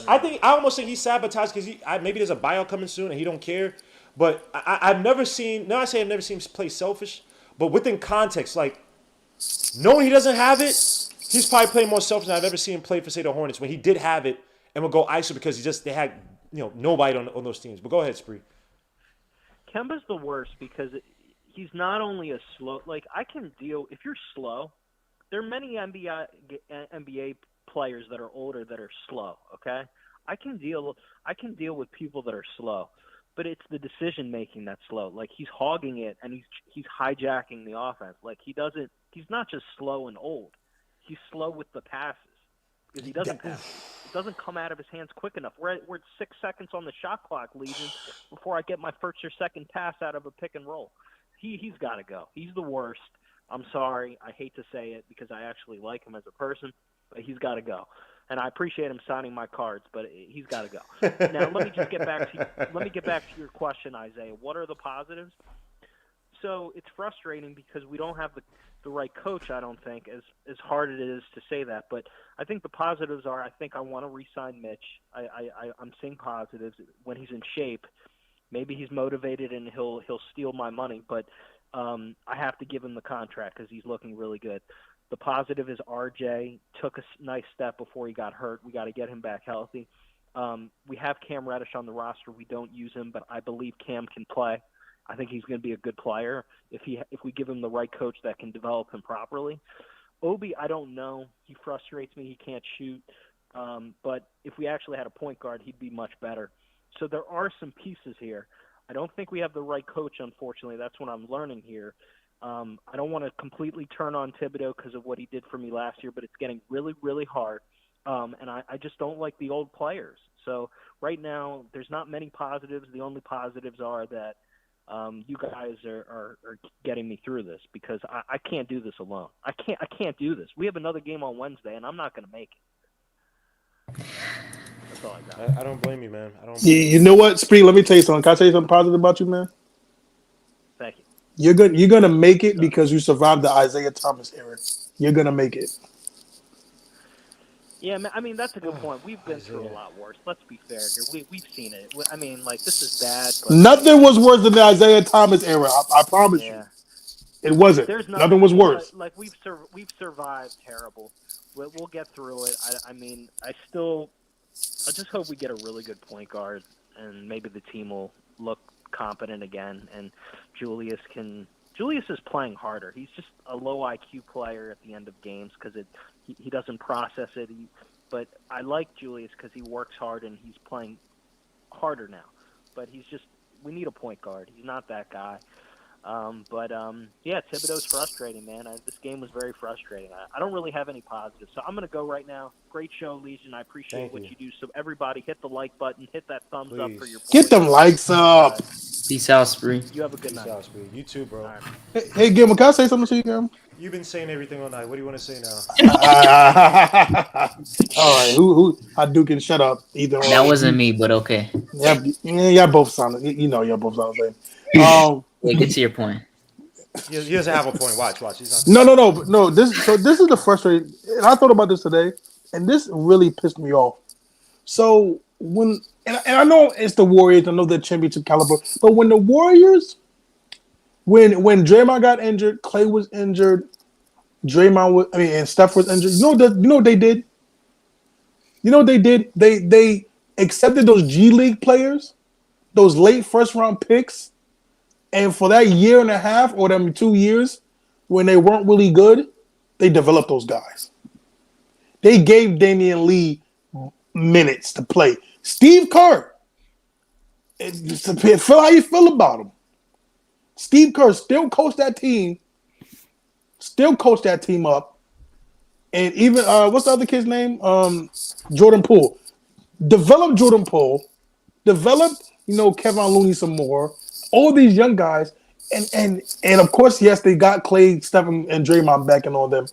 I almost think he's sabotaged because maybe there's a buyout coming soon and he don't care. But I've never seen. No, I say I've never seen him play selfish, but within context, like knowing he doesn't have it. He's probably playing more selfish than I've ever seen him play for, say, the Hornets when he did have it and would go ISO because they had nobody on those teams. But go ahead, Spree. Kemba's the worst because he's not only a slow. Like, I can deal if you're slow. There are many NBA players that are older that are slow. Okay, I can deal with people that are slow, but it's the decision making that's slow. Like, he's hogging it and he's hijacking the offense. Like, he's not just slow and old. He's slow with the passes because he doesn't pass. It doesn't come out of his hands quick enough. We're at 6 seconds on the shot clock, Legion, before I get my first or second pass out of a pick and roll. He's got to go. He's the worst. I'm sorry. I hate to say it because I actually like him as a person, but he's got to go. And I appreciate him signing my cards, but he's got to go. Now let me get back to your question, Isaiah. What are the positives? So it's frustrating because we don't have the right coach, I don't think, as hard as it is to say that. But I think the positives are, I think I want to re-sign Mitch. I'm seeing positives. When he's in shape, maybe he's motivated and he'll steal my money. But I have to give him the contract because he's looking really good. The positive is RJ took a nice step before he got hurt. We got to get him back healthy. We have Cam Reddish on the roster. We don't use him, but I believe Cam can play. I think he's going to be a good player if we give him the right coach that can develop him properly. Obi, I don't know. He frustrates me. He can't shoot. But if we actually had a point guard, he'd be much better. So there are some pieces here. I don't think we have the right coach, unfortunately. That's what I'm learning here. I don't want to completely turn on Thibodeau because of what he did for me last year, but it's getting really, really hard. And I just don't like the old players. So right now, there's not many positives. The only positives are that you guys are getting me through this because I can't do this alone. I can't do this. We have another game on Wednesday, and I'm not going to make it. That's all I got. I don't blame you, man. I don't You, blame you know what, Spree? Let me tell you something. Can I tell you something positive about you, man? Thank you. You're gonna make it because you survived the Isaiah Thomas era. You're gonna make it. Yeah, I mean that's a good point. We've been through a lot worse. Let's be fair here. We've seen it. I mean, like this is bad. But Nothing was worse than the Isaiah Thomas era. I promise you, it wasn't. There's Nothing was worse. Like we've survived terrible. We'll get through it. I mean, I just hope we get a really good point guard, and maybe the team will look competent again. And Julius is playing harder. He's just a low IQ player at the end of games because he doesn't process it. But I like Julius because he works hard and he's playing harder now. But we need a point guard. He's not that guy. Yeah, Thibodeau's frustrating, man. This game was very frustrating. I don't really have any positives. So I'm going to go right now. Great show, Legion. I appreciate what you do. So everybody hit the like button. Hit that thumbs up for your Get them likes up. Peace out, Spree. You have a good night. Peace out, Spree. You too, bro. Hey, Gilman, can I say something to you, Gilman? You've been saying everything all night. What do you want to say now? All right, who? Hadouken, can shut up. Either that wasn't me, but okay. Yeah, y'all both sound. Y'all both sound the same. Wait, get to your point. He doesn't have a point. Watch. He's not. No. This is the frustrating. And I thought about this today, and this really pissed me off. So and I know it's the Warriors. I know they're championship caliber, but when the Warriors, when Draymond got injured, Clay was injured, and Steph was injured. You know what they did? You know what they did? They accepted those G League players, those late first round picks. And for that year and a half or them 2 years when they weren't really good, they developed those guys. They gave Damian Lee minutes to play. Steve Kerr, feel how you feel about him. Steve Kerr still coached that team up. And even, what's the other kid's name? Jordan Poole. Developed Jordan Poole. Developed, Kevin Looney some more. All these young guys, and of course, yes, they got Clay, Stephen, and Draymond back and all them.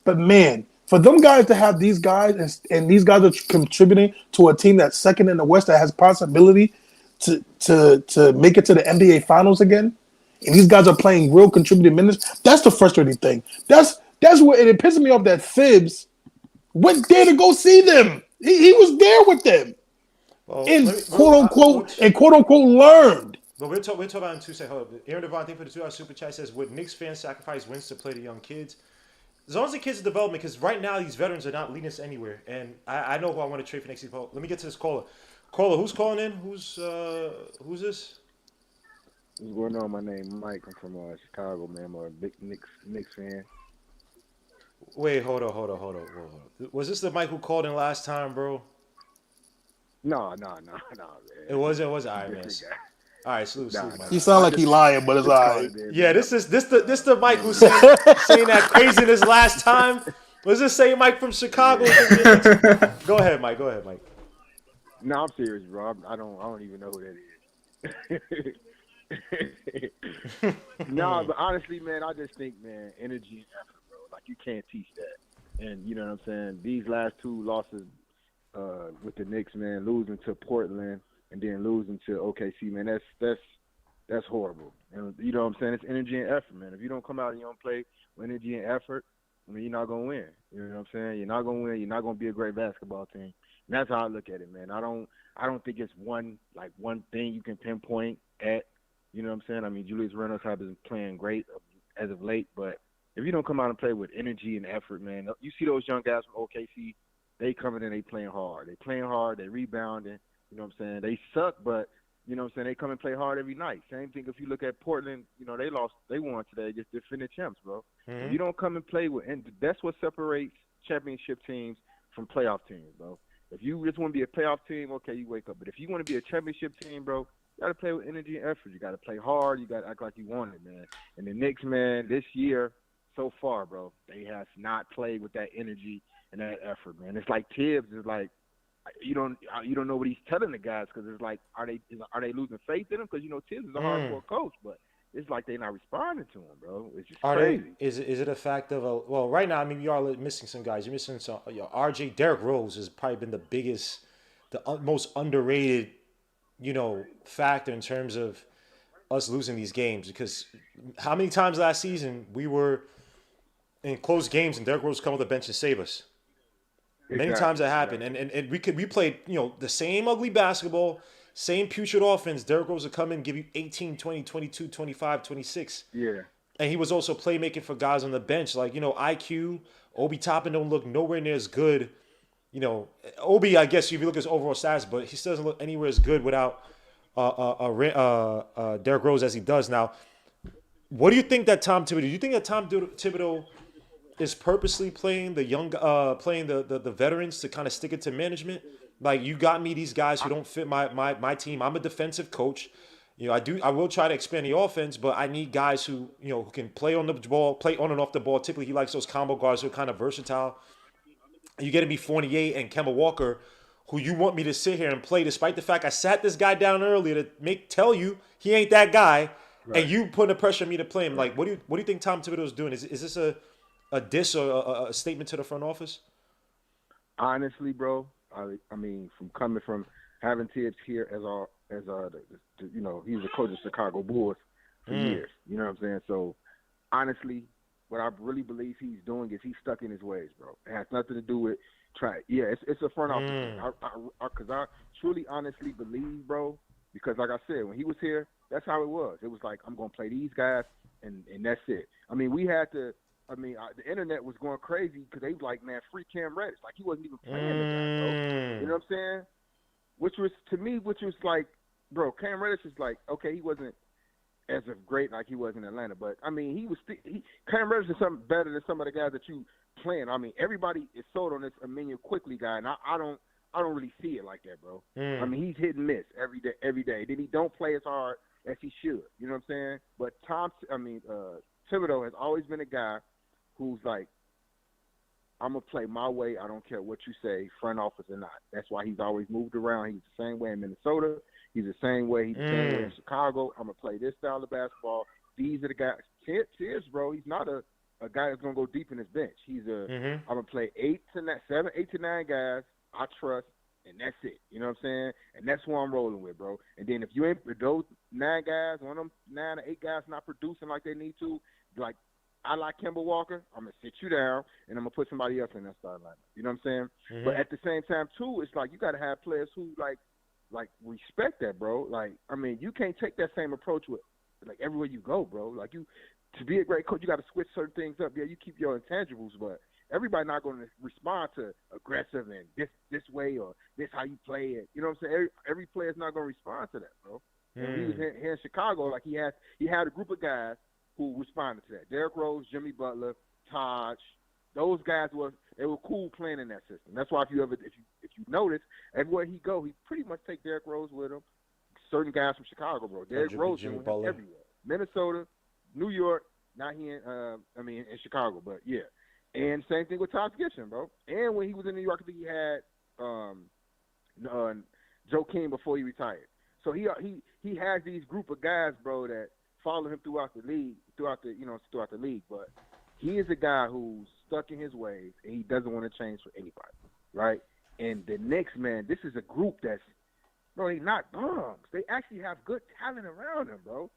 But man, for them guys to have these guys, and these guys are contributing to a team that's second in the West that has possibility to make it to the NBA Finals again, and these guys are playing real contributing minutes. That's the frustrating thing. That's what it pisses me off that Thibs went there to go see them. He was there with them, and quote unquote learned. But we'll talk about it in 2 seconds. Hold up. Aaron Devon, thank you for the $2 super chat, says, would Knicks fans sacrifice wins to play the young kids? As long as the kids are development, because right now these veterans are not leading us anywhere. And I know who I want to trade for next season. Let me get to this caller. Caller, who's calling in? Who's this? What's going on? My name is Mike. I'm from Chicago, man. I'm a big Knicks fan. Wait, hold on. Was this the Mike who called in last time, bro? No, man. It wasn't. All right, man. All right, salute, Mike. He sound like he lying, but it's all right. Yeah, this the Mike who's saying that craziness last time. Was this same Mike from Chicago? Go ahead, Mike. No, I'm serious, bro. I don't even know who that is. No, but honestly, man, I just think, man, energy and effort, bro. Like you can't teach that. And you know what I'm saying? These last 2 losses with the Knicks, man, losing to Portland. And then losing to OKC, man, that's horrible. And you know what I'm saying? It's energy and effort, man. If you don't come out and you don't play with energy and effort, I mean, you're not gonna win. You know what I'm saying? You're not gonna win. You're not gonna be a great basketball team. And that's how I look at it, man. I don't think it's one thing you can pinpoint at. You know what I'm saying? I mean, Julius Randle has been playing great as of late, but if you don't come out and play with energy and effort, man, you see those young guys from OKC, they coming in, they playing hard. They playing hard. They rebounding. You know what I'm saying? They suck, but, you know what I'm saying, they come and play hard every night. Same thing if you look at Portland, they won today, just defending champs, bro. Mm-hmm. If you don't come and play with – and that's what separates championship teams from playoff teams, bro. If you just want to be a playoff team, okay, you wake up. But if you want to be a championship team, bro, You got to play with energy and effort. You got to play hard. You got to act like you want it, man. And the Knicks, man, this year so far, bro, they have not played with that energy and that effort, man. It's like Tibbs is like, you don't know what he's telling the guys because it's like, are they losing faith in him? Because Tibbs is a hardcore coach, but it's like they're not responding to him, bro. It's just crazy. Is it a fact of well, right now, I mean, you are missing some guys. You're missing some. RJ Derrick Rose has probably been the biggest, most underrated, factor in terms of us losing these games. Because how many times last season we were in close games and Derrick Rose come off the bench and save us? Many times that happened, and we played the same ugly basketball, same putrid offense. Derrick Rose would come in, give you 18, 20, 22, 25, 26. Yeah. And he was also playmaking for guys on the bench. Like, IQ, Obi Toppin don't look nowhere near as good. Obi, I guess if you look at his overall stats, but he still doesn't look anywhere as good without Derrick Rose as he does now. What do you think that Tom Thibodeau? Do you think that Tom Thibodeau is purposely playing the young, playing the veterans to kind of stick it to management? Like, you got me these guys who don't fit my team. I'm a defensive coach. I will try to expand the offense, but I need guys who can play on the ball, play on and off the ball. Typically, he likes those combo guards who are kind of versatile. You get to be Fournier and Kemba Walker, who you want me to sit here and play, despite the fact I sat this guy down earlier to tell you he ain't that guy, right. And you putting the pressure on me to play him. Like, what do you think Tom Thibodeau is doing? Is this a diss or a statement to the front office? Honestly, bro, I mean, coming from having Tibbs here as he was a coach of Chicago Bulls for years. You know what I'm saying? So, honestly, what I really believe he's doing is he's stuck in his ways, bro. It has nothing to do with it's a front office thing. Because I truly, honestly believe, bro, because like I said, when he was here, that's how it was. It was like, I'm going to play these guys, and that's it. I mean, the internet was going crazy because they was like, man, free Cam Reddish. Like, he wasn't even playing the guy, bro. You know what I'm saying? Which was like, bro, Cam Reddish is like, okay, he wasn't as of great like he was in Atlanta, but I mean, Cam Reddish is something better than some of the guys that you playing. I mean, everybody is sold on this Emmanuel Quickly guy, and I don't really see it like that, bro. I mean, he's hit and miss every day. Then he don't play as hard as he should. You know what I'm saying? But Thibodeau has always been a guy who's like, I'm going to play my way. I don't care what you say, front office or not. That's why he's always moved around. He's the same way in Minnesota. He's the same way. He's the same way in Chicago. I'm going to play this style of basketball. These are the guys. Tibbs, bro, he's not a guy that's going to go deep in his bench. He's I'm going to play 8 to 9 guys I trust, and that's it. You know what I'm saying? And that's who I'm rolling with, bro. And then if you ain't those 9 guys, one of them 9 or 8 guys not producing like they need to, like, I like Kemba Walker, I'm going to sit you down, and I'm going to put somebody else in that starting lineup. You know what I'm saying? But at the same time, too, it's like you got to have players who, like respect that, bro. Like, I mean, you can't take that same approach with, like, everywhere you go, bro. Like, to be a great coach, you got to switch certain things up. Yeah, you keep your intangibles, but everybody not going to respond to aggressive and this way or this how you play it. You know what I'm saying? Every player's not going to respond to that, bro. And he was here in Chicago, like he had a group of guys who responded to that. Derrick Rose, Jimmy Butler, Taj, those guys were cool playing in that system. That's why if you notice, everywhere he go, he pretty much take Derrick Rose with him. Certain guys from Chicago, bro. Derrick Rose went everywhere. Minnesota, New York, not here in Chicago, but yeah. And same thing with Taj Gibson, bro. And when he was in New York, I think he had Joe King before he retired. So he has these group of guys, bro, that follow him throughout the league. But he is a guy who's stuck in his ways, and he doesn't want to change for anybody, right? And the Knicks, man, this is a group that's, bro, they're not bums. They actually have good talent around them, bro.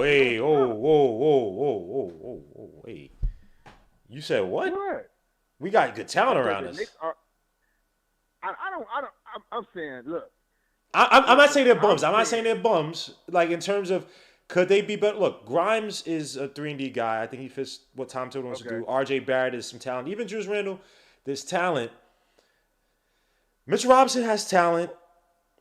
Hey. You said what? What? We got good talent around us. I'm saying, look. I'm not saying they're bums. I'm not saying they're bums. Like, in terms of, could they be better? Look, Grimes is a 3-and-D guy. I think he fits what Tom Thibodeau wants to do. RJ Barrett is some talent. Even Julius Randle, there's talent. Mitch Robinson has talent.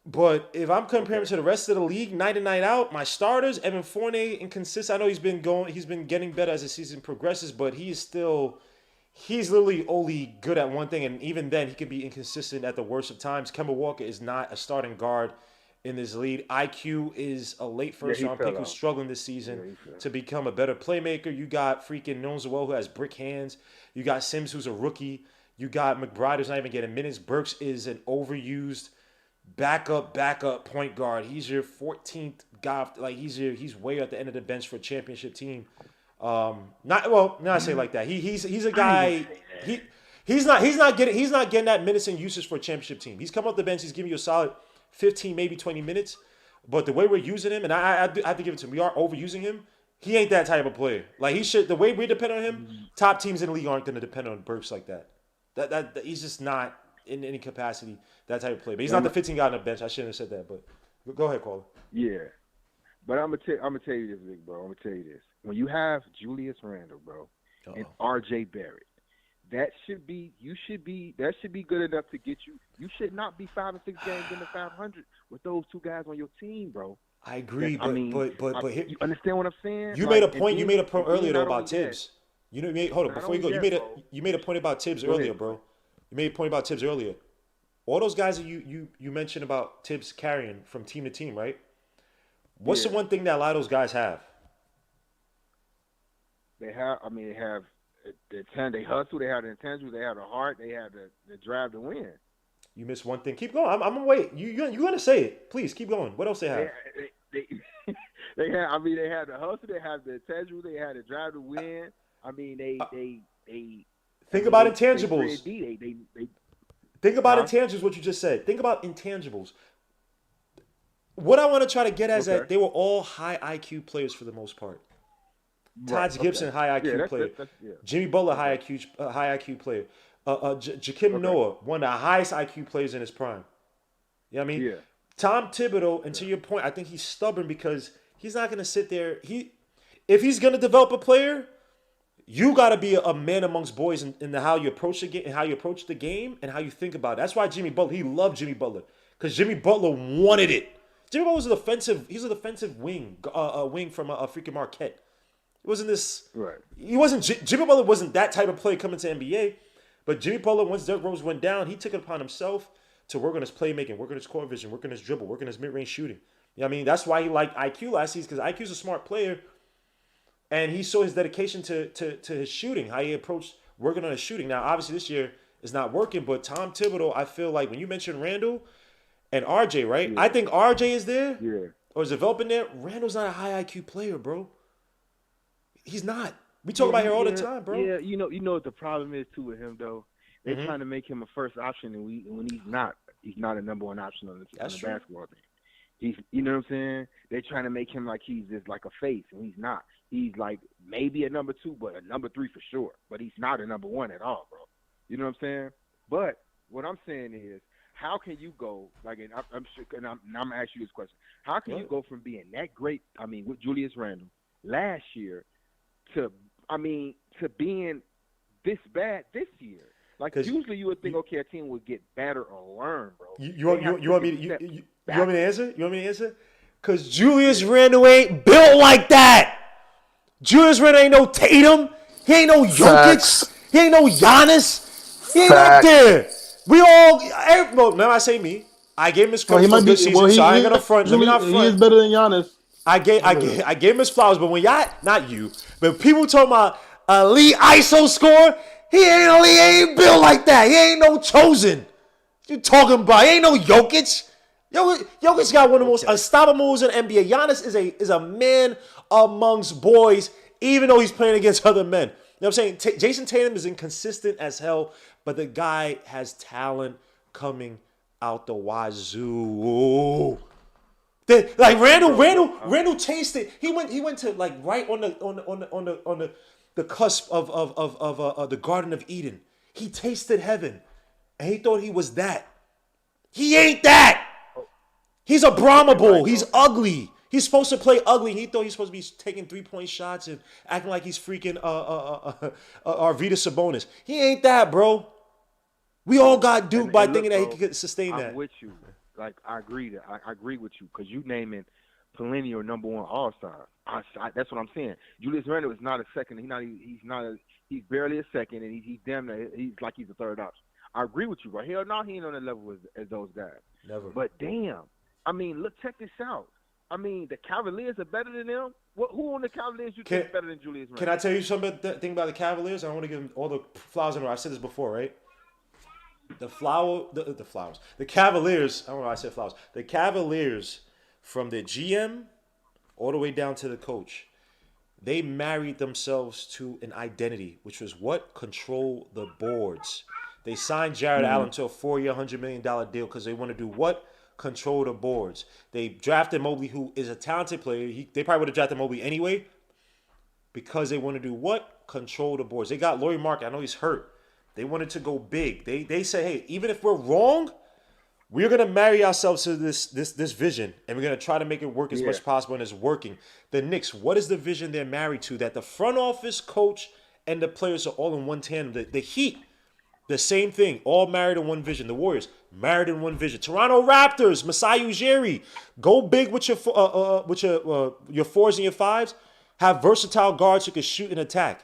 But if I'm comparing to the rest of the league, night in, night out, my starters, Evan Fournier, inconsistent. I know he's been getting better as the season progresses, but he's literally only good at one thing, and even then, he can be inconsistent at the worst of times. Kemba Walker is not a starting guard in this league. IQ is a late first he round fell pick who's out. struggling this season Yeah, he fell. to become a better playmaker. You got freaking Nonzwell, who has brick hands. You got Sims, who's a rookie. You got McBride, who's not even getting minutes. Burks is an overused backup point guard. He's your 14th guy. Like he's way at the end of the bench for a championship team. Not I say it like that. He's a guy. He's not getting that minutes and usage for a championship team. He's come off the bench. He's giving you a solid 15, maybe 20 minutes. But the way we're using him, and I have to give it to him, we are overusing him. He ain't that type of player. Like he should. The way we depend on him, top teams in the league aren't going to depend on Burks like that. That he's just not in any capacity that type of player. But he's not the 15 guy on the bench. I shouldn't have said that. But go ahead, Caller. Yeah, but I'm gonna tell you this, big bro. I'm gonna tell you this. When you have Julius Randle, bro, and R.J. Barrett, that should be good enough to get you. You should not be 5 or 6 games into 500 with those two guys on your team, bro. I agree, but you understand what I'm saying? You made a point. You made a point earlier though about Tibbs. Hold on before you go. You made a point about Tibbs earlier, bro. You made a point about Tibbs earlier. All those guys that you mentioned about Tibbs carrying from team to team, right? What's the one thing that a lot of those guys have? They have they hustle, they have the intangibles, they have the heart, they have the drive to win. You missed one thing. Keep going. I'm gonna wait. You're gonna say it. Please keep going. What else they have? They have the hustle, they have the intangibles, they have the drive to win. I mean, they think about intangibles. They think about intangibles. What you just said. Think about intangibles. What I want to try to get at is that they were all high IQ players for the most part. Todd Gibson, high IQ player. Jimmy Butler, high IQ player. Jakim Noah, one of the highest IQ players in his prime. You know what I mean? Yeah. Tom Thibodeau, and to your point, I think he's stubborn because he's not going to sit there. If he's going to develop a player, you got to be a man amongst boys in how you approach the game, and how you approach the game, and how you think about it. That's why Jimmy Butler, he loved Jimmy Butler because Jimmy Butler wanted it. Jimmy Butler was an offensive. He's a defensive wing, wing from a freaking Marquette. It wasn't this. Right. He wasn't. Jimmy Butler wasn't that type of player coming to NBA. But Jimmy Butler, once Derrick Rose went down, he took it upon himself to work on his playmaking, work on his court vision, work on his dribble, work on his mid-range shooting. You know what I mean? That's why he liked IQ last season, because IQ's a smart player, and he saw his dedication to his shooting, how he approached working on his shooting. Now, obviously, this year is not working, but Tom Thibodeau, I feel like when you mentioned Randle and RJ, right? Yeah. I think RJ is there, or is developing there. Randle's not a high IQ player, bro. He's not. We talk about here all the time, bro. Yeah, you know what the problem is too with him though. They're trying to make him a first option, and when he's not a number one option on the basketball team. He's, you know what I'm saying? They're trying to make him like he's just like a face, and he's not. He's like maybe a number 2, but a number 3 for sure. But he's not a number 1 at all, bro. You know what I'm saying? But what I'm saying is, how can you go like? And I'm sure, and I'm gonna ask you this question: how can you go from being that great? I mean, with Julius Randle last year to being this bad this year. Like usually you would think, okay, a team would get better or learn, bro. You want me to answer? You want me to answer? Because Julius Randle ain't built like that. Julius Randle ain't no Tatum. He ain't no Jokic. He ain't no Giannis. He ain't up there. We all. Now I say me. I gave him his flowers for this season, so I ain't gonna front. Let me not front. He is better than Giannis. I gave him his flowers, but when y'all, not you, but people talking about elite ISO score, he ain't built like that. He ain't no chosen. You talking about? He ain't no Jokic. Jokic got one of the most unstoppable moves in the NBA. Giannis is a man amongst boys, even though he's playing against other men. You know what I'm saying? Jason Tatum is inconsistent as hell, but the guy has talent coming out the wazoo. Like Randle tasted. He went to like right on the cusp of the Garden of Eden. He tasted heaven, and he thought he was that. He ain't that. He's a Brahma bull. He's ugly. He's supposed to play ugly. He thought he's supposed to be taking 3-point shots and acting like he's freaking Arvydas Sabonis. He ain't that, bro. We all got duped by thinking that he could sustain that. I'm with you. Like I agree with you because you naming perennial number 1 all-star. That's what I'm saying. Julius Randle is not a second. He's barely a second, and he's damn near. He's like he's a third option. I agree with you, but hell no, he ain't on the level as those guys. Never. But damn, I mean, look, check this out. I mean, the Cavaliers are better than them. Who on the Cavaliers you think is better than Julius Randle? Can I tell you something thing about the Cavaliers? I don't want to give them all the flowers in a row. I said this before, right? The flowers. The Cavaliers. I don't know why I said flowers. The Cavaliers, from the GM all the way down to the coach, they married themselves to an identity, which was what? Control the boards. They signed Jared Allen to a 4-year, $100 million deal because they want to do what? Control the boards. They drafted Mobley, who is a talented player. They probably would have drafted Mobley anyway because they want to do what? Control the boards. They got Laurie Mark. I know he's hurt. They wanted to go big. They say, hey, even if we're wrong, we're gonna marry ourselves to this vision, and we're gonna try to make it work as much as possible, and it's working. The Knicks, what is the vision they're married to? That the front office, coach, and the players are all in one tandem. The Heat, the same thing, all married in one vision. The Warriors, married in one vision. Toronto Raptors, Masai Ujiri, go big with your fours and your fives. Have versatile guards who can shoot and attack.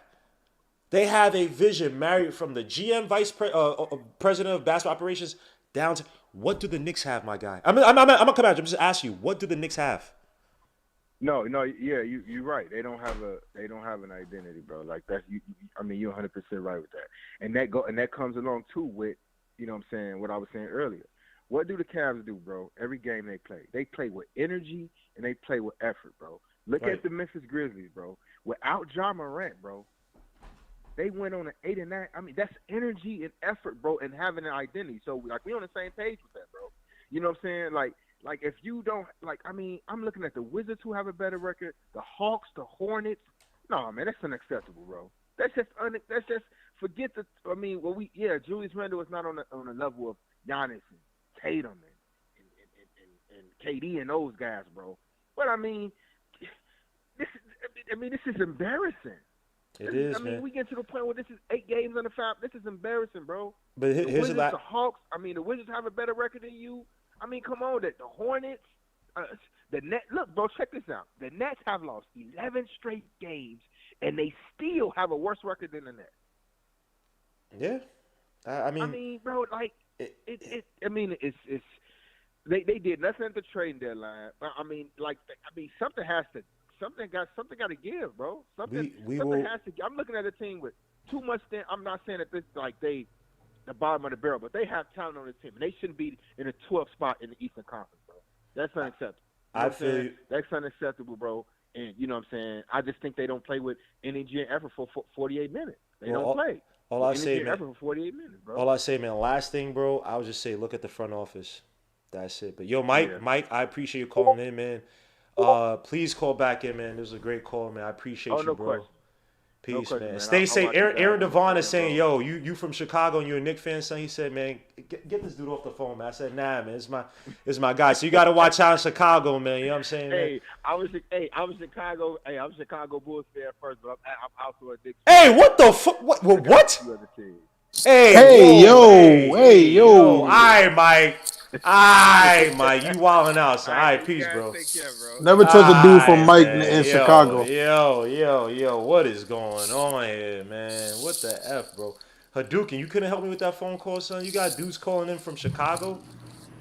They have a vision married from the GM, president of basketball operations, down to what do the Knicks have, my guy? I'm gonna come at you. I'm just asking you, what do the Knicks have? No, yeah, you're right. They don't have an identity, bro. Like that's I mean, you're 100% right with that. And that comes along too with, you know what I'm saying, what I was saying earlier. What do the Cavs do, bro? Every game they play with energy and they play with effort, bro. Look at the Memphis Grizzlies, bro. Without Ja Morant, bro, they went on an 8-9. I mean, that's energy and effort, bro, and having an identity. So, like, we on the same page with that, bro. You know what I'm saying? Like if you don't, like, I mean, I'm looking at the Wizards who have a better record, the Hawks, the Hornets. No, man, that's unacceptable, bro. That's just forget the. I mean, Julius Randle is not on the level of Giannis and Tatum and KD and those guys, bro. But I mean, this is embarrassing. It is, I mean, man. we get to the point where this is 8 games under 5. This is embarrassing, bro. But here's the Hawks. I mean, the Wizards have a better record than you. I mean, come on, the Hornets, the Nets. Look, bro, check this out. The Nets have lost 11 straight games, and they still have a worse record than the Nets. Yeah, I mean, bro, like it's they did nothing at the trading deadline. But something got to give, bro. Something has to. I'm looking at a team with too much. I'm not saying that this like they the bottom of the barrel, but they have talent on this team, and they shouldn't be in a 12th spot in the Eastern Conference, bro. That's unacceptable. I feel you. That's unacceptable, bro. And you know what I'm saying? I just think they don't play with energy and effort for 48 minutes. They don't play. All I say, man. For 48 minutes, bro. All I say, man. Last thing, bro. I would just say, look at the front office. That's it. But yo, Mike, I appreciate you calling in, man. Please call back in, man. This was a great call, man. I appreciate you, bro. Question. Peace, no question, man. Stay safe. Aaron Devon is saying, yo, you from Chicago and you're a Knicks fan, son. He said, man, get this dude off the phone, man. I said, nah, man, it's my guy. So you got to watch out in Chicago, man. You know what I'm saying, man? Hey, I was Chicago. Hey, I'm Chicago Bulls fan first, but I'm also a Knicks. Hey, what the fuck? What? Hey, yo. All right, Mike. Mike, you wilding out, so all right, peace, bro. Never trust a dude from Mike in Chicago. Yo, what is going on here, man? What the F, bro? Hadouken, you couldn't help me with that phone call, son? You got dudes calling in from Chicago?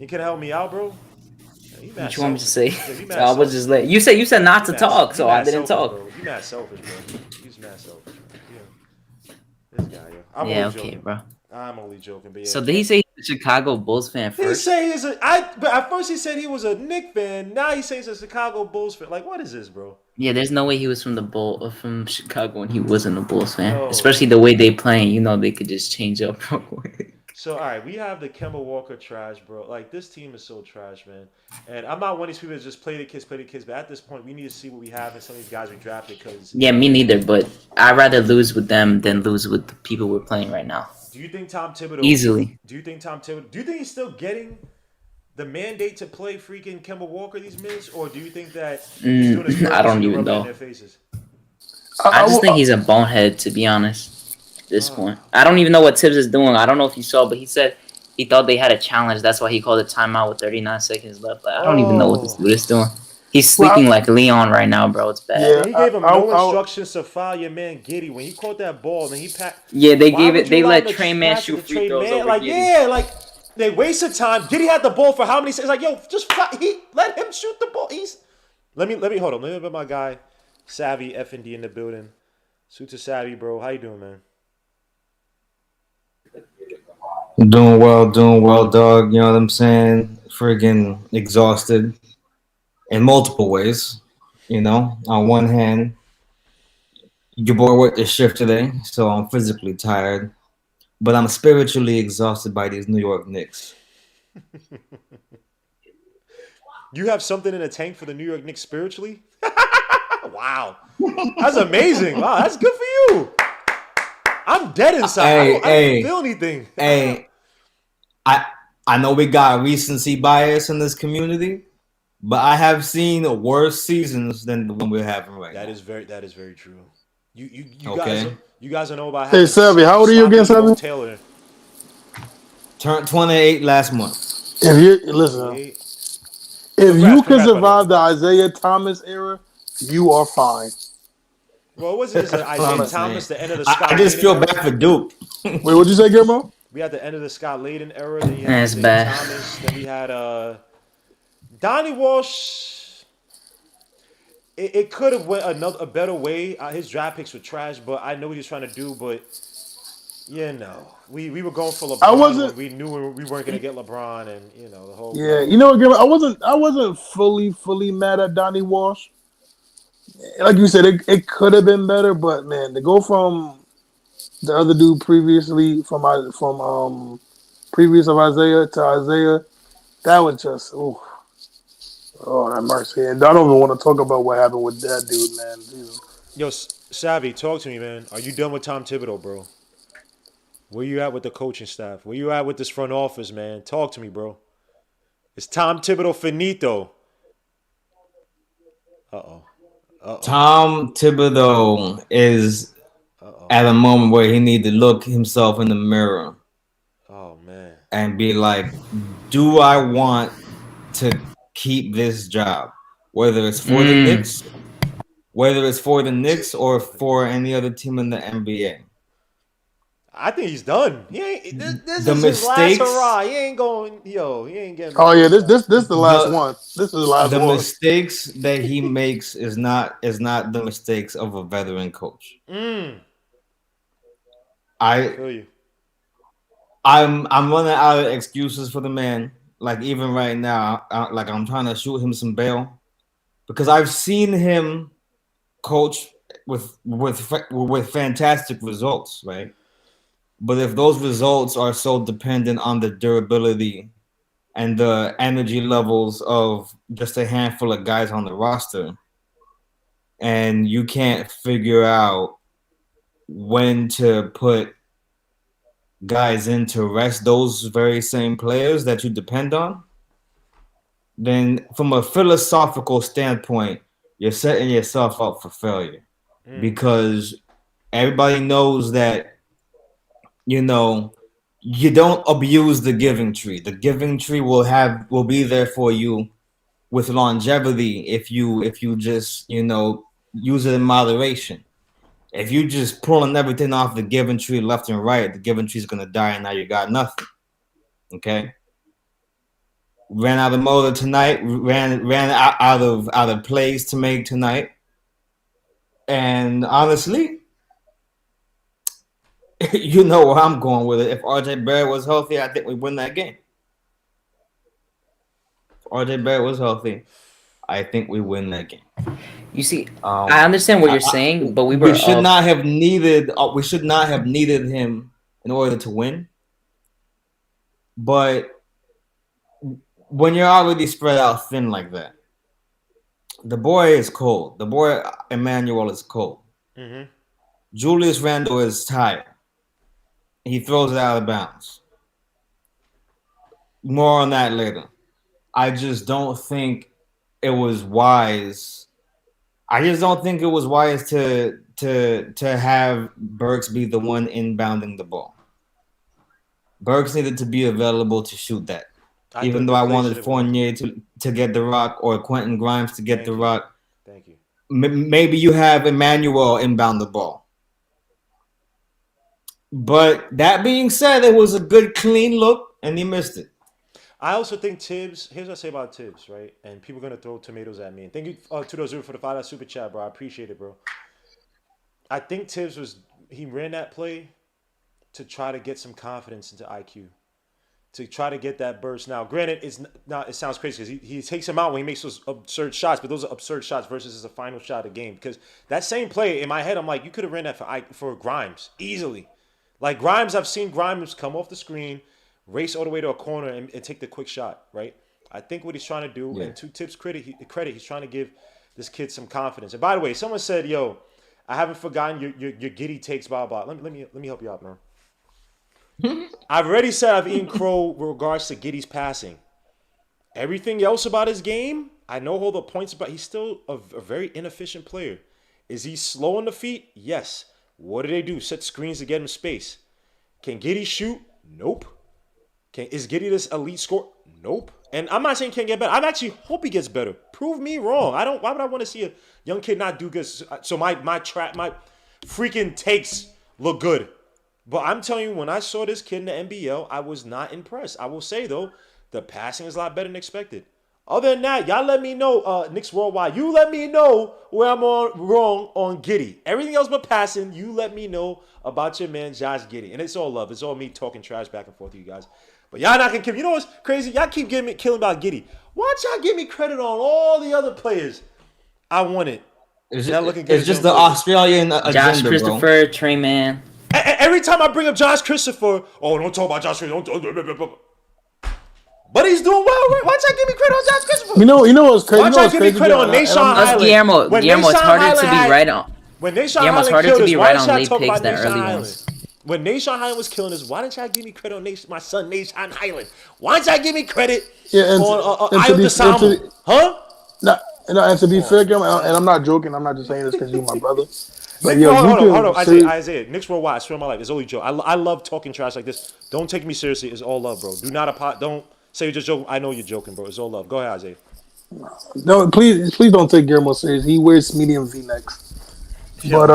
You couldn't help me out, bro? What you want me to say? So I was just like, you said not to talk, so I didn't talk. Bro. You mad selfish, bro. He's mad selfish, man. Yeah. This guy, yo. I'm okay, joking. Bro. I'm only joking, but yeah. So did he say he's a Chicago Bulls fan first? He say but at first he said he was a Knicks fan. Now he says he's a Chicago Bulls fan. Like, what is this, bro? Yeah, there's no way he was from Chicago and he wasn't a Bulls fan. Especially the way they playing, you know, they could just change up real quick. So, all right, we have the Kemba Walker trash, bro. Like, this team is so trash, man. And I'm not one of these people that just play the kids. But at this point, we need to see what we have in some of these guys we drafted. Cause yeah, me neither. But I'd rather lose with them than lose with the people we're playing right now. Do you think Tom Thibodeau... Easily. Do you think he's still getting the mandate to play freaking Kemba Walker these minutes? Or do you think that he's doing his I don't even know. in their faces? I just think he's a bonehead, to be honest. At this point, I don't even know what Tibbs is doing. I don't know if you saw, but he said he thought they had a challenge. That's why he called a timeout with 39 seconds left. Like, I don't even know what this dude is doing. He's sleeping like Leon right now, bro. It's bad. Yeah, he gave him no instructions to foul your man Giddey when he caught that ball. And he Yeah, they gave it. They let Trey Man shoot free throws over like, Giddey. yeah, like They wasted time. Giddy had the ball for how many seconds? Like, yo, just let him shoot the ball. Let me hold on. Let me put my guy, Savvy F&D in the building. Suit to Savvy, bro. How you doing, man? Doing well, dog. You know what I'm saying? Friggin' exhausted in multiple ways. You know, on one hand, your boy worked the shift today, so I'm physically tired, but I'm spiritually exhausted by these New York Knicks. You have something in the tank for the New York Knicks spiritually? Wow. That's amazing. Wow, that's good for you. I'm dead inside. I don't feel anything. I know we got recency bias in this community, but I have seen worse seasons than the one we're having right now. That is very true. You okay. guys don't know about Hey, Savvy, how old are you again, Savvy? Taylor. Turned 28 last month. If you can survive the Isaiah Thomas era, you are fine. Well, it wasn't just Isaiah Thomas, the end of the Scott. I just feel bad for Duke. Wait, what'd you say, Guillermo? We had the end of the Scott Layden era. Then you had Isaiah Thomas. Then we had Donnie Walsh. It could have went a better way. His draft picks were trash, but I know what he was trying to do. But we were going for LeBron. We knew we weren't going to get LeBron, and the whole. Yeah, you know what, Guillermo? I wasn't fully mad at Donnie Walsh. Like you said, it could have been better, but man, to go from the other dude previously from previous of Isaiah to Isaiah, that was just oh have mercy. And I don't even want to talk about what happened with that dude, man. Jesus. Yo, Savvy, talk to me, man. Are you done with Tom Thibodeau, bro? Where you at with the coaching staff? Where you at with this front office, man? Talk to me, bro. Is Tom Thibodeau finito? Uh-oh. Tom Thibodeau is at a moment where he needs to look himself in the mirror. Oh, man. And be like, do I want to keep this job? Whether it's for the Knicks, or for any other team in the NBA. I think he's done. He ain't. This is his last hurrah. He ain't going. He ain't getting. Oh yeah, this is the last one. This is the last one. The mistakes that he makes is not the mistakes of a veteran coach. I feel you. I'm running out of excuses for the man. Like even right now, I'm trying to shoot him some bail because I've seen him coach with fantastic results, right? But if those results are so dependent on the durability and the energy levels of just a handful of guys on the roster, and you can't figure out when to put guys in to rest those very same players that you depend on, then from a philosophical standpoint, you're setting yourself up for failure. Because everybody knows that you don't abuse the giving tree. The giving tree will be there for you with longevity if you just use it in moderation. If you just pulling everything off the giving tree left and right, the giving tree is gonna die, and now you got nothing. Okay. Ran out of motor tonight. Ran out of plays to make tonight. And honestly, you know where I'm going with it. If RJ Barrett was healthy, I think we win that game. If RJ Barrett was healthy, I think we win that game. You see, I understand what you're saying, but we should not have needed him in order to win. But when you're already spread out thin like that, the boy is cold. The boy Emmanuel is cold. Mm-hmm. Julius Randle is tired. He throws it out of bounds. More on that later. I just don't think it was wise. I just don't think it was wise to have Burks be the one inbounding the ball. Burks needed to be available to shoot that. Even though I wanted Fournier to get the rock or Quentin Grimes to get the rock. Thank you. Maybe you have Emmanuel inbound the ball. But that being said, it was a good, clean look. and he missed it. I also think Tibbs. Here's what I say about Tibbs, right? And people are gonna throw tomatoes at me. And thank you, 200 for the $5 super chat, bro. I appreciate it, bro. I think he ran that play to try to get some confidence into IQ, to try to get that burst. Now, granted, it sounds crazy because he takes him out when he makes those absurd shots, but those are absurd shots versus as a final shot of the game. Because that same play in my head, I'm like, you could have ran that for Grimes easily. Like Grimes, I've seen Grimes come off the screen, race all the way to a corner and take the quick shot, right? I think what he's trying to do, and to Tibbs' credit, he's trying to give this kid some confidence. And by the way, someone said, "Yo, I haven't forgotten your giddy takes, blah blah." Let me help you out, man. I've already said I've eaten crow with regards to Giddy's passing. Everything else about his game, I know all the points about. He's still a very inefficient player. Is he slow on the feet? Yes. What do they do? Set screens to get him space. Can Giddy shoot? Nope. Is Giddy this elite scorer? Nope. And I'm not saying he can't get better. I actually hope he gets better. Prove me wrong. Why would I want to see a young kid not do good? So my freaking takes look good. But I'm telling you, when I saw this kid in the NBL, I was not impressed. I will say, though, the passing is a lot better than expected. Other than that, y'all let me know, Knicks Worldwide, you let me know where I'm wrong on Giddy. Everything else but passing, you let me know about your man, Josh Giddey. And it's all love. It's all me talking trash back and forth to you guys. But y'all not going to kill me. You know what's crazy? Y'all keep killing about Giddey. Why don't y'all give me credit on all the other players I wanted? It's just the Australian agenda, Josh Christopher, Trey Man. Every time I bring up Josh Christopher, don't talk about Josh Christopher. But he's doing well. Why don't y'all give me credit on Josh Christopher? You know what's crazy? Why don't y'all give me credit on Nation Highland? Guillermo, it's harder to be right on. When Nation Highland killed us, why didn't y'all talk about Nation early Highland? ones. When Nation Highland was killing us, why didn't y'all give me credit on my son Nation Highland? Why didn't y'all give me credit on Ayo DeSalmo? Huh? And to be fair, Guillermo, and I'm not joking. I'm not just saying this because you're my brother. But hold on. Isaiah. Knicks Worldwide. I swear on my life. It's only joke. I love talking trash like this. Don't take me seriously. It's all love, bro. Don't say you're just joking. I know you're joking, bro. It's all love. Go ahead, Isaiah. No, please don't take Guillermo serious. He wears medium V-necks. But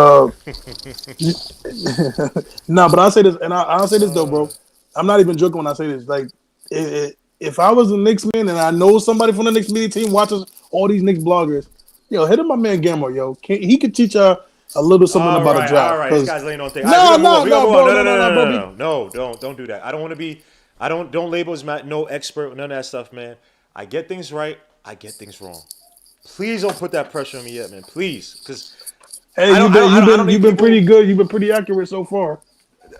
no, but I'll say this, and I'll say this though, bro. I'm not even joking when I say this. Like, if I was a Knicks man and I know somebody from the Knicks media team watches all these Knicks bloggers, yo, hit up my man Guillermo, yo. He could teach a little something about a draft. All right, this guy's laying on things. No, don't do that. I don't want to be. Don't label as no expert, none of that stuff, man. I get things right. I get things wrong. Please don't put that pressure on me yet, man. Please, because you've been pretty good. You've been pretty accurate so far.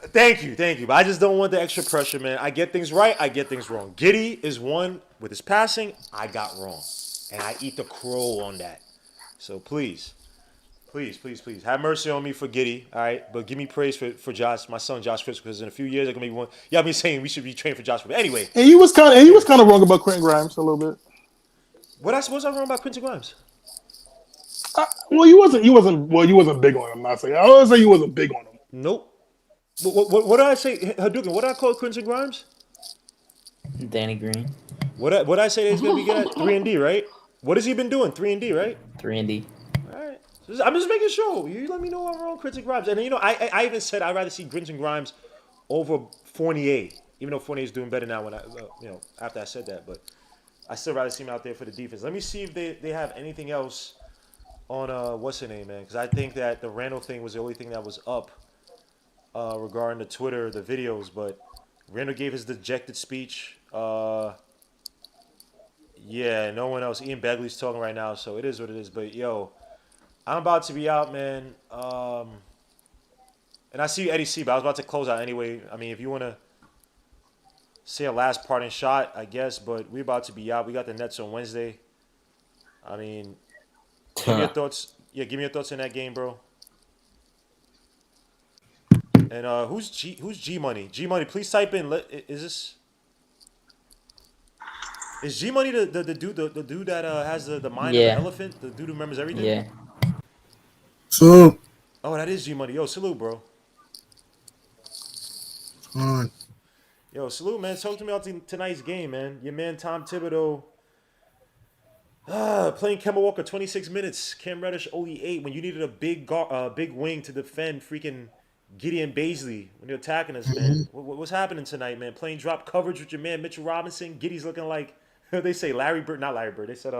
Thank you. But I just don't want the extra pressure, man. I get things right. I get things wrong. Giddey is one with his passing. I got wrong, and I eat the crow on that. So please, have mercy on me for Giddey, all right? But give me praise for Josh, my son Josh Christopher, because in a few years I'm gonna be one. Y'all be saying we should be trained for Josh. But anyway, and he was kind of wrong about Quentin Grimes a little bit. What I wrong about Quentin Grimes? He wasn't big on him. I'm not saying. I would say he wasn't big on him. Nope. What did I say, Hadouken? What did I call Quentin Grimes? Danny Green. What did I say that he's gonna be good at? 3-and-D, right? What has he been doing? 3-and-D, right? 3-and-D. All right. I'm just making sure. You let me know I'm wrong, Quentin Grimes. And I even said I'd rather see Quentin Grimes over Fournier, even though Fournier is doing better now when after I said that. But I still rather see him out there for the defense. Let me see if they have anything else on what's her name, man? Because I think that the Randall thing was the only thing that was up regarding the Twitter, the videos. But Randall gave his dejected speech. Yeah, no one else. Ian Begley's talking right now, so it is what it is. But yo, I'm about to be out, man. And I see you, Eddie C, but I was about to close out anyway. I mean, if you want to say a last parting shot, I guess. But we're about to be out. We got the Nets on Wednesday. I mean, give me your thoughts. Yeah, give me your thoughts on that game, bro. And who's G Money? G Money, please type in. Is G Money the dude that has the mind of an elephant? The dude who remembers everything? Yeah. So. Oh, that is G Money. Yo, salute, bro. Yo, salute, man. Talk to me about tonight's game, man. Your man Tom Thibodeau playing Kemba Walker 26 minutes. Cam Reddish only 8 when you needed a big wing to defend freaking Gideon Baisley when you're attacking us, man. What's happening tonight, man? Playing drop coverage with your man Mitchell Robinson. Giddy's looking like they say Larry Bird, not Larry Bird. They said He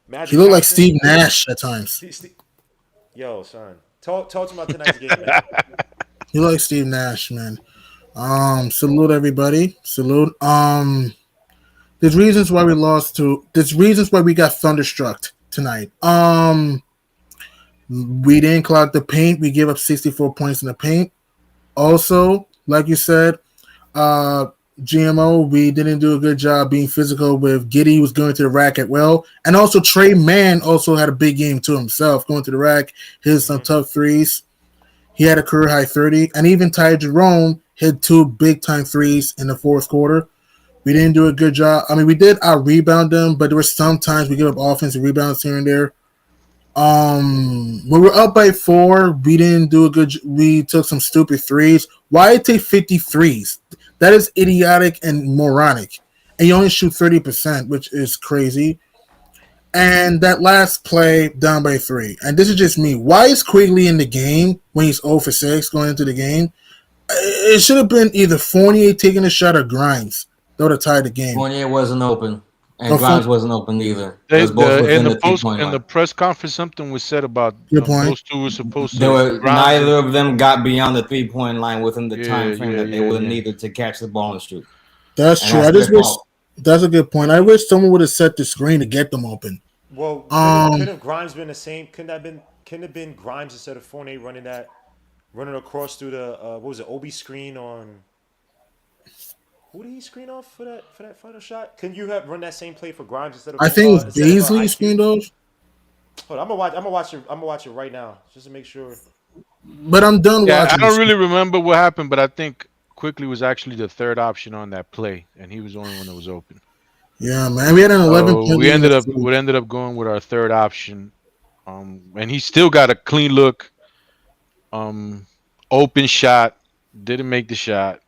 Magic looked like Johnson. Steve Nash at times. Yo, son, talk to me about tonight's game, man. He looked like Steve Nash, man. Salute everybody. Salute. There's reasons why we lost to. There's reasons why we got thunderstruck tonight. We didn't clock the paint. We gave up 64 points in the paint. Also, like you said, GMO, we didn't do a good job being physical with Giddy was going to the rack at well. And also Trey Mann also had a big game to himself, going to the rack, hit some tough threes. He had a career high 30. And even Ty Jerome hit 2 big time threes in the fourth quarter. We didn't do a good job. I mean, we did out-rebound them, but there were some times we gave up offensive rebounds here and there. When we're up by 4, we didn't do a good. We took some stupid threes. Why take 53s? That is idiotic and moronic. And you only shoot 30%, which is crazy. And that last play down by 3. And this is just me. Why is Quigley in the game when he's 0 for 6 going into the game? It should have been either Fournier taking a shot or Grimes. That would have tied the game. Fournier wasn't open. And Grimes wasn't open either. In the post in the press conference, something was said about those two were supposed to. Grimes neither of them got beyond the 3-point line within the time frame that they would have needed to catch the ball and shoot. That's true. I just wish that's a good point. I wish someone would have set the screen to get them open. Well, could have Grimes been the same? Couldn't have been Grimes instead of Fournier running across through the what was it, Obi screen on. Who did he screen off for that final shot? Can you have run that same play for Grimes instead of? I think it was Beasley screened off. Hold on, I'm gonna watch it right now just to make sure. But I'm done watching. I don't really remember what happened, but I think Quickly was actually the third option on that play, and he was the only one that was open. Yeah, man, we had an 11. We ended up going with our third option, and he still got a clean look, open shot, didn't make the shot.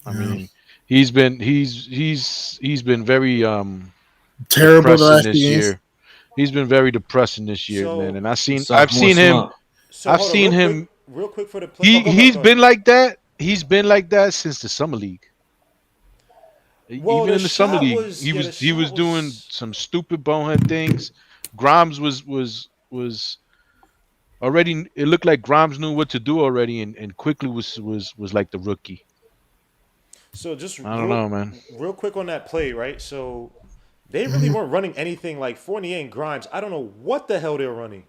I mean. He's been very terrible last this year. He's been very depressing this year, man. And I've seen him. Real quick for the play. He's been like that. He's been like that since the summer league. Well, even in the summer league, he was doing some stupid bonehead things. Grimes was already. It looked like Grimes knew what to do already, and Quickly was like the rookie. So just I don't know, man. Real quick on that play, right? So they really weren't running anything like Fournier and Grimes. I don't know what the hell they're running.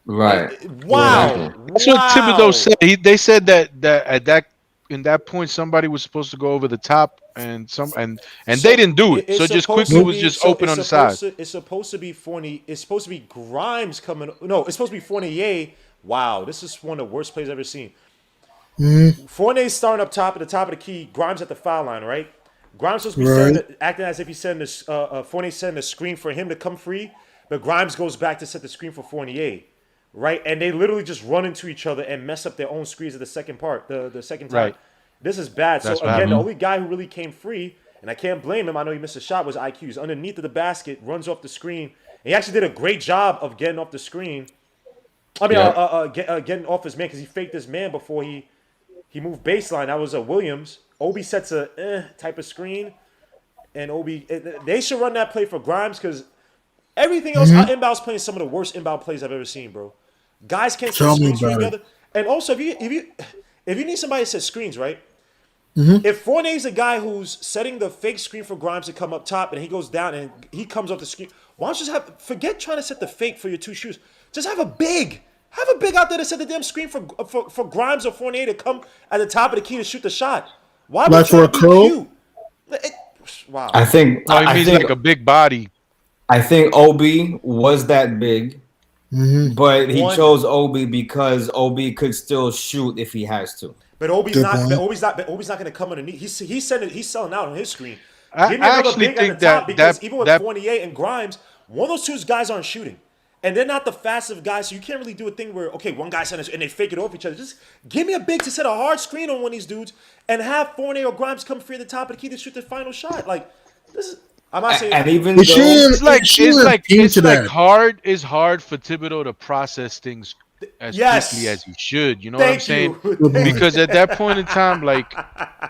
Right. Wow. That's what Thibodeau said. They said that in that point somebody was supposed to go over the top and they didn't do it. So just Quickly was just open on the side. It's supposed to be Fournier. It's supposed to be Grimes coming. No, it's supposed to be Fournier. Wow, this is one of the worst plays I've ever seen. Fournier's starting up top at the top of the key. Grimes at the foul line, right? Grimes supposed to be acting as if he's sending this. Fournier sending a screen for him to come free, but Grimes goes back to set the screen for Fournier, right? And they literally just run into each other and mess up their own screens at the second part, the second time. Right. This is bad. That's so again, the only guy who really came free, and I can't blame him. I know he missed a shot. Was IQ. He's underneath of the basket, runs off the screen. He actually did a great job of getting off the screen. I mean, getting off his man because he faked his man before he moved baseline. That was a Williams. Obi sets a type of screen, and they should run that play for Grimes because everything else, our inbound's playing some of the worst inbound plays I've ever seen, bro. Guys can't set screens for each other. And also, if you need somebody to set screens, right? If Fournier's a guy who's setting the fake screen for Grimes to come up top, and he goes down and he comes off the screen, why don't you just forget trying to set the fake for your two shoes? Just have a big. Have a big out there to set the damn screen for Grimes or Fournier to come at the top of the key to shoot the shot. Why would you be cute? Wow. I think he means like a big body. I think Obi was that big, but he chose Obi because Obi could still shoot if he has to. But Obi's not going to come underneath. He's selling out on his screen. Give me I another actually big think at the top that because even with Fournier and Grimes, one of those two guys aren't shooting. And they're not the fastest guys, so you can't really do a thing where, okay, one guy sends and they fake it off each other. Just give me a big to set a hard screen on one of these dudes and have Fournier or Grimes come free at the top of the key to shoot the final shot. Like, this is, I'm not saying. And it's hard for Thibodeau to process things as quickly Yes. as he should. You know what I'm Thank saying? you. Thank Because at that point in time, like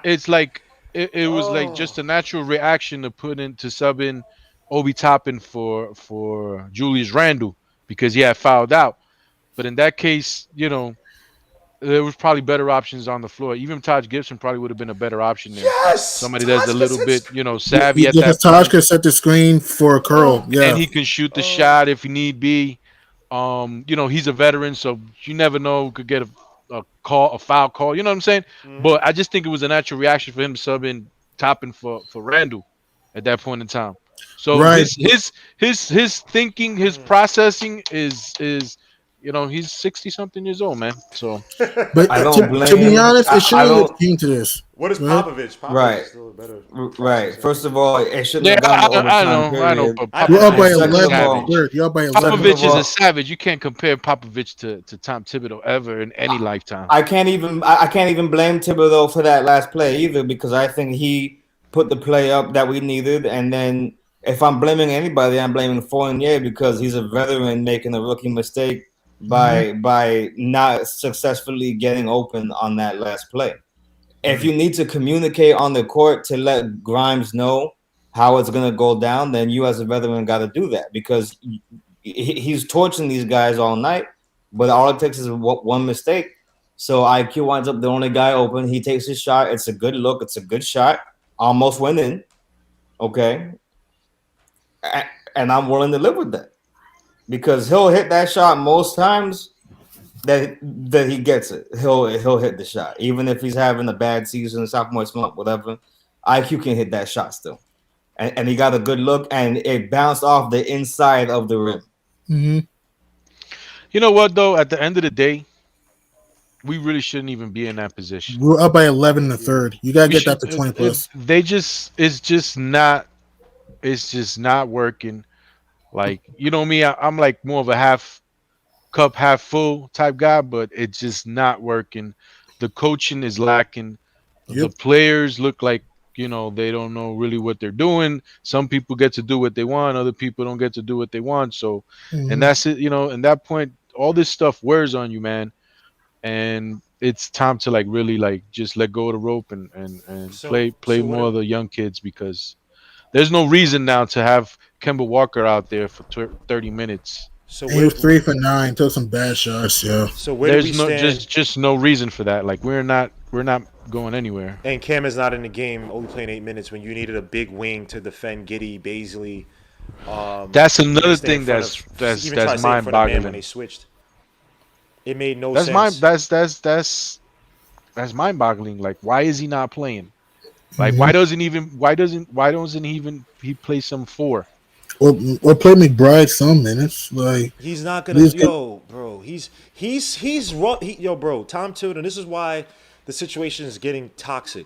it's like it was like Oh. just a natural reaction to put in to sub in Obi Toppin for Julius Randle because he had fouled out. But in that case, there was probably better options on the floor. Even Taj Gibson probably would have been a better option there. Yes. Somebody that's a Taj little Gibson's. bit, savvy at Because that Taj point, could set the screen for a curl. Oh. and Yeah. he can shoot the shot if need be. He's a veteran, so you never know, could get a foul call. You know what I'm saying? But I just think it was a natural reaction for him to sub in Toppin for Randall at that point in time. So Right. his thinking, his processing is he's 60 something years old, man. So But I don't to be blame. honest, it I shouldn't have don't. came to this. What is Go ahead. Popovich? Popovich Right. is still a better Right. processor. First of all, it shouldn't yeah, have gone to I overtime. know, Period. but You're up by Popovich is a Second of 11. all, savage. You're up by 11. second of Popovich is a all, savage. You can't compare Popovich to Tom Thibodeau ever in any lifetime. I can't even blame Thibodeau for that last play either because I think he put the play up that we needed. And then if I'm blaming anybody, I'm blaming Fournier because he's a veteran making a rookie mistake by not successfully getting open on that last play. If you need to communicate on the court to let Grimes know how it's gonna go down, then you as a veteran got to do that because he's torching these guys all night. But all it takes is one mistake. So IQ winds up the only guy open. He takes his shot. It's a good look. It's a good shot. Almost went in. Okay, and I'm willing to live with that because he'll hit that shot most times that he gets it. He'll hit the shot even if he's having a bad season, sophomore slump, whatever. IQ can hit that shot still, and he got a good look, and it bounced off the inside of the rim. Mm-hmm. You know what though? At the end of the day, we really shouldn't even be in that position. We're up by 11 in the third. You gotta We get should. that to 20 plus. It's just not. It's just not working. Like me, I'm like more of a half cup, half full type guy, but it's just not working. The coaching is lacking. The Yep. players look like they don't know really what they're doing. Some people get to do what they want, other people don't get to do what they want. So, and Mhm. that's it. In that point, all this stuff wears on you, man. And it's time to like really like just let go of the rope and play So what? more of the young kids because there's no reason now to have Kemba Walker out there for 30 minutes. So And he was what? 3 for 9. Took some bad shots. Yeah. So where do we There's no stand? just no reason for that. Like we're not going anywhere. And Cam is not in the game, only playing 8 minutes when you needed a big wing to defend Giddy, Baisley. That's another Stay in thing front that's of, that's even try to that's stay in mind front of man when boggling. they switched. It made no That's mind sense. that's mind boggling. Like why is he not playing? Like Mhm. why doesn't he play some 4? Or play McBride some minutes. Like He's not gonna, these yo, bro. Yo, bro. Tom Tilden. This is why the situation is getting toxic.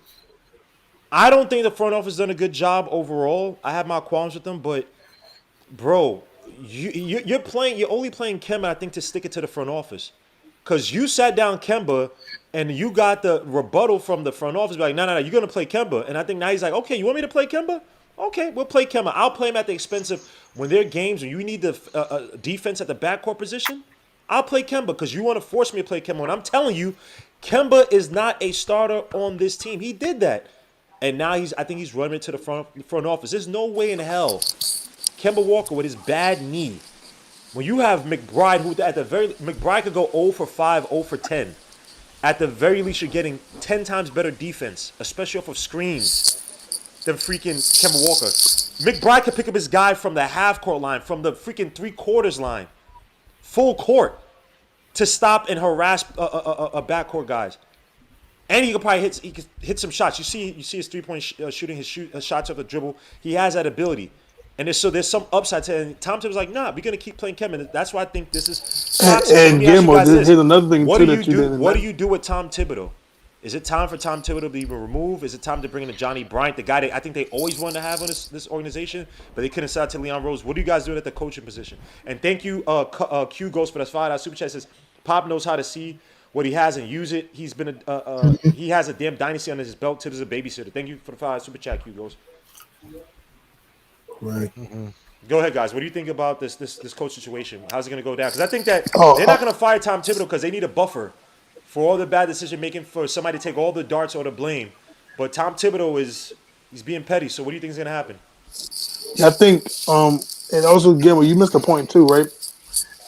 I don't think the front office done a good job overall. I have my qualms with them, but bro, you're playing. You're only playing Kemba, I think, to stick it to the front office, because you sat down Kemba, and you got the rebuttal from the front office, like, no, you're gonna play Kemba, and I think now he's like, okay, you want me to play Kemba? Okay, we'll play Kemba. I'll play him at the expense of when there are games when you need the defense at the backcourt position. I'll play Kemba because you want to force me to play Kemba. And I'm telling you, Kemba is not a starter on this team. He did that. And now I think he's running to the front office. There's no way in hell Kemba Walker with his bad knee. When you have McBride, who McBride could go 0 for 5, 0 for 10. At the very least, you're getting 10 times better defense, especially off of screens, than freaking Kemba Walker. McBride could pick up his guy from the half court line, from the freaking 3/4 line, full court, to stop and harass a backcourt guys. And he could probably hit some shots. You see his 3-point shooting, his shots off the dribble. He has that ability. And there's some upside to it. And Tom Thibodeau's like, nah, we're going to keep playing Kevin. That's why I think this is toxic. And Let me ask you Gilmore, guys this. here's another thing What too do you that you do? didn't What do mention. you do with Tom Thibodeau? Is it time for Tom Thibodeau to be removed? Is it time to bring in Johnny Bryant, the guy that I think they always wanted to have on this organization, but they couldn't sell to Leon Rose? What do you guys do at the coaching position? And thank you, Q Ghost, for that $5 super chat. Says Pop knows how to see what he has and use it. He's been he has a damn dynasty under his belt. Tibbs is a babysitter. Thank you for the $5 super chat, Q Ghost. right. Go ahead, guys. What do you think about this coach situation? How's it going to go down? Because I think that Oh, they're not going to fire Tom Thibodeau because they need a buffer for all the bad decision making for somebody to take all the darts or the blame. But Tom Thibodeau he's being petty. So what do you think is going to happen? I think, and also, Gilmore, you missed the point too, right?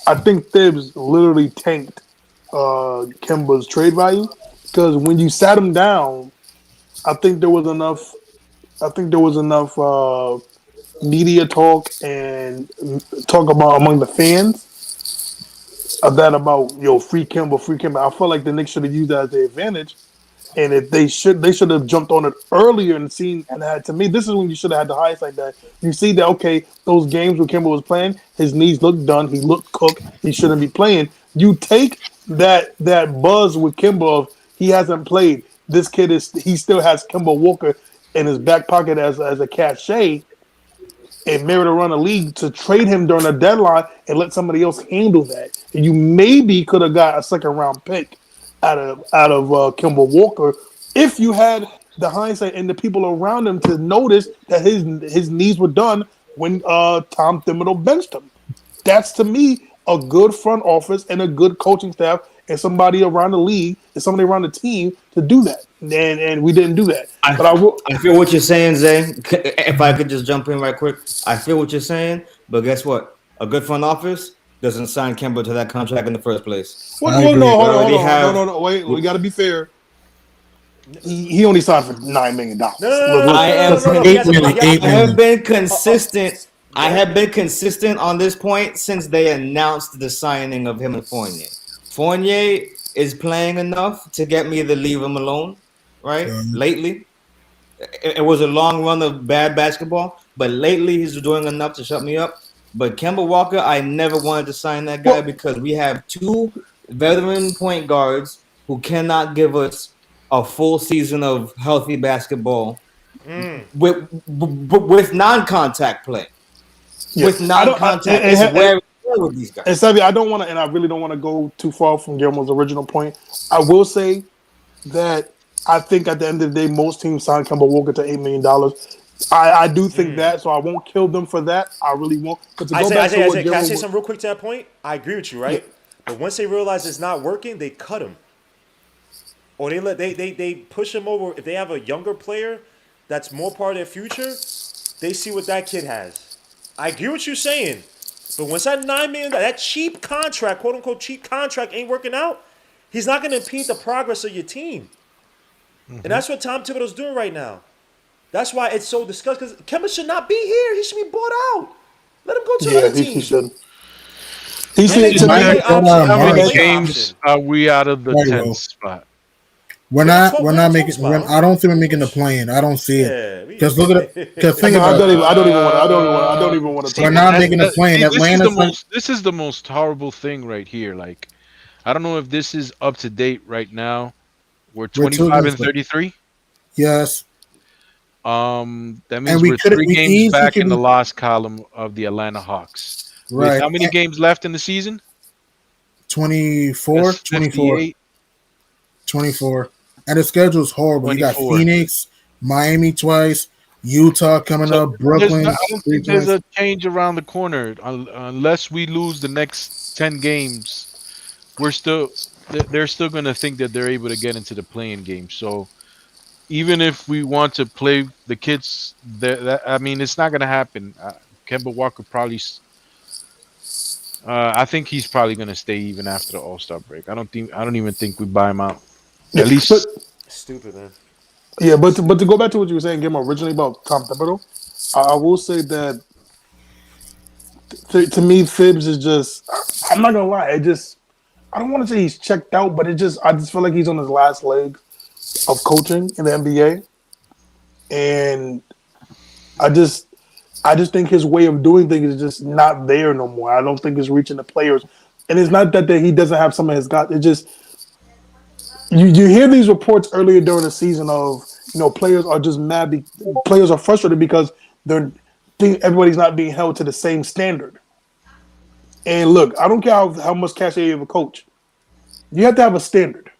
I think Thibs literally tanked Kemba's trade value because when you sat him down, I think there was enough. I think there was enough media talk and talk about among the fans of that about free Kemba, free Kemba. I felt like the Knicks should have used that as their advantage, and if they should have jumped on it earlier and seen and had to me. This is when you should have had the hindsight that you see that okay, those games where Kemba was playing, his knees looked done, he looked cooked, he shouldn't be playing. You take that buzz with Kemba of he hasn't played. This kid he still has Kemba Walker in his back pocket as a cachet and merit around the league to trade him during the deadline and let somebody else handle that. And you maybe could have got a second round pick out of Kemba Walker if you had the hindsight and the people around him to notice that his knees were done when Tom Thibodeau benched him. That's to me a good front office and a good coaching staff and somebody around the league and somebody around the team to do that. And we didn't do that. But I feel what you're saying, Zay. If I could just jump in right quick, I feel what you're saying. But guess what? A good front office doesn't sign Kemba to that contract in the first place. no, hold on. No, wait. We got to be fair. He only signed for $9 million. I have been consistent. I have been consistent on this point since they announced the signing of him and Fournier. Fournier is playing enough to get me to leave him alone, right? Lately, it was a long run of bad basketball, but lately he's doing enough to shut me up. But Kemba Walker, I never wanted to sign that guy because we have two veteran point guards who cannot give us a full season of healthy basketball with non-contact play. Yeah. With non-contact, it's where with these guys. And Savvy, I don't want to, and I really don't want to go too far from Guillermo's original point. I will say that I think at the end of the day, most teams sign Kemba Walker to $8 million. I do think that, so I won't kill them for that. I really won't. But to go back to what can I say something real quick to that point? I agree with you, right? Yeah. But once they realize it's not working, they cut him. Or they push him over. If they have a younger player that's more part of their future, they see what that kid has. I agree with you saying. But once that $9 million, that cheap contract, quote unquote cheap contract, ain't working out, he's not going to impede the progress of your team. Mm-hmm. And that's what Tom Thibodeau's doing right now. That's why it's so disgusting. Because Kemba should not be here. He should be bought out. Let him go to another team. He should. How many games are we out of the 10th spot? We're not making. I don't think we're making the play-in. I don't see it. Because look at it. Because think about it. I don't even want to. We're not making the play-in. This is the most horrible thing right here. Like, I don't know if this is up to date right now. We're 25 and 33. Yes. That means we're 3 games back in the loss column of the Atlanta Hawks. Right. With how many games left in the season? 24. 24. And the schedule's horrible. 24. You got Phoenix, Miami twice, Utah coming up, Brooklyn. I don't think there's a change around the corner unless we lose the next 10 games. They're still going to think that they're able to get into the play-in game. So even if we want to play the kids, I mean, it's not going to happen. Kemba Walker probably. I think he's probably going to stay even after the All-Star break. I don't even think we buy him out. At least stupid, man. Yeah, but to go back to what you were saying, Game originally about Tom Thibodeau, I will say that to me, Thibs is just. I'm not gonna lie. I don't want to say he's checked out, but I just feel like he's on his last leg of coaching in the NBA, and I just think his way of doing things is just not there no more. I don't think it's reaching the players, and it's not that he doesn't have some of his guys. It just. You hear these reports earlier during the season of players are just mad. Players are frustrated because everybody's not being held to the same standard. And look, I don't care how much cash you have a coach. You have to have a standard.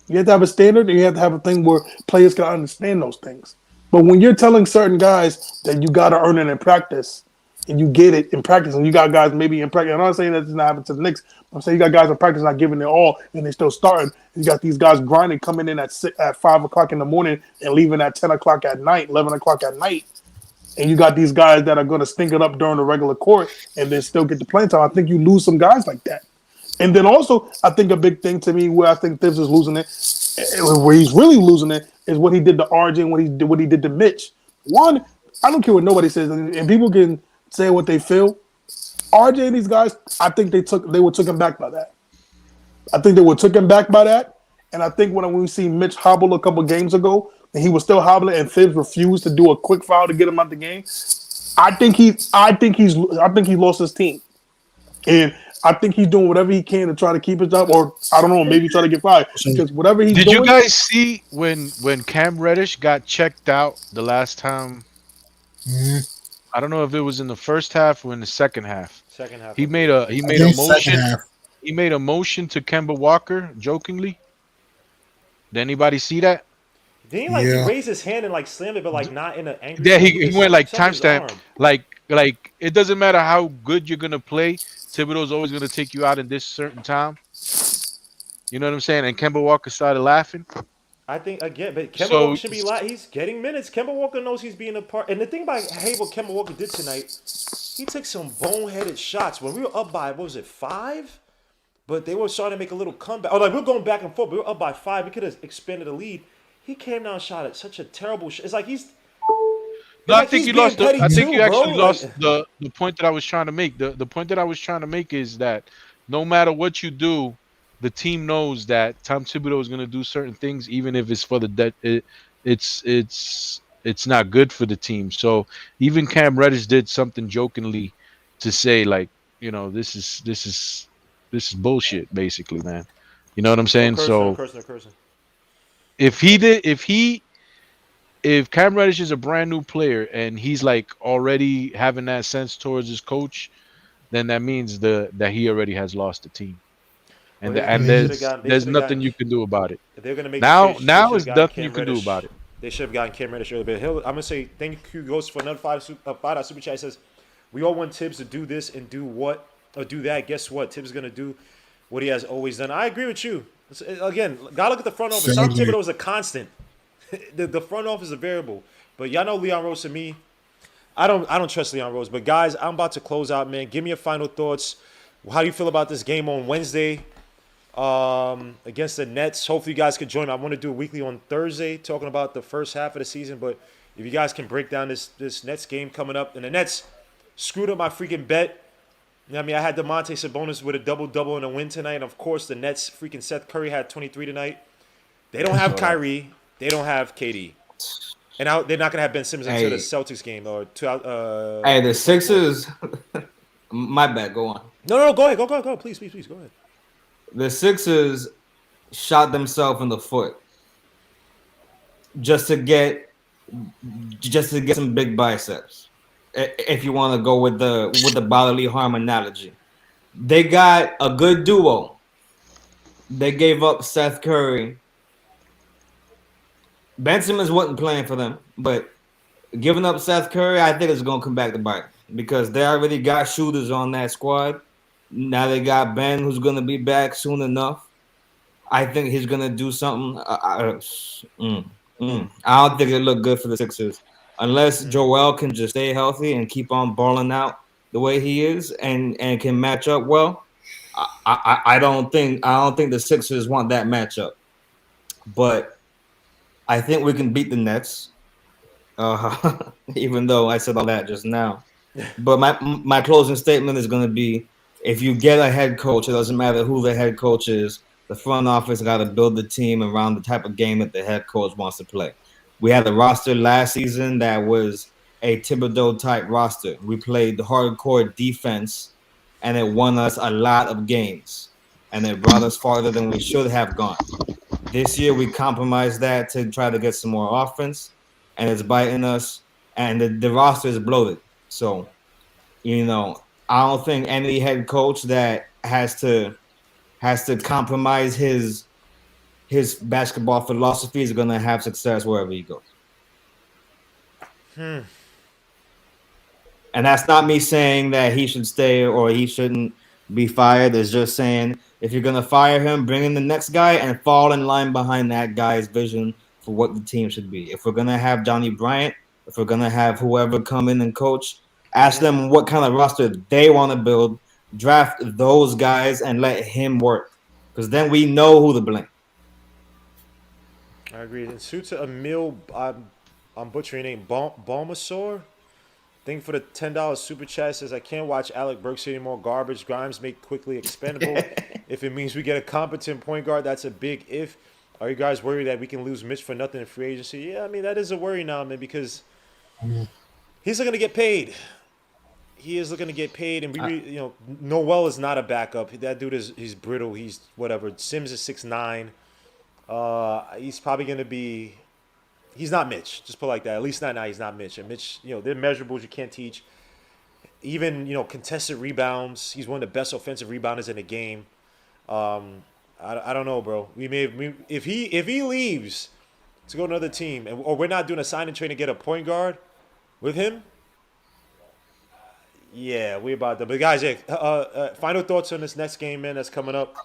You have to have a standard, and you have to have a thing where players can understand those things. But when you're telling certain guys that you got to earn it in practice, and you get it in practice, and you got guys maybe in practice. I'm not saying that it's not happening to the Knicks. I'm saying you got guys in practice not giving it all, and they still starting. You got these guys grinding, coming in at 5 o'clock in the morning and leaving at 10 o'clock at night, 11 o'clock at night. And you got these guys that are going to stink it up during the regular court and then still get the playing time. I think you lose some guys like that. And then also, I think a big thing to me where I think Thibs is losing it, where he's really losing it, is what he did to RJ and what he did to Mitch. One, I don't care what nobody says, and people can say what they feel. RJ and these guys, I think they were taken back by that. I think they were taken back by that. And I think when we see Mitch hobble a couple games ago, and he was still hobbling, and Thibs refused to do a quick foul to get him out the game, I think he lost his team, and I think he's doing whatever he can to try to keep his job, or I don't know, maybe try to get fired because whatever he's doing. Did you guys see when Cam Reddish got checked out the last time? I don't know if it was in the first half or in the second half. Second half. He made a motion. He made a motion to Kemba Walker jokingly. Did anybody see that? Didn't he he raise his hand and slam it, but not in an angry. Yeah, he went timestamp. Like it doesn't matter how good you're gonna play. Thibodeau's always gonna take you out in this certain time. You know what I'm saying? And Kemba Walker started laughing. I think again, but Kemba Walker should be he's getting minutes. Kemba Walker knows he's being a part. And the thing about what Kemba Walker did tonight, he took some boneheaded shots. When we were up by, what was it, 5? But they were starting to make a little comeback. We were going back and forth. We were up by 5. We could have expanded the lead. He came down and shot at such a terrible shot. It's like he's. No, I think you lost. I think you actually lost the point that I was trying to make. The point that I was trying to make is that no matter what you do, the team knows that Tom Thibodeau is going to do certain things, even if it's for the it's not good for the team. So even Cam Reddish did something jokingly to say this is bullshit, basically, man. You know what I'm saying? Cursing. If Cam Reddish is a brand new player and he's already having that sense towards his coach, then that means that he already has lost the team. And there's nothing you can do about it. If they're gonna make now there's nothing you can do about it. They should have gotten Cam Reddish earlier. But I'm gonna say thank you, Ghost, for another $5 super chat. It says we all want Tibbs to do this and do what or do that. Guess what? Tibbs is gonna do what he has always done. I agree with you. Again, gotta look at the front office. Tom Thibodeau is a constant. The front office is a variable. But y'all know Leon Rose to me. I don't trust Leon Rose. But guys, I'm about to close out, man. Give me your final thoughts. How do you feel about this game on Wednesday? Against the Nets. Hopefully you guys can join me. I want to do a weekly on Thursday talking about the first half of the season, but if you guys can break down this Nets game coming up, and the Nets screwed up my freaking bet. I mean, I had DeMonte Sabonis with a double-double in a win tonight, and of course the Nets, freaking Seth Curry had 23 tonight. They don't have Kyrie. They don't have KD. And they're not going to have Ben Simmons until the Celtics game. Hey, the Sixers. My bad, go on. No, go ahead. Go. Please, go ahead. The Sixers shot themselves in the foot just to get some big biceps. If you want to go with the bodily harm analogy, they got a good duo. They gave up Seth Curry. Ben Simmons wasn't playing for them, but giving up Seth Curry, I think it's gonna come back to bite because they already got shooters on that squad. Now they got Ben, who's going to be back soon enough. I think he's going to do something. I don't think it look good for the Sixers. Unless Joel can just stay healthy and keep on balling out the way he is and can match up well, I don't think the Sixers want that matchup. But I think we can beat the Nets, even though I said all that just now. But my closing statement is going to be, if you get a head coach, it doesn't matter who the head coach is, the front office got to build the team around the type of game that the head coach wants to play. We had a roster last season that was a Thibodeau-type roster. We played the hardcore defense, and it won us a lot of games, and it brought us farther than we should have gone. This year, we compromised that to try to get some more offense, and it's biting us, and the roster is bloated. So, I don't think any head coach that has to compromise his basketball philosophy is going to have success wherever he goes. And that's not me saying that he should stay or he shouldn't be fired. It's just saying if you're gonna fire him, bring in the next guy and fall in line behind that guy's vision for what the team should be. If we're gonna have Johnny Bryant, if we're gonna have whoever come in and coach, ask them what kind of roster they want to build, draft those guys, and let him work. Because then we know who to blame. I agree. And suits Emil, I'm butchering your name, Balmasaur. Thing for the $10 super chat says I can't watch Alec Burks anymore. Garbage. Grimes make quickly expendable. If it means we get a competent point guard, that's a big if. Are you guys worried that we can lose Mitch for nothing in free agency? Yeah, I mean that is a worry now, man, because he's looking to get paid. He is looking to get paid, and Noel is not a backup. That dude he's brittle. He's whatever. Sims is 6'9". He's probably gonna be. He's not Mitch. Just put it like that. At least not now. He's not Mitch. And Mitch, they're measurables you can't teach. Even contested rebounds. He's one of the best offensive rebounders in the game. I don't know, bro. If he leaves to go to another team, or we're not doing a sign and trade to get a point guard with him. Yeah, we about that. But guys, final thoughts on this next game, man. That's coming up.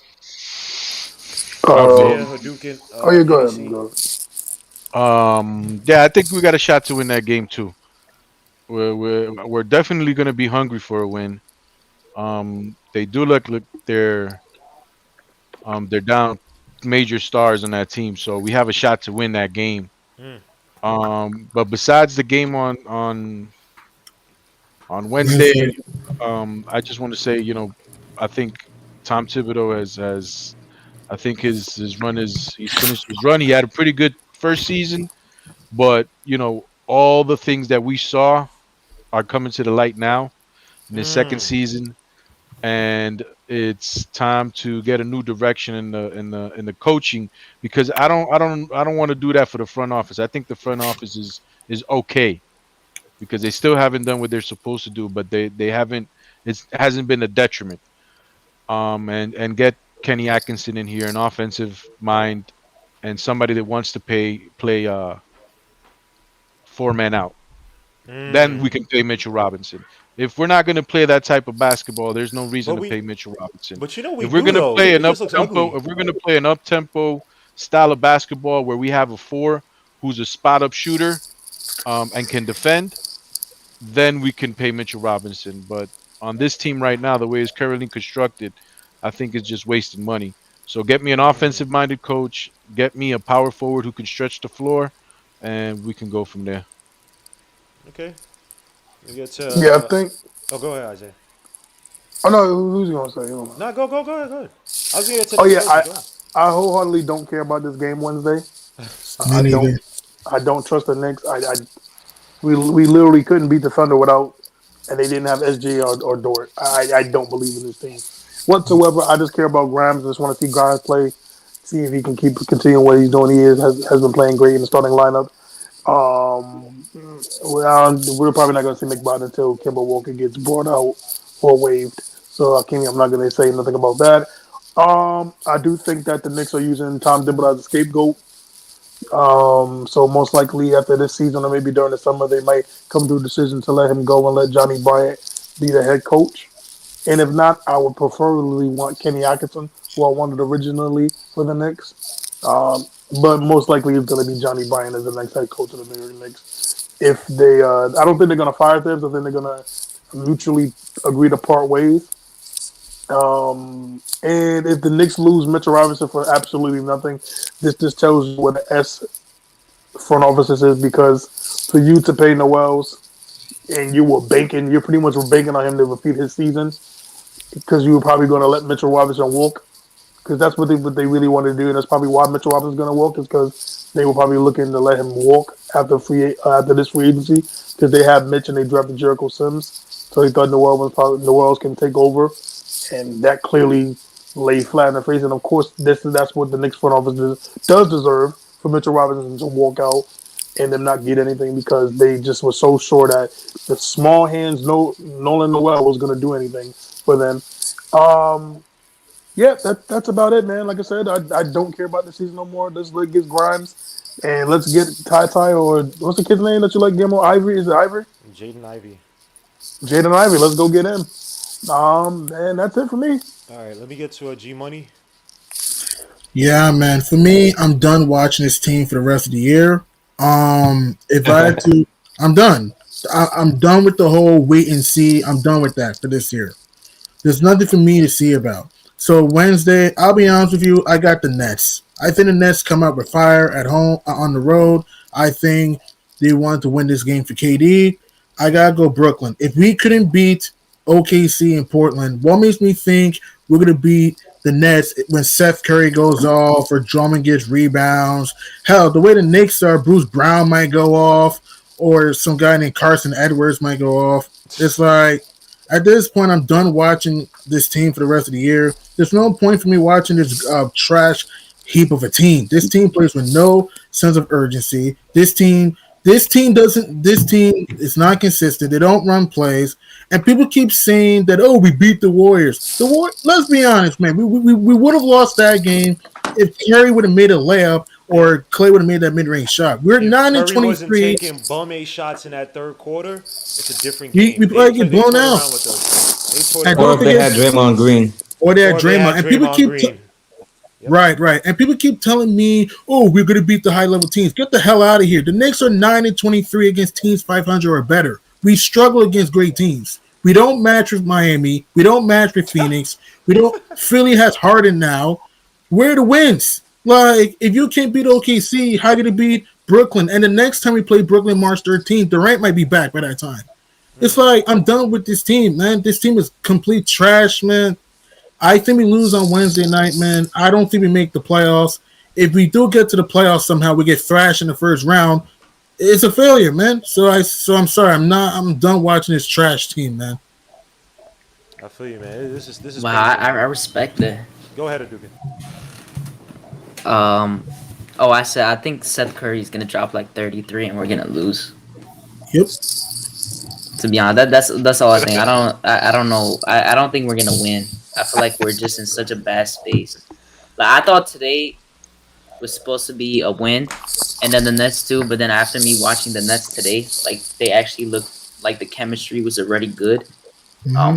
Hadouken. Oh, yeah, go ahead. Go ahead. Yeah, I think we got a shot to win that game too. We're definitely going to be hungry for a win. They do look they're down major stars on that team, so we have a shot to win that game. But besides the game on Wednesday, I just want to say, I think Tom Thibodeau has I think his run he's finished his run. He had a pretty good first season, but all the things that we saw are coming to the light now in his second season, and it's time to get a new direction in the coaching, because I don't want to do that for the front office. I think the front office is okay because they still haven't done what they're supposed to do, but they haven't. It hasn't been a detriment. And get Kenny Atkinson in here, an offensive mind, and somebody that wants to play four men out. Then we can pay Mitchell Robinson. If we're not going to play that type of basketball, there's no reason to pay Mitchell Robinson. But if we're going to play an up tempo style of basketball where we have a four who's a spot up shooter and can defend, then we can pay Mitchell Robinson. But on this team right now, the way it's currently constructed, I think it's just wasting money. So get me an offensive minded coach, get me a power forward who can stretch the floor, and we can go from there. Okay. I think. Oh, go ahead, Isaiah. Oh no, who's gonna say? No, go ahead. I was gonna Oh yeah, I wholeheartedly don't care about this game Wednesday. I don't trust the Knicks. We literally couldn't beat the Thunder without, and they didn't have SG or Dort. I don't believe in this team whatsoever. I just care about Grimes. I just want to see Grimes play, see if he can continue what he's doing. He has been playing great in the starting lineup. We're probably not going to see McBride until Kemba Walker gets brought out or waived. So I'm not going to say nothing about that. I do think that the Knicks are using Tom Thibodeau as a scapegoat. So most likely after this season or maybe during the summer, they might come to a decision to let him go and let Johnny Bryant be the head coach. And if not, I would preferably want Kenny Atkinson, who I wanted originally for the Knicks. But most likely it's going to be Johnny Bryant as the next head coach of the New York Knicks. If they, I don't think they're going to fire Thibs. I think they're going to mutually agree to part ways. And if the Knicks lose Mitchell Robinson for absolutely nothing, this just tells you what the S front office is, because for you to pay Noels and you pretty much were banking on him to repeat his season, because you were probably going to let Mitchell Robinson walk, because that's what they really want to do, and that's probably why Mitchell Robinson's going to walk, is because they were probably looking to let him walk after this free agency, because they have Mitch and they drafted Jericho Sims, so he thought Noels can take over, and that clearly lay flat in the face. And of course, that's what the Knicks front office does deserve, for Mitchell Robinson to walk out and them not get anything, because they just were so sure that the small hands Nolan Noel was going to do anything for them. Yeah, that's about it, man. Like I said, I don't care about the season no more. Let's get Grimes, and let's get Ty, or what's the kid's name that you like, Gilmore? Ivory? Is it Ivory? Jaden Ivey. Jaden Ivey, let's go get him. And that's it for me. All right, let me get to a G Money. Yeah, man. For me, I'm done watching this team for the rest of the year. If I had to, I'm done. I'm done with the whole wait and see. I'm done with that for this year. There's nothing for me to see about. So Wednesday, I'll be honest with you, I got the Nets. I think the Nets come out with fire at home on the road. I think they want to win this game for KD. I gotta go Brooklyn. If we couldn't beat OKC in Portland, what makes me think we're gonna beat the Nets when Seth Curry goes off or Drummond gets rebounds? Hell, the way the Knicks are, Bruce Brown might go off, or some guy named Carson Edwards might go off. It's like at this point, I'm done watching this team for the rest of the year. There's no point for me watching this trash heap of a team. This team plays with no sense of urgency. This team is not consistent. They don't run plays, and people keep saying that, oh, we beat the Warriors. Let's be honest, man. We would have lost that game if Curry would have made a layup or Clay would have made that mid-range shot. We're 9 and 23. Curry wasn't taking bum A shots in that third quarter. It's a different game. We probably get blown out. Or if they had Draymond Green. Or they had Draymond. And people keep Right. And people keep telling me, oh, we're going to beat the high-level teams. Get the hell out of here. The Knicks are 9 and 23 against teams 500 or better. We struggle against great teams. We don't match with Miami. We don't match with Phoenix. Philly has Harden now. Where are the wins? Like, if you can't beat OKC, how can you beat Brooklyn? And the next time we play Brooklyn, March 13th, Durant might be back by that time. It's like, I'm done with this team, man. This team is complete trash, man. I think we lose on Wednesday night, man. I don't think we make the playoffs. If we do get to the playoffs somehow, we get thrashed in the first round. It's a failure, man. So I'm sorry. I'm done watching this trash team, man. I feel you, man. This is. Wow, I respect that. Go ahead, Aduke. I think Seth Curry is gonna drop like 33, and we're gonna lose. Yep. To be honest, that's all I think. I don't know. I don't think we're gonna win. I feel like we're just in such a bad space. Like I thought today was supposed to be a win, and then the Nets too. But then after me watching the Nets today, like they actually looked like the chemistry was already good.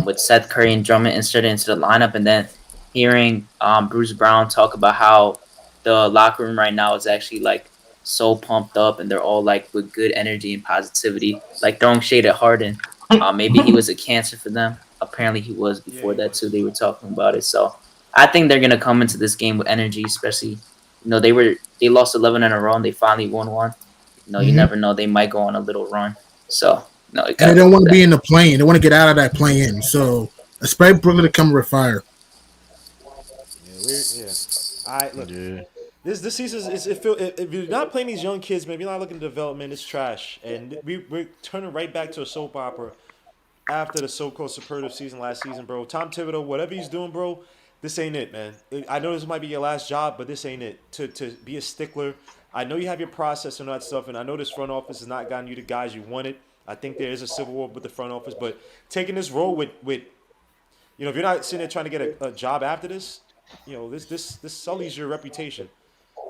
With Seth Curry and Drummond inserted into the lineup, and then hearing Bruce Brown talk about how the locker room right now is actually like so pumped up, and they're all like with good energy and positivity, like throwing shade at Harden. Maybe he was a cancer for them. Apparently he was before that too. They were talking about it. So I think they're gonna come into this game with energy, especially they lost 11 in a row and they finally won one. You never know, they might go on a little run. So they don't want to be in the plane. They want to get out of that plane. So expect Brooklyn to come with fire. This season is if you're not playing these young kids, man, if you're not looking at development, it's trash. And we're turning right back to a soap opera after the so-called superlative season last season, bro. Tom Thibodeau, whatever he's doing, bro, this ain't it, man. I know this might be your last job, but this ain't it. To be a stickler, I know you have your process and all that stuff, and I know this front office has not gotten you the guys you wanted. I think there is a civil war with the front office, but taking this role with if you're not sitting there trying to get a job after this, this sullies your reputation.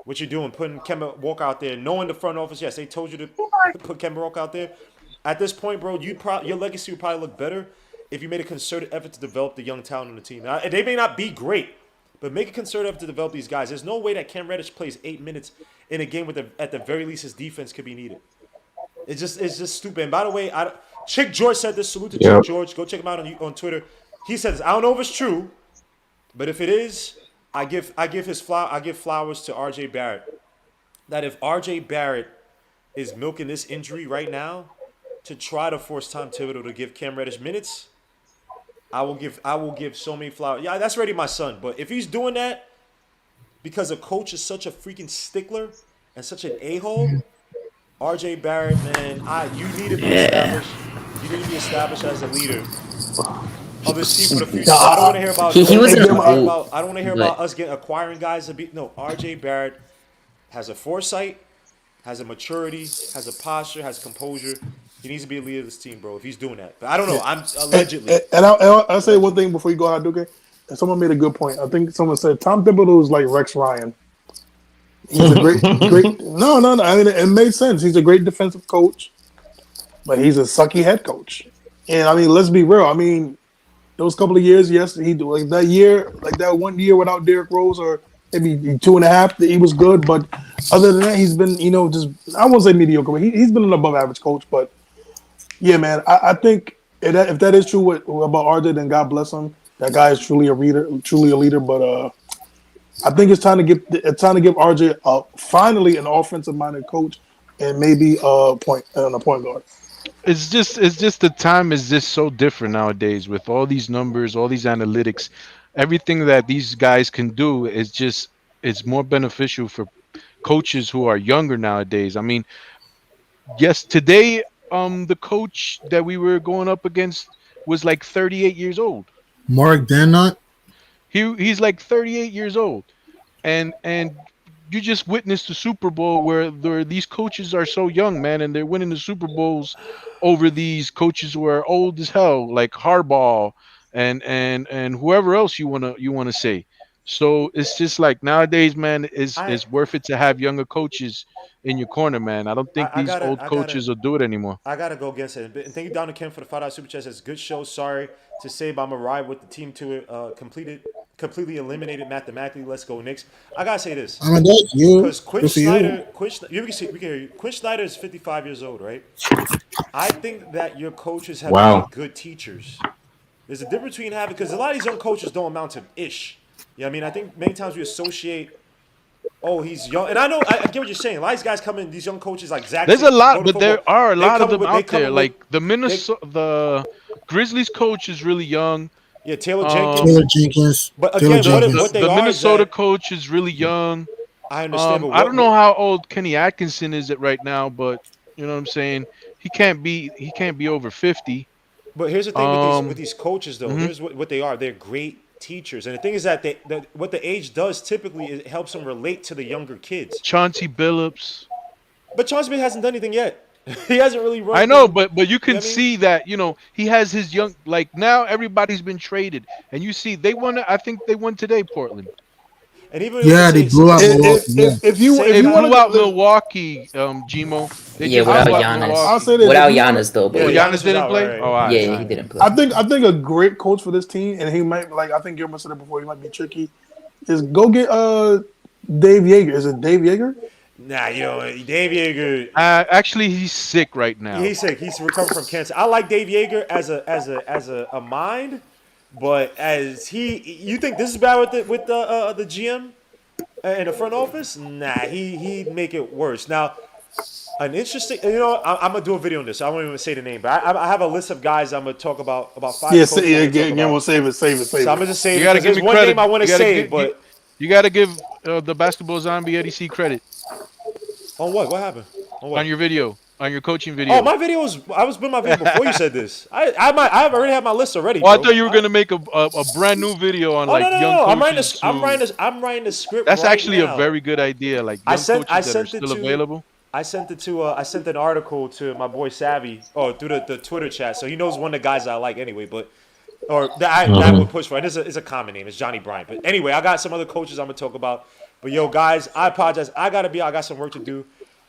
What you're doing, putting Kemba Walker out there, knowing the front office, yes, they told you to put Kemba Walker out there. At this point, bro, your legacy would probably look better if you made a concerted effort to develop the young talent on the team. Now, they may not be great, but make a concerted effort to develop these guys. There's no way that Cam Reddish plays 8 minutes in a game at the very least his defense could be needed. It's just stupid. And by the way, Chick George said this. Salute to Chick George. Go check him out on Twitter. He said this. I don't know if it's true, but if it is, I give flowers to R.J. Barrett. That if R.J. Barrett is milking this injury right now to try to force Tom Thibodeau to give Cam Reddish minutes, I will give so many flowers. Yeah, that's already my son. But if he's doing that because a coach is such a freaking stickler and such an a-hole, R.J. Barrett, man, you need to be established. You need to be established as a leader of this team for the future. I don't want to hear about. I don't want to hear about us acquiring guys to beat. No, R.J. Barrett has a foresight, has a maturity, has a posture, has composure. He needs to be a leader of this team, bro. If he's doing that, but I don't know. I'm allegedly. And I'll say one thing before you go out, Duque. And someone made a good point. I think someone said Tom Thibodeau is like Rex Ryan. He's a great. No. I mean, it made sense. He's a great defensive coach, but he's a sucky head coach. And I mean, let's be real. I mean, those couple of years, yes, he like that year, like that 1 year without Derrick Rose, or maybe 2.5, he was good. But other than that, he's been, just I won't say mediocre, but he's been an above average coach. But yeah, man, I think if that is true about RJ, then God bless him. That guy is truly a leader. But I think it's time to give RJ finally an offensive minded coach and maybe a point guard. It's just the time is just so different nowadays with all these numbers, all these analytics, everything that these guys can do is just it's more beneficial for coaches who are younger nowadays. I mean, yes, today the coach that we were going up against was like 38 years old. Mark Danot. He's like 38 years old. And you just witnessed the Super Bowl where these coaches are so young, man, and they're winning the Super Bowls over these coaches who are old as hell, like Harbaugh and whoever else you wanna say. So it's just like nowadays, man, it's worth it to have younger coaches in your corner, man. I don't think these old coaches will do it anymore. I gotta go against it. And thank you, Down to Ken, for the $5 super chat. It's a good show. Sorry to say, but I'm gonna ride with the team to it. Completely eliminated mathematically. Let's go, Knicks. I gotta say this. I'm like you. Because Quinn Snyder, we can hear you. Quinn Snyder is 55 years old, right? I think that your coaches have to be good teachers. There's a difference between having, because a lot of these young coaches don't amount to ish. You know what I mean? I think many times we associate, oh, he's young. And I know, I get what you're saying. A lot of these guys come in, these young coaches like Zach. There's a lot, but there are a lot of them out there. Like the Grizzlies coach is really young. Yeah, Taylor Jenkins. But again, what they the are Minnesota coach is really young. I understand. I don't know how old Kenny Atkinson is right now, but you know what I'm saying. He can't be over 50. But here's the thing with these coaches, though. Here's what they are. They're great teachers, and the thing is that what the age does typically is it helps them relate to the younger kids. Chauncey Billups. But Chauncey hasn't done anything yet. He hasn't really run. I know, but you can see that he has his young. Like now, everybody's been traded, and you see they won. I think they won today, Portland. And even they blew out Milwaukee. If you blew out Milwaukee, Gmo. Without Giannis. I'll say this, without Giannis though. But Giannis didn't play. Right. He didn't play. I think a great coach for this team, and he might I think Gilbert said it before. He might be tricky. Is go get Dave Yeager. Is it Dave Yeager? Nah, Dave Yeager. Actually, he's sick right now. He's sick. He's recovering from cancer. I like Dave Yeager as a mind, but you think this is bad with the GM and the front office? Nah, he'd make it worse. Now, an interesting. I'm gonna do a video on this. I won't even say the name, but I have a list of guys I'm gonna talk about 5. Yeah, again, we'll save it. So I'm gonna just say you gotta give me one credit. name I want to say, but you gotta give the basketball zombie Eddie C credit. On what? What happened? On your video, on your coaching video. Oh, my video I was putting my video before you said this. I already have my list already. Oh, I thought you were gonna make a brand new video on young coaches. I'm writing the script. That's right actually now. a very good idea. Like young coaches that are still available. I sent an article to my boy Savvy, through the Twitter chat, so he knows one of the guys I like anyway. But that I would push for. And it's a common name. It's Johnny Bryant. But anyway, I got some other coaches I'm gonna talk about. But guys, I apologize. I got some work to do.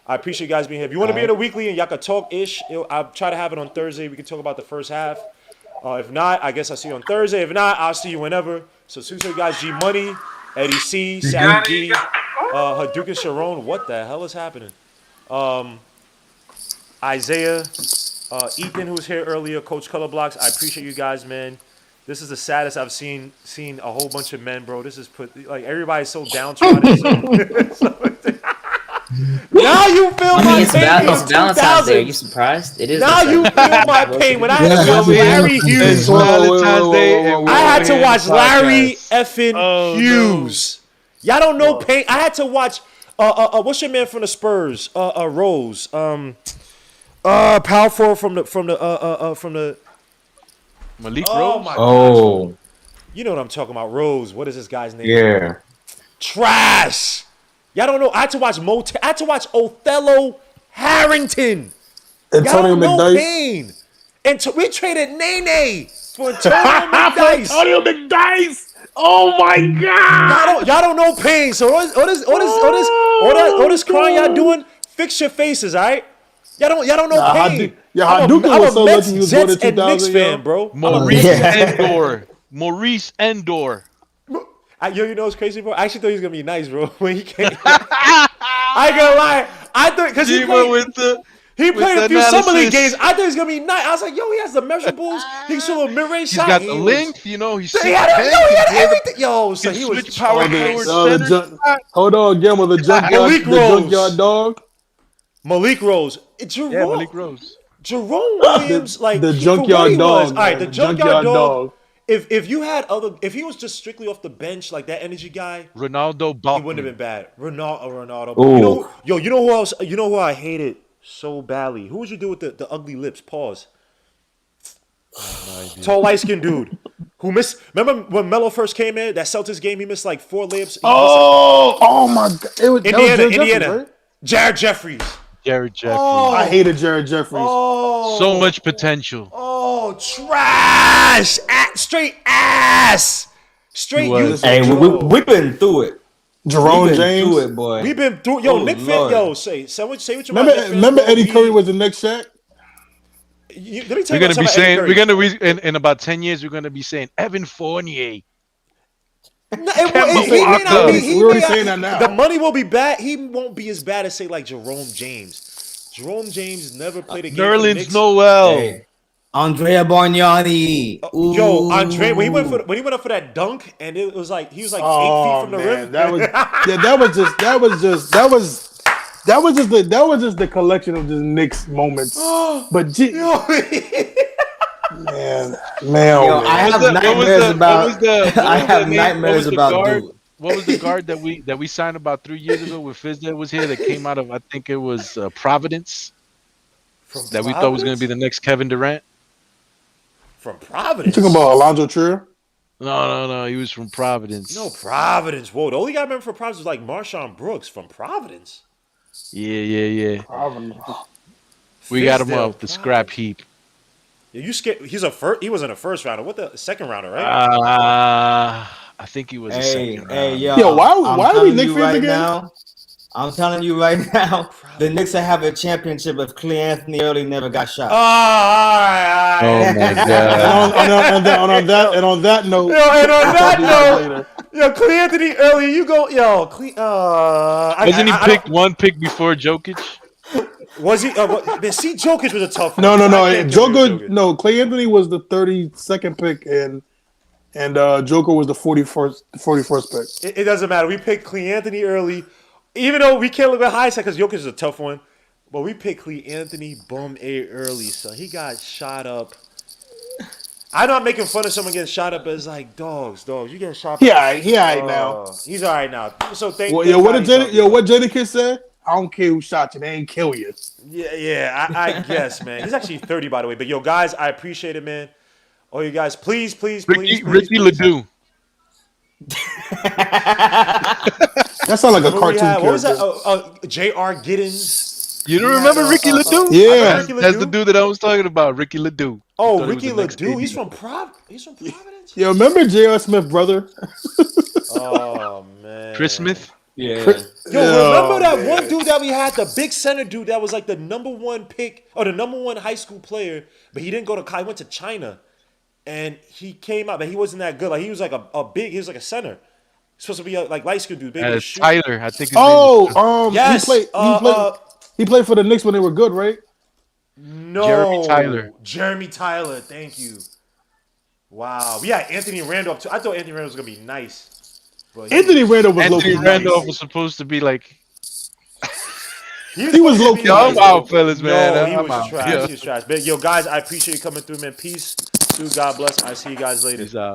I appreciate you guys being here. If you want to be in the weekly and y'all can talk-ish, I'll try to have it on Thursday. We can talk about the first half. If not, I guess I'll see you on Thursday. If not, I'll see you whenever. So, you guys, G Money, Eddie C, Sam D, Hadouken Sharon. What the hell is happening? Isaiah, Ethan, who was here earlier, Coach Color Blocks. I appreciate you guys, man. This is the saddest I've seen a whole bunch of men, bro. This is everybody's so downtrodden. Now you feel my pain. It's Valentine's Day. Are you surprised? It is. Now you feel my pain. When I had to watch Larry Hughes. I had to watch Larry effing Hughes. Y'all don't know pain. I had to watch. What's your man from the Spurs? Rose. Power forward from the. Malik Oh Rose. my gosh. You know what I'm talking about, Rose. What is this guy's name? Yeah. Trash. Y'all don't know. I had to watch Othello Harrington. Antonio McDyess. Pain. And we traded Nene for Antonio McDyess. Antonio McDyess. Oh my God. Y'all don't know pain. So all this crying y'all doing, fix your faces, all right? Y'all don't know pain. Yeah, I'm Hadouken a was so Mets, lucky he was born Jets, in and Knicks 2000, yo. fan, bro. Maurice Yeah. Endor. Maurice Endor. You know what's crazy, bro? I actually thought he was gonna be nice, bro. When he came, I ain't gonna lie. I thought because he G-Man played. with He with played the a few summer league analysis. games. I thought he was gonna be nice. I was like, yo, he has the measurables. He can shoot a mid-range He's shot. got He the was- length, you know. He's He 6'10". had, yo, he had Can play everything. Yo, so can he was switch power trash. forward center. Hold on, Gamble, the Malik junkyard Rose. dog. Malik Rose. Yeah, Malik Rose. Jerome Williams, The like for what junkyard he was. dog, All right, man, the the junkyard junkyard dog. dog. If you had if he was just strictly off the bench, like that energy guy, Ronaldo he wouldn't have Bachman. been bad. Ronaldo. Ooh. You know, you know who else? You know who I hated so badly? Who would you do with the ugly lips? Pause. Tall, light skinned dude who missed. Remember when Melo first came in? That Celtics game, he missed like 4 layups. Oh my God! It was Indiana, that was Jared Indiana. Jeffries, right? Jared Jeffries. Jared Jeffries. I hated Jared Jeffries. Oh, So much potential. Oh, trash! Straight ass. Straight He was. use. Hey, we've been through it. Jerome We've been James. through it, boy. We've been through. Yo, Oh, Nick fan. Lord. Yo, say what you about Nick fans, Remember bro. Eddie Curry was the next Shaq? Let me tell We're you gonna something be about Eddie saying Curry. we're gonna in about 10 years we're gonna be saying Evan Fournier. No, Kemba he may not Walker. be. He We're already may saying not- that now. The money will be bad. He won't be as bad as say like Jerome James. Jerome James never played a game. For the Nerlens Knicks. Noel. Hey, Andrea Bargnani. Yo, Andre, when he Ooh. went up for that dunk, and it was like he was like 8 Oh feet from the man, rim. that was just the collection of just Knicks moments. But Yo, man, Yo, man. I have nightmares about. I have nightmares about dude. What was the guard that we signed about 3 years ago when Fizdale was here that came out of I think it was Providence From that we thought was going to be the next Kevin Durant? From You Providence. talking about Alonzo Trier? No, he was from Providence. No, Providence. Whoa, the only guy I remember from Providence was like Marshawn Brooks from Providence. Yeah. Providence. We got him Fizdale, off the scrap heap. Yeah, you scared? He wasn't a first rounder. What the second rounder, right? I think he was a Hey, second hey, round. yo! Yo, why I'm are we telling Knicks you fans right again? now. I'm telling you right now. The Knicks will have a championship if Clay Anthony early never got shot. Oh, all right. Oh my And god! on that note, Yo, and on we'll talk that to you guys note, later. yo, Clay Anthony earlier, you go, yo, Wasn't he picked one pick before Jokic? Was he? See, Jokic was a tough one. No. I can't give you Joker, no. Clay Anthony was the 32nd pick, and Joker was the 41st pick. It doesn't matter. We picked Clay Anthony early, even though we can't look at high side because Jokic is a tough one. But we picked Clay Anthony bum A early, so he got shot up. I'm not making fun of someone getting shot up, but it's like dogs. You getting shot up. He all right now. He's all right now. So thank. Well, thank what God did he's healthy. what Jadakiss said? I don't care who shot you, they ain't kill you. Yeah, I guess, man. He's actually 30, by the way. But yo, guys, I appreciate it, man. Oh, you guys, please. Ricky Ledoux. That sounds like a What cartoon character. What was that? J.R. Giddens. You don't remember Ricky Ledoux? Yeah. That's the dude that I was talking about, Ricky Ledoux. Oh, Thought he was Ricky the next Ledoux. KD. He's from Providence. Yo, remember J.R. Smith, brother? Oh man. Chris Smith. Yeah. Yo, remember that one dude that we had, the big center dude that was like the #1 pick or the #1 high school player, but he didn't go to college. He went to China, and he came out, but he wasn't that good. Like he was like he was like a center. He's supposed to be a, like light skinned dude, baby. Tyler, I think his name was. Yes. He played for the Knicks when they were good, right? No. Jeremy Tyler. Thank you. Wow. We had Anthony Randolph too. I thought Anthony Randolph was gonna be nice. But Anthony Randolph was Anthony low-key Randolph nice. was supposed to be like. He was low-key Yo, I'm nice. out, fellas, man. No, he I'm was out. trash. Yeah. He was trash. But yo, guys, I appreciate you coming through, man. Peace. Dude, God bless. I see you guys later. Peace out.